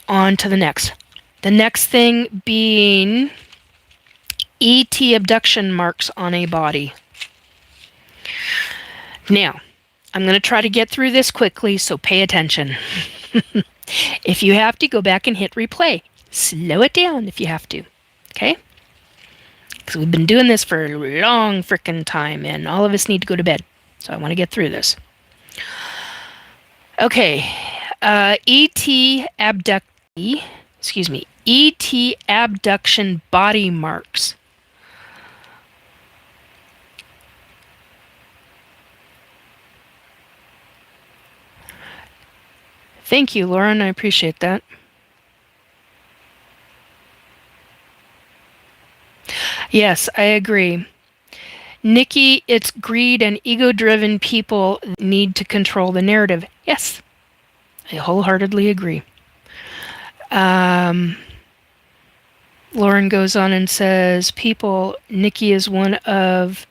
on to the next. The next thing being ET abduction marks on a body. Now, I'm going to try to get through this quickly, so pay attention. If you have to, go back and hit replay. Slow it down if you have to. Okay? Because we've been doing this for a long frickin' time, and all of us need to go to bed. So I want to get through this. Okay. ET abduction body marks. Thank you, Lauren. I appreciate that. Yes, I agree. Nikki, it's greed and ego-driven people need to control the narrative. Yes, I wholeheartedly agree. Lauren goes on and says, Nikki is one of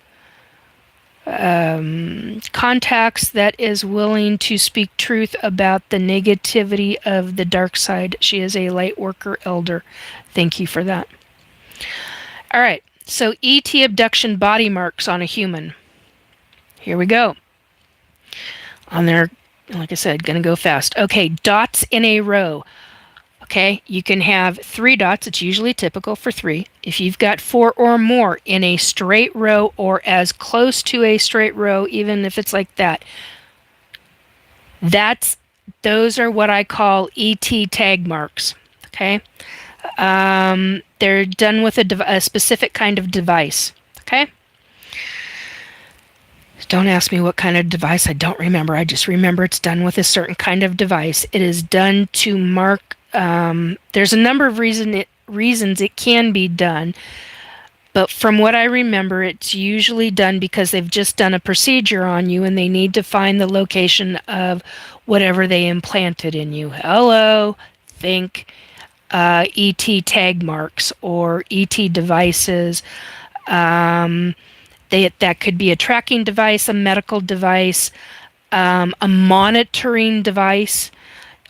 contacts that is willing to speak truth about the negativity of the dark side. She is a light worker elder. Thank you for that. All right, so ET abduction body marks on a human. Here we go. On there, like I said, gonna go fast. Okay, dots in a row. Okay, you can have 3 dots. It's usually typical for 3. If you've got 4 or more in a straight row or as close to a straight row, even if it's like that, those are what I call ET tag marks. Okay, they're done with a specific kind of device. Okay. Don't ask me what kind of device. I don't remember. I just remember it's done with a certain kind of device. It is done to mark. There's a number of reasons it can be done, but from what I remember, it's usually done because they've just done a procedure on you and they need to find the location of whatever they implanted in you. Hello, think ET tag marks or ET devices. That could be a tracking device, a medical device, a monitoring device,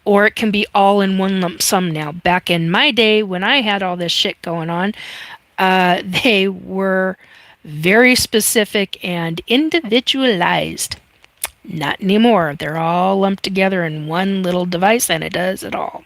or it can be all in one lump sum now. Back in my day when I had all this shit going on, They were very specific and individualized. Not anymore. They're all lumped together in one little device and it does it all.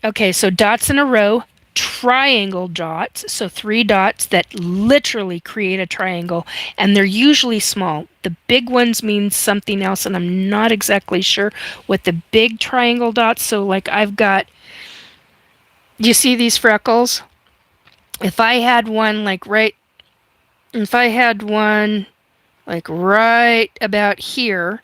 Okay, so dots in a row, triangle dots, so 3 dots that literally create a triangle, and they're usually small. The big ones mean something else, and I'm not exactly sure what the big triangle dots. So, like, I've got, you see these freckles? If I had one if I had one like right about here,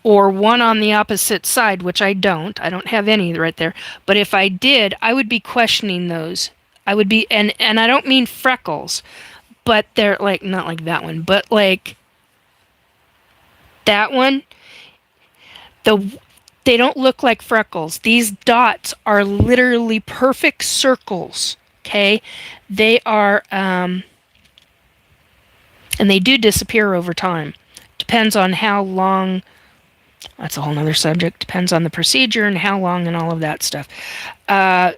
or one on the opposite side, which I don't have any right there. But if I did, I would be questioning those. I would be, and I don't mean freckles, but they're like, not like that one, but like that one. The They don't look like freckles. These dots are literally perfect circles. Okay, they are, and they do disappear over time. Depends on how long. That's a whole nother subject. Depends on the procedure and how long and all of that stuff.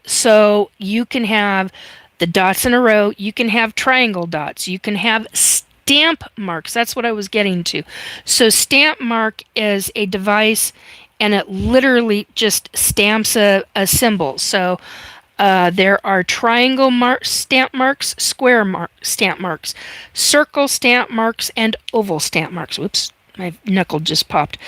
So you can have the dots in a row. You can have triangle dots. You can have stamp marks. That's what I was getting to. So stamp mark is a device, and it literally just stamps a symbol. So there are triangle stamp marks, square stamp marks, circle stamp marks, and oval stamp marks. Whoops, my knuckle just popped.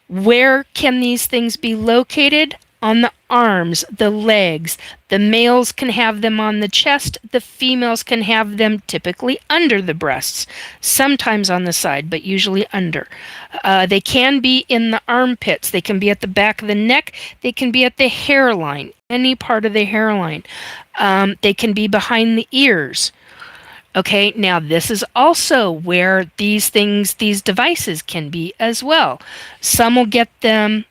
Where can these things be located? On the arms, the legs. The males can have them on the chest. The females can have them typically under the breasts, sometimes on the side, but usually under. They can be in the armpits. They can be at the back of the neck. They can be at the hairline, any part of the hairline. They can be behind the ears. Okay, now this is also where these devices can be as well. Some will get them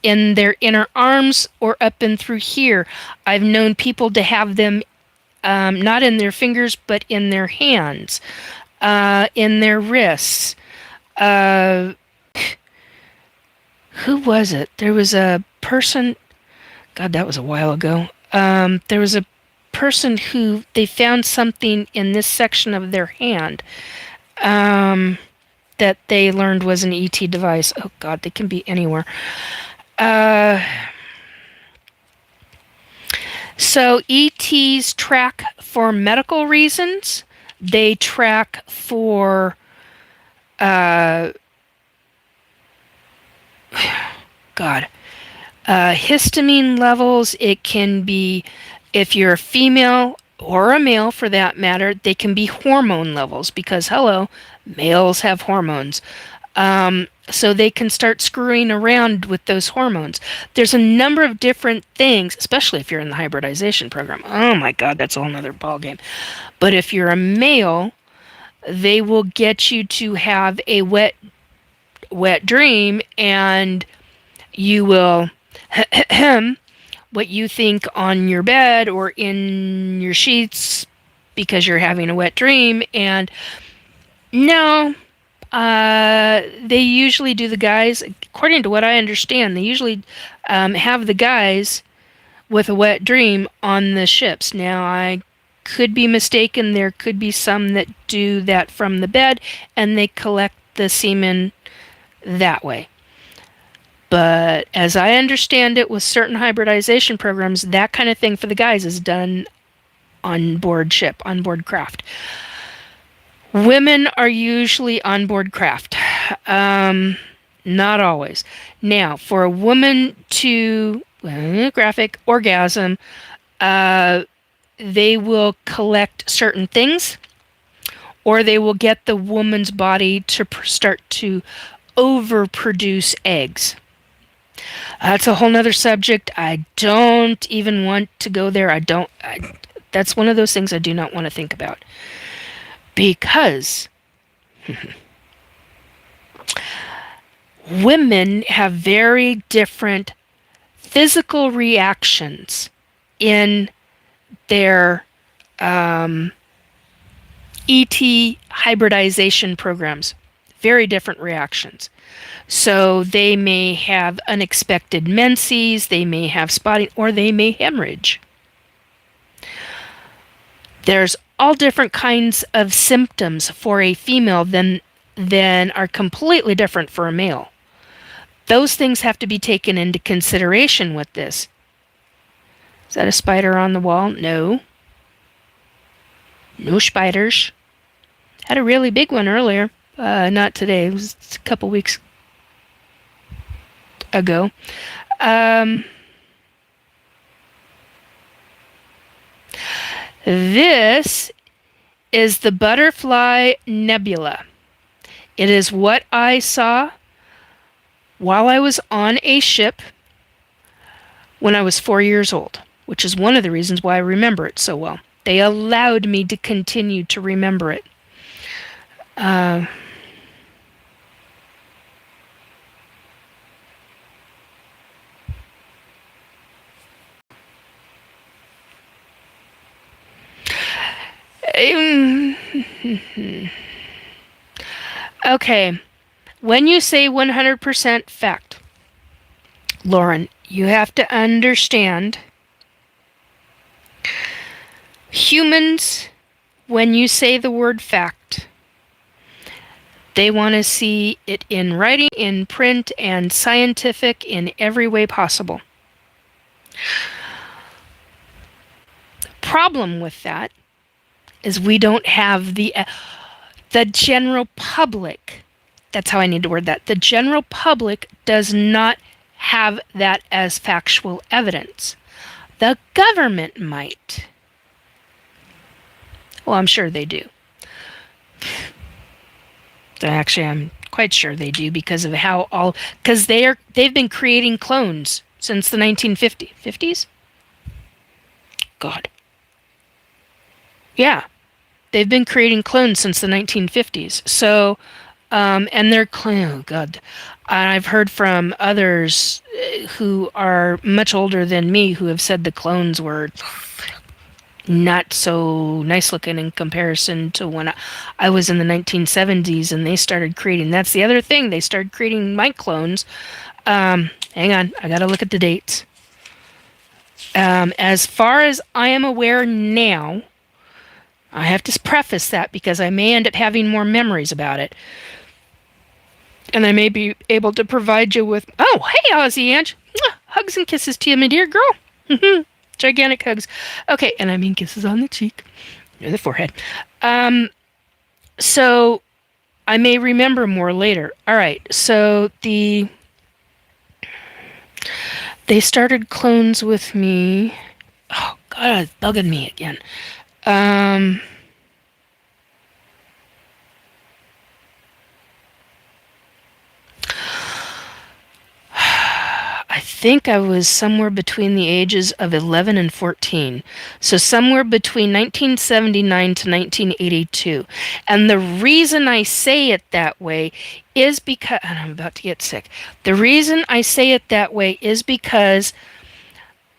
in their inner arms or up and through here. I've known people to have them not in their fingers, but in their hands, in their wrists. Who was it? There was a person, God, that was a while ago. There was a person who they found something in this section of their hand that they learned was an ET device. Oh God, they can be anywhere. So ETs track for medical reasons. They track for histamine levels. It can be, if you're a female or a male for that matter, they can be hormone levels because, hello, males have hormones. So they can start screwing around with those hormones. There's a number of different things, especially if you're in the hybridization program. Oh my God, that's a whole nother ballgame. But if you're a male, they will get you to have a wet dream, and you will what you think on your bed or in your sheets because you're having a wet dream. And no, they usually do, the guys, according to what I understand, they usually have the guys with a wet dream on the ships. Now, I could be mistaken. There could be some that do that from the bed and they collect the semen that way. But as I understand it, with certain hybridization programs, that kind of thing for the guys is done on board ship, on board craft. Women are usually on board craft. Not always. Now, for a woman to graphic orgasm, they will collect certain things, or they will get the woman's body to start to overproduce eggs. That's a whole nother subject. I don't even want to go there. That's one of those things I do not want to think about. Because women have very different physical reactions in their ET hybridization programs. very different reactions. So they may have unexpected menses, they may have spotting, or they may hemorrhage. There's all different kinds of symptoms for a female than are completely different for a male. Those things have to be taken into consideration with this. Is that a spider on the wall? No. No spiders. Had a really big one earlier. Not today. It was a couple weeks ago. This is the Butterfly Nebula. It is what I saw while I was on a ship when I was 4 years old, which is one of the reasons why I remember it so well. They allowed me to continue to remember it. Okay, when you say 100% fact, Lauren, you have to understand humans, when you say the word fact, they want to see it in writing, in print, and scientific in every way possible. Problem with that is we don't have the general public. That's how I need to word that. The general public does not have that as factual evidence. The government might. Well, I'm sure they do. Actually, I'm quite sure they do because of because they've been creating clones since the 1950s. God. Yeah. They've been creating clones since the 1950s. So, and they're oh God. I've heard from others who are much older than me who have said the clones were not so nice looking in comparison to when I was in the 1970s and they started creating. That's the other thing. They started creating my clones. Hang on. I got to look at the dates. As far as I am aware now, I have to preface that because I may end up having more memories about it. And I may be able to provide you with... Oh, hey, Aussie Ange. Hugs and kisses to you, my dear girl. Gigantic hugs. Okay, and I mean kisses on the cheek. Or the forehead. So, I may remember more later. All right, so they started clones with me... Oh, God, it's bugging me again. I think I was somewhere between the ages of 11 and 14. So somewhere between 1979 to 1982. And the reason I say it that way is because... And I'm about to get sick. The reason I say it that way is because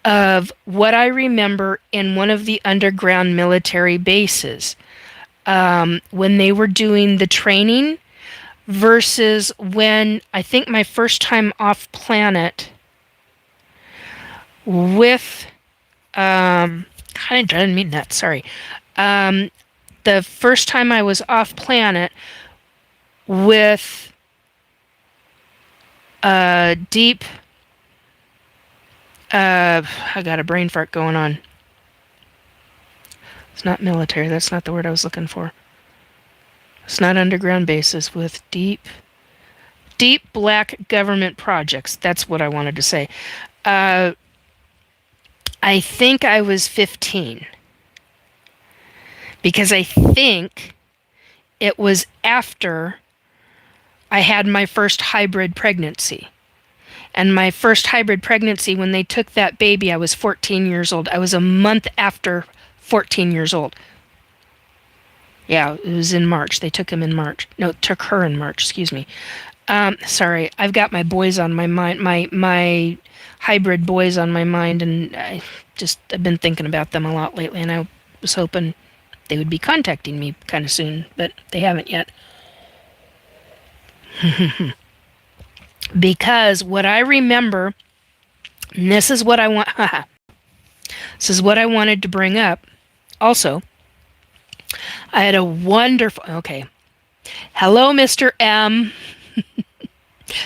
of what I remember in one of the underground military bases. When they were doing the training versus when I think my first time off planet with I didn't mean that, sorry. The first time I was off planet with deep I got a brain fart going on. It's not military, that's not the word I was looking for. It's not underground bases, with deep black government projects. That's what I wanted to say. I think I was 15. Because I think it was after I had my first hybrid pregnancy. And my first hybrid pregnancy, when they took that baby, I was 14 years old. I was a month after 14 years old. Yeah, it was in March. They took him in March. No, took her in March, excuse me. Sorry, I've got my boys on my mind, my hybrid boys on my mind, and I've been thinking about them a lot lately, and I was hoping they would be contacting me kind of soon, but they haven't yet. Because what I remember, and this is what I want, this is what I wanted to bring up. Also, I had a wonderful, okay. Hello, Mr. M.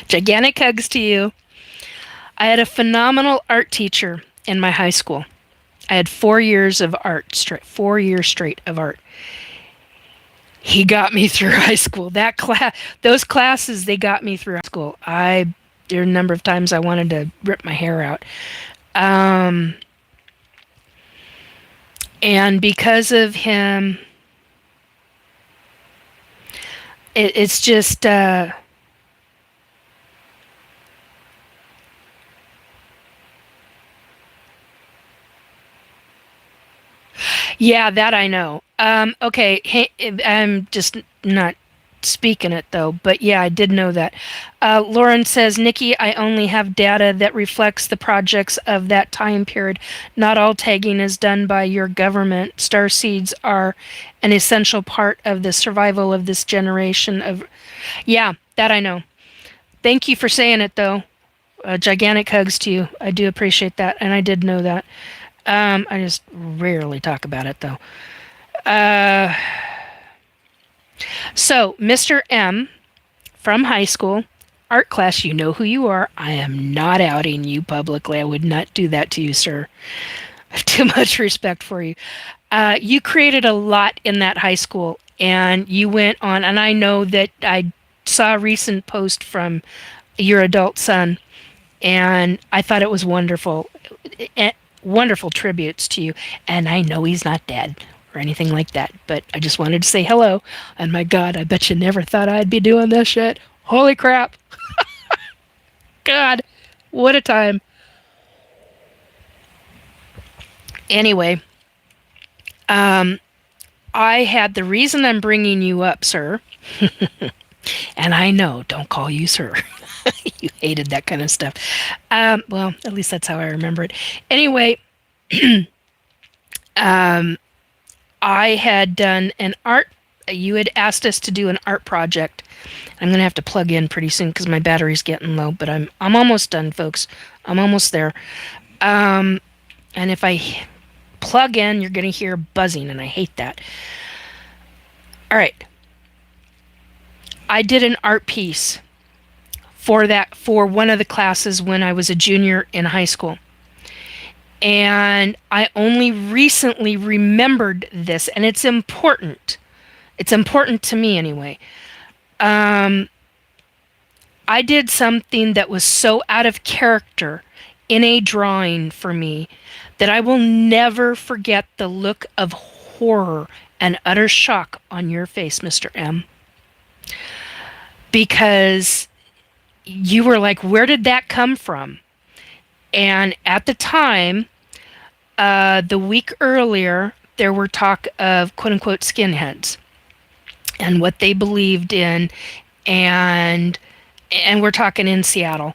Gigantic hugs to you. I had a phenomenal art teacher in my high school. I had 4 years of art, 4 years straight of art. He got me through high school. Those classes, they got me through high school. There are a number of times I wanted to rip my hair out. And because of him, it's just, yeah, that I know. Okay, hey, I'm just not speaking it though, but yeah, I did know that. Lauren says, Nikki, I only have data that reflects the projects of that time period. Not all tagging is done by your government. Star seeds are an essential part of the survival of this generation of. Yeah, that I know. Thank you for saying it though. Gigantic hugs to you. I do appreciate that, and I did know that. I just rarely talk about it though. So, Mr. M from high school, art class, you know who you are. I am not outing you publicly. I would not do that to you, sir. I have too much respect for you. You created a lot in that high school, and you went on, and I know that I saw a recent post from your adult son, and I thought it was wonderful. Wonderful tributes to you, and I know he's not dead or anything like that, but I just wanted to say hello. And my God, I bet you never thought I'd be doing this shit. Holy crap. God, what a time. Anyway, I had the reason I'm bringing you up, sir. And I know, don't call you sir. You hated that kind of stuff. Well, at least that's how I remember it. Anyway, I had done an art. You had asked us to do an art project. I'm gonna have to plug in pretty soon because my battery's getting low. But I'm almost done, folks. I'm almost there. And if I plug in, you're gonna hear buzzing, and I hate that. All right. I did an art piece for one of the classes when I was a junior in high school. And I only recently remembered this, and it's important. It's important to me anyway. I did something that was so out of character in a drawing for me that I will never forget the look of horror and utter shock on your face, Mr. M. Because you were like, where did that come from? And at the time, the week earlier, there were talk of quote unquote skinheads and what they believed in, and we're talking in Seattle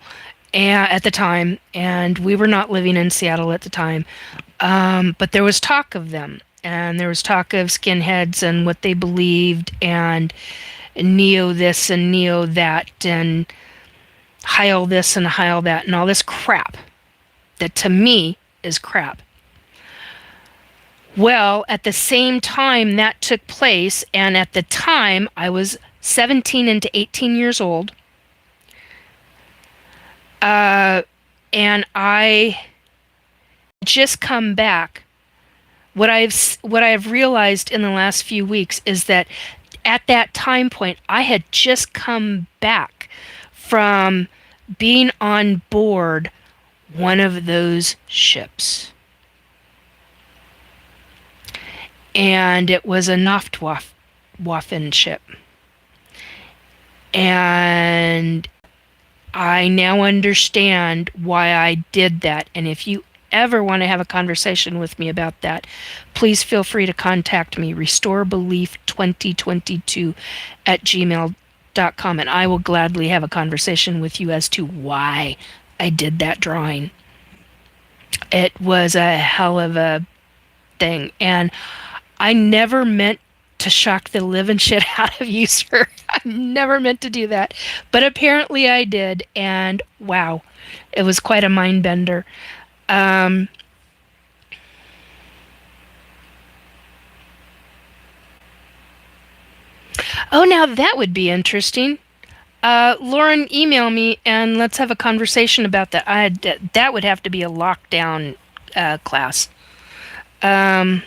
at the time, and we were not living in Seattle at the time, but there was talk of them, and there was talk of skinheads and what they believed, and neo this and neo that, and Heil this and Heil that, and all this crap that to me is crap. Well, at the same time that took place, and at the time I was 17 into 18 years old, and I just come back. What I've realized in the last few weeks is that at that time point, I had just come back from being on board one of those ships. And it was a Nachtwaffen ship. And I now understand why I did that. And if you ever want to have a conversation with me about that, please feel free to contact me, restorebelief2022@gmail.com, and I will gladly have a conversation with you as to why I did that drawing. It was a hell of a thing, and I never meant to shock the living shit out of you, sir. I never meant to do that. But apparently I did, and wow, it was quite a mind bender. Um, oh, now that would be interesting. Lauren, email me and let's have a conversation about that. That would have to be a lockdown class. Um,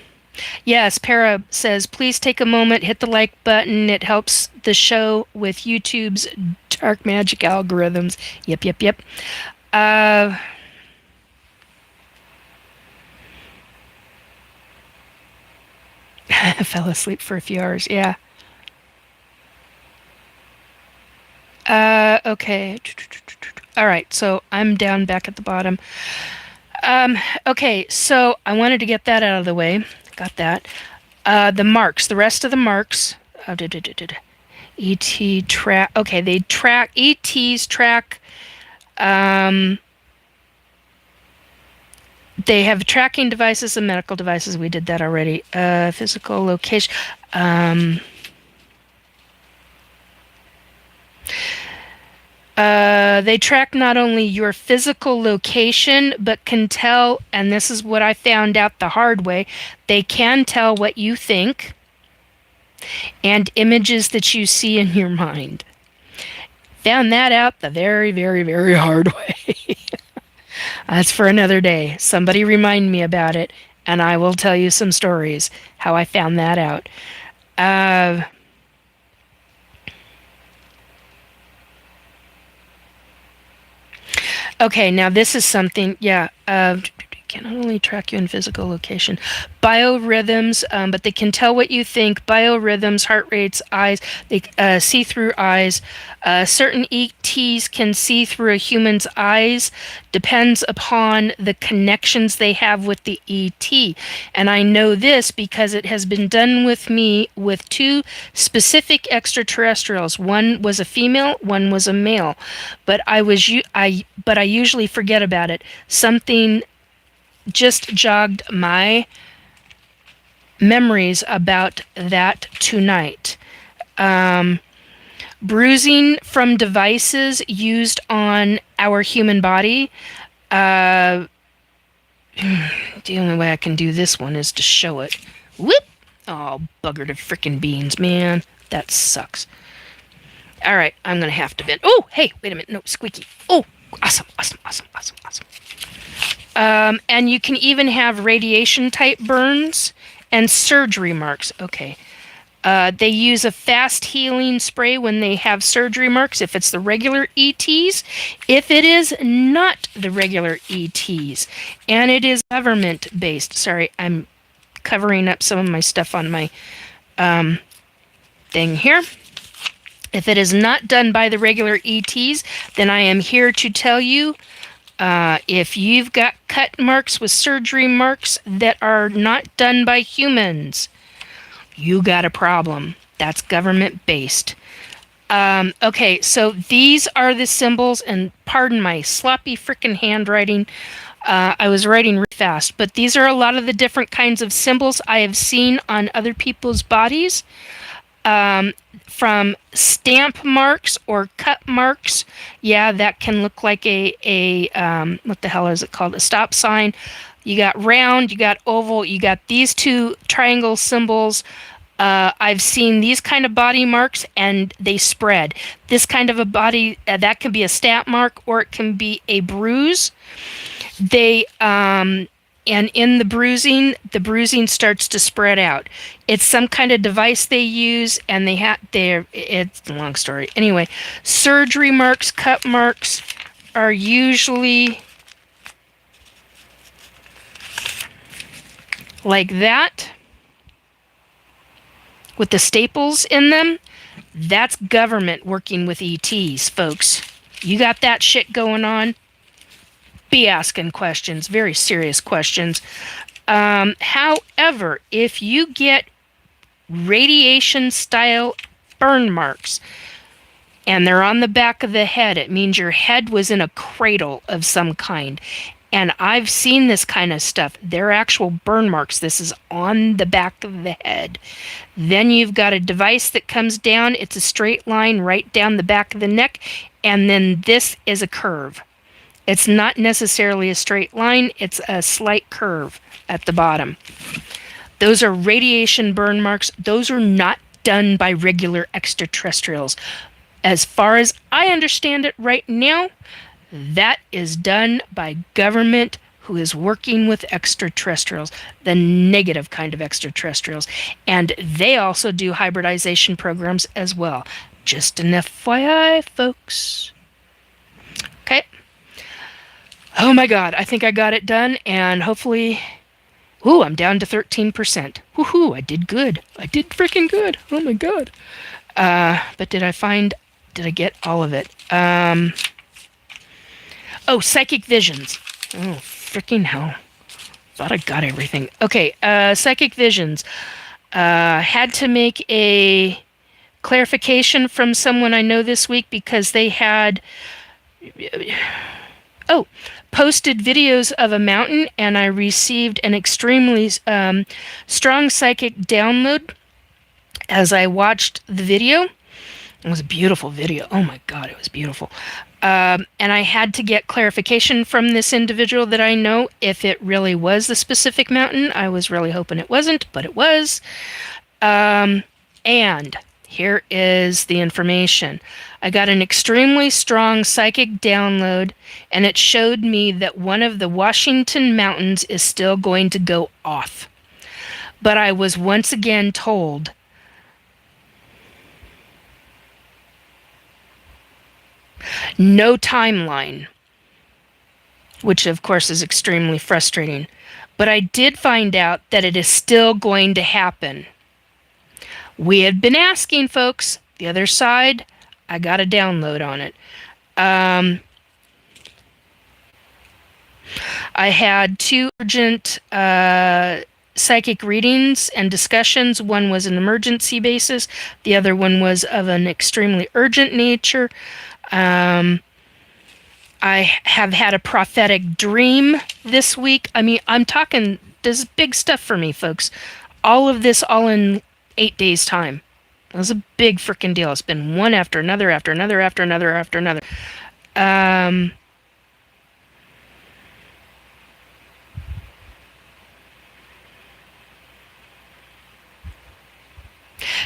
yes, Para says, please take a moment, hit the like button. It helps the show with YouTube's dark magic algorithms. Yep, yep, yep. Uh, I fell asleep for a few hours. Yeah. Okay. All right, so I'm down back at the bottom. Okay, so I wanted to get that out of the way. Got that. The marks, the rest of the marks. ET track. Okay, they track. ETs track. Um, they have tracking devices and medical devices. We did that already. Physical location. They track not only your physical location, but can tell, and this is what I found out the hard way, they can tell what you think and images that you see in your mind. Found that out the very, very, very hard way. That's for another day. Somebody remind me about it, and I will tell you some stories how I found that out. Uh, Okay, now this is something, yeah, can not only track you in physical location. Biorhythms, but they can tell what you think. Biorhythms, heart rates, eyes, they see through eyes. Certain ETs can see through a human's eyes. Depends upon the connections they have with the ET. And I know this because it has been done with me with two specific extraterrestrials. One was a female, one was a male. But I usually forget about it. Something just jogged my memories about that tonight. Bruising from devices used on our human body. The only way I can do this one is to show it. Whoop! Oh, bugger to frickin' beans, man. That sucks. All right, I'm going to have to bend. Oh, hey, wait a minute. No, squeaky. Oh, awesome, awesome, awesome, awesome, awesome. And you can even have radiation type burns and surgery marks. Okay. They use a fast healing spray when they have surgery marks, if it's the regular ETs. If it is not the regular ETs, and it is government based. Sorry, I'm covering up some of my stuff on my thing here. If it is not done by the regular ETs, then I am here to tell you, if you've got cut marks with surgery marks that are not done by humans, you got a problem. That's government based. Okay, so these are the symbols, and pardon my sloppy frickin' handwriting. I was writing really fast, but these are a lot of the different kinds of symbols I have seen on other people's bodies. From stamp marks or cut marks. Yeah, that can look like a what the hell is it called? A stop sign. You got round, you got oval, you got these two triangle symbols. I've seen these kind of body marks and they spread. This kind of a body, that can be a stamp mark or it can be a bruise. They, and in the bruising starts to spread out. It's some kind of device they use, and it's a long story. Anyway, surgery marks, cut marks are usually like that with the staples in them. That's government working with ETs, folks. You got that shit going on? Be asking questions, very serious questions. However, if you get radiation style burn marks and they're on the back of the head, it means your head was in a cradle of some kind. And I've seen this kind of stuff. They're actual burn marks. This is on the back of the head. Then you've got a device that comes down. It's a straight line right down the back of the neck. And then this is a curve. It's not necessarily a straight line. It's a slight curve at the bottom. Those are radiation burn marks. Those are not done by regular extraterrestrials. As far as I understand it right now, that is done by government who is working with extraterrestrials, the negative kind of extraterrestrials. And they also do hybridization programs as well. Just an FYI, folks. Okay. Oh my God, I think I got it done, and hopefully... Ooh, I'm down to 13%. Woohoo, I did good. I did freaking good. Oh my God. But did I get all of it? Oh, psychic visions. Oh, freaking hell. Thought I got everything. Okay, psychic visions. Had to make a clarification from someone I know this week because they had posted videos of a mountain, and I received an extremely strong psychic download as I watched the video. It was a beautiful video. Oh my God, it was beautiful. And I had to get clarification from this individual that I know if it really was the specific mountain. I was really hoping it wasn't, but it was. And here is the information. I got an extremely strong psychic download, and it showed me that one of the Washington mountains is still going to go off. But I was once again told no timeline, which of course is extremely frustrating. But I did find out that it is still going to happen. We had been asking folks, the other side, I got a download on it. I had 2 urgent psychic readings and discussions. One was an emergency basis. The other one was of an extremely urgent nature. I have had a prophetic dream this week. I mean, I'm talking, this is big stuff for me, folks. All of this all in 8 days' time. It was a big freaking deal. It's been one after another, after another, after another, after another.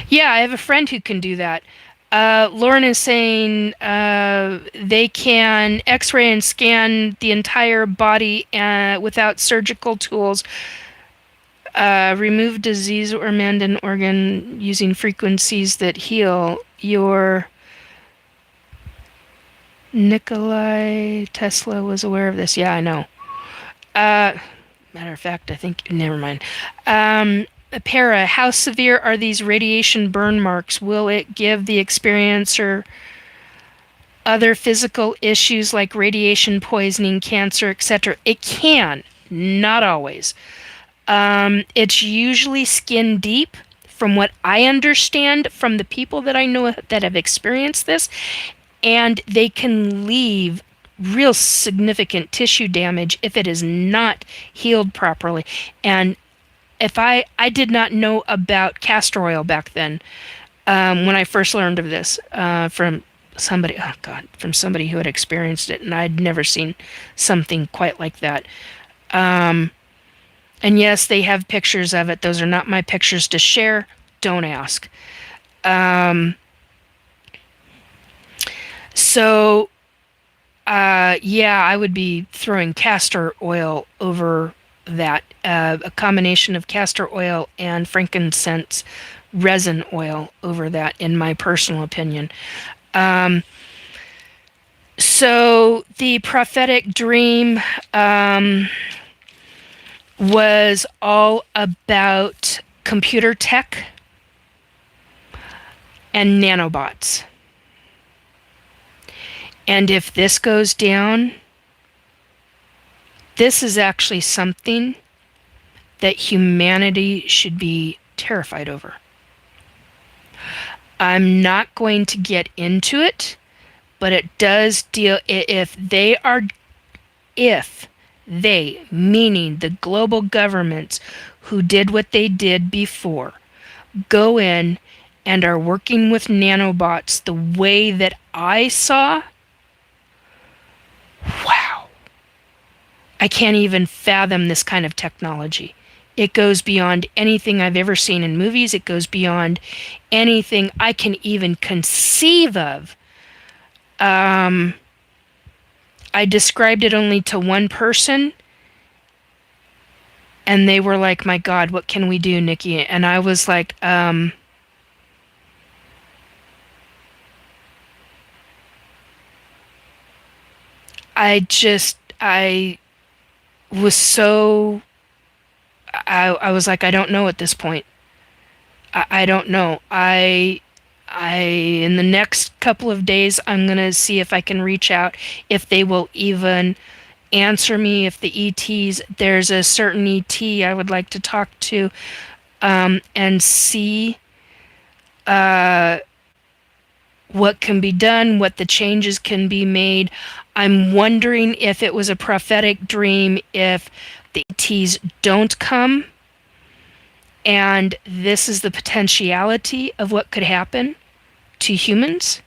Yeah, I have a friend who can do that. Lauren is saying they can x-ray and scan the entire body without surgical tools. Remove disease or mend an organ using frequencies that heal. Your Nikolai Tesla was aware of this. Yeah, I know. Matter of fact, I think... Never mind. Para, how severe are these radiation burn marks? Will it give the experiencer other physical issues like radiation poisoning, cancer, etc.? It can. Not always. It's usually skin deep, from what I understand from the people that I know that have experienced this, and they can leave real significant tissue damage if it is not healed properly. And if I did not know about castor oil back then, when I first learned of this from somebody, from somebody who had experienced it, and I'd never seen something quite like that. And yes, they have pictures of it. Those are not my pictures to share. Don't ask. Yeah, I would be throwing castor oil over that. A combination of castor oil and frankincense resin oil over that, in my personal opinion. So the prophetic dream was all about computer tech and nanobots. And if this goes down, this is actually something that humanity should be terrified over. I'm not going to get into it, but it does deal, if they, meaning the global governments who did what they did before, go in and are working with nanobots the way that I saw, wow, I can't even fathom this kind of technology. It goes beyond anything I've ever seen in movies. It goes beyond anything I can even conceive of. I described it only to one person, and they were like, "My God, what can we do, Nikki?" And I was like, I was so, I was like, I don't know at this point. I don't know. In the next couple of days, I'm going to see if I can reach out, if they will even answer me, if the ETs, there's a certain ET I would like to talk to, and see what can be done, what the changes can be made. I'm wondering if it was a prophetic dream, if the ETs don't come, and this is the potentiality of what could happen to humans,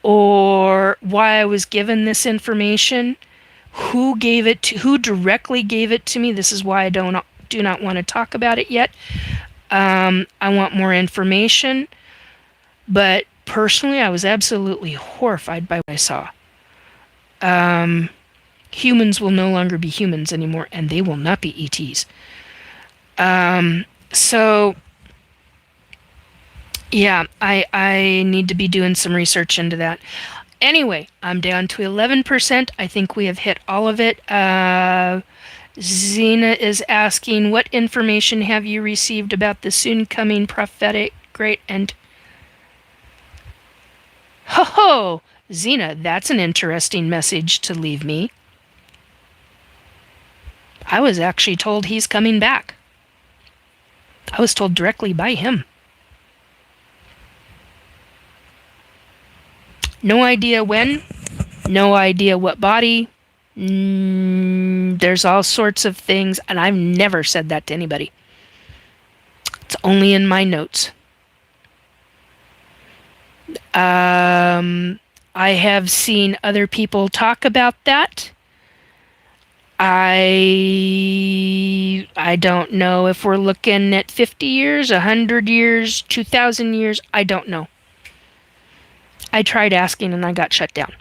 or why I was given this information, who gave it to, who directly gave it to me. This is why I do not want to talk about it yet. I want more information, but personally, I was absolutely horrified by what I saw. Humans will no longer be humans anymore, and they will not be ETs. So, yeah, I need to be doing some research into that. Anyway, I'm down to 11%. I think we have hit all of it. Xena is asking, what information have you received about the soon coming prophetic great and... Ho ho! Xena, that's an interesting message to leave me. I was actually told he's coming back. I was told directly by him. No idea when, no idea what body. There's all sorts of things, and I've never said that to anybody. It's only in my notes. I have seen other people talk about that. I don't know if we're looking at 50 years, 100 years, 2,000 years. I don't know. I tried asking and I got shut down.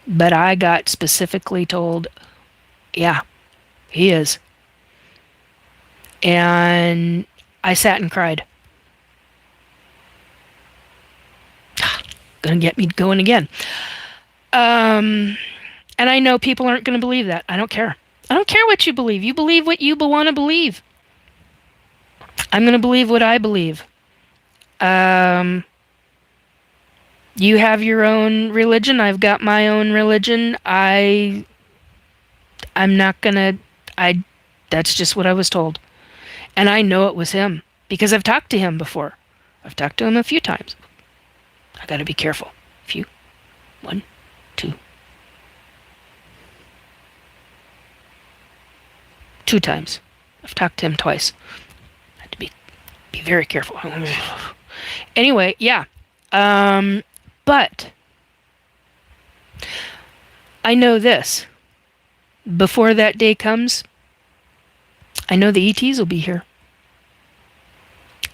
But I got specifically told, yeah, he is. And I sat and cried. Gonna get me going again. And I know people aren't going to believe that. I don't care. I don't care what you believe. You believe what you want to believe. I'm going to believe what I believe. You have your own religion. I've got my own religion. I'm not going to... That's just what I was told. And I know it was him because I've talked to him before. I've talked to him a few times. I got to be careful. Few. 1, 2. 2 times. I've talked to him twice. I have to be very careful. Anyway, yeah. But I know this. Before that day comes, I know the ETs will be here.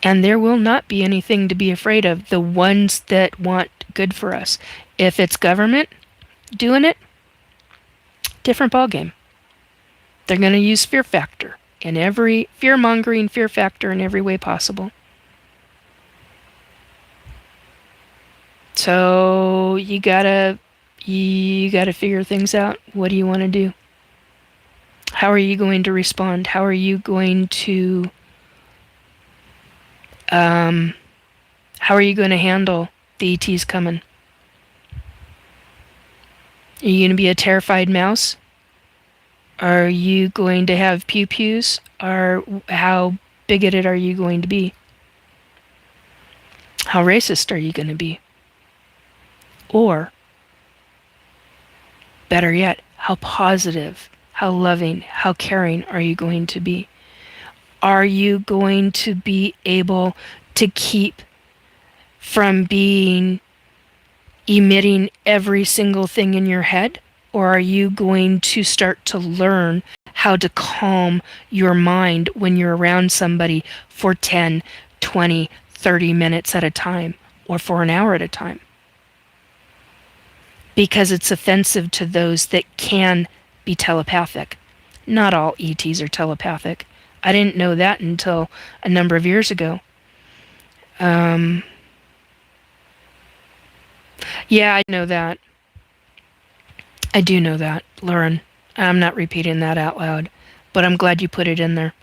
And there will not be anything to be afraid of. The ones that want good for us. If it's government doing it, different ballgame. They're going to use fear factor in every fear-mongering fear factor in every way possible. So you gotta figure things out. What do you want to do? How are you going to respond? How are you going to handle the ETs coming? Are you going to be a terrified mouse? Are you going to have pew-pews? Or how bigoted are you going to be? How racist are you going to be? Or, better yet, How positive, how loving, how caring are you going to be? Are you going to be able to keep from being emitting every single thing in your head? Or are you going to start to learn how to calm your mind when you're around somebody for 10, 20, 30 minutes at a time, or for an hour at a time? Because it's offensive to those that can be telepathic. Not all ETs are telepathic. I didn't know that until a number of years ago. Yeah, I know that. I do know that, Lauren. I'm not repeating that out loud, but I'm glad you put it in there.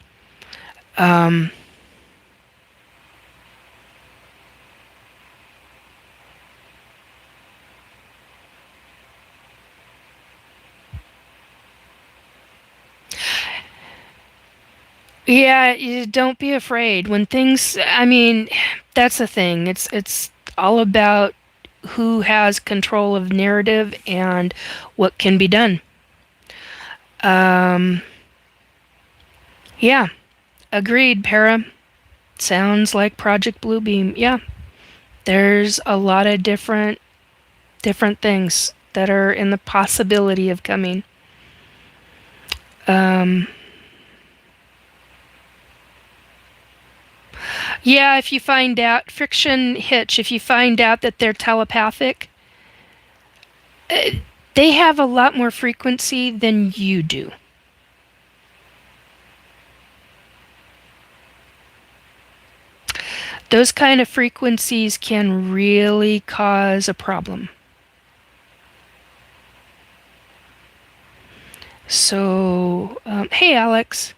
Yeah, don't be afraid. When things, I mean, that's the thing. It's all about who has control of narrative and what can be done. Yeah, agreed, Para. Sounds like Project Bluebeam. Yeah, there's a lot of different things that are in the possibility of coming. Yeah, if you find out, Friction Hitch, if you find out that they're telepathic, they have a lot more frequency than you do. Those kind of frequencies can really cause a problem. So, hey, Alex.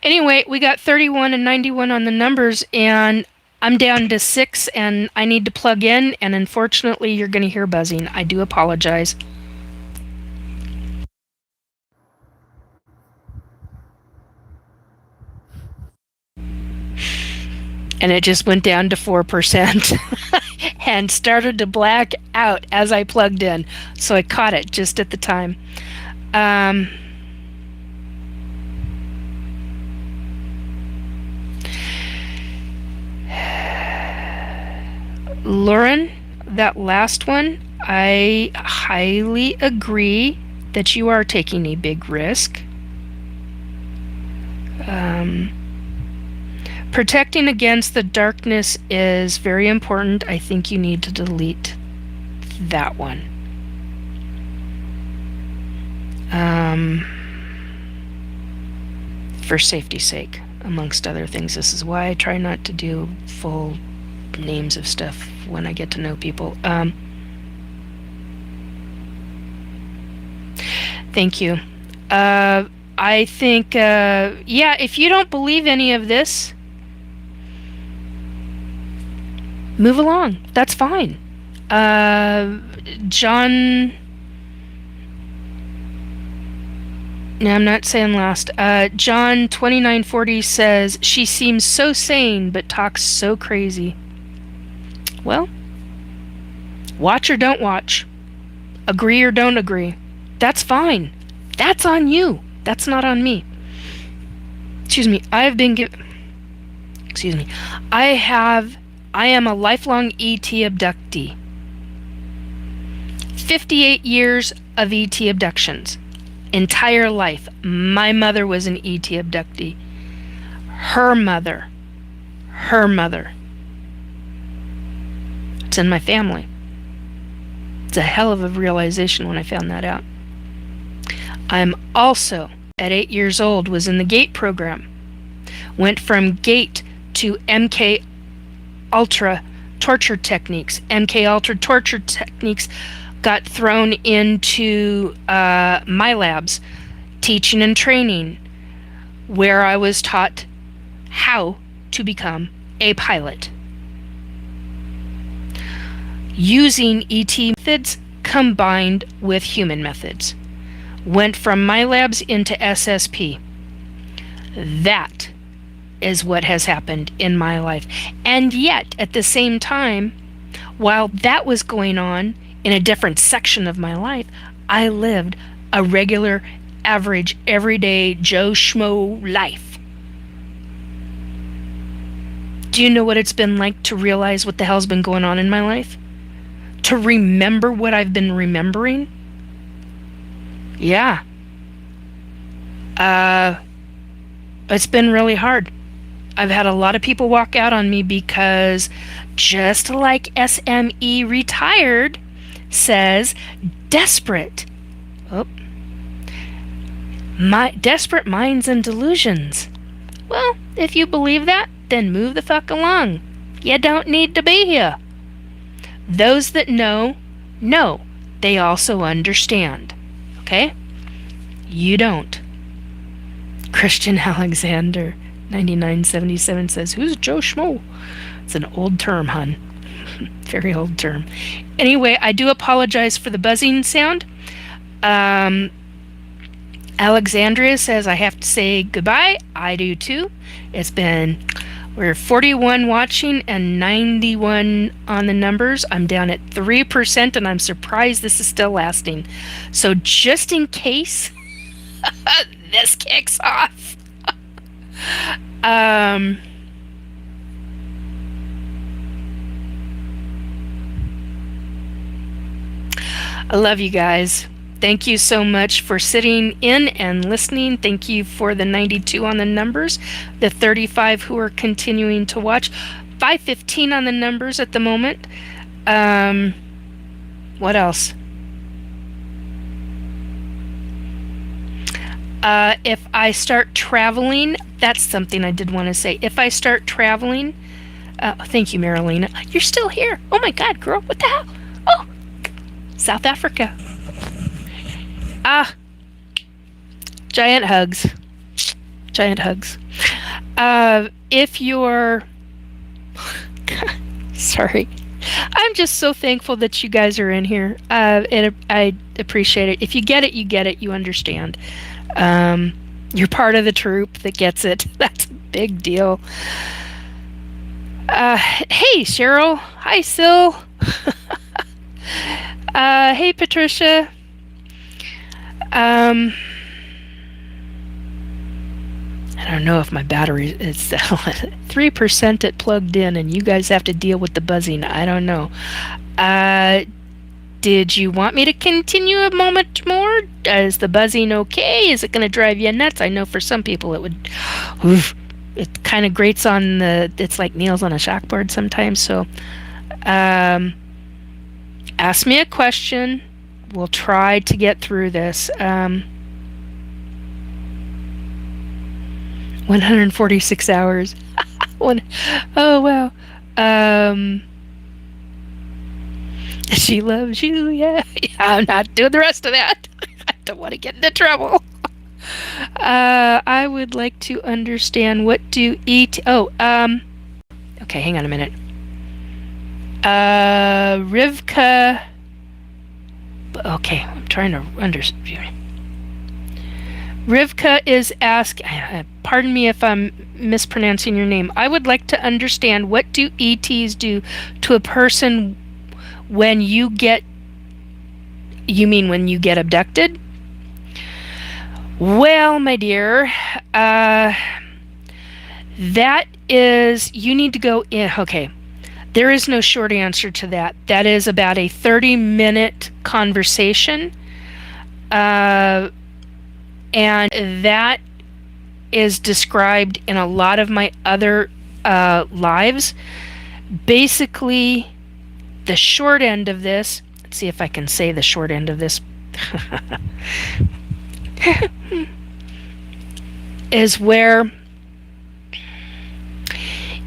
Anyway, we got 31 and 91 on the numbers, and I'm down to 6, and I need to plug in, and unfortunately, you're going to hear buzzing. I do apologize. And it just went down to 4% and started to black out as I plugged in. So I caught it just at the time. Lauren, that last one, I highly agree that you are taking a big risk. Protecting against the darkness is very important. I think you need to delete that one. For safety's sake, amongst other things. This is why I try not to do full names of stuff when I get to know people. Thank you. I think, yeah, if you don't believe any of this, move along. That's fine. John... No, I'm not saying last. John 2940 says, she seems so sane, but talks so crazy. Well, watch or don't watch. Agree or don't agree. That's fine. That's on you. That's not on me. Excuse me. Excuse me. I am a lifelong ET abductee. 58 years of ET abductions. Entire life. My mother was an ET abductee. Her mother. It's in my family. It's a hell of a realization when I found that out. I'm also, at 8 years old, was in the GATE program. Went from GATE to MK Ultra torture techniques. MK Ultra torture techniques got thrown into my labs, teaching and training, where I was taught how to become a pilot. Using ET methods combined with human methods. Went from my labs into SSP. That is what has happened in my life. And yet, at the same time, while that was going on in a different section of my life, I lived a regular, average, everyday Joe Schmo life. Do you know what it's been like to realize what the hell's been going on in my life? To remember what I've been remembering? Yeah. It's been really hard. I've had a lot of people walk out on me because, just like SME Retired says, desperate. Oh. Desperate minds and delusions. Well, if you believe that, then move the fuck along. You don't need to be here. Those that know, know. They also understand. Okay? You don't. Christian Alexander, 9977, says, who's Joe Schmo? It's an old term, hun. Very old term. Anyway, I do apologize for the buzzing sound. Alexandria says, I have to say goodbye. I do too. We're 41 watching and 91 on the numbers. I'm down at 3% and I'm surprised this is still lasting. So just in case this kicks off. I love you guys. Thank you so much for sitting in and listening. Thank you for the 92 on the numbers, the 35 who are continuing to watch, 515 on the numbers at the moment. What else? If I start traveling, that's something I did want to say. If I start traveling, thank you, Marilena. You're still here. Oh my God, girl, what the hell? Oh, South Africa. Giant hugs. Giant hugs. If you're... Sorry. I'm just so thankful that you guys are in here. I appreciate it. If you get it, you get it. You understand. You're part of the troop that gets it. That's a big deal. Hey, Cheryl. Hi, Sil. Hey, Patricia. I don't know if my battery is 3% it plugged in and you guys have to deal with the buzzing. I don't know. Did you want me to continue a moment more? Is the buzzing okay? Is it going to drive you nuts? I know for some people it would. Oof, it kind of grates on it's like nails on a chalkboard sometimes. So ask me a question. We'll try to get through this. 146 hours. Oh, wow. She loves you, yeah. I'm not doing the rest of that. I don't want to get into trouble. I would like to understand what do ET... okay, hang on a minute. Rivka... Okay, I'm trying to understand. Rivka is asking, pardon me if I'm mispronouncing your name. I would like to understand, what do ETs do to a person when you get abducted? Well, my dear, that is, you need to go in. Okay, there is no short answer to that. That is about a 30-minute conversation. And that is described in a lot of my other lives. Basically, the short end of this, let's see if I can say the short end of this, is where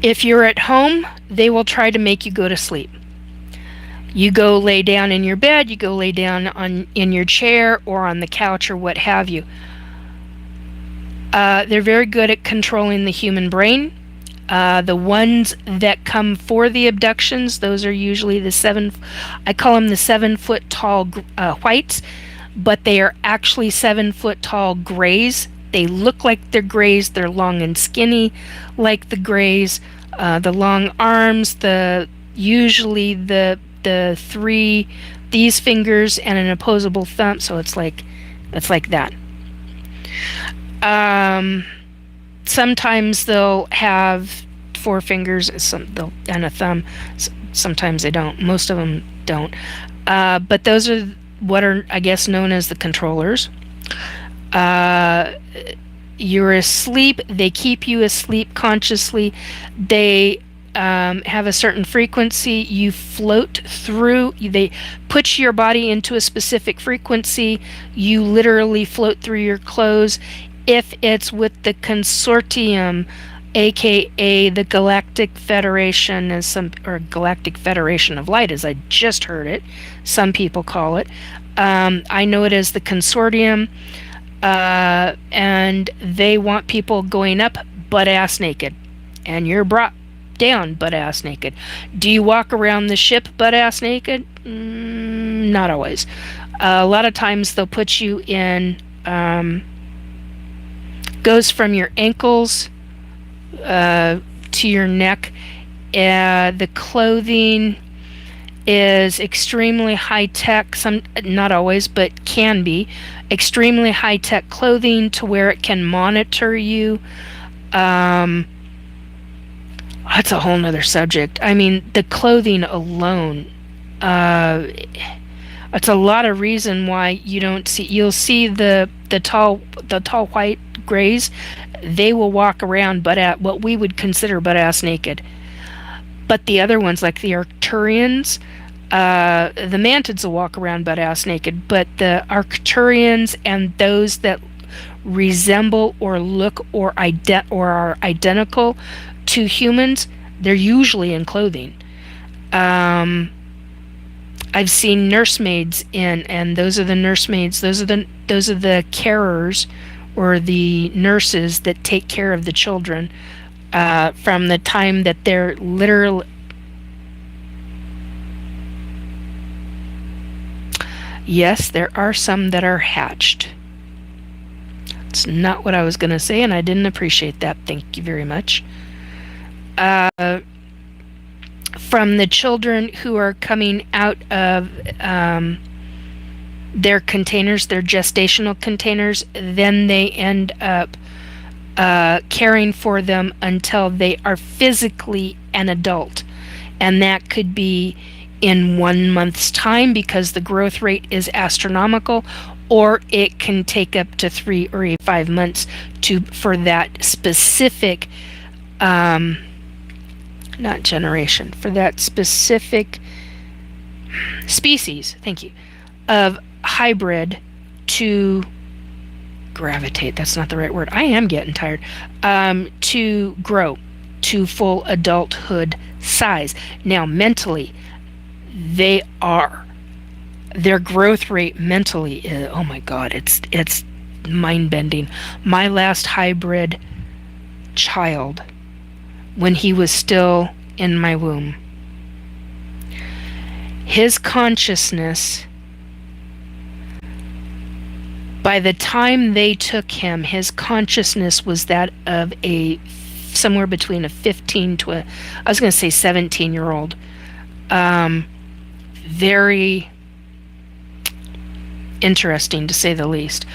if you're at home, they will try to make you go to sleep. You go lay down in your bed, you go lay down in your chair or on the couch or what have you. They're very good at controlling the human brain. The ones that come for the abductions, those are usually I call them the 7-foot tall whites, but they are actually 7-foot tall grays. They look like they're grays. They're long and skinny like the grays. The long arms, usually the these fingers and an opposable thumb, so it's like That's like that. Sometimes they'll have 4 fingers and a thumb. Sometimes they don't. Most of them don't. But those are what are, I guess, known as the controllers. You're asleep. They keep you asleep consciously. They have a certain frequency. You float through. They put your body into a specific frequency. You literally float through your clothes. If it's with the consortium, aka the Galactic Federation, or Galactic Federation of Light, as I just heard it, some people call it. I know it as the consortium. And they want people going up butt-ass naked. And you're brought down butt-ass naked. Do you walk around the ship butt-ass naked? Not always. A lot of times they'll put you in... goes from your ankles to your neck. The clothing is extremely high-tech, not always, but can be extremely high-tech clothing to where it can monitor you. That's a whole nother subject. I mean, the clothing alone, it's a lot of reason why you'll see the tall white grays. They will walk around what we would consider butt-ass naked. But the other ones, like the Arcturians, the Mantids will walk around butt-ass naked, but the Arcturians and those that resemble or look or are identical to humans, they're usually in clothing. I've seen nursemaids and those are the nursemaids. Those are the carers or the nurses that take care of the children. From the time that they're literally... Yes, there are some that are hatched. It's not what I was going to say, and I didn't appreciate that. Thank you very much. From the children who are coming out of their containers, their gestational containers, then they end up caring for them until they are physically an adult. And that could be in 1 month's time because the growth rate is astronomical, or it can take up to 3 or 5 months for that specific, not generation, for that specific species, thank you, of hybrid to gravitate. That's not the right word. I am getting tired. To grow to full adulthood size. Now, mentally, their growth rate mentally is, oh my God, it's mind-bending. My last hybrid child, when he was still in my womb, his consciousness, by the time they took him, his consciousness was that of somewhere between a 15 to I was going to say 17-year-old. Very interesting, to say the least.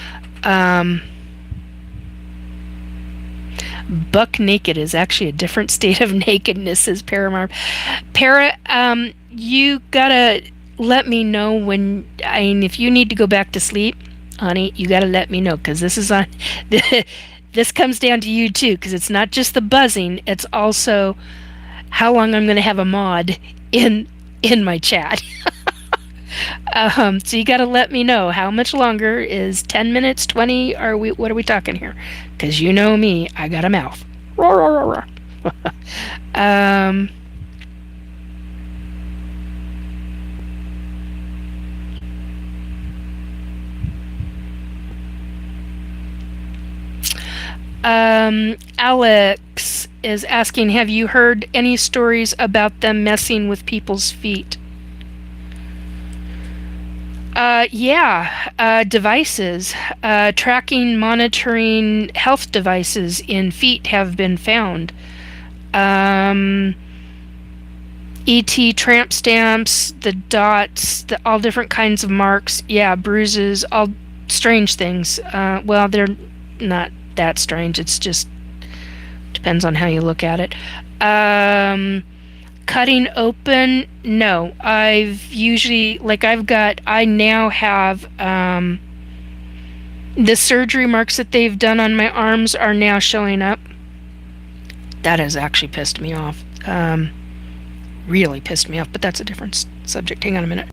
Buck naked is actually a different state of nakedness, says Paramar. You gotta let me know if you need to go back to sleep, honey, you gotta let me know, because this is on... This comes down to you too, because it's not just the buzzing, it's also how long I'm going to have a mod in my chat. So you got to let me know how much longer. Is 10 minutes, 20, what are we talking here? Because you know me, I got a mouth. Roar, roar, roar, roar. Alex is asking, have you heard any stories about them messing with people's feet? Devices, tracking, monitoring health devices in feet have been found. ET tramp stamps, the dots, all different kinds of marks, bruises, all strange things. Well, they're not that strange. It's just depends on how you look at it. Cutting open, no. I now have the surgery marks that they've done on my arms are now showing up. That has actually pissed me off. Really pissed me off, but that's a different subject. Hang on a minute.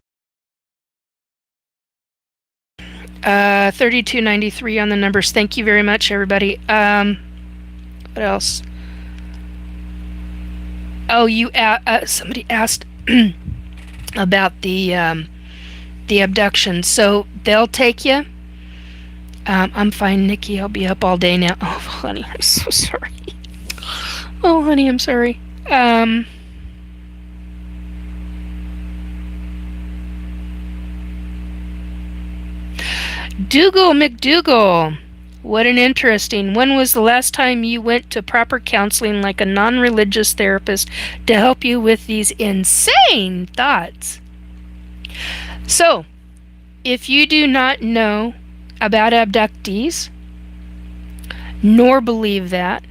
3293 on the numbers. Thank you very much, everybody. What else? Oh, somebody asked about the abduction. So they'll take you. I'm fine, Nikki. I'll be up all day now. Oh, honey, I'm so sorry. Oh, honey, I'm sorry. Dougal McDougal. What an interesting. When was the last time you went to proper counseling like a non-religious therapist to help you with these insane thoughts? So, if you do not know about abductees, nor believe that,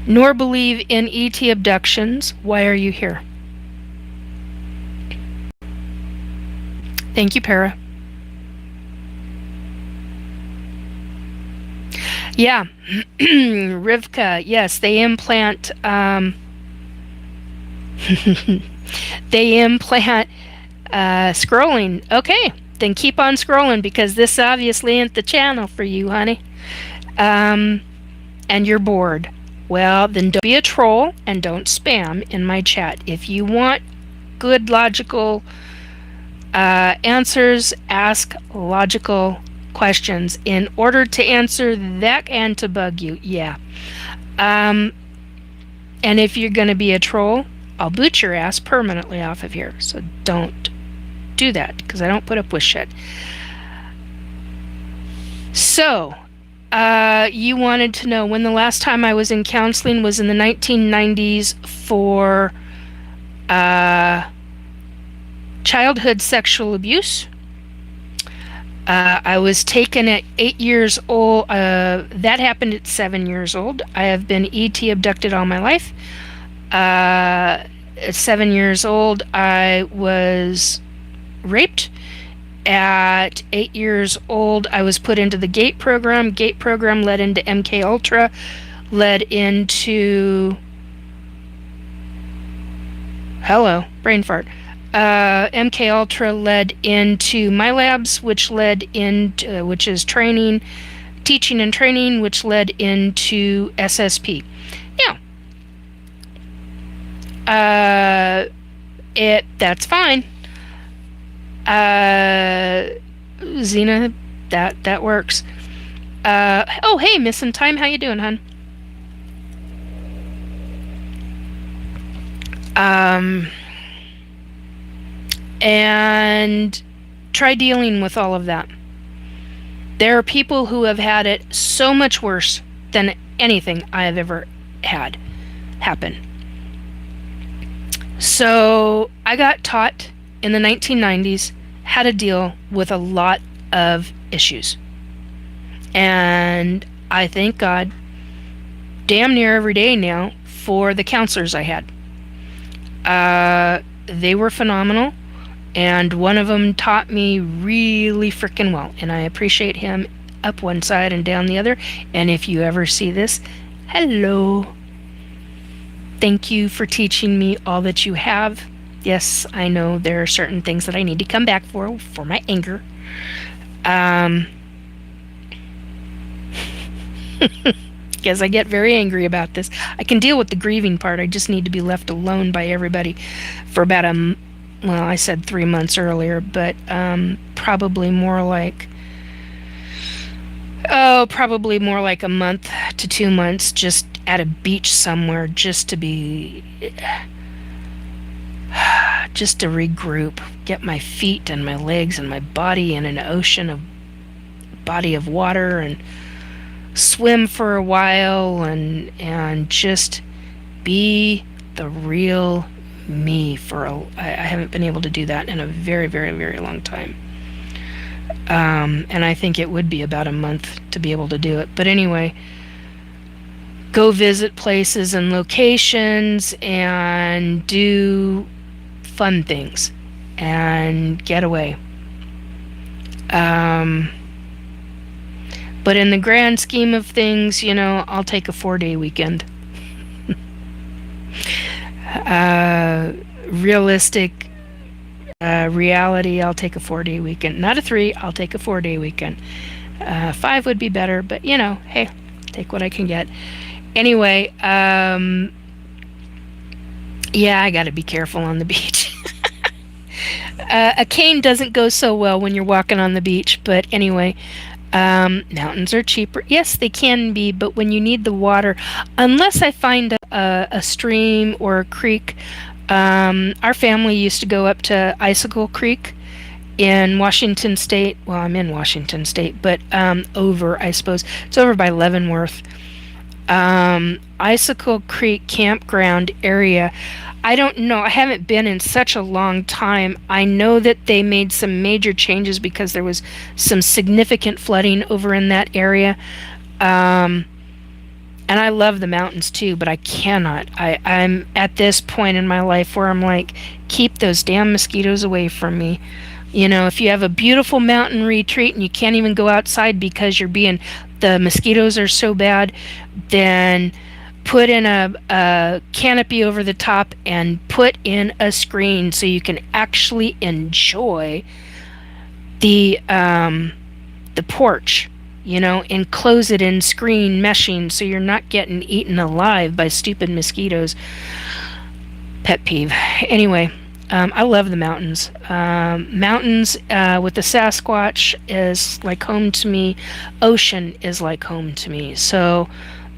nor believe in ET abductions, why are you here? Thank you, Para. Yeah, Rivka, yes, they implant, scrolling. Okay, then keep on scrolling because this obviously ain't the channel for you, honey. And you're bored. Well, then don't be a troll and don't spam in my chat. If you want good logical answers, ask logical questions in order to answer that and to bug you. Yeah. And if you're going to be a troll, I'll boot your ass permanently off of here. So don't do that because I don't put up with shit. So, you wanted to know when the last time I was in counseling was in the 1990s for childhood sexual abuse. I was taken at 8 years old. That happened at 7 years old. I have been ET abducted all my life. At 7 years old, I was raped. At 8 years old, I was put into the GATE program. GATE program led into MK Ultra, led into... Hello, brain fart. MK Ultra led into my labs, which led into, which is training, teaching and training, which led into SSP. Now, that's fine. Xena, that works. Oh, hey, missing time. How you doing, hun? And try dealing with all of that. There are people who have had it so much worse than anything I have ever had happen. So I got taught in the 1990s how to deal with a lot of issues. And I thank God damn near every day now for the counselors I had. They were phenomenal. And one of them taught me really freaking well. And I appreciate him up one side and down the other. And if you ever see this, hello. Thank you for teaching me all that you have. Yes, I know there are certain things that I need to come back for my anger. Because I get very angry about this. I can deal with the grieving part. I just need to be left alone by everybody for about well, I said 3 months earlier, but probably more like a month to 2 months, just at a beach somewhere, just to regroup, get my feet and my legs and my body in an body of water, and swim for a while, and just be the real me I haven't been able to do that in a very, very, very long time. And I think it would be about a month to be able to do it. But anyway, go visit places and locations and do fun things and get away. But in the grand scheme of things, I'll take a 4-day weekend. Realistic reality, I'll take a 4-day weekend. Not a 3, I'll take a 4-day weekend. 5 would be better, but hey, take what I can get. Anyway, yeah, I gotta be careful on the beach. A cane doesn't go so well when you're walking on the beach, but anyway, mountains are cheaper. Yes, they can be, but when you need the water, unless I find a stream or a creek, our family used to go up to Icicle Creek in Washington State. Well, I'm in Washington State, but over, I suppose, it's over by Leavenworth. Icicle Creek campground area. I don't know. I haven't been in such a long time. I know that they made some major changes because there was some significant flooding over in that area. And I love the mountains too, but I cannot. I'm at this point in my life where I'm like, keep those damn mosquitoes away from me. If you have a beautiful mountain retreat and you can't even go outside because the mosquitoes are so bad, then put in a canopy over the top and put in a screen so you can actually enjoy the porch. Enclose it in screen meshing so you're not getting eaten alive by stupid mosquitoes. Pet peeve. Anyway, I love the mountains. Mountains with the Sasquatch is like home to me. Ocean is like home to me. So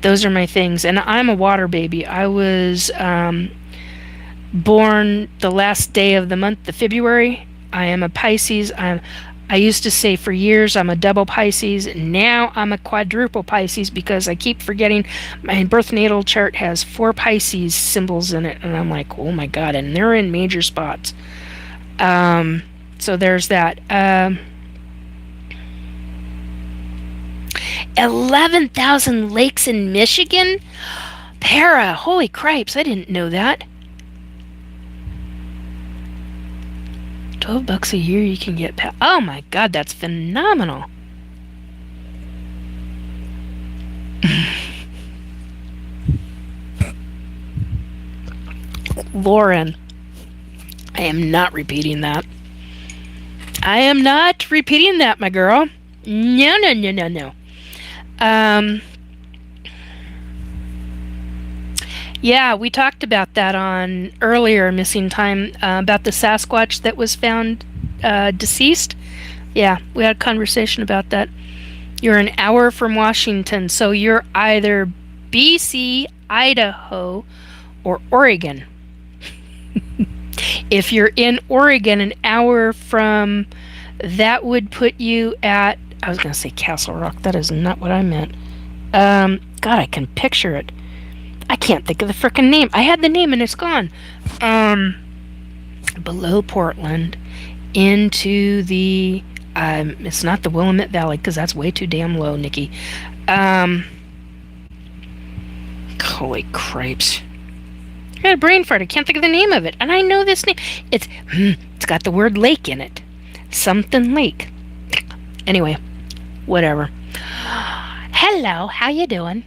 those are my things. And I'm a water baby. I was born the last day of the month of February. I am a Pisces. I used to say for years I'm a double Pisces. Now I'm a quadruple Pisces because I keep forgetting my birth natal chart has 4 Pisces symbols in it. And I'm like, oh my God. And they're in major spots. So there's that. 11,000 lakes in Michigan? Para, holy cripes, I didn't know that. $12 a year you can get. Oh my God, that's phenomenal. Lauren, I am not repeating that. I am not repeating that, my girl. No, no, no, no, no. Yeah, we talked about that on earlier Missing Time, about the Sasquatch that was found deceased. Yeah, we had a conversation about that. You're an hour from Washington, so you're either BC, Idaho, or Oregon. If you're in Oregon, an hour from, that would put you at, I was going to say Castle Rock. That is not what I meant. God, I can picture it. I can't think of the frickin' name. I had the name and it's gone. Below Portland into the, it's not the Willamette Valley because that's way too damn low, Nikki. Holy cripes. I got a brain fart. I can't think of the name of it. And I know this name. It's got the word lake in it. Something lake. Anyway, whatever. Hello, how you doing?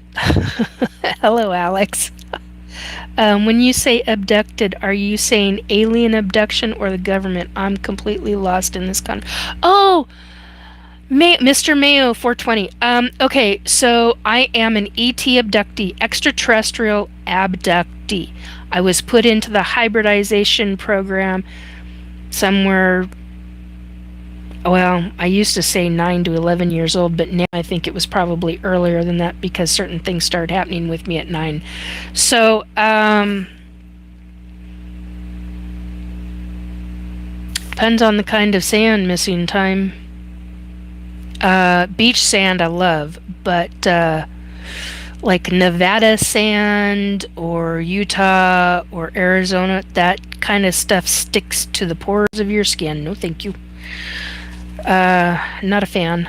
Hello, Alex. When you say abducted, are you saying alien abduction or the government? I'm completely lost in this Oh, Mr. Mayo 420. Okay, so I am an ET abductee, extraterrestrial abductee. I was put into the hybridization program somewhere. Well, I used to say 9 to 11 years old, but now I think it was probably earlier than that because certain things started happening with me at 9. So, depends on the kind of sand. Missing Time. Beach sand I love, but like Nevada sand or Utah or Arizona, that kind of stuff sticks to the pores of your skin. No, thank you. Not a fan.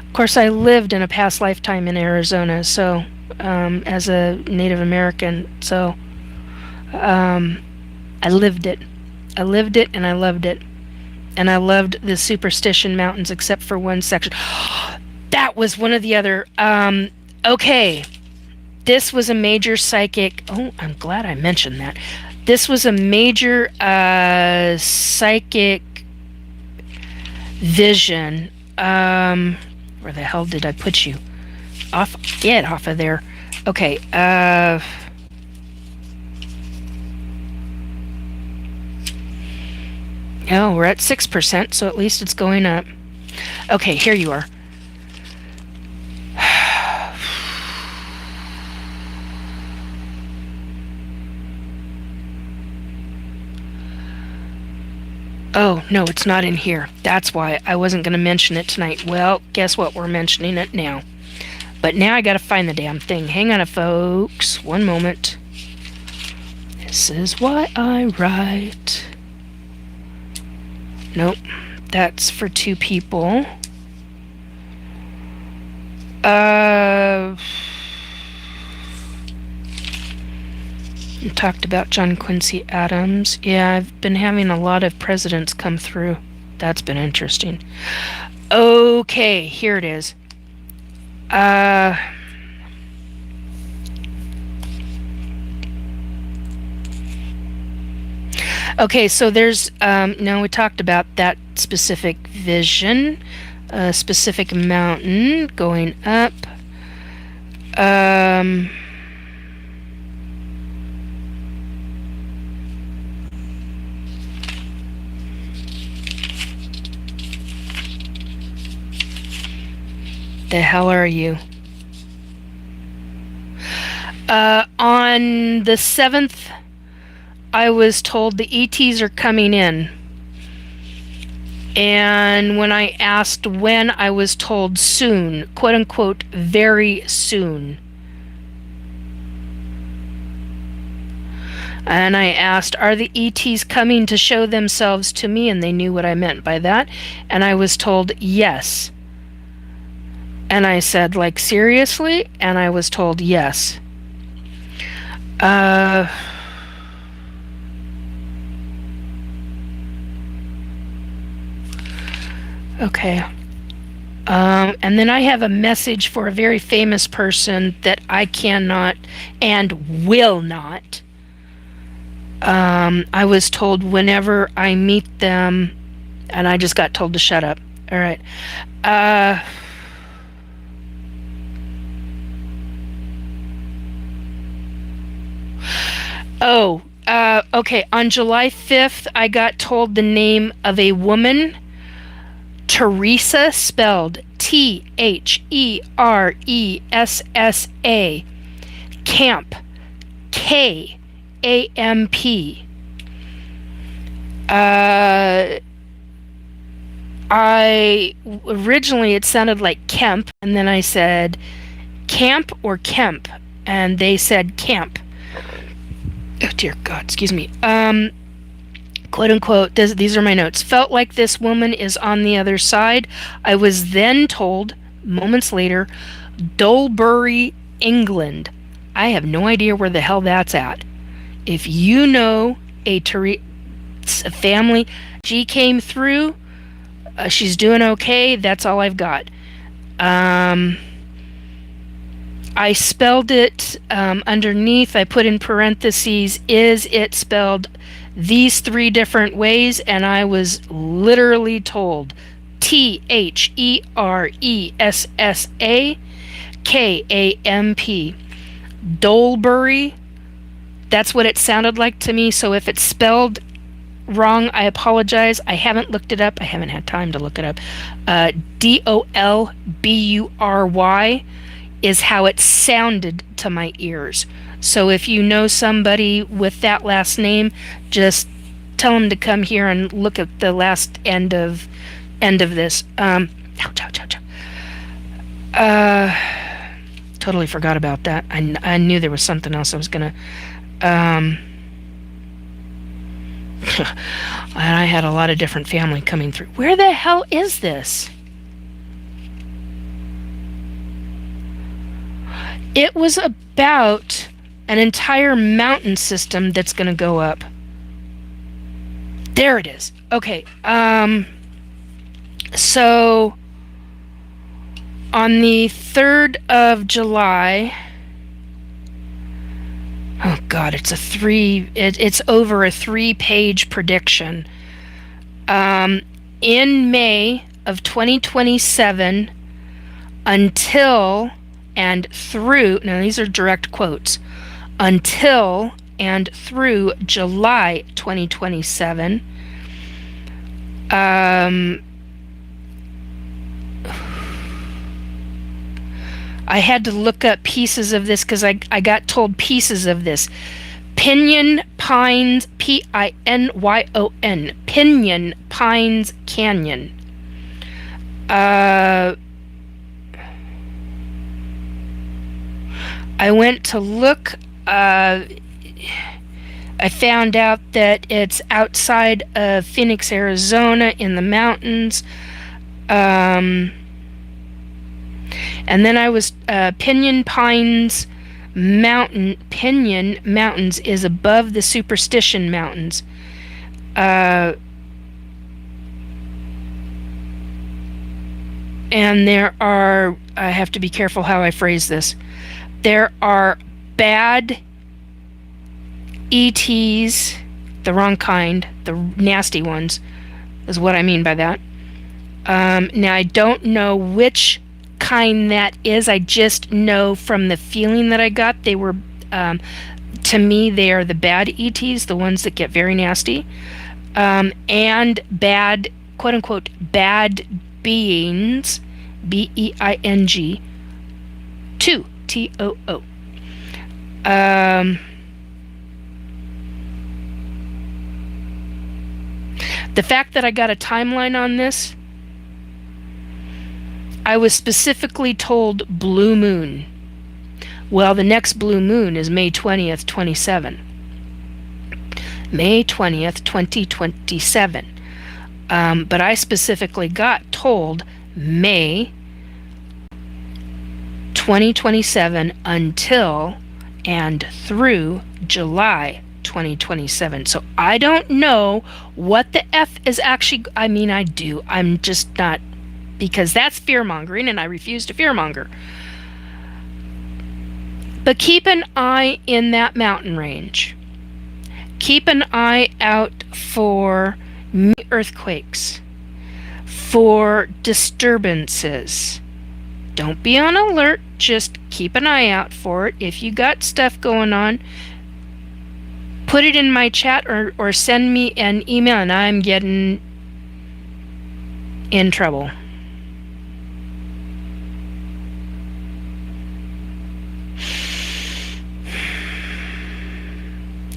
Of course, I lived in a past lifetime in Arizona, so as a Native American, so I lived it. I lived it and I loved it. And I loved the Superstition Mountains except for one section. That was one of the other. Okay. This was a major psychic. Oh, I'm glad I mentioned that. This was a major psychic vision. Where the hell did I put you? Get off of there. Okay. Oh, we're at 6%, so at least it's going up. Okay, here you are. Oh, no, it's not in here. That's why I wasn't going to mention it tonight. Well, guess what? We're mentioning it now. But now I got to find the damn thing. Hang on, folks. One moment. This is why I write. Nope. That's for two people. You talked about John Quincy Adams. Yeah, I've been having a lot of presidents come through. That's been interesting. Okay, here it is. Okay, so there's, now we talked about that specific vision, specific mountain going up. The hell are you? On the 7th, I was told the ETs are coming in. And when I asked when, I was told soon, quote unquote, very soon. And I asked, are the ETs coming to show themselves to me? And they knew what I meant by that. And I was told yes. And I said, like, seriously? And I was told yes. Okay. And then I have a message for a very famous person that I cannot and will not. I was told whenever I meet them, and I just got told to shut up. All right. Okay. On July 5th, I got told the name of a woman, Teresa, spelled T-H-E-R-E-S-S-A, Camp, K-A-M-P. Originally it sounded like Kemp, and then I said Camp or Kemp, and they said Camp. Oh dear God, excuse me. Quote unquote, these are my notes. Felt like this woman is on the other side. I was then told, moments later, Dolbury, England. I have no idea where the hell that's at. If you know a family, she came through, she's doing okay, that's all I've got. I spelled it underneath. I put in parentheses, is it spelled these three different ways? And I was literally told T-H-E-R-E-S-S-A K-A-M-P. Dolbury. That's what it sounded like to me. So if it's spelled wrong, I apologize. I haven't looked it up. I haven't had time to look it up. D-O-L-B-U-R-Y is how it sounded to my ears. So if you know somebody with that last name, just tell them to come here and look at the last end of this. Totally forgot about that. I knew there was something else I was gonna. And I had a lot of different family coming through. Where the hell is this? It was about an entire mountain system that's going to go up. There it is. Okay. So on the 3rd of July, oh God, it's over a 3-page prediction. In May of 2027 until and through, now these are direct quotes, until and through July 2027, I had to look up pieces of this because I got told pieces of this. Pinyon Pines, Pinyon, Pinyon Pines Canyon. I went to look. I found out that it's outside of Phoenix, Arizona, in the mountains. And then I was Pinyon Mountains is above the Superstition Mountains. And there are, I have to be careful how I phrase this. There are bad ETs, the wrong kind, the nasty ones, is what I mean by that. Now, I don't know which kind that is. I just know from the feeling that I got, they were, to me, they are the bad ETs, the ones that get very nasty, and bad, quote unquote, bad beings, BEING, TOO. TOO. The fact that I got a timeline on this, I was specifically told blue moon. Well, the next blue moon is May 20th, 27. May 20th, 2027. But I specifically got told May 2027 until and through July 2027. So I don't know what the F is actually, I mean, I do. I'm just not, because that's fear-mongering, and I refuse to fear-monger. But keep an eye in that mountain range. Keep an eye out for earthquakes, for disturbances. Don't be on alert, just keep an eye out for it. If you got stuff going on, put it in my chat or send me an email, and I'm getting in trouble.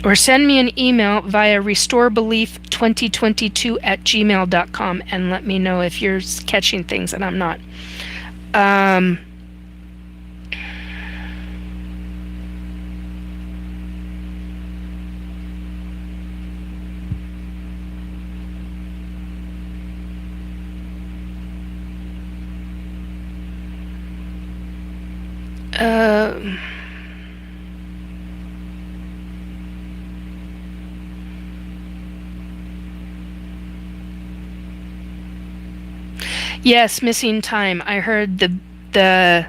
Or send me an email via restorebelief2022@gmail.com and let me know if you're catching things and I'm not. Yes, missing time. I heard the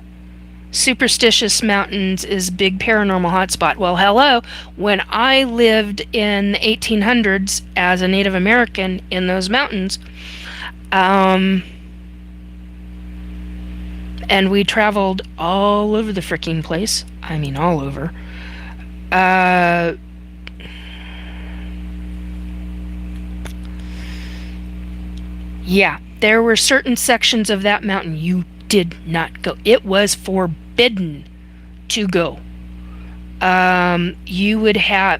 Superstitious Mountains is big paranormal hotspot. Well, hello. When I lived in the 1800s as a Native American in those mountains, and we traveled all over the freaking place. I mean, all over. Yeah. There were certain sections of that mountain you did not go. It was forbidden to go. You would have...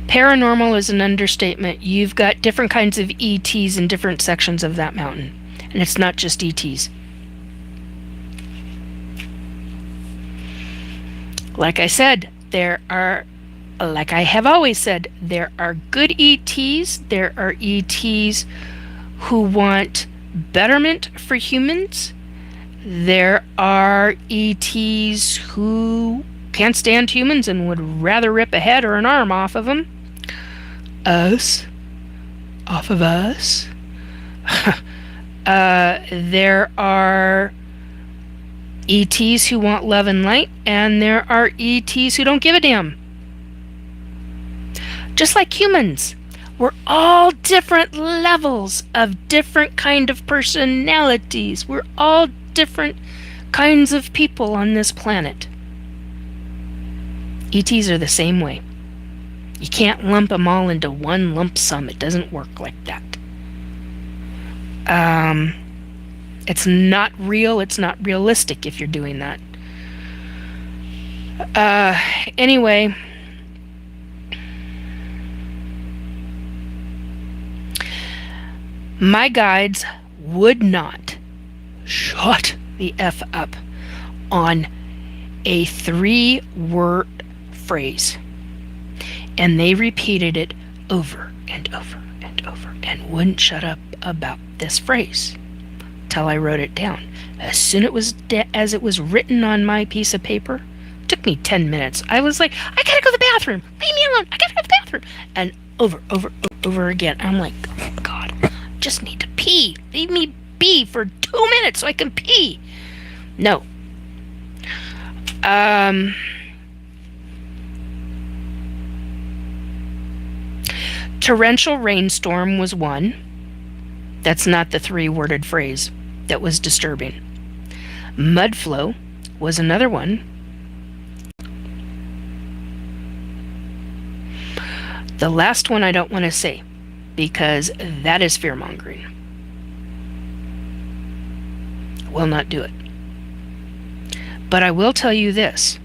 Paranormal is an understatement. You've got different kinds of ETs in different sections of that mountain. And it's not just ETs. Like I said, like I have always said, there are good ETs. There are ETs who want betterment for humans. There are ETs who can't stand humans and would rather rip a head or an arm off of them. Us. Off of us. There are ETs who want love and light, and there are ETs who don't give a damn. Just like humans, we're all different levels of different kind of personalities. We're all different kinds of people on this planet. ETs are the same way. You can't lump them all into one lump sum. It doesn't work like that. It's not real. It's not realistic if you're doing that. Anyway, my guides would not shut the F up on a 3-word phrase. And they repeated it over and over and over and wouldn't shut up about this phrase till I wrote it down. As soon as it was written on my piece of paper, it took me 10 minutes. I was like, I gotta go to the bathroom. Leave me alone. I gotta go to the bathroom. And over again. I'm like, oh God, I just need to pee. Leave me be for 2 minutes so I can pee. No. Torrential rainstorm was one. That's not the 3-worded phrase. That was disturbing. Mudflow was another one. The last one I don't want to say because that is fear-mongering. Will not do it. But I will tell you this.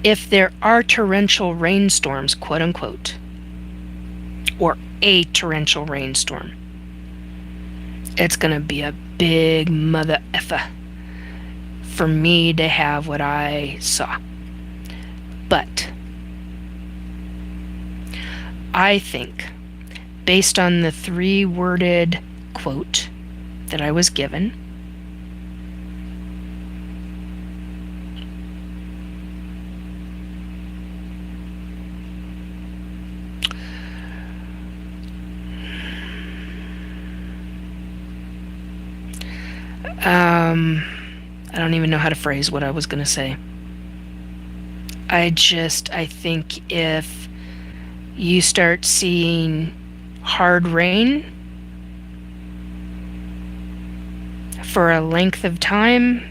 If there are torrential rainstorms, quote unquote, or a torrential rainstorm, it's going to be a big mother effer for me to have what I saw. But I think, based on the 3-worded quote that I was given, I don't even know how to phrase what I was going to say. I think if you start seeing hard rain for a length of time,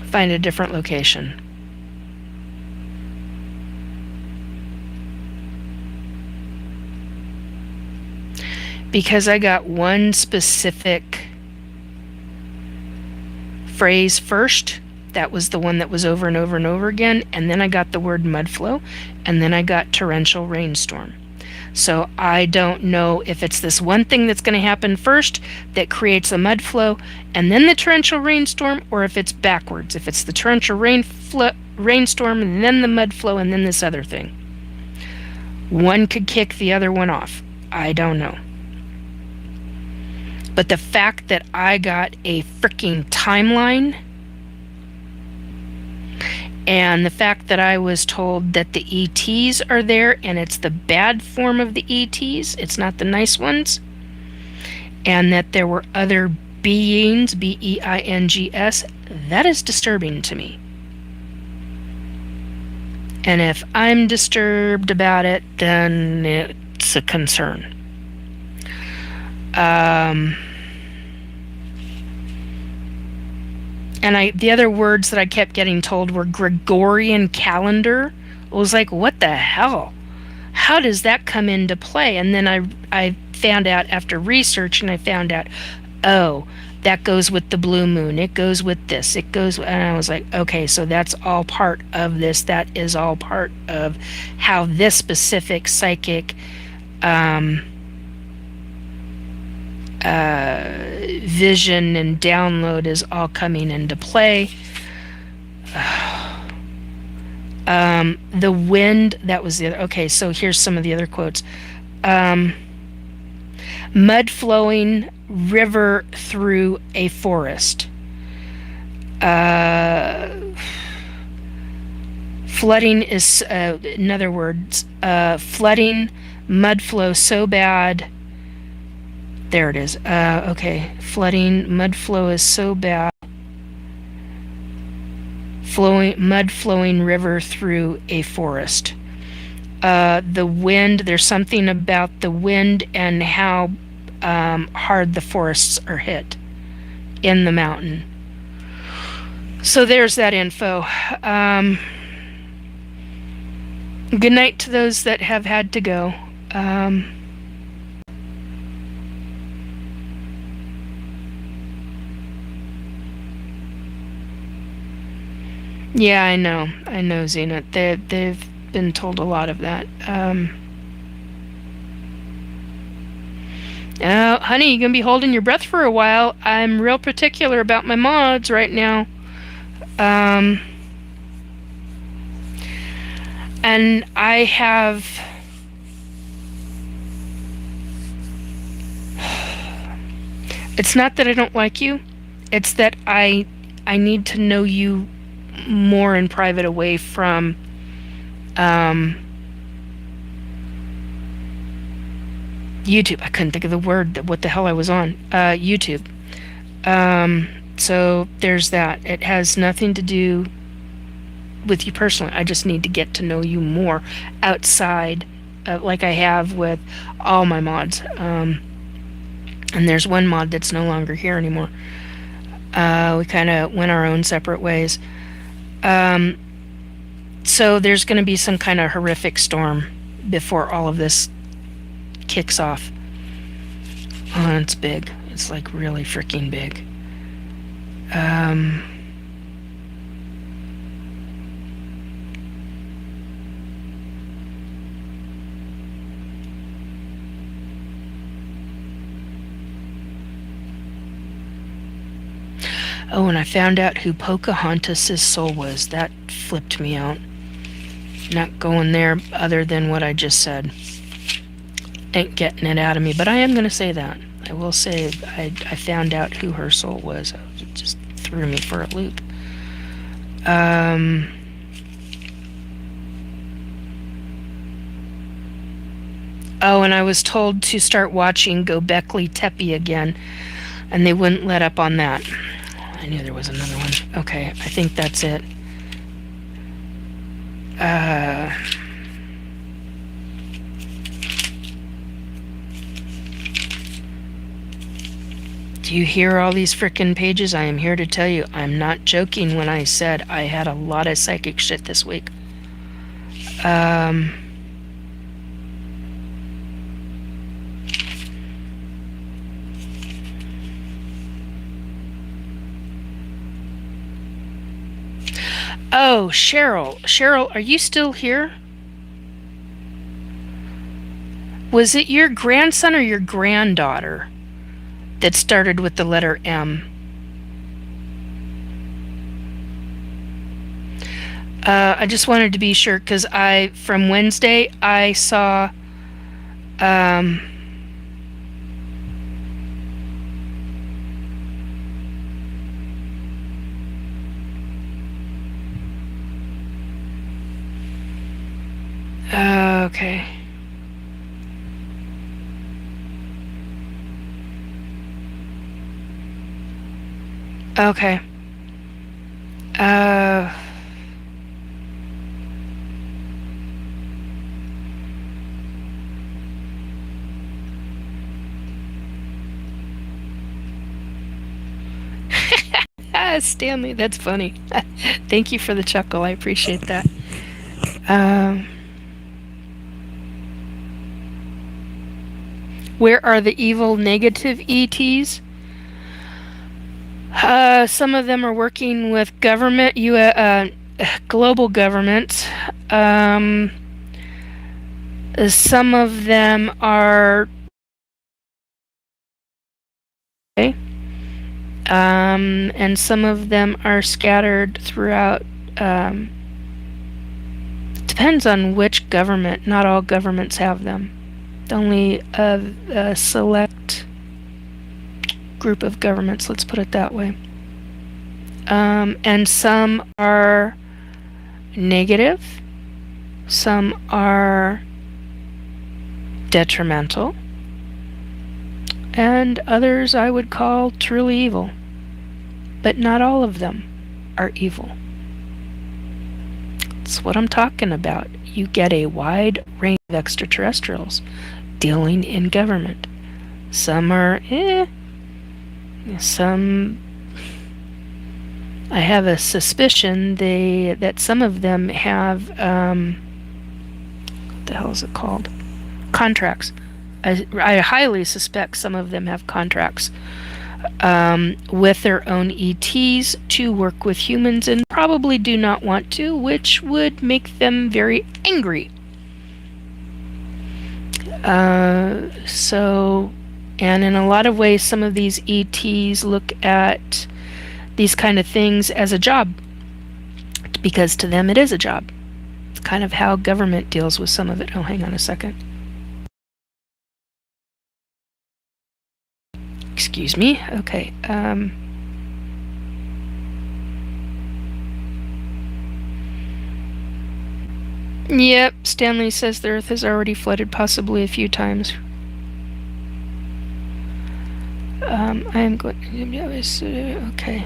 find a different location. Because I got one specific phrase first. That was the one that was over and over and over again. And then I got the word mudflow. And then I got torrential rainstorm. So I don't know if it's this one thing that's going to happen first that creates a mudflow and then the torrential rainstorm, or if it's backwards. If it's the torrential rainstorm and then the mudflow and then this other thing. One could kick the other one off. I don't know. But the fact that I got a freaking timeline, and the fact that I was told that the ETs are there and it's the bad form of the ETs, it's not the nice ones, and that there were other beings, beings, that is disturbing to me. And if I'm disturbed about it, then it's a concern. And the other words that I kept getting told were Gregorian calendar. I was like, what the hell? How does that come into play? And then I found out after research, and I found out, oh, that goes with the blue moon. It goes with this. It goes, and I was like, okay, so that's all part of this. That is all part of how this specific psychic vision and download is all coming into play. The wind, that was the other. Okay, so here's some of the other quotes. Mud flowing river through a forest. Flooding is, in other words, flooding, mud flow so bad. There it is. Okay, flooding, mud flow is so bad. Mud flowing river through a forest. The wind, there's something about the wind and how hard the forests are hit in the mountain. So there's that info. Good night to those that have had to go. Yeah, I know, Zenith. They've been told a lot of that. Oh, honey, you're gonna be holding your breath for a while. I'm real particular about my mods right now. And I have... It's not that I don't like you. It's that I need to know you more in private, away from YouTube. I couldn't think of the word, what the hell I was on. YouTube. So there's that. It has nothing to do with you personally. I just need to get to know you more outside, like I have with all my mods. And there's one mod that's no longer here anymore. We kind of went our own separate ways. So there's going to be some kind of horrific storm before all of this kicks off. Oh, it's big. It's like really freaking big. Oh, and I found out who Pocahontas' soul was. That flipped me out. Not going there other than what I just said. Ain't getting it out of me, but I am going to say that. I will say I found out who her soul was. It just threw me for a loop. Oh, and I was told to start watching Göbekli Tepe again, and they wouldn't let up on that. I knew there was another one. Okay, I think that's it. Do you hear all these frickin' pages? I am here to tell you, I'm not joking when I said I had a lot of psychic shit this week. Oh, Cheryl. Cheryl, are you still here? Was it your grandson or your granddaughter that started with the letter M? I just wanted to be sure, because from Wednesday, I saw, okay. Okay. Stanley, that's funny. Thank you for the chuckle. I appreciate that. Where are the evil negative ETs? Some of them are working with government, global governments. Some of them are Okay. And some of them are scattered throughout. Depends on which government. Not all governments have them. Only a select group of governments, let's put it that way. And some are negative, some are detrimental, and others I would call truly evil. But not all of them are evil. That's what I'm talking about. You get a wide range of extraterrestrials dealing in government. Some are some I have a suspicion that some of them have what the hell is it called? Contracts. I highly suspect some of them have contracts with their own ETs to work with humans and probably do not want to, which would make them very angry. And in a lot of ways, some of these ETs look at these kind of things as a job, because to them it is a job. It's kind of how government deals with some of it. Oh, hang on a second. Excuse me. Okay. Yep, Stanley says the Earth has already flooded possibly a few times. I am going. Okay.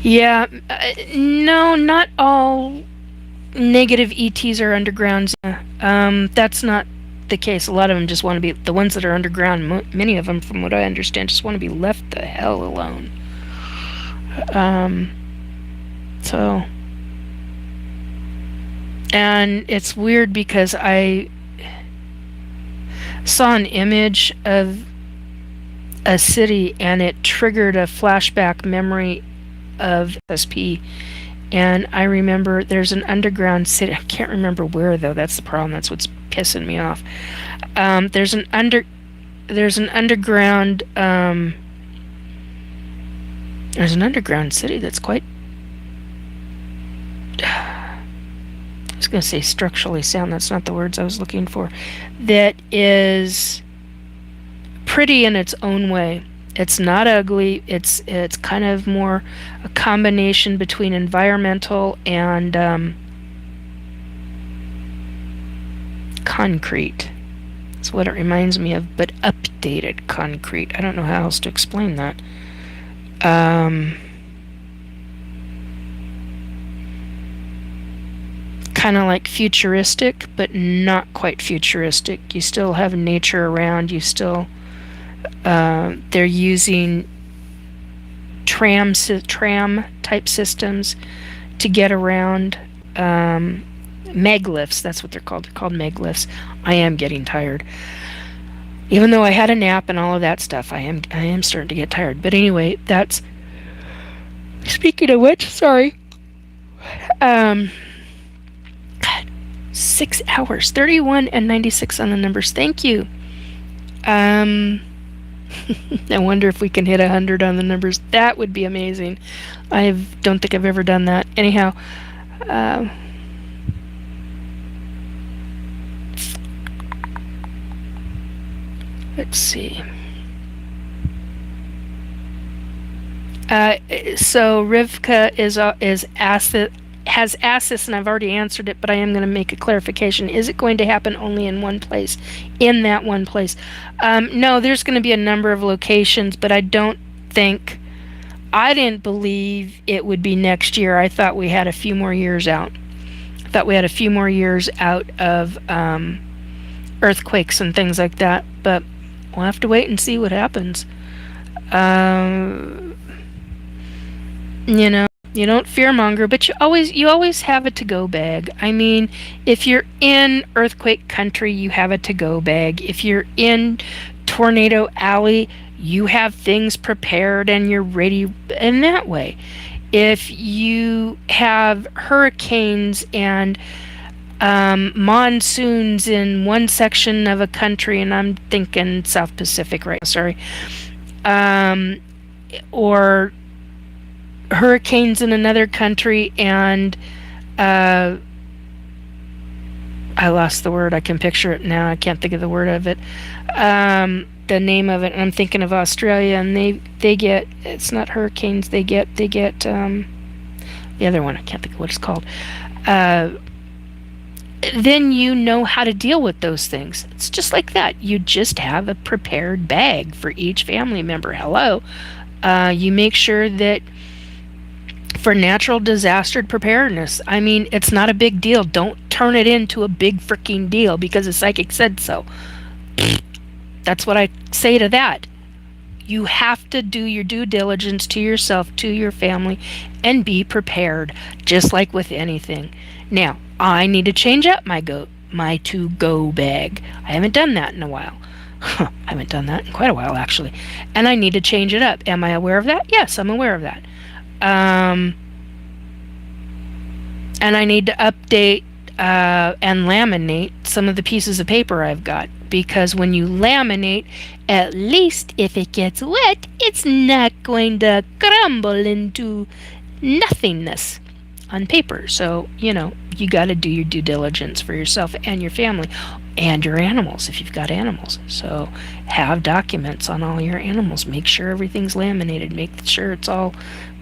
Yeah. No, not all negative ETs are underground. That's not the case. A lot of them just want to be the ones that are underground. Many of them, from what I understand, just want to be left the hell alone. So, and it's weird because I saw an image of a city and it triggered a flashback memory of SSP. And I remember there's an underground city. I can't remember where though. That's the problem. That's what's pissing me off. There's an underground city that's quite. I was going to say structurally sound. That's not the words I was looking for. That is pretty in its own way. It's not ugly. It's kind of more a combination between environmental and concrete. That's what it reminds me of, but updated concrete. I don't know how else to explain that. Kind of like futuristic, but not quite futuristic. You still have nature around. You still they're using tram type systems to get around. Meglifts, that's what they're called. They're called meglifts. I am getting tired. Even though I had a nap and all of that stuff, I am starting to get tired. But anyway, that's speaking of which, sorry. 6 hours, 31 and 96 on the numbers. Thank you. I wonder if we can hit 100 on the numbers. That would be amazing. I don't think I've ever done that. Anyhow, let's see. So Rivka has asked this, and I've already answered it, but I am going to make a clarification. Is it going to happen only in one place? In that one place? No, there's going to be a number of locations, but I didn't believe it would be next year. I thought we had a few more years out. I thought we had a few more years out of earthquakes and things like that, but we'll have to wait and see what happens. You don't fearmonger, but you always have a to-go bag. I mean, if you're in earthquake country, you have a to-go bag. If you're in tornado alley, you have things prepared and you're ready in that way. If you have hurricanes and monsoons in one section of a country, and I'm thinking South Pacific right now, sorry, um, or hurricanes in another country, and uh, I lost the word. I can picture it now. I can't think of the word of it. The name of it. I'm thinking of Australia, and they get, it's not hurricanes. They get the other one. I can't think of what it's called. Uh, then you know how to deal with those things. It's just like that. You just have a prepared bag for each family member. Hello. You make sure that for natural disaster preparedness, I mean, it's not a big deal. Don't turn it into a big freaking deal because a psychic said so. That's what I say to that. You have to do your due diligence to yourself, to your family, and be prepared, just like with anything. Now, I need to change up my to-go bag. I haven't done that in a while. I haven't done that in quite a while, actually. And I need to change it up. Am I aware of that? Yes, I'm aware of that. And I need to update and laminate some of the pieces of paper I've got, because when you laminate, at least if it gets wet, it's not going to crumble into nothingness on paper. So, you got to do your due diligence for yourself and your family and your animals if you've got animals. So have documents on all your animals. Make sure everything's laminated. Make sure it's all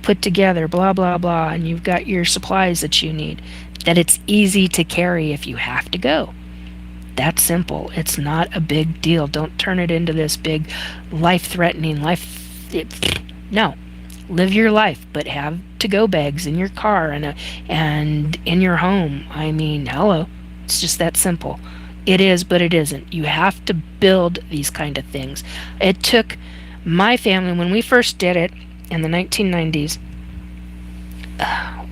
put together, blah, blah, blah, and you've got your supplies that you need, that it's easy to carry if you have to go. That's simple. It's not a big deal. Don't turn it into this big life-threatening no. Live your life, but have to-go bags in your car and in your home. I mean, hello. It's just that simple. It is, but it isn't. You have to build these kind of things. It took my family, when we first did it in the 1990s,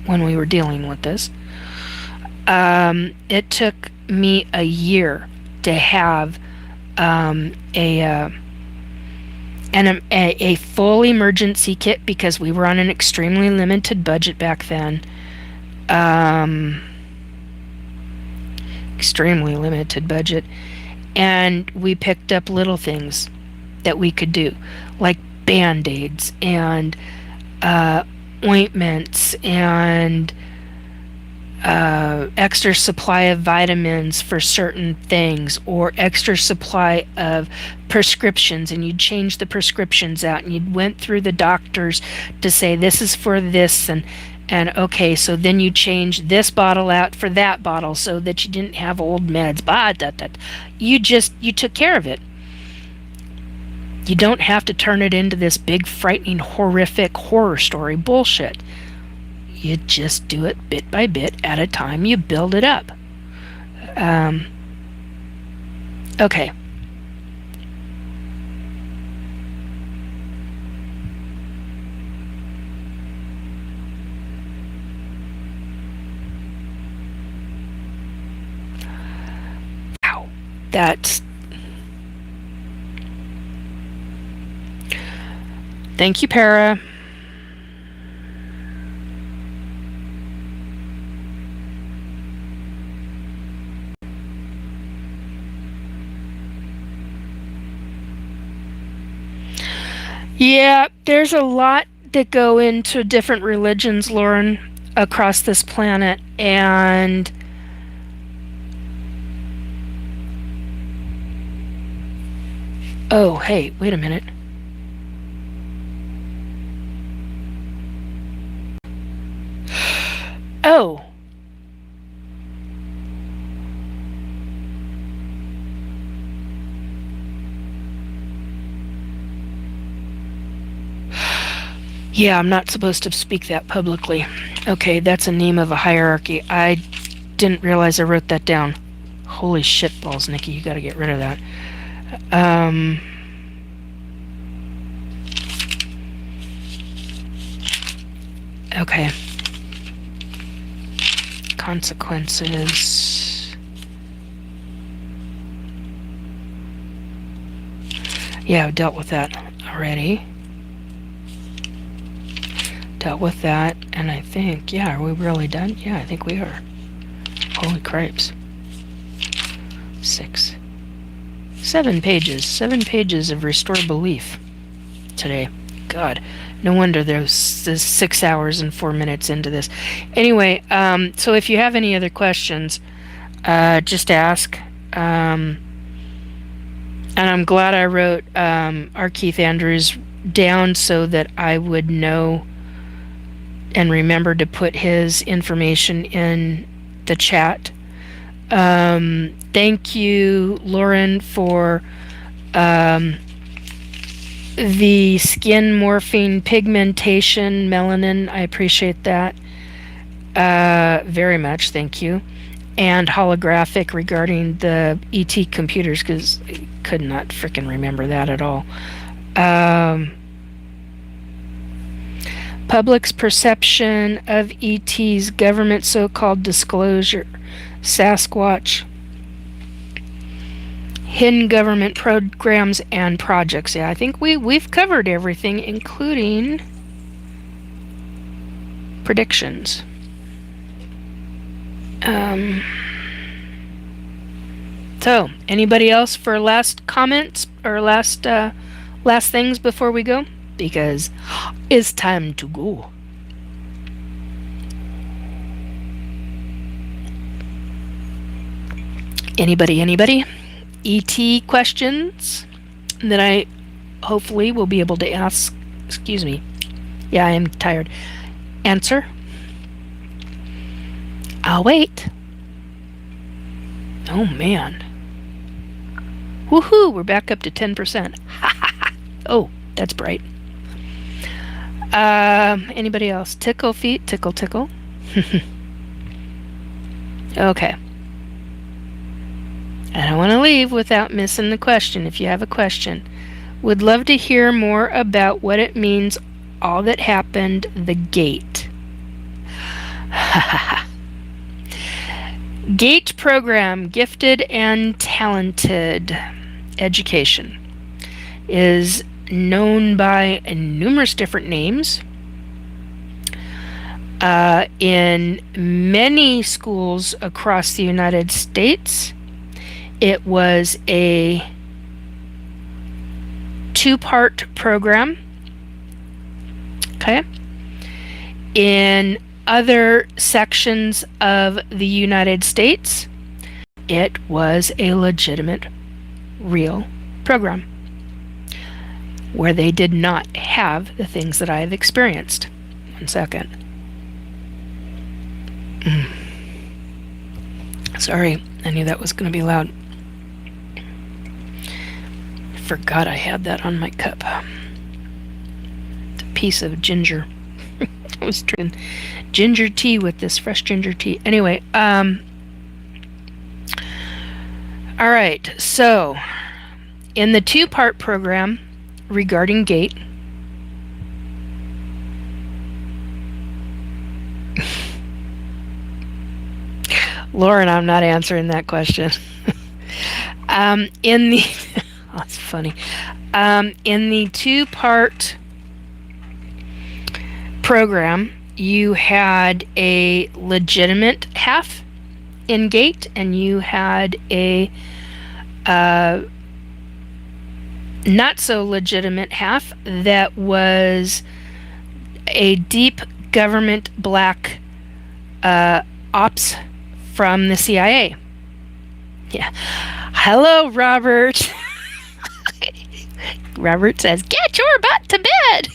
when we were dealing with this, it took me a year to have a full emergency kit, because we were on an extremely limited budget back then. Extremely limited budget. And we picked up little things that we could do, like Band-Aids and ointments and extra supply of vitamins for certain things, or extra supply of prescriptions, and you'd change the prescriptions out, and you'd went through the doctors to say this is for this, and okay, so then you change this bottle out for that bottle so that you didn't have old meds. You took care of it. You don't have to turn it into this big, frightening, horrific horror story bullshit. You just do it bit by bit at a time. You build it up. Okay. Wow. Thank you, Para. Yeah, there's a lot that go into different religions, Lauren, across this planet, and oh, hey, wait a minute. Oh. Yeah, I'm not supposed to speak that publicly. Okay, that's a name of a hierarchy. I didn't realize I wrote that down. Holy shit balls, Nikki, you gotta get rid of that. Okay. Consequences. Yeah, I've dealt with that already. Dealt with that, and I think, yeah, are we really done? Yeah, I think we are. Holy cripes. 7 pages. 7 pages of Restore Belief today. God, no wonder there's 6 hours and 4 minutes into this. Anyway, so if you have any other questions, just ask. And I'm glad I wrote our Keith Andrews down so that I would know and remember to put his information in the chat. Thank you, Lauren, for the skin morphine pigmentation melanin. I appreciate that very much. Thank you. And holographic regarding the ET computers, because I could not freaking remember that at all. Public's perception of ET's government so-called disclosure, Sasquatch, hidden government programs and projects. Yeah, I think we've covered everything, including predictions. So, anybody else for last comments or last things before we go? Because it's time to go. Anybody? ET questions that I hopefully will be able to ask. Excuse me. Yeah, I am tired. Answer. I'll wait. Oh man. Woohoo! We're back up to 10%. Oh, that's bright. Anybody else? Tickle feet, tickle. Okay. I don't want to leave without missing the question. If you have a question, would love to hear more about what it means, all that happened, the gate. GATE program, Gifted and Talented Education, is known by numerous different names. In many schools across the United States, it was a 2-part program. Okay. In other sections of the United States, it was a legitimate, real program where they did not have the things that I've experienced. 1 second. Sorry, I knew that was going to be loud. I forgot I had that on my cup. It's a piece of ginger. I was drinking ginger tea with this fresh ginger tea. Anyway, all right, so in the 2-part program regarding GATE, Lauren, I'm not answering that question. In the oh, that's funny. In the 2-part program, you had a legitimate half in GATE, and you had a not so legitimate half that was a deep government black ops from the CIA. Yeah. Hello, Robert. Robert says, "Get your butt to bed."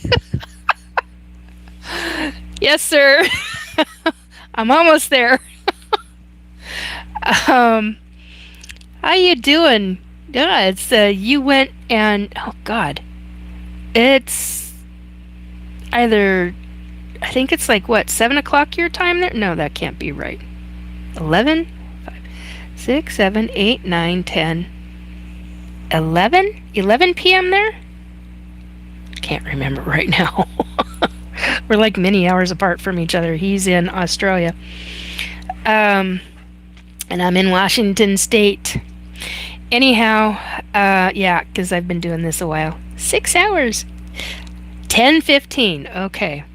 Yes, sir. I'm almost there. How you doing? Yeah, it's you went and oh God, it's either I think it's like what 7 o'clock your time there? No, that can't be right. 11, 5, 6, 7, 8, 9, 10, 11 p.m. there? Can't remember right now. We're like many hours apart from each other. He's in Australia. And I'm in Washington State. Anyhow, yeah, because I've been doing this a while. 6 hours. 10:15. Okay.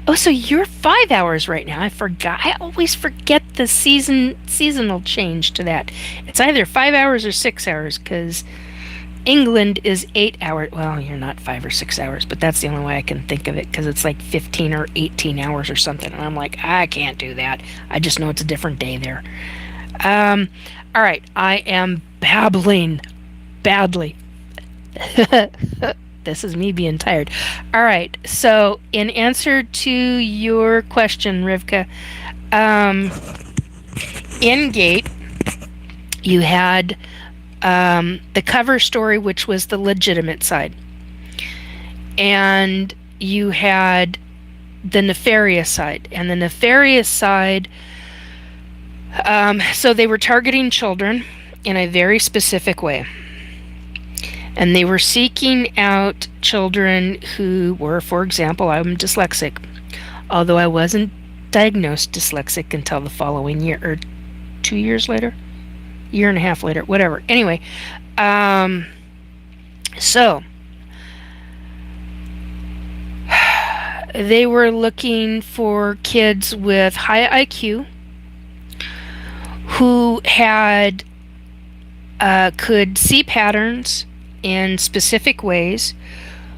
Oh, so you're 5 hours right now. I forgot. I always forget the seasonal change to that. It's either 5 hours or 6 hours because England is 8 hours. Well, you're not 5 or 6 hours, but that's the only way I can think of it because it's like 15 or 18 hours or something. And I'm like, I can't do that. I just know it's a different day there. Um, all right. I am babbling badly. This is me being tired. All right. So, in answer to your question, Rivka, um, in Gate, you had the cover story, which was the legitimate side, and you had the nefarious side. And the nefarious side, so they were targeting children in a very specific way. And they were seeking out children who were, for example, I'm dyslexic, although I wasn't diagnosed dyslexic until the following year, or 2 years later, year and a half later, whatever. Anyway, so they were looking for kids with high IQ who had could see patterns in specific ways,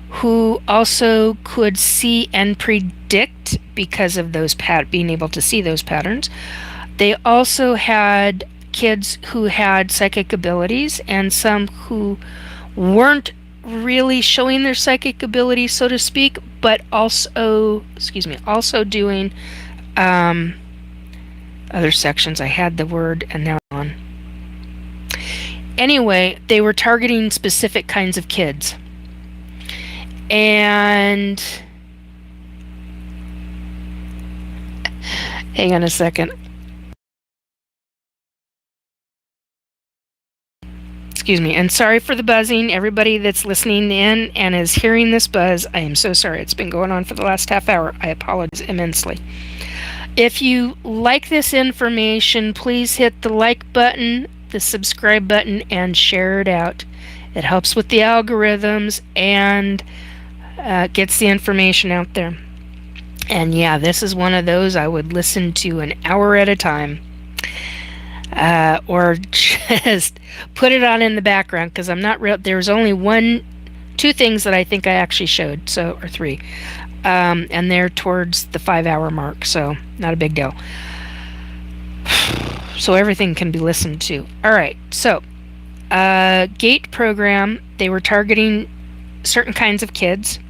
who also could see and predict because of those being able to see those patterns. They also had kids who had psychic abilities and some who weren't really showing their psychic abilities, so to speak, but also, also doing other sections. I had the word and now on. Anyway, they were targeting specific kinds of kids. And hang on a second. Excuse me, and sorry for the buzzing. Everybody that's listening in and is hearing this buzz, I am so sorry. It's been going on for the last half hour. I apologize immensely. If you like this information, please hit the like button, the subscribe button, and share it out. It helps with the algorithms and gets the information out there. And yeah, this is one of those I would listen to an hour at a time. Or just put it on in the background because I'm not real. There's only two things that I think I actually showed, or three. And they're towards the 5 hour mark, so not a big deal. So everything can be listened to. All right, so GATE program, they were targeting certain kinds of kids.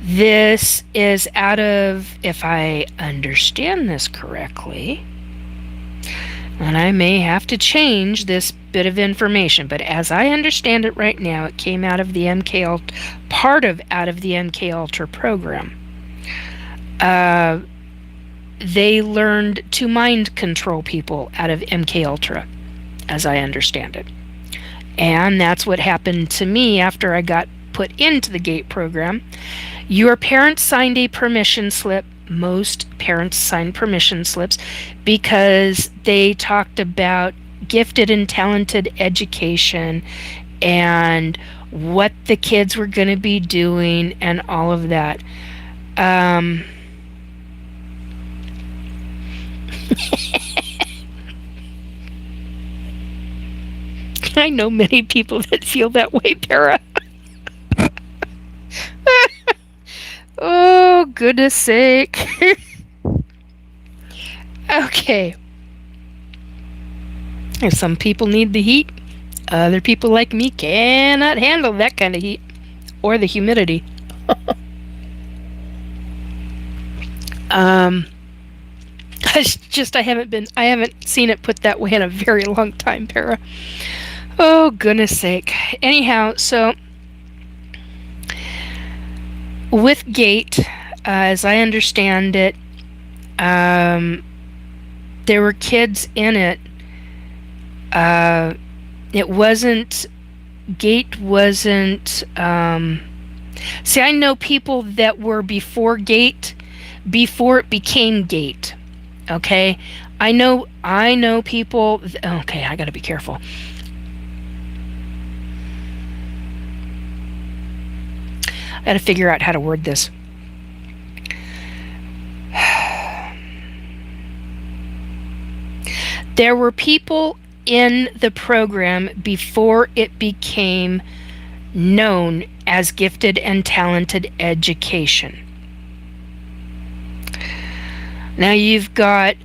This is out of, if I understand this correctly, and I may have to change this bit of information, but as I understand it right now, it came out of the MK Ultra, out of the MK Ultra program. They learned to mind control people out of MK Ultra, as I understand it. And that's what happened to me after I got put into the GATE program. Your parents signed a permission slip. Most parents sign permission slips because they talked about gifted and talented education and what the kids were going to be doing and all of that. I know many people that feel that way, Para. Oh, goodness sake. Okay. And some people need the heat. Other people like me cannot handle that kind of heat or the humidity. I haven't seen it put that way in a very long time, Para. Oh, goodness sake. Anyhow, so with GATE, as I understand it, there were kids in it. GATE wasn't, see, I know people that were before GATE, before it became GATE, okay? I know people, okay, I gotta be careful. I gotta figure out how to word this. There were people in the program before it became known as gifted and talented education. Now you've got,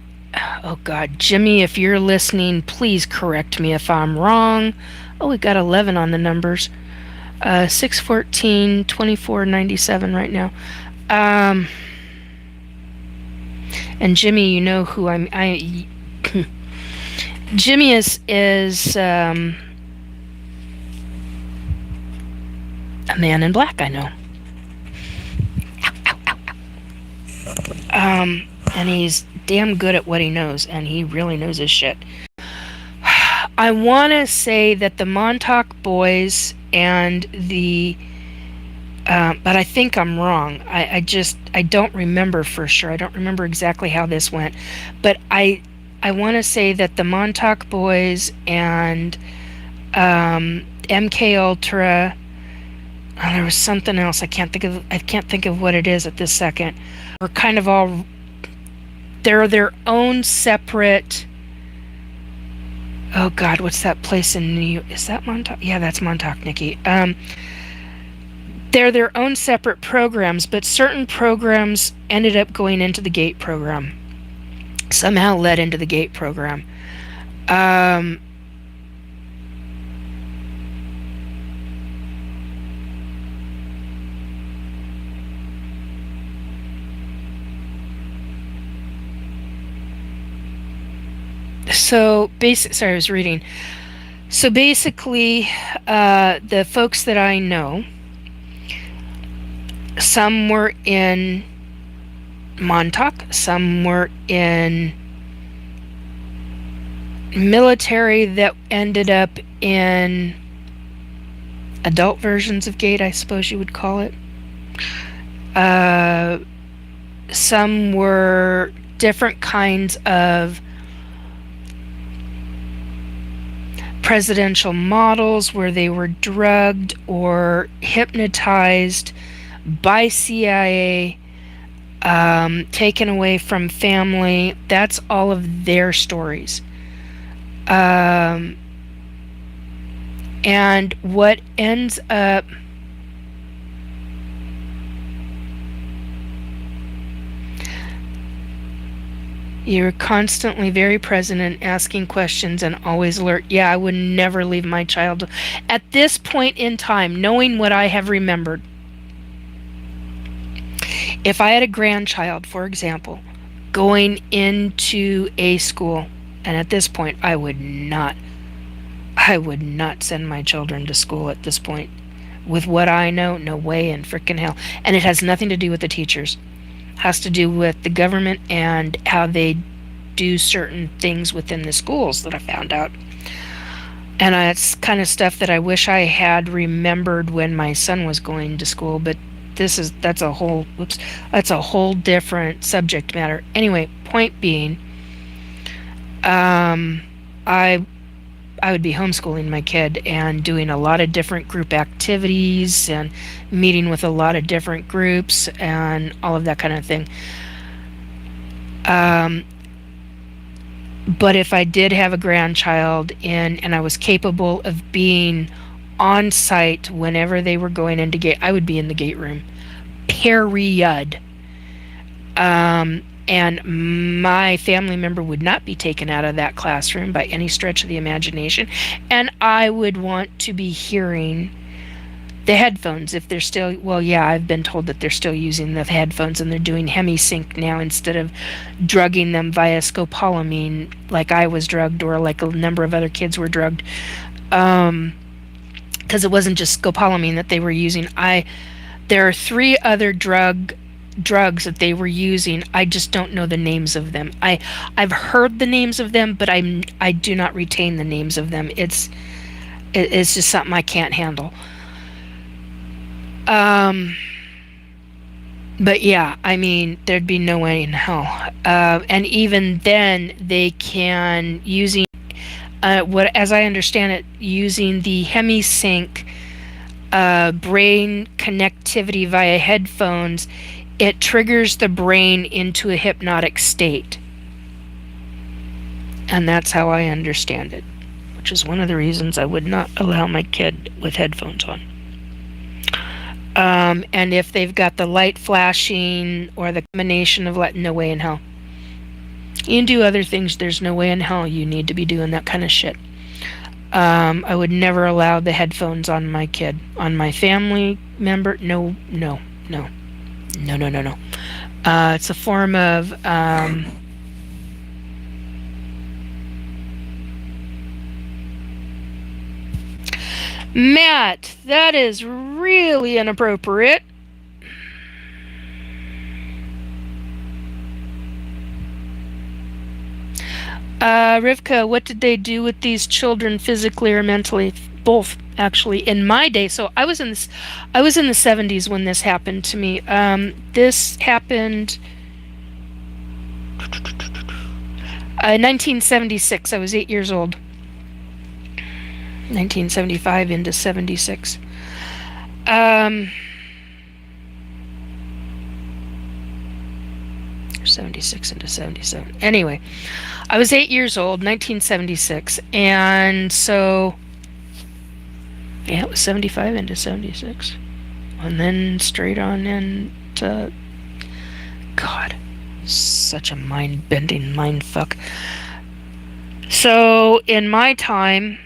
oh God, Jimmy, if you're listening, please correct me if I'm wrong. Oh, we got 11 on the numbers. 614, 2497 right now. And Jimmy, you know who Jimmy is a man in black, I know. And he's damn good at what he knows, and he really knows his shit. I want to say that the Montauk boys and the but I think I'm wrong. I don't remember for sure. I don't remember exactly how this went, but I want to say that the Montauk boys and MK Ultra. Oh, there was something else. I can't think of what it is at this second. We're kind of all. They're their own separate. Oh God, what's that place in New York? Is that Montauk? Yeah, that's Montauk, Nikki. They're their own separate programs, but certain programs ended up going into the GATE program. Somehow led into the GATE program. Sorry, I was reading. So basically, the folks that I know, some were in Montauk, some were in military that ended up in adult versions of GATE, I suppose you would call it. Some were different kinds of presidential models where they were drugged or hypnotized by CIA, taken away from family. That's all of their stories. And what ends up you're constantly very present and asking questions and always alert. Yeah, I would never leave my child. At this point in time, knowing what I have remembered, if I had a grandchild, for example, going into a school, and at this point, I would not send my children to school at this point. With what I know, no way in frickin' hell. And it has nothing to do with the teachers. Has to do with the government and how they do certain things within the schools that I found out. And it's kind of stuff that I wish I had remembered when my son was going to school, but that's a whole different subject matter. Anyway, point being, I would be homeschooling my kid and doing a lot of different group activities and meeting with a lot of different groups and all of that kind of thing. But if I did have a grandchild and I was capable of being on site whenever they were going into GATE, I would be in the GATE room. Period. And my family member would not be taken out of that classroom by any stretch of the imagination. And I would want to be hearing the headphones if they're still, well, yeah, I've been told that they're still using the headphones and they're doing hemisync now instead of drugging them via scopolamine like I was drugged or like a number of other kids were drugged. Because it wasn't just scopolamine that they were using. There are 3 other drugs that they were using. I just don't know the names of them. I've heard the names of them, but I do not retain the names of them. It's just something I can't handle. But yeah, I mean, there'd be no way in hell. And even then, they can using as I understand it, using the hemisync brain connectivity via headphones. It triggers the brain into a hypnotic state. And that's how I understand it, which is one of the reasons I would not allow my kid with headphones on. And if they've got the light flashing or the combination of light, no way in hell. You can do other things. There's no way in hell you need to be doing that kind of shit. I would never allow the headphones on my kid. On my family member, no, no, no. No, no, no, no. It's a form of... Matt, that is really inappropriate. Rivka, what did they do with these children physically or mentally? Both, actually. In my day, so I was in the 70s when this happened to me. This happened 1976. I was 8 years old. 1975 into 76. 76 into 77. Anyway, I was 8 years old, 1976, and so yeah, it was 75 into 76, and then straight on into God, such a mind-bending mind fuck. So in my time,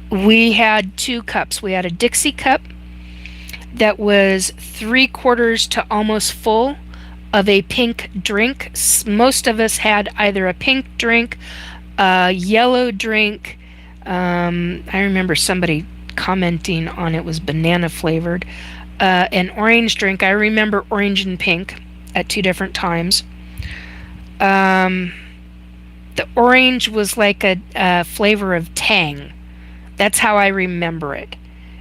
we had two cups. We had a Dixie cup that was 3/4 to almost full of a pink drink. Most of us had either a pink drink, a yellow drink. I remember somebody commenting on it was banana flavored. An orange drink. I remember orange and pink at two different times. The orange was like a flavor of Tang. That's how I remember it.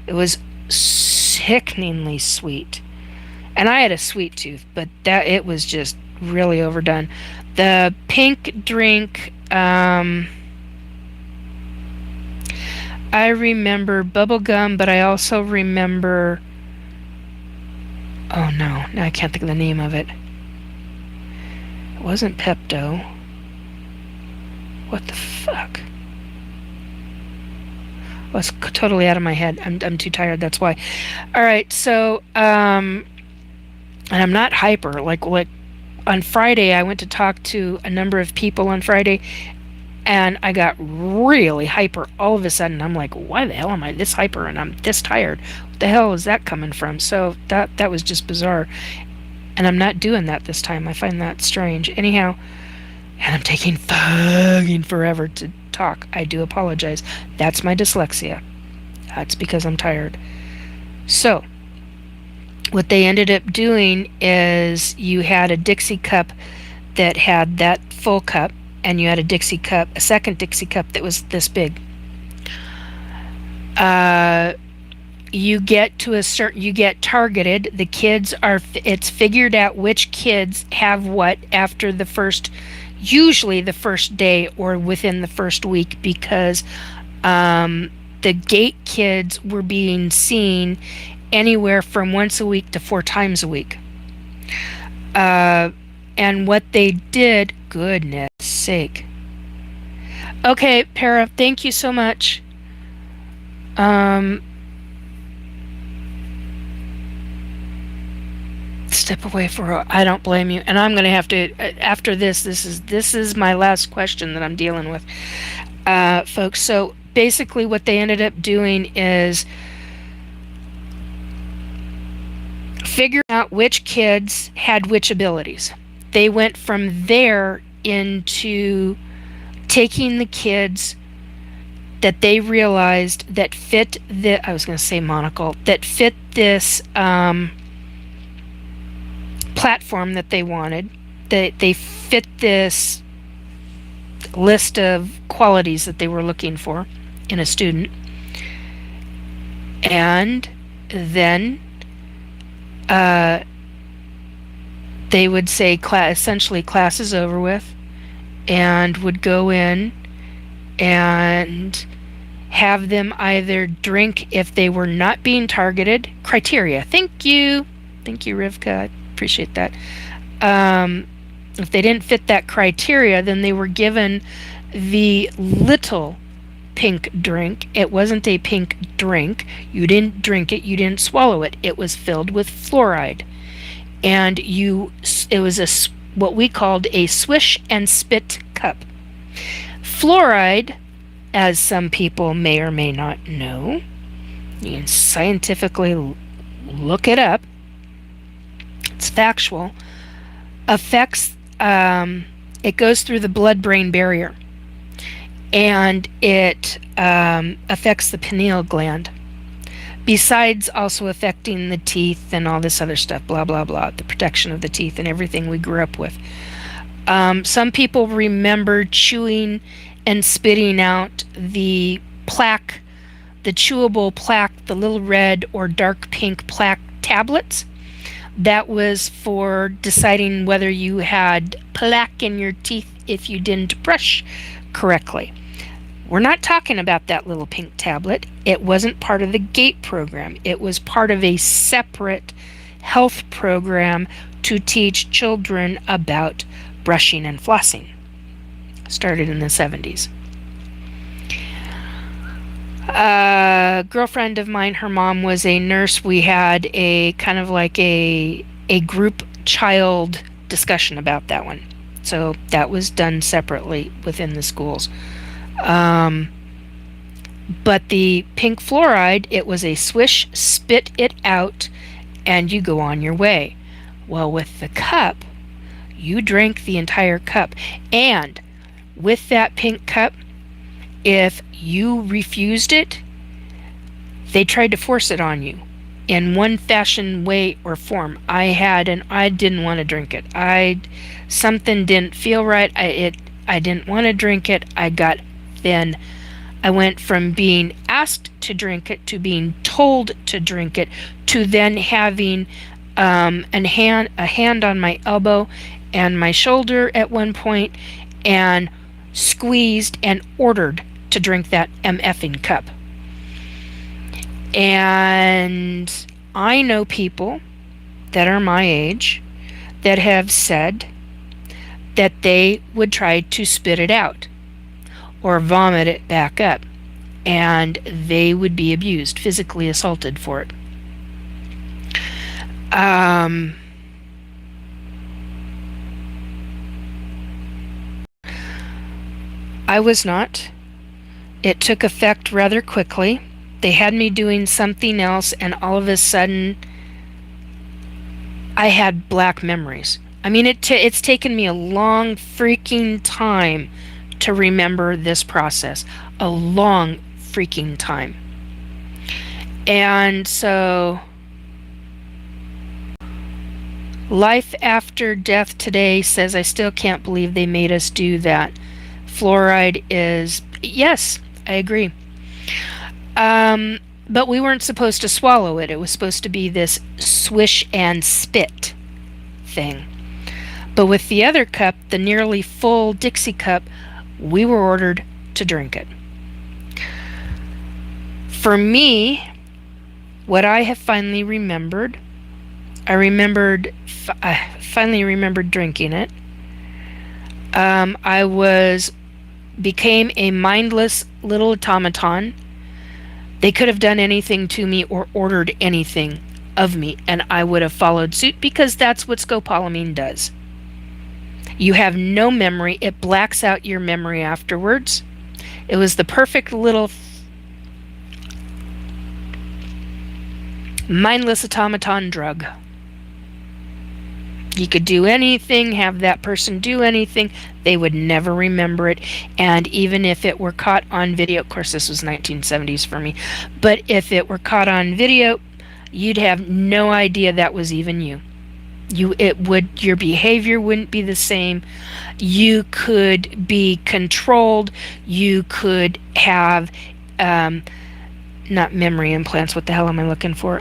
It was sickeningly sweet. And I had a sweet tooth, but it was just really overdone. The pink drink, I remember bubblegum, but I also remember... Oh no, now I can't think of the name of it. It wasn't Pepto. What the fuck? I was totally out of my head. I'm too tired, that's why. Alright, so, and I'm not hyper. Like on Friday, I went to talk to a number of people on Friday, and I got really hyper all of a sudden. I'm like, why the hell am I this hyper and I'm this tired? What the hell is that coming from? So that was just bizarre. And I'm not doing that this time. I find that strange. Anyhow, and I'm taking fucking forever to talk. I do apologize. That's my dyslexia. That's because I'm tired. So, what they ended up doing is you had a Dixie cup that had that full cup, and you had a Dixie cup, a second Dixie cup that was this big. You get targeted. The kids it's figured out which kids have what after usually the first day or within the first week, because the gate kids were being seen anywhere from once a week to 4 times a week. And what they did, goodness sake. Okay, Para, thank you so much. Step away I don't blame you. And I'm going to have to, after this is my last question that I'm dealing with, folks. So basically what they ended up doing is figuring out which kids had which abilities. They went from there into taking the kids that they realized that fit I was going to say monocle, that fit this platform that they wanted, that they fit this list of qualities that they were looking for in a student. And then they would say essentially class is over with, and would go in and have them either drink if they were not being targeted. Criteria. Thank you, Rivka. I appreciate that. If they didn't fit that criteria, then they were given the little pink drink. It wasn't a pink drink. You didn't drink it, you didn't swallow it. It was filled with fluoride. And it was what we called a swish and spit cup. Fluoride, as some people may or may not know, you can scientifically look it up, it's factual, affects, it goes through the blood-brain barrier, and it affects the pineal gland, besides also affecting the teeth and all this other stuff, blah, blah, blah, the protection of the teeth and everything we grew up with. Some people remember chewing and spitting out the plaque, the chewable plaque, the little red or dark pink plaque tablets. That was for deciding whether you had plaque in your teeth if you didn't brush correctly. We're not talking about that little pink tablet. It wasn't part of the GATE program. It was part of a separate health program to teach children about brushing and flossing. Started in the 70s. A girlfriend of mine, her mom was a nurse. We had a kind of like a group child discussion about that one. So that was done separately within the schools. But the pink fluoride, it was a swish, spit it out, and you go on your way. Well, with the cup, you drank the entire cup. And with that pink cup, if you refused it, they tried to force it on you in one fashion, way, or form. I didn't want to drink it. Something didn't feel right. I didn't want to drink it. I went from being asked to drink it to being told to drink it to then having a hand on my elbow and my shoulder at one point, and squeezed and ordered to drink that MFing cup. And I know people that are my age that have said that they would try to spit it out or vomit it back up, and they would be abused, physically assaulted for it. I was not. It took effect rather quickly. They had me doing something else, and all of a sudden, I had black memories. I mean, it's taken me a long freaking time to remember this process. A long freaking time. And so, life after death today says, I still can't believe they made us do that. Fluoride is, yes, I agree. But we weren't supposed to swallow it. It was supposed to be this swish and spit thing. But with the other cup, the nearly full Dixie cup, we were ordered to drink it. For me, what I have finally remembered, I finally remembered drinking it. I became a mindless little automaton. They could have done anything to me or ordered anything of me, and I would have followed suit, because that's what scopolamine does. You have no memory. It blacks out your memory afterwards. It was the perfect little mindless automaton drug. You could do anything, have that person do anything, they would never remember it. And even if it were caught on video, of course this was 1970s for me, but if it were caught on video, you'd have no idea that was even you. Your behavior wouldn't be the same. You could be controlled. You could have, not memory implants, what the hell am I looking for?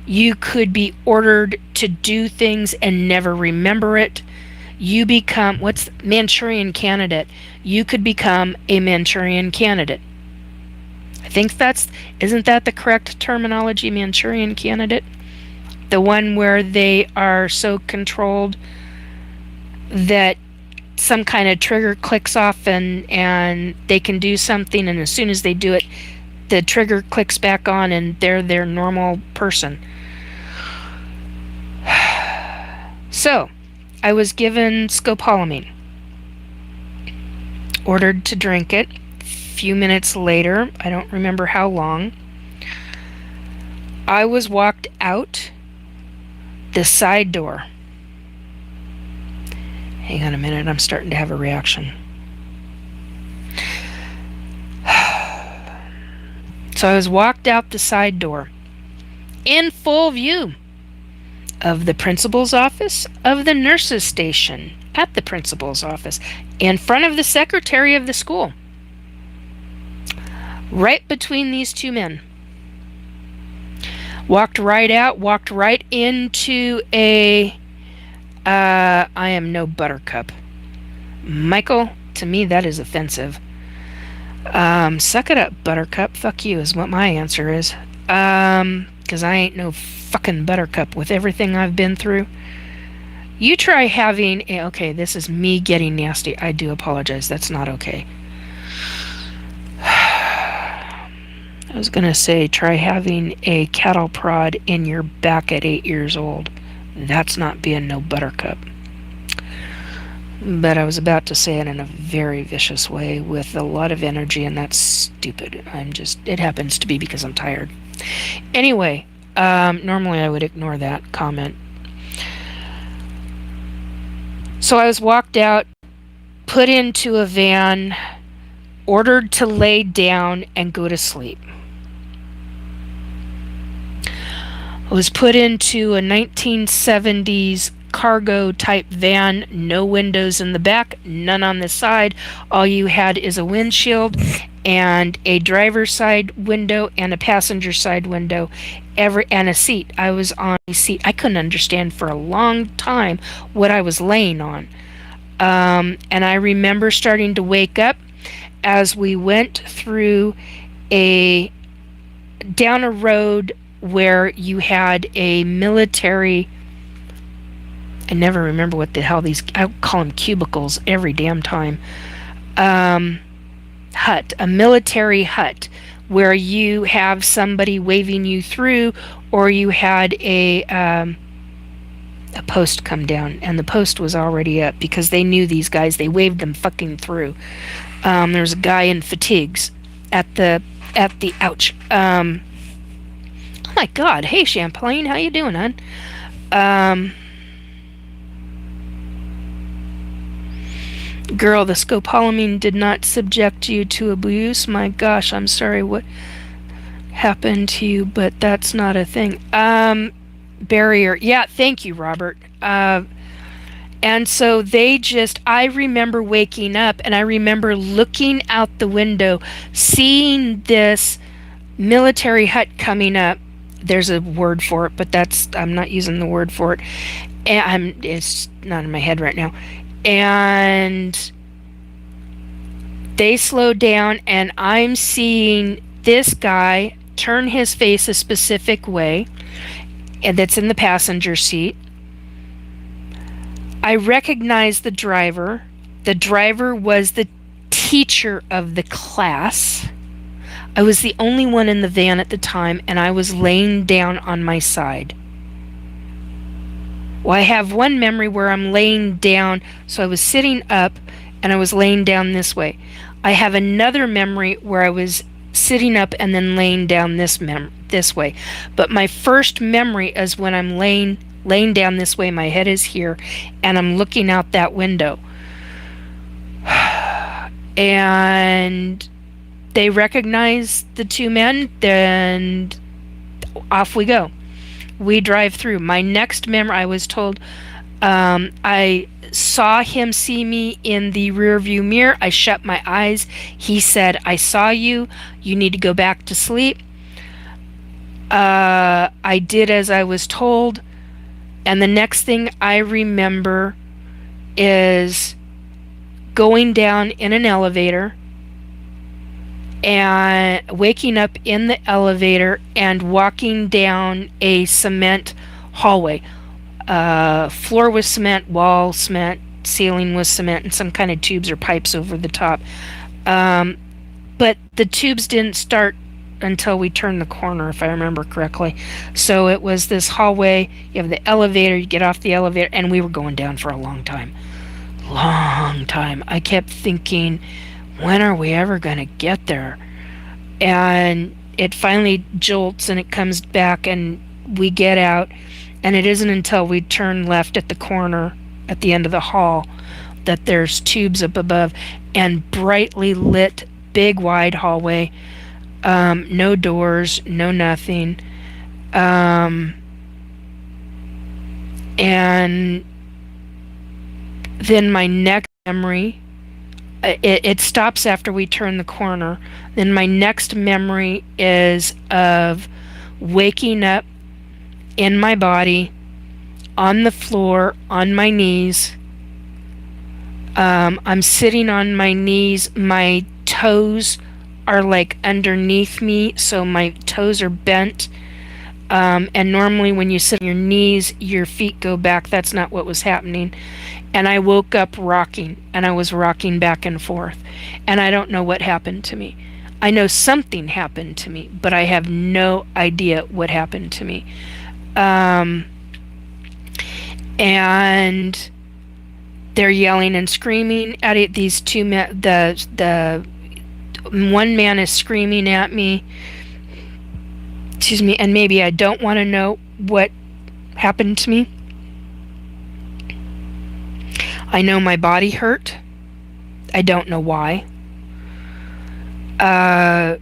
You could be ordered to do things and never remember it. You become, Manchurian Candidate. You could become a Manchurian Candidate. I think isn't that the correct terminology, Manchurian Candidate? The one where they are so controlled that some kind of trigger clicks off and they can do something, and as soon as they do it, the trigger clicks back on and they're their normal person. So, I was given scopolamine. Ordered to drink it. A few minutes later, I don't remember how long, I was walked out the side door. Hang on a minute, I'm starting to have a reaction. So I was walked out the side door in full view of the principal's office, of the nurse's station, at the principal's office, in front of the secretary of the school. Right between these two men. Walked right out, walked right into a I am no buttercup. Michael, to me that is offensive. Suck it up, buttercup. Fuck you is what my answer is. Because I ain't no fucking buttercup with everything I've been through. You try having okay, this is me getting nasty. I do apologize. That's not okay. I was gonna say try having a cattle prod in your back at 8 years old. That's not being no buttercup. But I was about to say it in a very vicious way with a lot of energy, and that's stupid. It happens to be because I'm tired. Anyway, normally I would ignore that comment. So I was walked out, put into a van, ordered to lay down and go to sleep. I was put into a 1970s cargo type van, no windows in the back, none on the side. All you had is a windshield and a driver's side window and a passenger side window, and a seat. I was on a seat. I couldn't understand for a long time what I was laying on. And I remember starting to wake up as we went through down a road where you had a military, I never remember what the hell I call them cubicles every damn time, hut, a military hut, where you have somebody waving you through, or you had a post come down, and the post was already up because they knew these guys. They waved them fucking through. There was a guy in fatigues at the ouch. Oh my God! Hey Champlain, how you doing, hon? Girl, the scopolamine did not subject you to abuse. My gosh, I'm sorry what happened to you, but that's not a thing. Barrier. Yeah, thank you, Robert. And so I remember waking up and I remember looking out the window, seeing this military hut coming up. There's a word for it, but I'm not using the word for it. And it's not in my head right now. And they slow down and I'm seeing this guy turn his face a specific way, and that's in the passenger seat. I recognize the driver. The driver was the teacher of the class. I was the only one in the van at the time, and I was laying down on my side. Well, I have one memory where I'm laying down, so I was sitting up and I was laying down this way. I have another memory where I was sitting up and then laying down this way. But my first memory is when I'm laying down this way, my head is here, and I'm looking out that window. And they recognize the two men, then off we go. We drive through. My next memory, I was told, I saw him see me in the rearview mirror. I shut my eyes. He said, I saw you. You need to go back to sleep. I did as I was told. And the next thing I remember is going down in an elevator and waking up in the elevator and walking down a cement hallway. Floor was cement, wall cement, ceiling with cement and some kind of tubes or pipes over the top. Um, but the tubes didn't start until we turned the corner, if I remember correctly. So it was this hallway. You have the elevator, you get off the elevator, and we were going down for a long time. Long time. I kept thinking, when are we ever going to get there? And it finally jolts and it comes back, and we get out. And it isn't until we turn left at the corner at the end of the hall that there's tubes up above and brightly lit, big, wide hallway. No doors, no nothing. And then my next memory, it stops after we turn the corner. Then my next memory is of waking up in my body, on the floor, on my knees. I'm sitting on my knees. My toes are like underneath me, so my toes are bent. And normally when you sit on your knees, your feet go back. That's not what was happening. And I woke up rocking, and I was rocking back and forth. And I don't know what happened to me. I know something happened to me, but I have no idea what happened to me. And they're yelling and screaming at it. These two men, the one man is screaming at me. Excuse me, and maybe I don't want to know what happened to me. I know my body hurt. I don't know why. And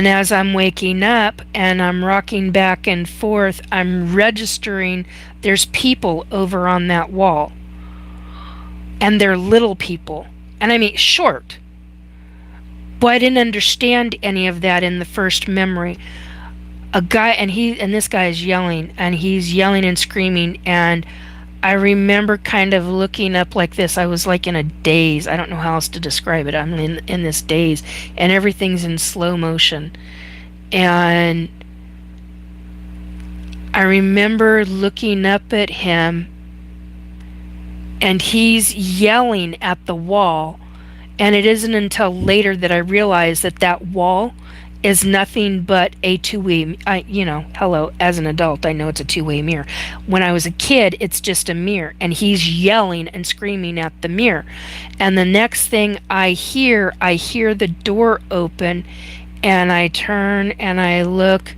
as I'm waking up and I'm rocking back and forth, I'm registering there's people over on that wall. And they're little people. And I mean short. But I didn't understand any of that in the first memory. A guy, and this guy is yelling, and he's yelling and screaming, and I remember kind of looking up like this. I was like in a daze. I don't know how else to describe it. I'm in this daze, and everything's in slow motion. And I remember looking up at him, and he's yelling at the wall. And it isn't until later that I realized that that wall is nothing but a two-way, hello, as an adult, I know it's a two-way mirror. When I was a kid, it's just a mirror, and he's yelling and screaming at the mirror. And the next thing I hear the door open, and I turn and I look,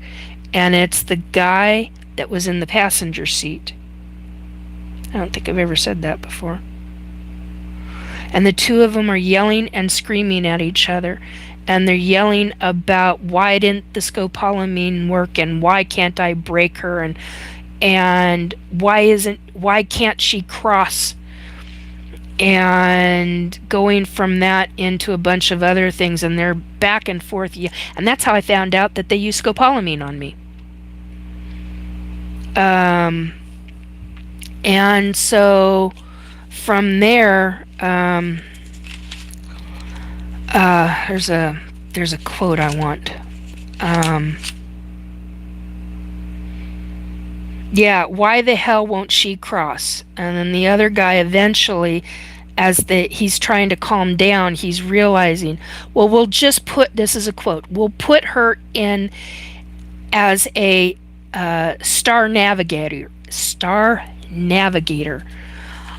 and it's the guy that was in the passenger seat. I don't think I've ever said that before. And the two of them are yelling and screaming at each other. And they're yelling about why didn't the scopolamine work, and why can't I break her, and why can't she cross, and going from that into a bunch of other things, and they're back and forth. And that's how I found out that they use scopolamine on me. And so from there, there's a quote I want. Yeah, why the hell won't she cross? And then the other guy eventually, he's trying to calm down, he's realizing, well, we'll just put, this is a quote, we'll put her in as a star navigator.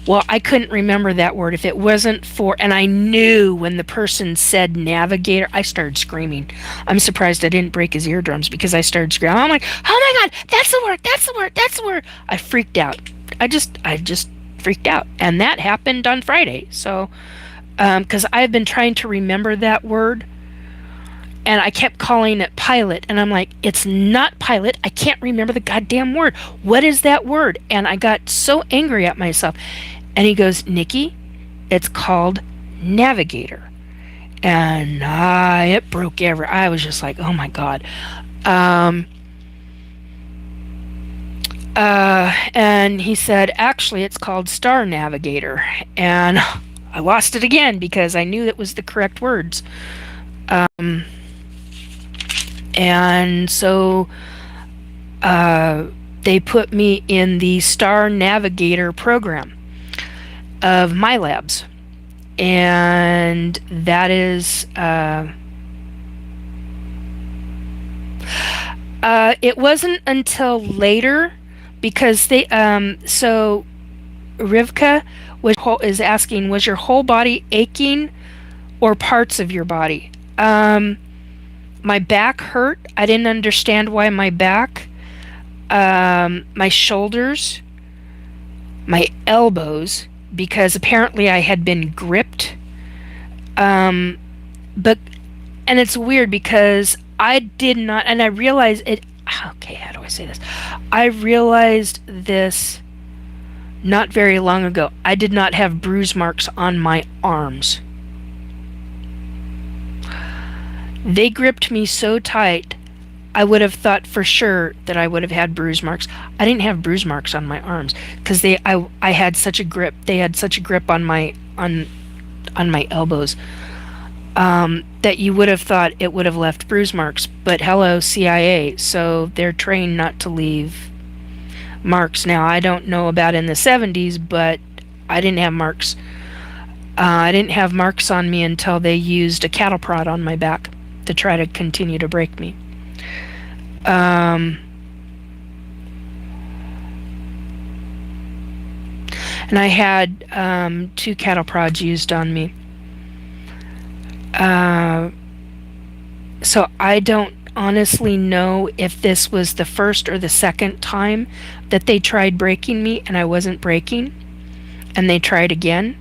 Well, I couldn't remember that word. If it wasn't for, and I knew when the person said navigator, I started screaming. I'm surprised I didn't break his eardrums, because I started screaming. I'm like, oh my God, that's the word, that's the word, that's the word. I freaked out. I just freaked out. And that happened on Friday. So, because I've been trying to remember that word, and I kept calling it pilot, and I'm like, it's not pilot. I can't remember the goddamn word. What is that word? And I got so angry at myself. And he goes, Nikki, it's called navigator. And it broke I was just like, oh my God. And he said, actually, it's called star navigator. And I lost it again, because I knew that was the correct words. And so they put me in the Star Navigator program. of my labs. And that is, it wasn't until later because so Rivka is asking, was your whole body aching or parts of your body? My back hurt. I didn't understand why my back, my shoulders, my elbows, because apparently I had been gripped. But, and it's weird because I did not, and I realized it, okay, how do I say this? I realized this not very long ago. I did not have bruise marks on my arms. They gripped me so tight, I would have thought for sure that I would have had bruise marks. I didn't have bruise marks on my arms because I had such a grip. They had such a grip on my elbows, that you would have thought it would have left bruise marks. But hello, CIA, so they're trained not to leave marks. Now, I don't know about in the 70s, but I didn't have marks. I didn't have marks on me until they used a cattle prod on my back to try to continue to break me. And I had 2 cattle prods used on me. So I don't honestly know if this was the first or the second time that they tried breaking me and I wasn't breaking, and they tried again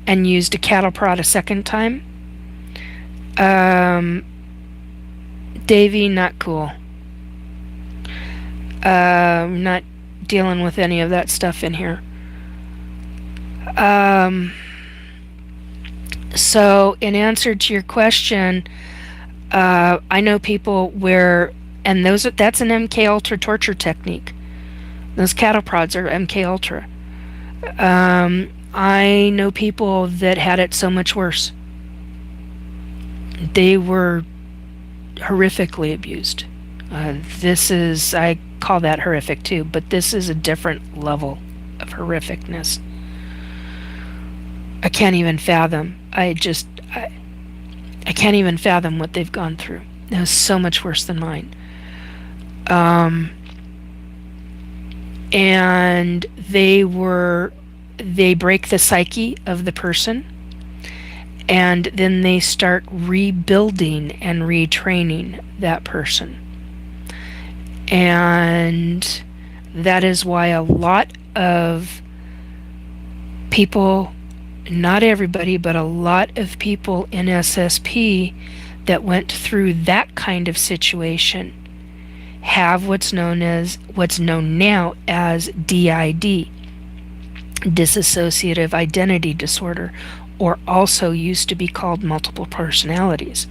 and used a cattle prod a second time. Davey, not cool. Not dealing with any of that stuff in here. So in answer to your question, I know people where, and that's an MK Ultra torture technique. Those cattle prods are MK Ultra. I know people that had it so much worse. They were horrifically abused. I call that horrific too, but this is a different level of horrificness. I can't even fathom. I can't even fathom what they've gone through. It was so much worse than mine. And they break the psyche of the person, and then they start rebuilding and retraining that person. And that is why a lot of people, not everybody, but a lot of people in SSP that went through that kind of situation have what's known now as DID, dissociative identity disorder, or also used to be called multiple personalities.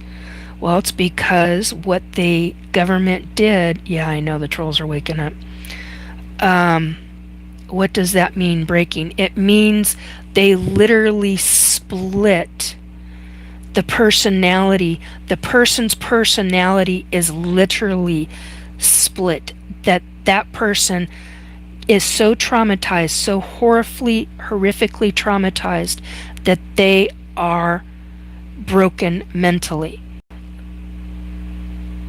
Well, it's because what the government did, yeah, I know the trolls are waking up. What does that mean, breaking? It means they literally split the personality. The person's personality is literally split. That person is so traumatized, so horrifically traumatized, that they are broken mentally.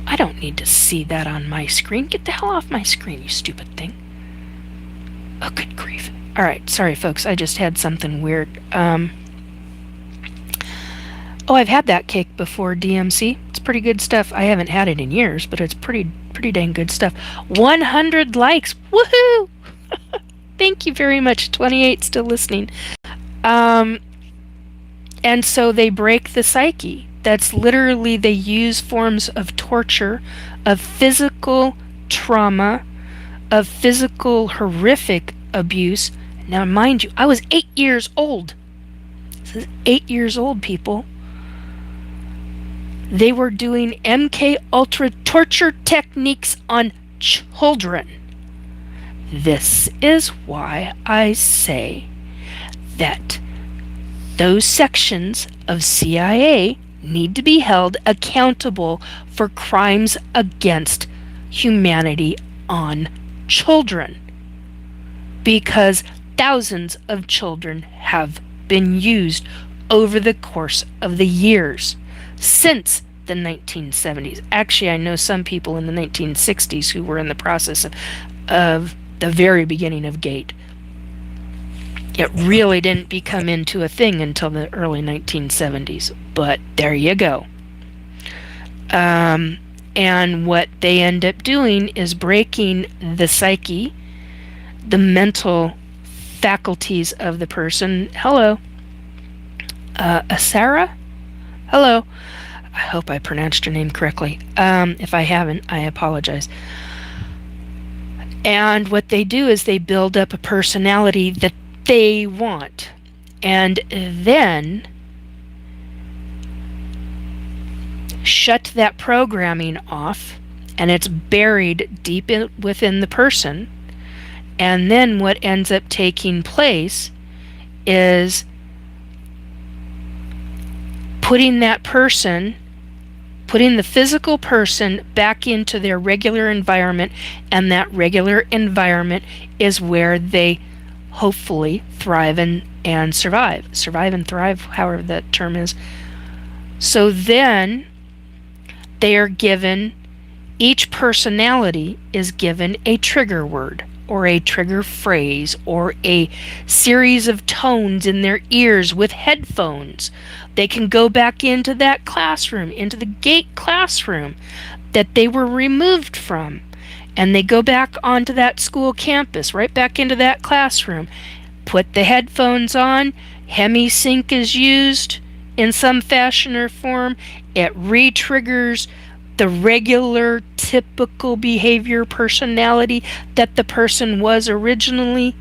I don't need to see that on my screen. Get the hell off my screen, you stupid thing. Oh, good grief. Alright, sorry folks, I just had something weird. I've had that cake before, DMC. It's pretty good stuff. I haven't had it in years, but it's pretty dang good stuff. 100 likes! Woohoo! Thank you very much. 28 still listening. And so they break the psyche. That's literally, they use forms of torture, of physical trauma, of physical horrific abuse. Now, mind you, I was 8 years old. This is 8 years old, people. They were doing MK Ultra torture techniques on children. This is why I say that those sections of CIA need to be held accountable for crimes against humanity on children, because thousands of children have been used over the course of the years since the 1970s. Actually, I know some people in the 1960s who were in the process of the very beginning of GATE. It really didn't become into a thing until the early 1970s, but there you go. And what they end up doing is breaking the psyche, the mental faculties of the person. Hello. Sarah? Hello. I hope I pronounced your name correctly. If I haven't, I apologize. And what they do is they build up a personality that they want. And then shut that programming off, and it's buried deep within the person. And then what ends up taking place is putting the physical person back into their regular environment, and that regular environment is where they hopefully thrive and survive. Survive and thrive, however that term is. So then they are given, each personality is given a trigger word or a trigger phrase or a series of tones in their ears with headphones. They can go back into that classroom, into the GATE classroom that they were removed from, and they go back onto that school campus, right back into that classroom, put the headphones on, hemi-sync is used in some fashion or form, it re-triggers the regular, typical behavior personality that the person was originally.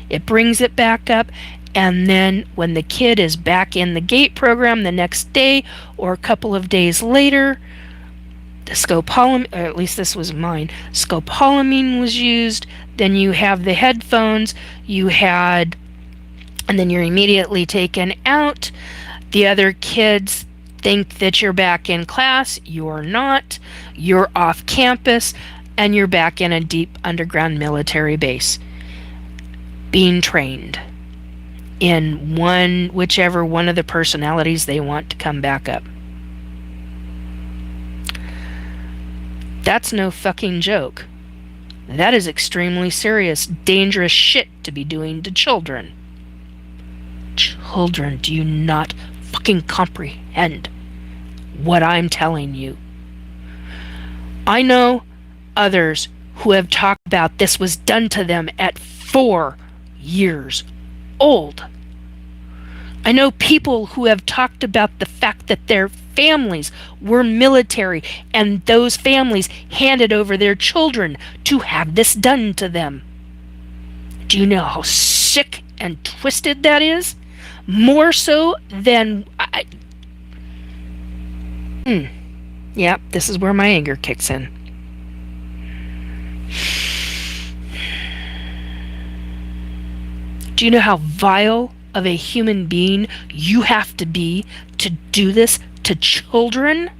It brings it back up, and then when the kid is back in the GATE program the next day or a couple of days later, the scopolamine, or at least this was mine, scopolamine was used, then you have the headphones, and then you're immediately taken out. The other kids think that you're back in class. You're not. You're off campus, and you're back in a deep underground military base being trained in whichever one of the personalities they want to come back up. That's no fucking joke. That is extremely serious, dangerous shit to be doing to children. Children, do you not fucking comprehend what I'm telling you? I know others who have talked about this was done to them at 4 years old. I know people who have talked about the fact that their families were military and those families handed over their children to have this done to them. Do you know how sick and twisted that is? More so than Yep, this is where my anger kicks in. Do you know how vile of a human being you have to be to do this to children?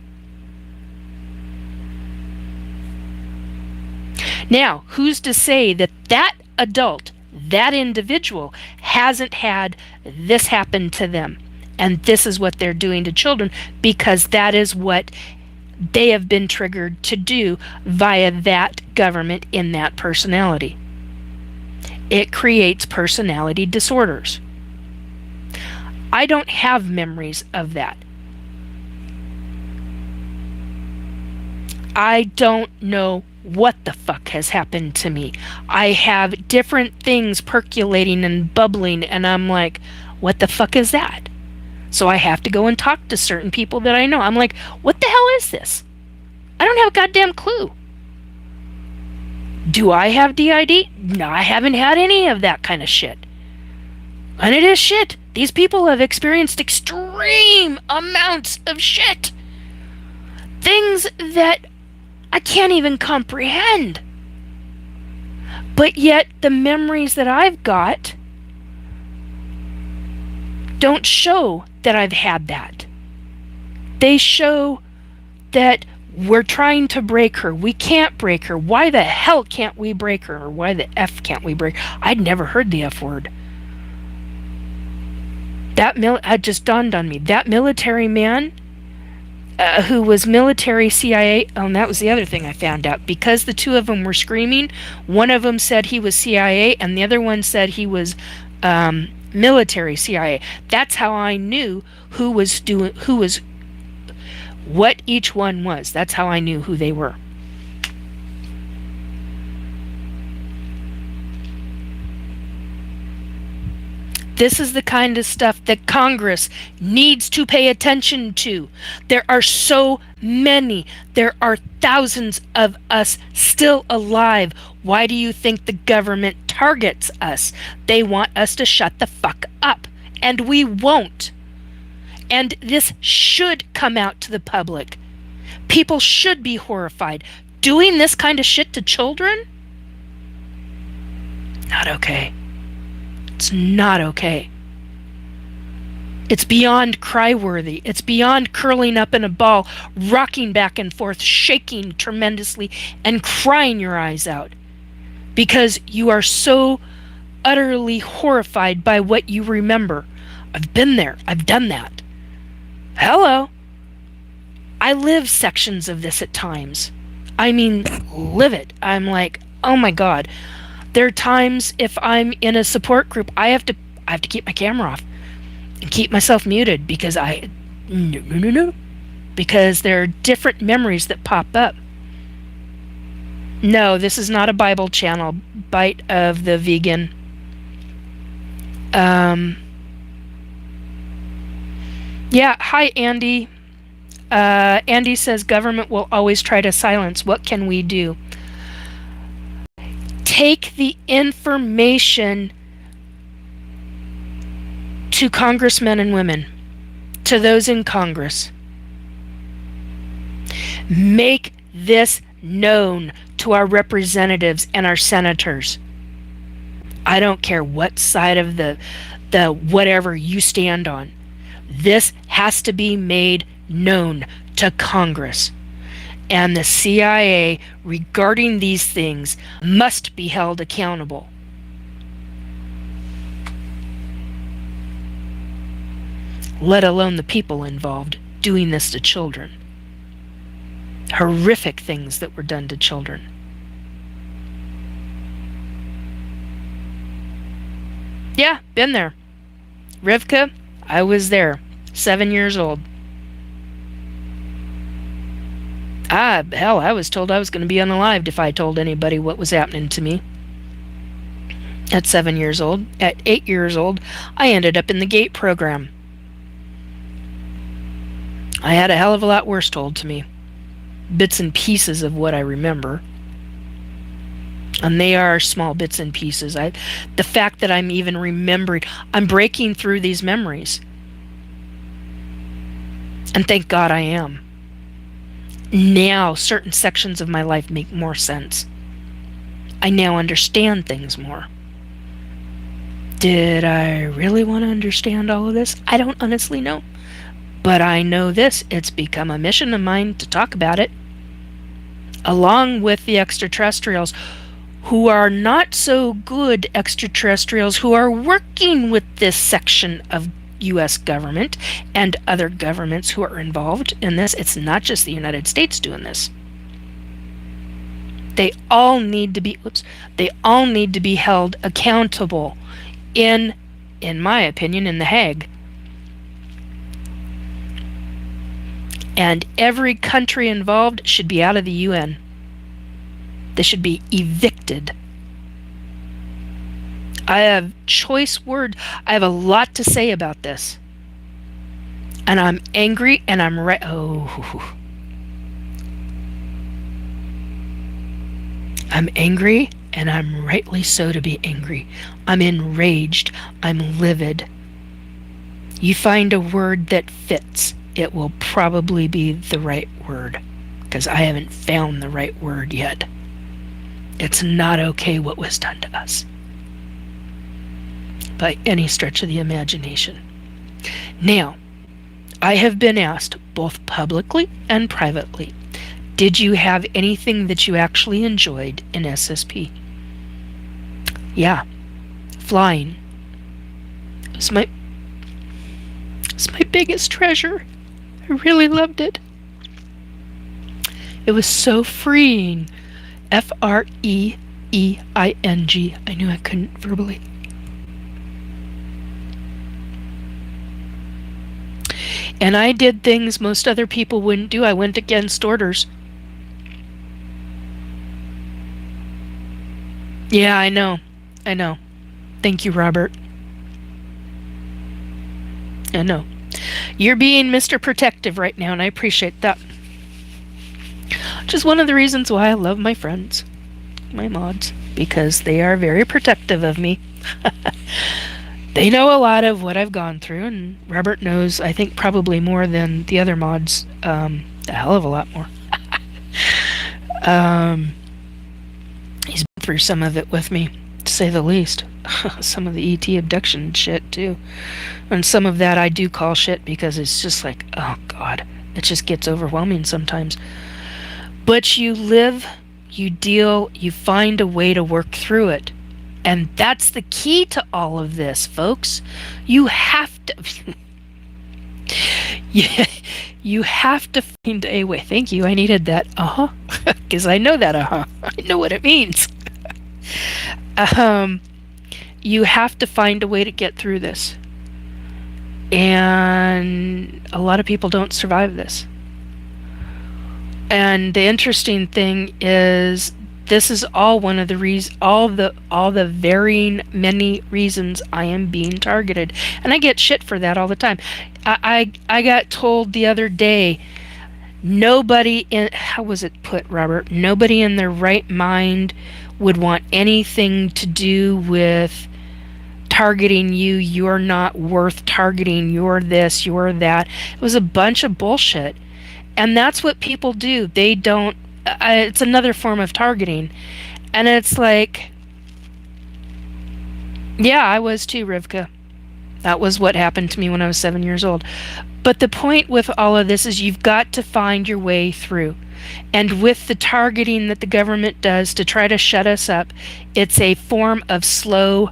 Now, who's to say that that adult, that individual, hasn't had this happen to them? And this is what they're doing to children, because that is what they have been triggered to do via that government in that personality. It creates personality disorders. I don't have memories of that. I don't know what the fuck has happened to me. I have different things percolating and bubbling, and I'm like, what the fuck is that? So I have to go and talk to certain people that I know. I'm like, what the hell is this? I don't have a goddamn clue. Do I have DID? No, I haven't had any of that kind of shit. And it is shit. These people have experienced extreme amounts of shit. Things that I can't even comprehend. But yet the memories that I've got don't show that I've had that. They show that we're trying to break her. We can't break her. Why the hell can't we break her? Or why the F can't we break her? I'd never heard the F word. It just dawned on me. That military man who was military CIA. Oh, and that was the other thing I found out. Because the two of them were screaming, one of them said he was CIA, and the other one said he was military CIA. That's how I knew what each one was. That's how I knew who they were. This is the kind of stuff that Congress needs to pay attention to. There are so many. There are thousands of us still alive. Why do you think the government targets us? They want us to shut the fuck up. And we won't. And this should come out to the public. People should be horrified. Doing this kind of shit to children? Not okay. It's not okay. It's beyond cry-worthy. It's beyond curling up in a ball, rocking back and forth, shaking tremendously, and crying your eyes out. Because you are so utterly horrified by what you remember. I've been there. I've done that. Hello. I live sections of this at times. I mean, live it. I'm like, oh my God. There are times if I'm in a support group, I have to keep my camera off and keep myself muted because because there are different memories that pop up. No, this is not a Bible channel. Bite of the vegan. Yeah, hi Andy. Andy says government will always try to silence. What can we do? Take the information to congressmen and women, to those in Congress. Make this known to our representatives and our senators. I don't care what side of the whatever you stand on. This has to be made known to Congress. And the CIA regarding these things must be held accountable. Let alone the people involved doing this to children. Horrific things that were done to children. Yeah, been there. Rivka, I was there. 7 years old. Hell, I was told I was going to be unalived if I told anybody what was happening to me. At 7 years old, at 8 years old, I ended up in the GATE program. I had a hell of a lot worse told to me. Bits and pieces of what I remember. And they are small bits and pieces. The fact that I'm even remembering, I'm breaking through these memories. And thank God I am. Now, certain sections of my life make more sense. I now understand things more. Did I really want to understand all of this? I don't honestly know. But I know this. It's become a mission of mine to talk about it. Along with the extraterrestrials who are not so good extraterrestrials who are working with this section of U.S. government and other governments who are involved in this. It's not just the United States doing this. They all need to be held accountable in my opinion, in The Hague. And every country involved should be out of the UN. They should be evicted. I have choice word. I have a lot to say about this. And I'm angry and I'm right. Oh. I'm angry and I'm rightly so to be angry. I'm enraged. I'm livid. You find a word that fits. It will probably be the right word. Because I haven't found the right word yet. It's not okay what was done to us. By any stretch of the imagination. Now, I have been asked both publicly and privately, did you have anything that you actually enjoyed in SSP? Yeah, flying. It was was my biggest treasure. I really loved it. It was so freeing. Freeing. I knew I couldn't verbally. And I did things most other people wouldn't do. I went against orders. Yeah, I know. I know. Thank you, Robert. I know. You're being Mr. Protective right now, and I appreciate that. Which is one of the reasons why I love my friends, my mods, because they are very protective of me. They know a lot of what I've gone through, and Robert knows, I think, probably more than the other mods. A hell of a lot more. He's been through some of it with me, to say the least. Some of the ET abduction shit, too. And some of that I do call shit because it's just like, oh, God. It just gets overwhelming sometimes. But you live, you deal, you find a way to work through it. And that's the key to all of this, folks. You have to... you have to find a way. Thank you, I needed that. Because I know that I know what it means. You have to find a way to get through this. And a lot of people don't survive this. And the interesting thing is, this is all one of the reasons, all the varying many reasons I am being targeted, and I get shit for that all the time. I got told the other day, nobody in, how was it put, Robert? Nobody in their right mind would want anything to do with targeting you. You're not worth targeting. You're this. You're that. It was a bunch of bullshit. And that's what people do. They don't, it's another form of targeting. And it's like, yeah, I was too, Rivka. That was what happened to me when I was 7 years old. But the point with all of this is you've got to find your way through. And with the targeting that the government does to try to shut us up, it's a form of slow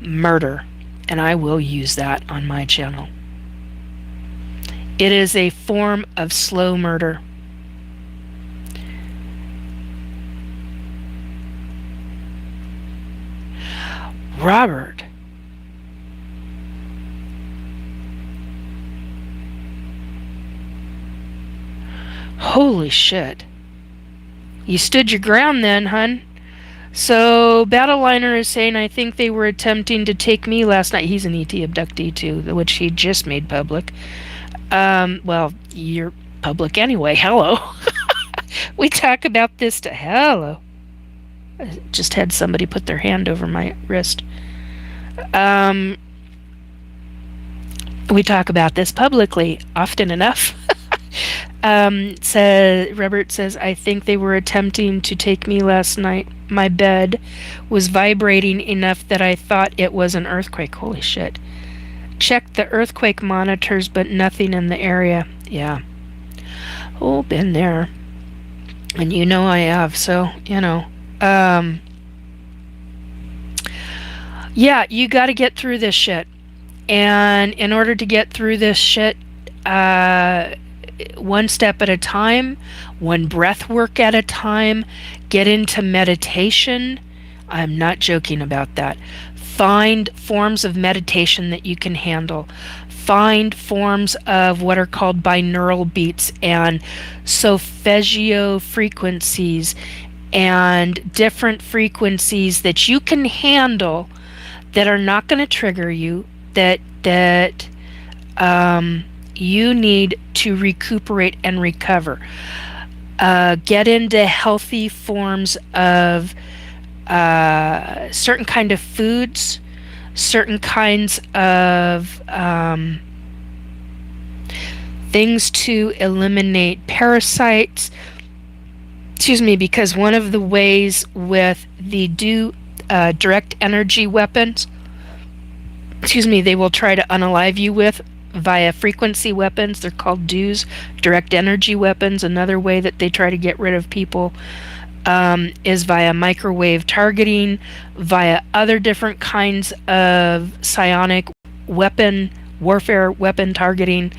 murder. And I will use that on my channel. It is a form of slow murder. Robert. Holy shit. You stood your ground then, hun. So, Battleliner is saying, I think they were attempting to take me last night. He's an ET abductee, too, which he just made public. Well, you're public anyway. Hello. We talk about this to... Hello. I just had somebody put their hand over my wrist. We talk about this publicly often enough. Robert says, I think they were attempting to take me last night. My bed was vibrating enough that I thought it was an earthquake. Holy shit. Checked the earthquake monitors, but nothing in the area. Yeah. Oh, been there. And you know I have, so, you know. Yeah, you got to get through this shit. And in order to get through this shit, one step at a time, one breath work at a time, get into meditation. I'm not joking about that. Find forms of meditation that you can handle. Find forms of what are called binaural beats and solfeggio frequencies and different frequencies that you can handle that are not going to trigger you, that you need to recuperate and recover. Get into healthy forms of certain kind of foods, certain kinds of things to eliminate parasites. Excuse me, because one of the ways with the direct energy weapons, they will try to unalive you with via frequency weapons. They're called DEWs, direct energy weapons. Another way that they try to get rid of people is via microwave targeting, via other different kinds of psionic weapon warfare weapon targeting.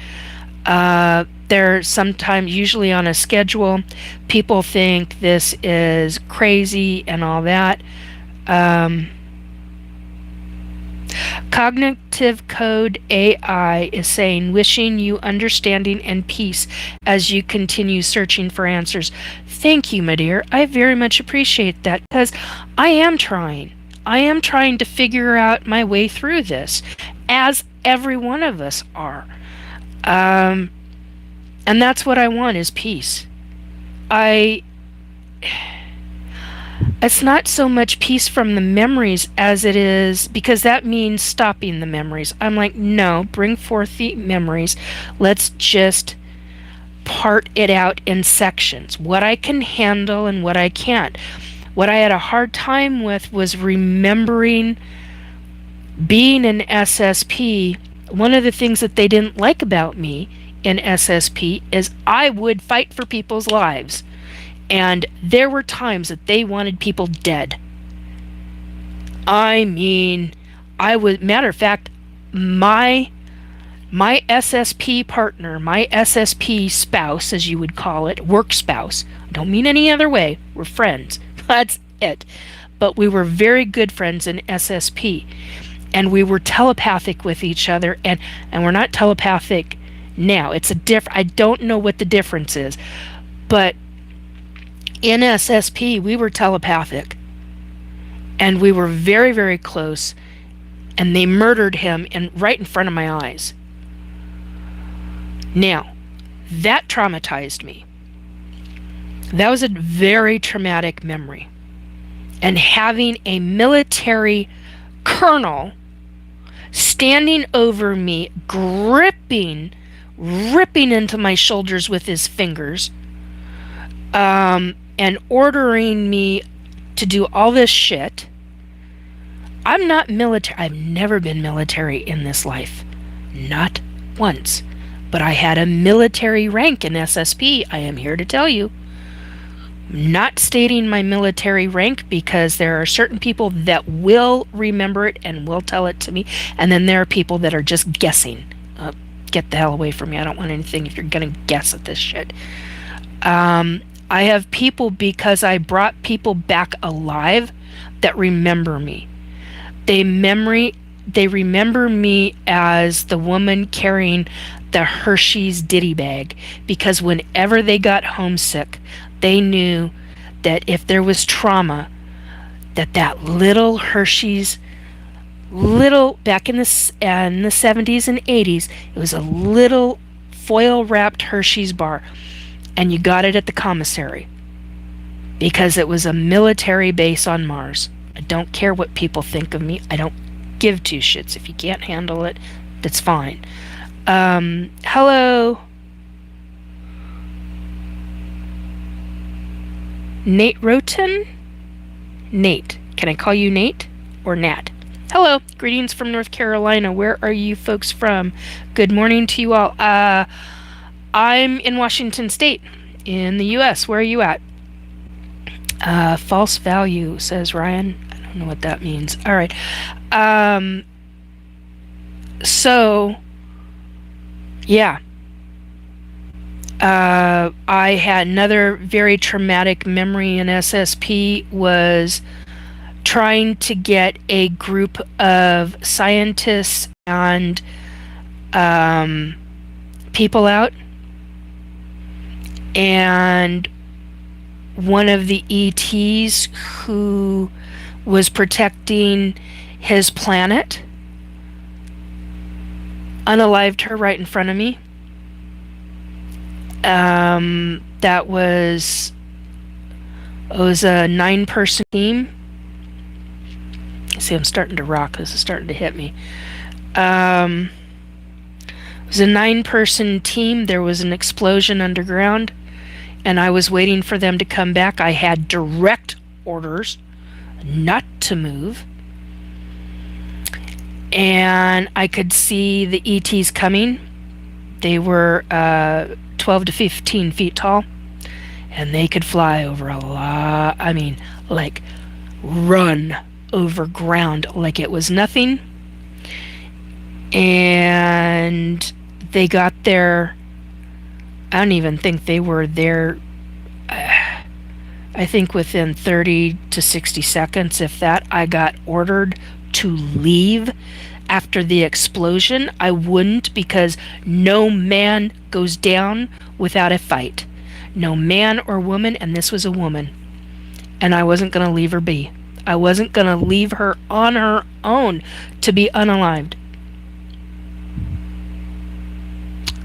They're sometimes, usually on a schedule. People think this is crazy and all that. Cognitive Code AI is saying, wishing you understanding and peace as you continue searching for answers. Thank you, my dear. I very much appreciate that, because I am trying. I am trying to figure out my way through this, as every one of us are. And that's what I want, is peace. It's not so much peace from the memories as it is, because that means stopping the memories. I'm like, no, bring forth the memories. Let's just part it out in sections. What I can handle and what I can't. What I had a hard time with was remembering being an SSP. One of the things that they didn't like about me in SSP is I would fight for people's lives. And there were times that they wanted people dead. I mean, matter of fact, my SSP partner, my SSP spouse, as you would call it, work spouse. I don't mean any other way. We're friends. That's it. But we were very good friends in SSP. And we were telepathic with each other. And we're not telepathic now. It's I don't know what the difference is. But in SSP, we were telepathic. And we were very, very close. And they murdered him right in front of my eyes. Now, that traumatized me. That was a very traumatic memory. And having a military colonel standing over me, ripping into my shoulders with his fingers, and ordering me to do all this shit. I'm not military. I've never been military in this life. Not once. But I had a military rank in SSP, I am here to tell you. Not stating my military rank, because there are certain people that will remember it and will tell it to me, and then there are people that are just guessing. Get the hell away from me. I don't want anything if you're going to guess at this shit. I have people, because I brought people back alive, that remember me. They remember me as the woman carrying the Hershey's ditty bag, because whenever they got homesick, they knew that if there was trauma, that little Hershey's, back in the 70s and 80s, it was a little foil wrapped Hershey's bar, and you got it at the commissary, because it was a military base on Mars. I don't care what people think of me. I don't give two shits. If you can't handle it, that's fine. Hello. Nate Roten? Nate. Can I call you Nate or Nat? Hello. Greetings from North Carolina. Where are you folks from? Good morning to you all. I'm in Washington State, in the U.S. Where are you at? False value, says Ryan. I don't know what that means. All right. So, yeah. I had another very traumatic memory in SSP, was trying to get a group of scientists and people out. And one of the ETs who was protecting his planet unalived her right in front of me. It was a 9-person team. See, I'm starting to rock. This is starting to hit me. It was a 9-person team. There was an explosion underground, and I was waiting for them to come back. I had direct orders not to move, and I could see the ETs coming. They were 12 to 15 feet tall, and they could fly over a lot. I mean, like, run over ground like it was nothing. And they got there. I don't even think they were there. I think within 30 to 60 seconds, if that, I got ordered to leave after the explosion. I wouldn't, because no man goes down without a fight. No man or woman, and this was a woman. And I wasn't going to leave her be. I wasn't going to leave her on her own to be unalived.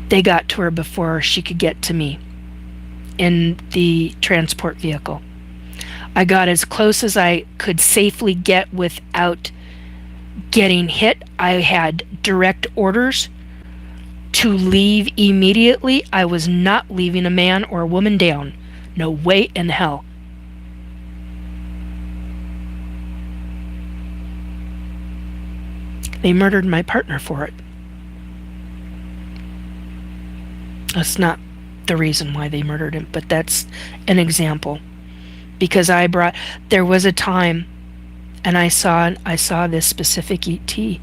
They got to her before she could get to me in the transport vehicle. I got as close as I could safely get without getting hit. I had direct orders to leave immediately. I was not leaving a man or a woman down. No way in hell. They murdered my partner for it. That's not the reason why they murdered him, but that's an example. Because there was a time, and I saw this specific ET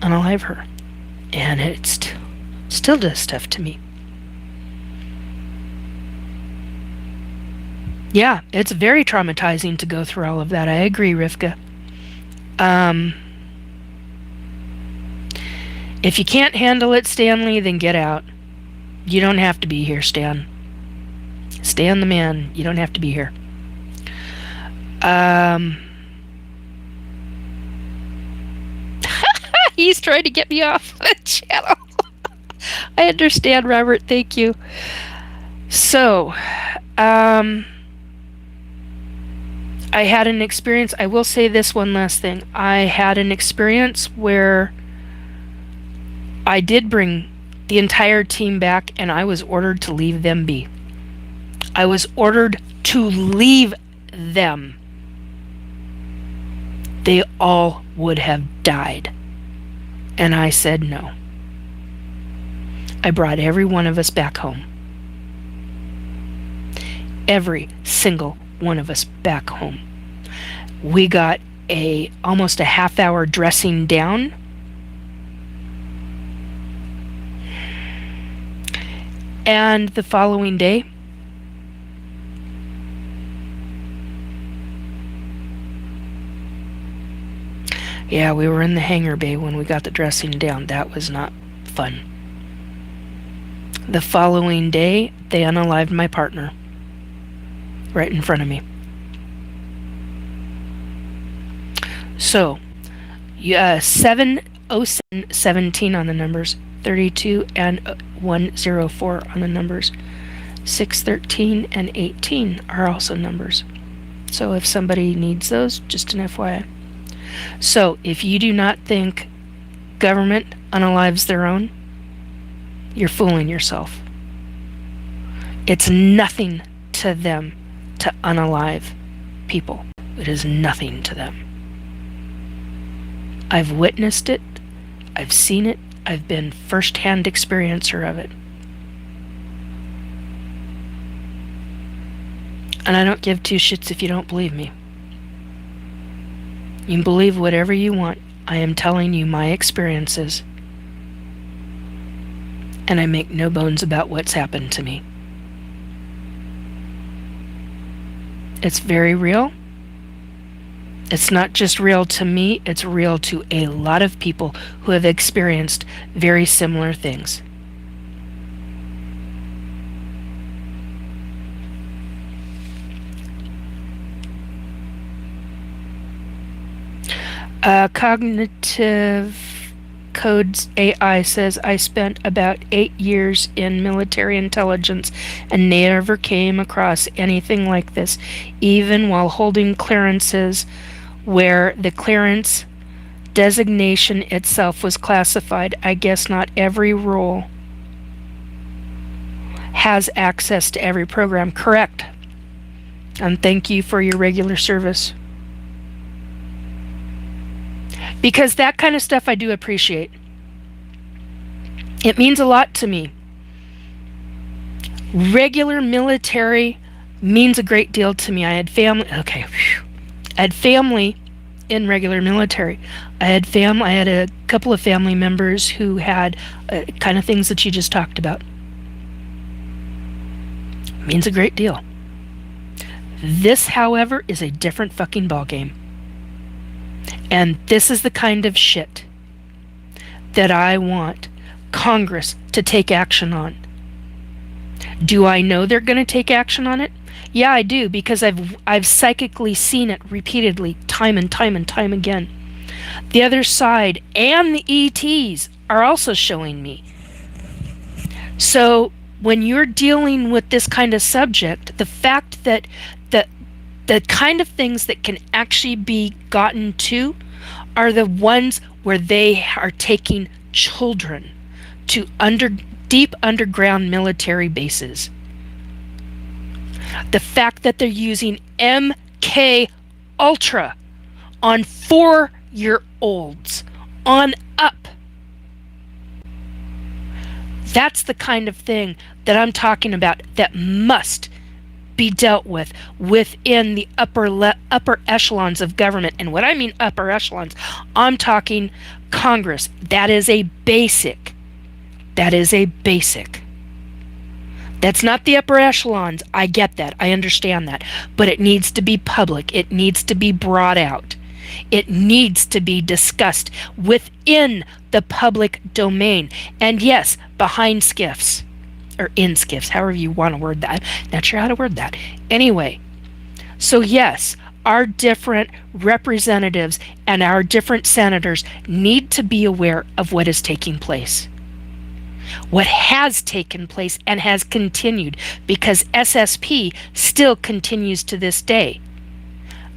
unalive her, and it still does stuff to me. Yeah, it's very traumatizing to go through all of that. I agree, Rivka. If you can't handle it, Stanley, then get out. You don't have to be here, Stan. Stan the man. You don't have to be here. He's trying to get me off the channel. I understand, Robert. Thank you. So, I had an experience. I will say this one last thing. I had an experience where I did bring the entire team back, and I was ordered to leave them be. I was ordered to leave them. They all would have died. And I said no. I brought every one of us back home. Every single one of us back home. We got almost a half-hour dressing down. And the following day, yeah, we were in the hangar bay when we got the dressing down. That was not fun. The following day, they unalived my partner right in front of me. So, 70717 on the numbers, 32 and 104 on the numbers, 613 and 18 are also numbers. So if somebody needs those, just an FYI. So if you do not think government unalives their own, you're fooling yourself. It's nothing to them to unalive people. It is nothing to them. I've witnessed it. I've seen it. I've been first-hand experiencer of it. And I don't give two shits if you don't believe me. You can believe whatever you want. I am telling you my experiences. And I make no bones about what's happened to me. It's very real. It's not just real to me, it's real to a lot of people who have experienced very similar things. Cognitive Codes AI says, I spent about 8 years in military intelligence and never came across anything like this, even while holding clearances where the clearance designation itself was classified. I guess not every role has access to every program. Correct. And thank you for your regular service. Because that kind of stuff I do appreciate. It means a lot to me. Regular military means a great deal to me. I had family. Okay. I had family in regular military. I had couple of family members who had kind of things that you just talked about. It means a great deal. This, however, is a different fucking ballgame. And this is the kind of shit that I want Congress to take action on. Do I know they're going to take action on it? Yeah, I do, because I've psychically seen it repeatedly, time and time and time again. The other side and the ETs are also showing me. So when you're dealing with this kind of subject, the fact that the kind of things that can actually be gotten to are the ones where they are taking children to deep underground military bases. The fact that they're using MK Ultra on 4-year-olds on up. That's the kind of thing that I'm talking about that must be dealt with within the upper echelons of government. And what I mean upper echelons, I'm talking Congress. That is a basic. That's not the upper echelons. I get that. I understand that. But it needs to be public. It needs to be brought out. It needs to be discussed within the public domain. And yes, behind skiffs. Or in skiffs, however you want to word that. Not sure how to word that. Anyway, so yes, our different representatives and our different senators need to be aware of what is taking place. What has taken place and has continued, because SSP still continues to this day.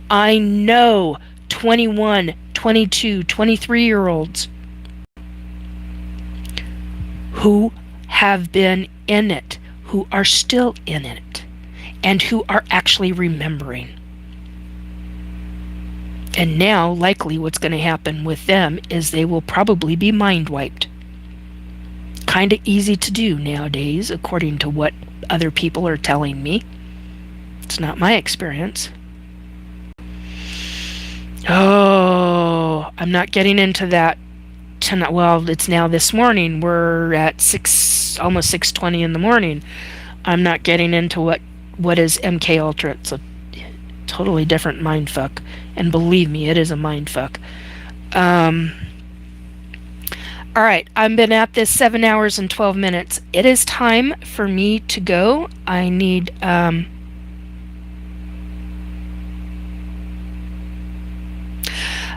I know 21, 22, 23-year-olds who have been in it, who are still in it, and who are actually remembering. And now, likely what's going to happen with them is they will probably be mind wiped. Kind of easy to do nowadays, according to what other people are telling me. It's not my experience. Oh, I'm not getting into that tonight. Well, it's now this morning. We're at almost 6:20 in the morning. I'm not getting into what is MK Ultra. It's a totally different mindfuck, and believe me, it is a mindfuck. All right, I've been at this 7 hours and 12 minutes. It is time for me to go. I need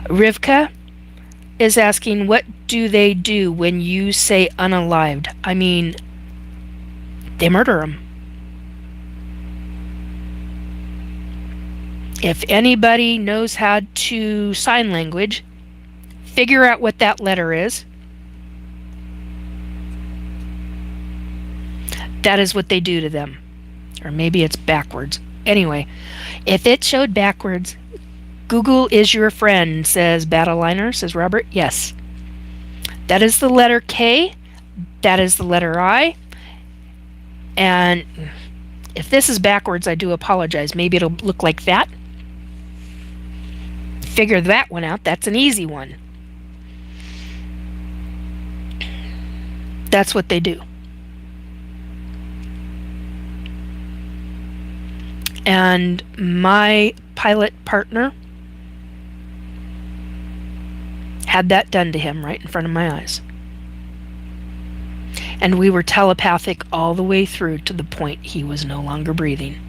Rivka is asking, what do they do when you say unalived? I mean, they murder them. If anybody knows how to sign language, figure out what that letter is. That is what they do to them. Or maybe it's backwards. Anyway, if it showed backwards, Google is your friend, says Battleliner, says Robert. Yes. That is the letter K. That is the letter I. And if this is backwards, I do apologize. Maybe it'll look like that. Figure that one out. That's an easy one. That's what they do. And my pilot partner had that done to him right in front of my eyes. And we were telepathic all the way through to the point he was no longer breathing.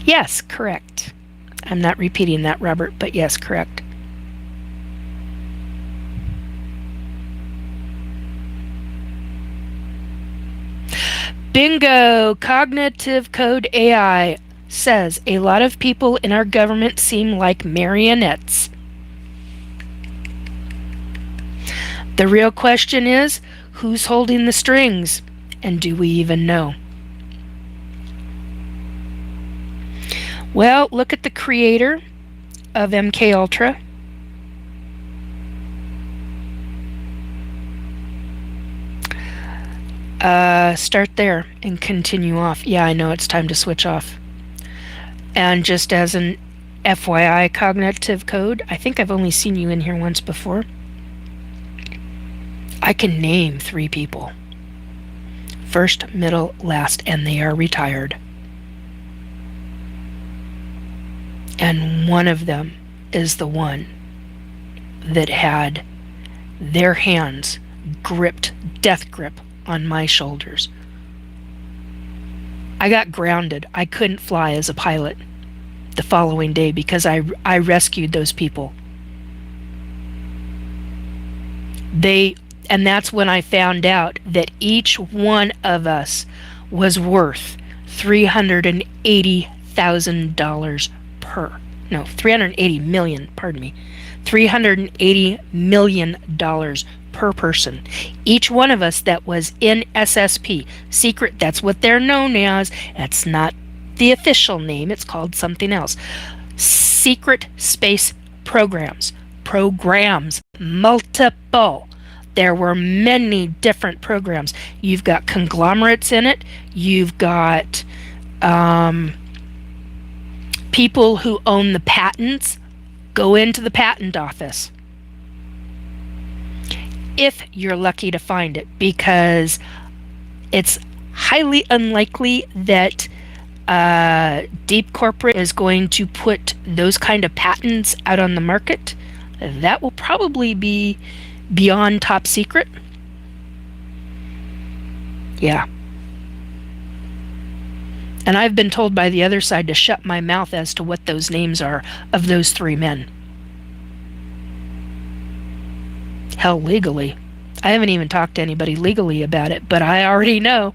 Yes, correct. I'm not repeating that, Robert, but yes, correct. Bingo! Cognitive Code AI says a lot of people in our government seem like marionettes. The real question is, who's holding the strings? And do we even know? Well, look at the creator of MK Ultra. Start there and continue off. Yeah, I know it's time to switch off. And just as an FYI, cognitive code. I think I've only seen you in here once before. I can name 3 people. First, middle, last, and they are retired. And one of them is the one that had their hands gripped, death grip, on my shoulders. I got grounded. I couldn't fly as a pilot the following day because I rescued those people. And that's when I found out that each one of us was worth $380,000 per. No, 380 million, pardon me. $380 million per person. Each one of us that was in SSP, secret, that's what they're known as. That's not the official name, it's called something else. Secret space programs. Multiple. There were many different programs. You've got conglomerates in it. You've got people who own the patents. Go into the patent office if you're lucky to find it, because it's highly unlikely that deep corporate is going to put those kind of patents out on the market. That will probably be beyond top secret. Yeah. And I've been told by the other side to shut my mouth as to what those names are of those 3 men. Hell, legally. I haven't even talked to anybody legally about it, but I already know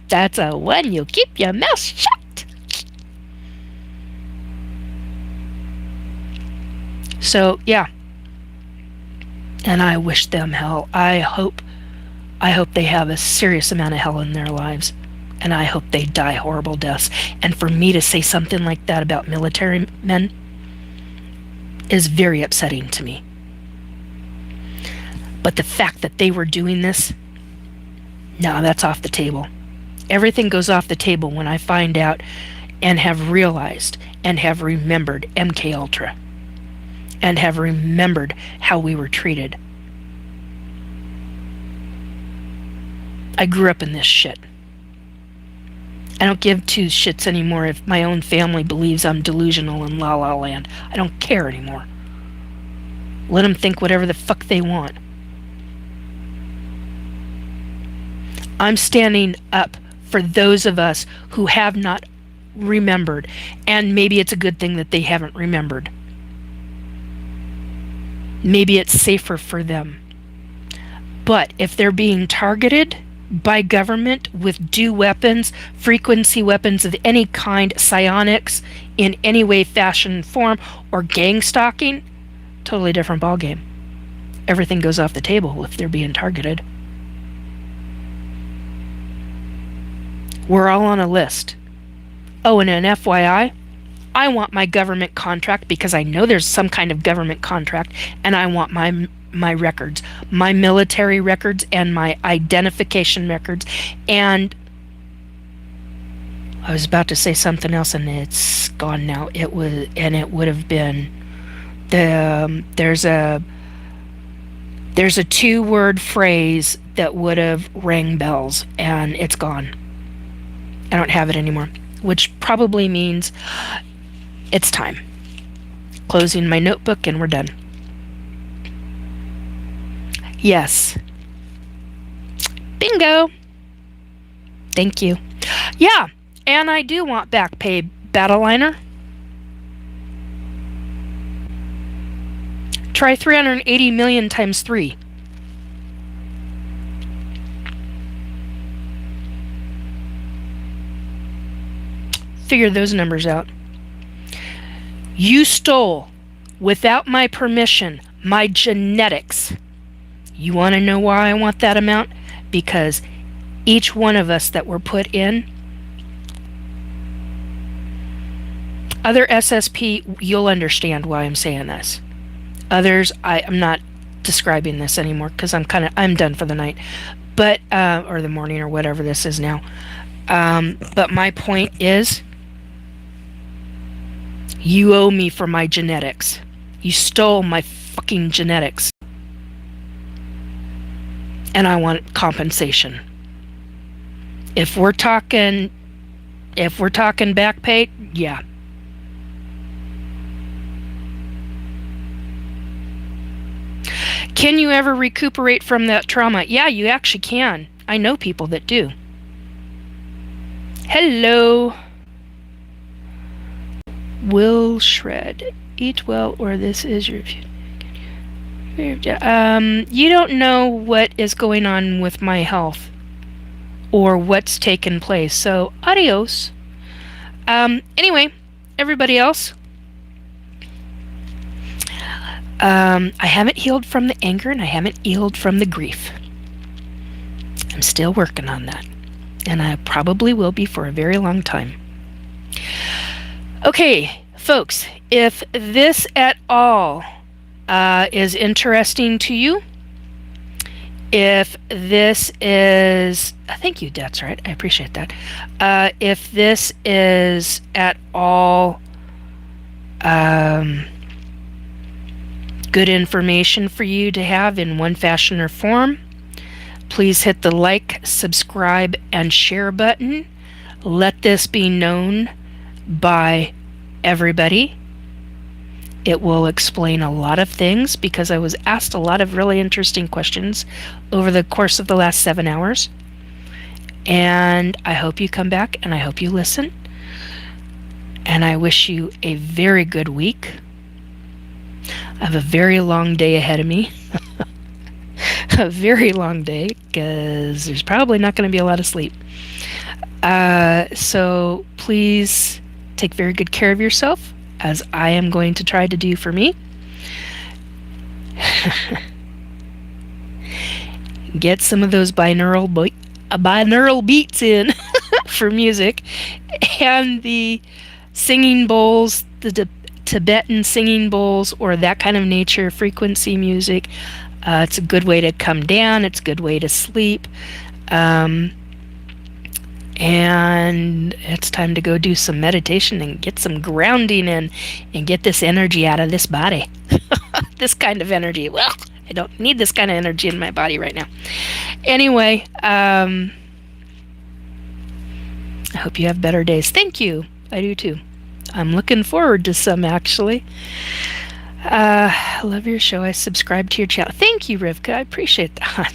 that's a one you keep your mouth shut. So, yeah. And I wish them hell. I hope they have a serious amount of hell in their lives. And I hope they die horrible deaths. And for me to say something like that about military men is very upsetting to me. But the fact that they were doing this, no, that's off the table. Everything goes off the table when I find out and have realized and have remembered MK Ultra and have remembered how we were treated. I grew up in this shit. I don't give 2 shits anymore if my own family believes I'm delusional in La La Land. I don't care anymore. Let them think whatever the fuck they want. I'm standing up for those of us who have not remembered, and maybe it's a good thing that they haven't remembered. Maybe it's safer for them. But if they're being targeted by government with DEW weapons, frequency weapons of any kind, psionics in any way, fashion, form, or gang stalking, totally different ballgame. Everything goes off the table if they're being targeted. We're all on a list. Oh, and an FYI, I want my government contract because I know there's some kind of government contract, and I want my records, my military records and my identification records. And I was about to say something else and it's gone now. It would have been there's a 2-word phrase that would have rang bells and it's gone. I don't have it anymore, which probably means it's time. Closing my notebook and we're done. Yes. Bingo. Thank you. Yeah, and I do want back pay, Battleliner. Try 380 million times 3. Figure those numbers out. You stole, without my permission, my genetics. You want to know why I want that amount? Because each one of us that were put in, other SSP, you'll understand why I'm saying this. Others, I'm not describing this anymore because I'm done for the night, but or the morning or whatever this is now. But my point is, You owe me for my genetics. You stole my fucking genetics. And I want compensation. If we're talking back pay, yeah. Can you ever recuperate from that trauma? Yeah, you actually can. I know people that do. Hello. Will Shred. Eat well or this is your... You don't know what is going on with my health or what's taken place. So, adios. Anyway, everybody else. I haven't healed from the anger and I haven't healed from the grief. I'm still working on that. And I probably will be for a very long time. Okay, folks, if this at all is interesting to you, if this is... Thank you, that's right, I appreciate that. If this is at all good information for you to have in one fashion or form, please hit the like, subscribe, and share button. Let this be known by everybody. It will explain a lot of things because I was asked a lot of really interesting questions over the course of the last 7 hours. And I hope you come back and I hope you listen. And I wish you a very good week. I have a very long day ahead of me. A very long day because there's probably not going to be a lot of sleep. So please take very good care of yourself, as I am going to try to do for me. Get some of those binaural beats in for music, and the singing bowls, the Tibetan singing bowls, or that kind of nature frequency music. It's a good way to come down. It's a good way to sleep. And it's time to go do some meditation and get some grounding in and get this energy out of this body. This kind of energy. Well, I don't need this kind of energy in my body right now. Anyway, I hope you have better days. Thank you. I do too. I'm looking forward to some, actually. I love your show. I subscribe to your channel. Thank you, Rivka. I appreciate that.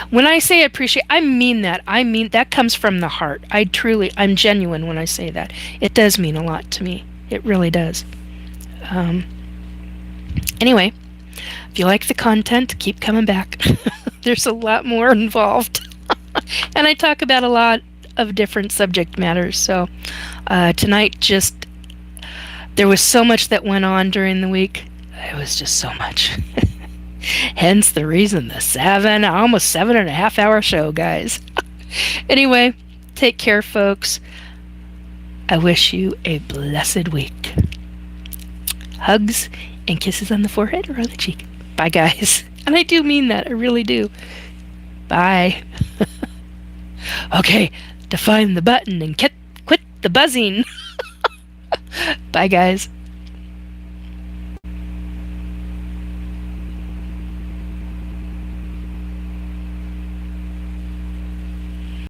When I say appreciate, I mean that. I mean, that comes from the heart. I'm genuine when I say that. It does mean a lot to me. It really does. Anyway, if you like the content, keep coming back. There's a lot more involved. And I talk about a lot of different subject matters. So tonight, there was so much that went on during the week. It was just so much. Hence the reason the almost 7.5 hour show, guys. Anyway, take care, folks. I wish you a blessed week. Hugs and kisses on the forehead or on the cheek. Bye, guys. And I do mean that. I really do. Bye. Okay, define the button and quit the buzzing. Bye, guys.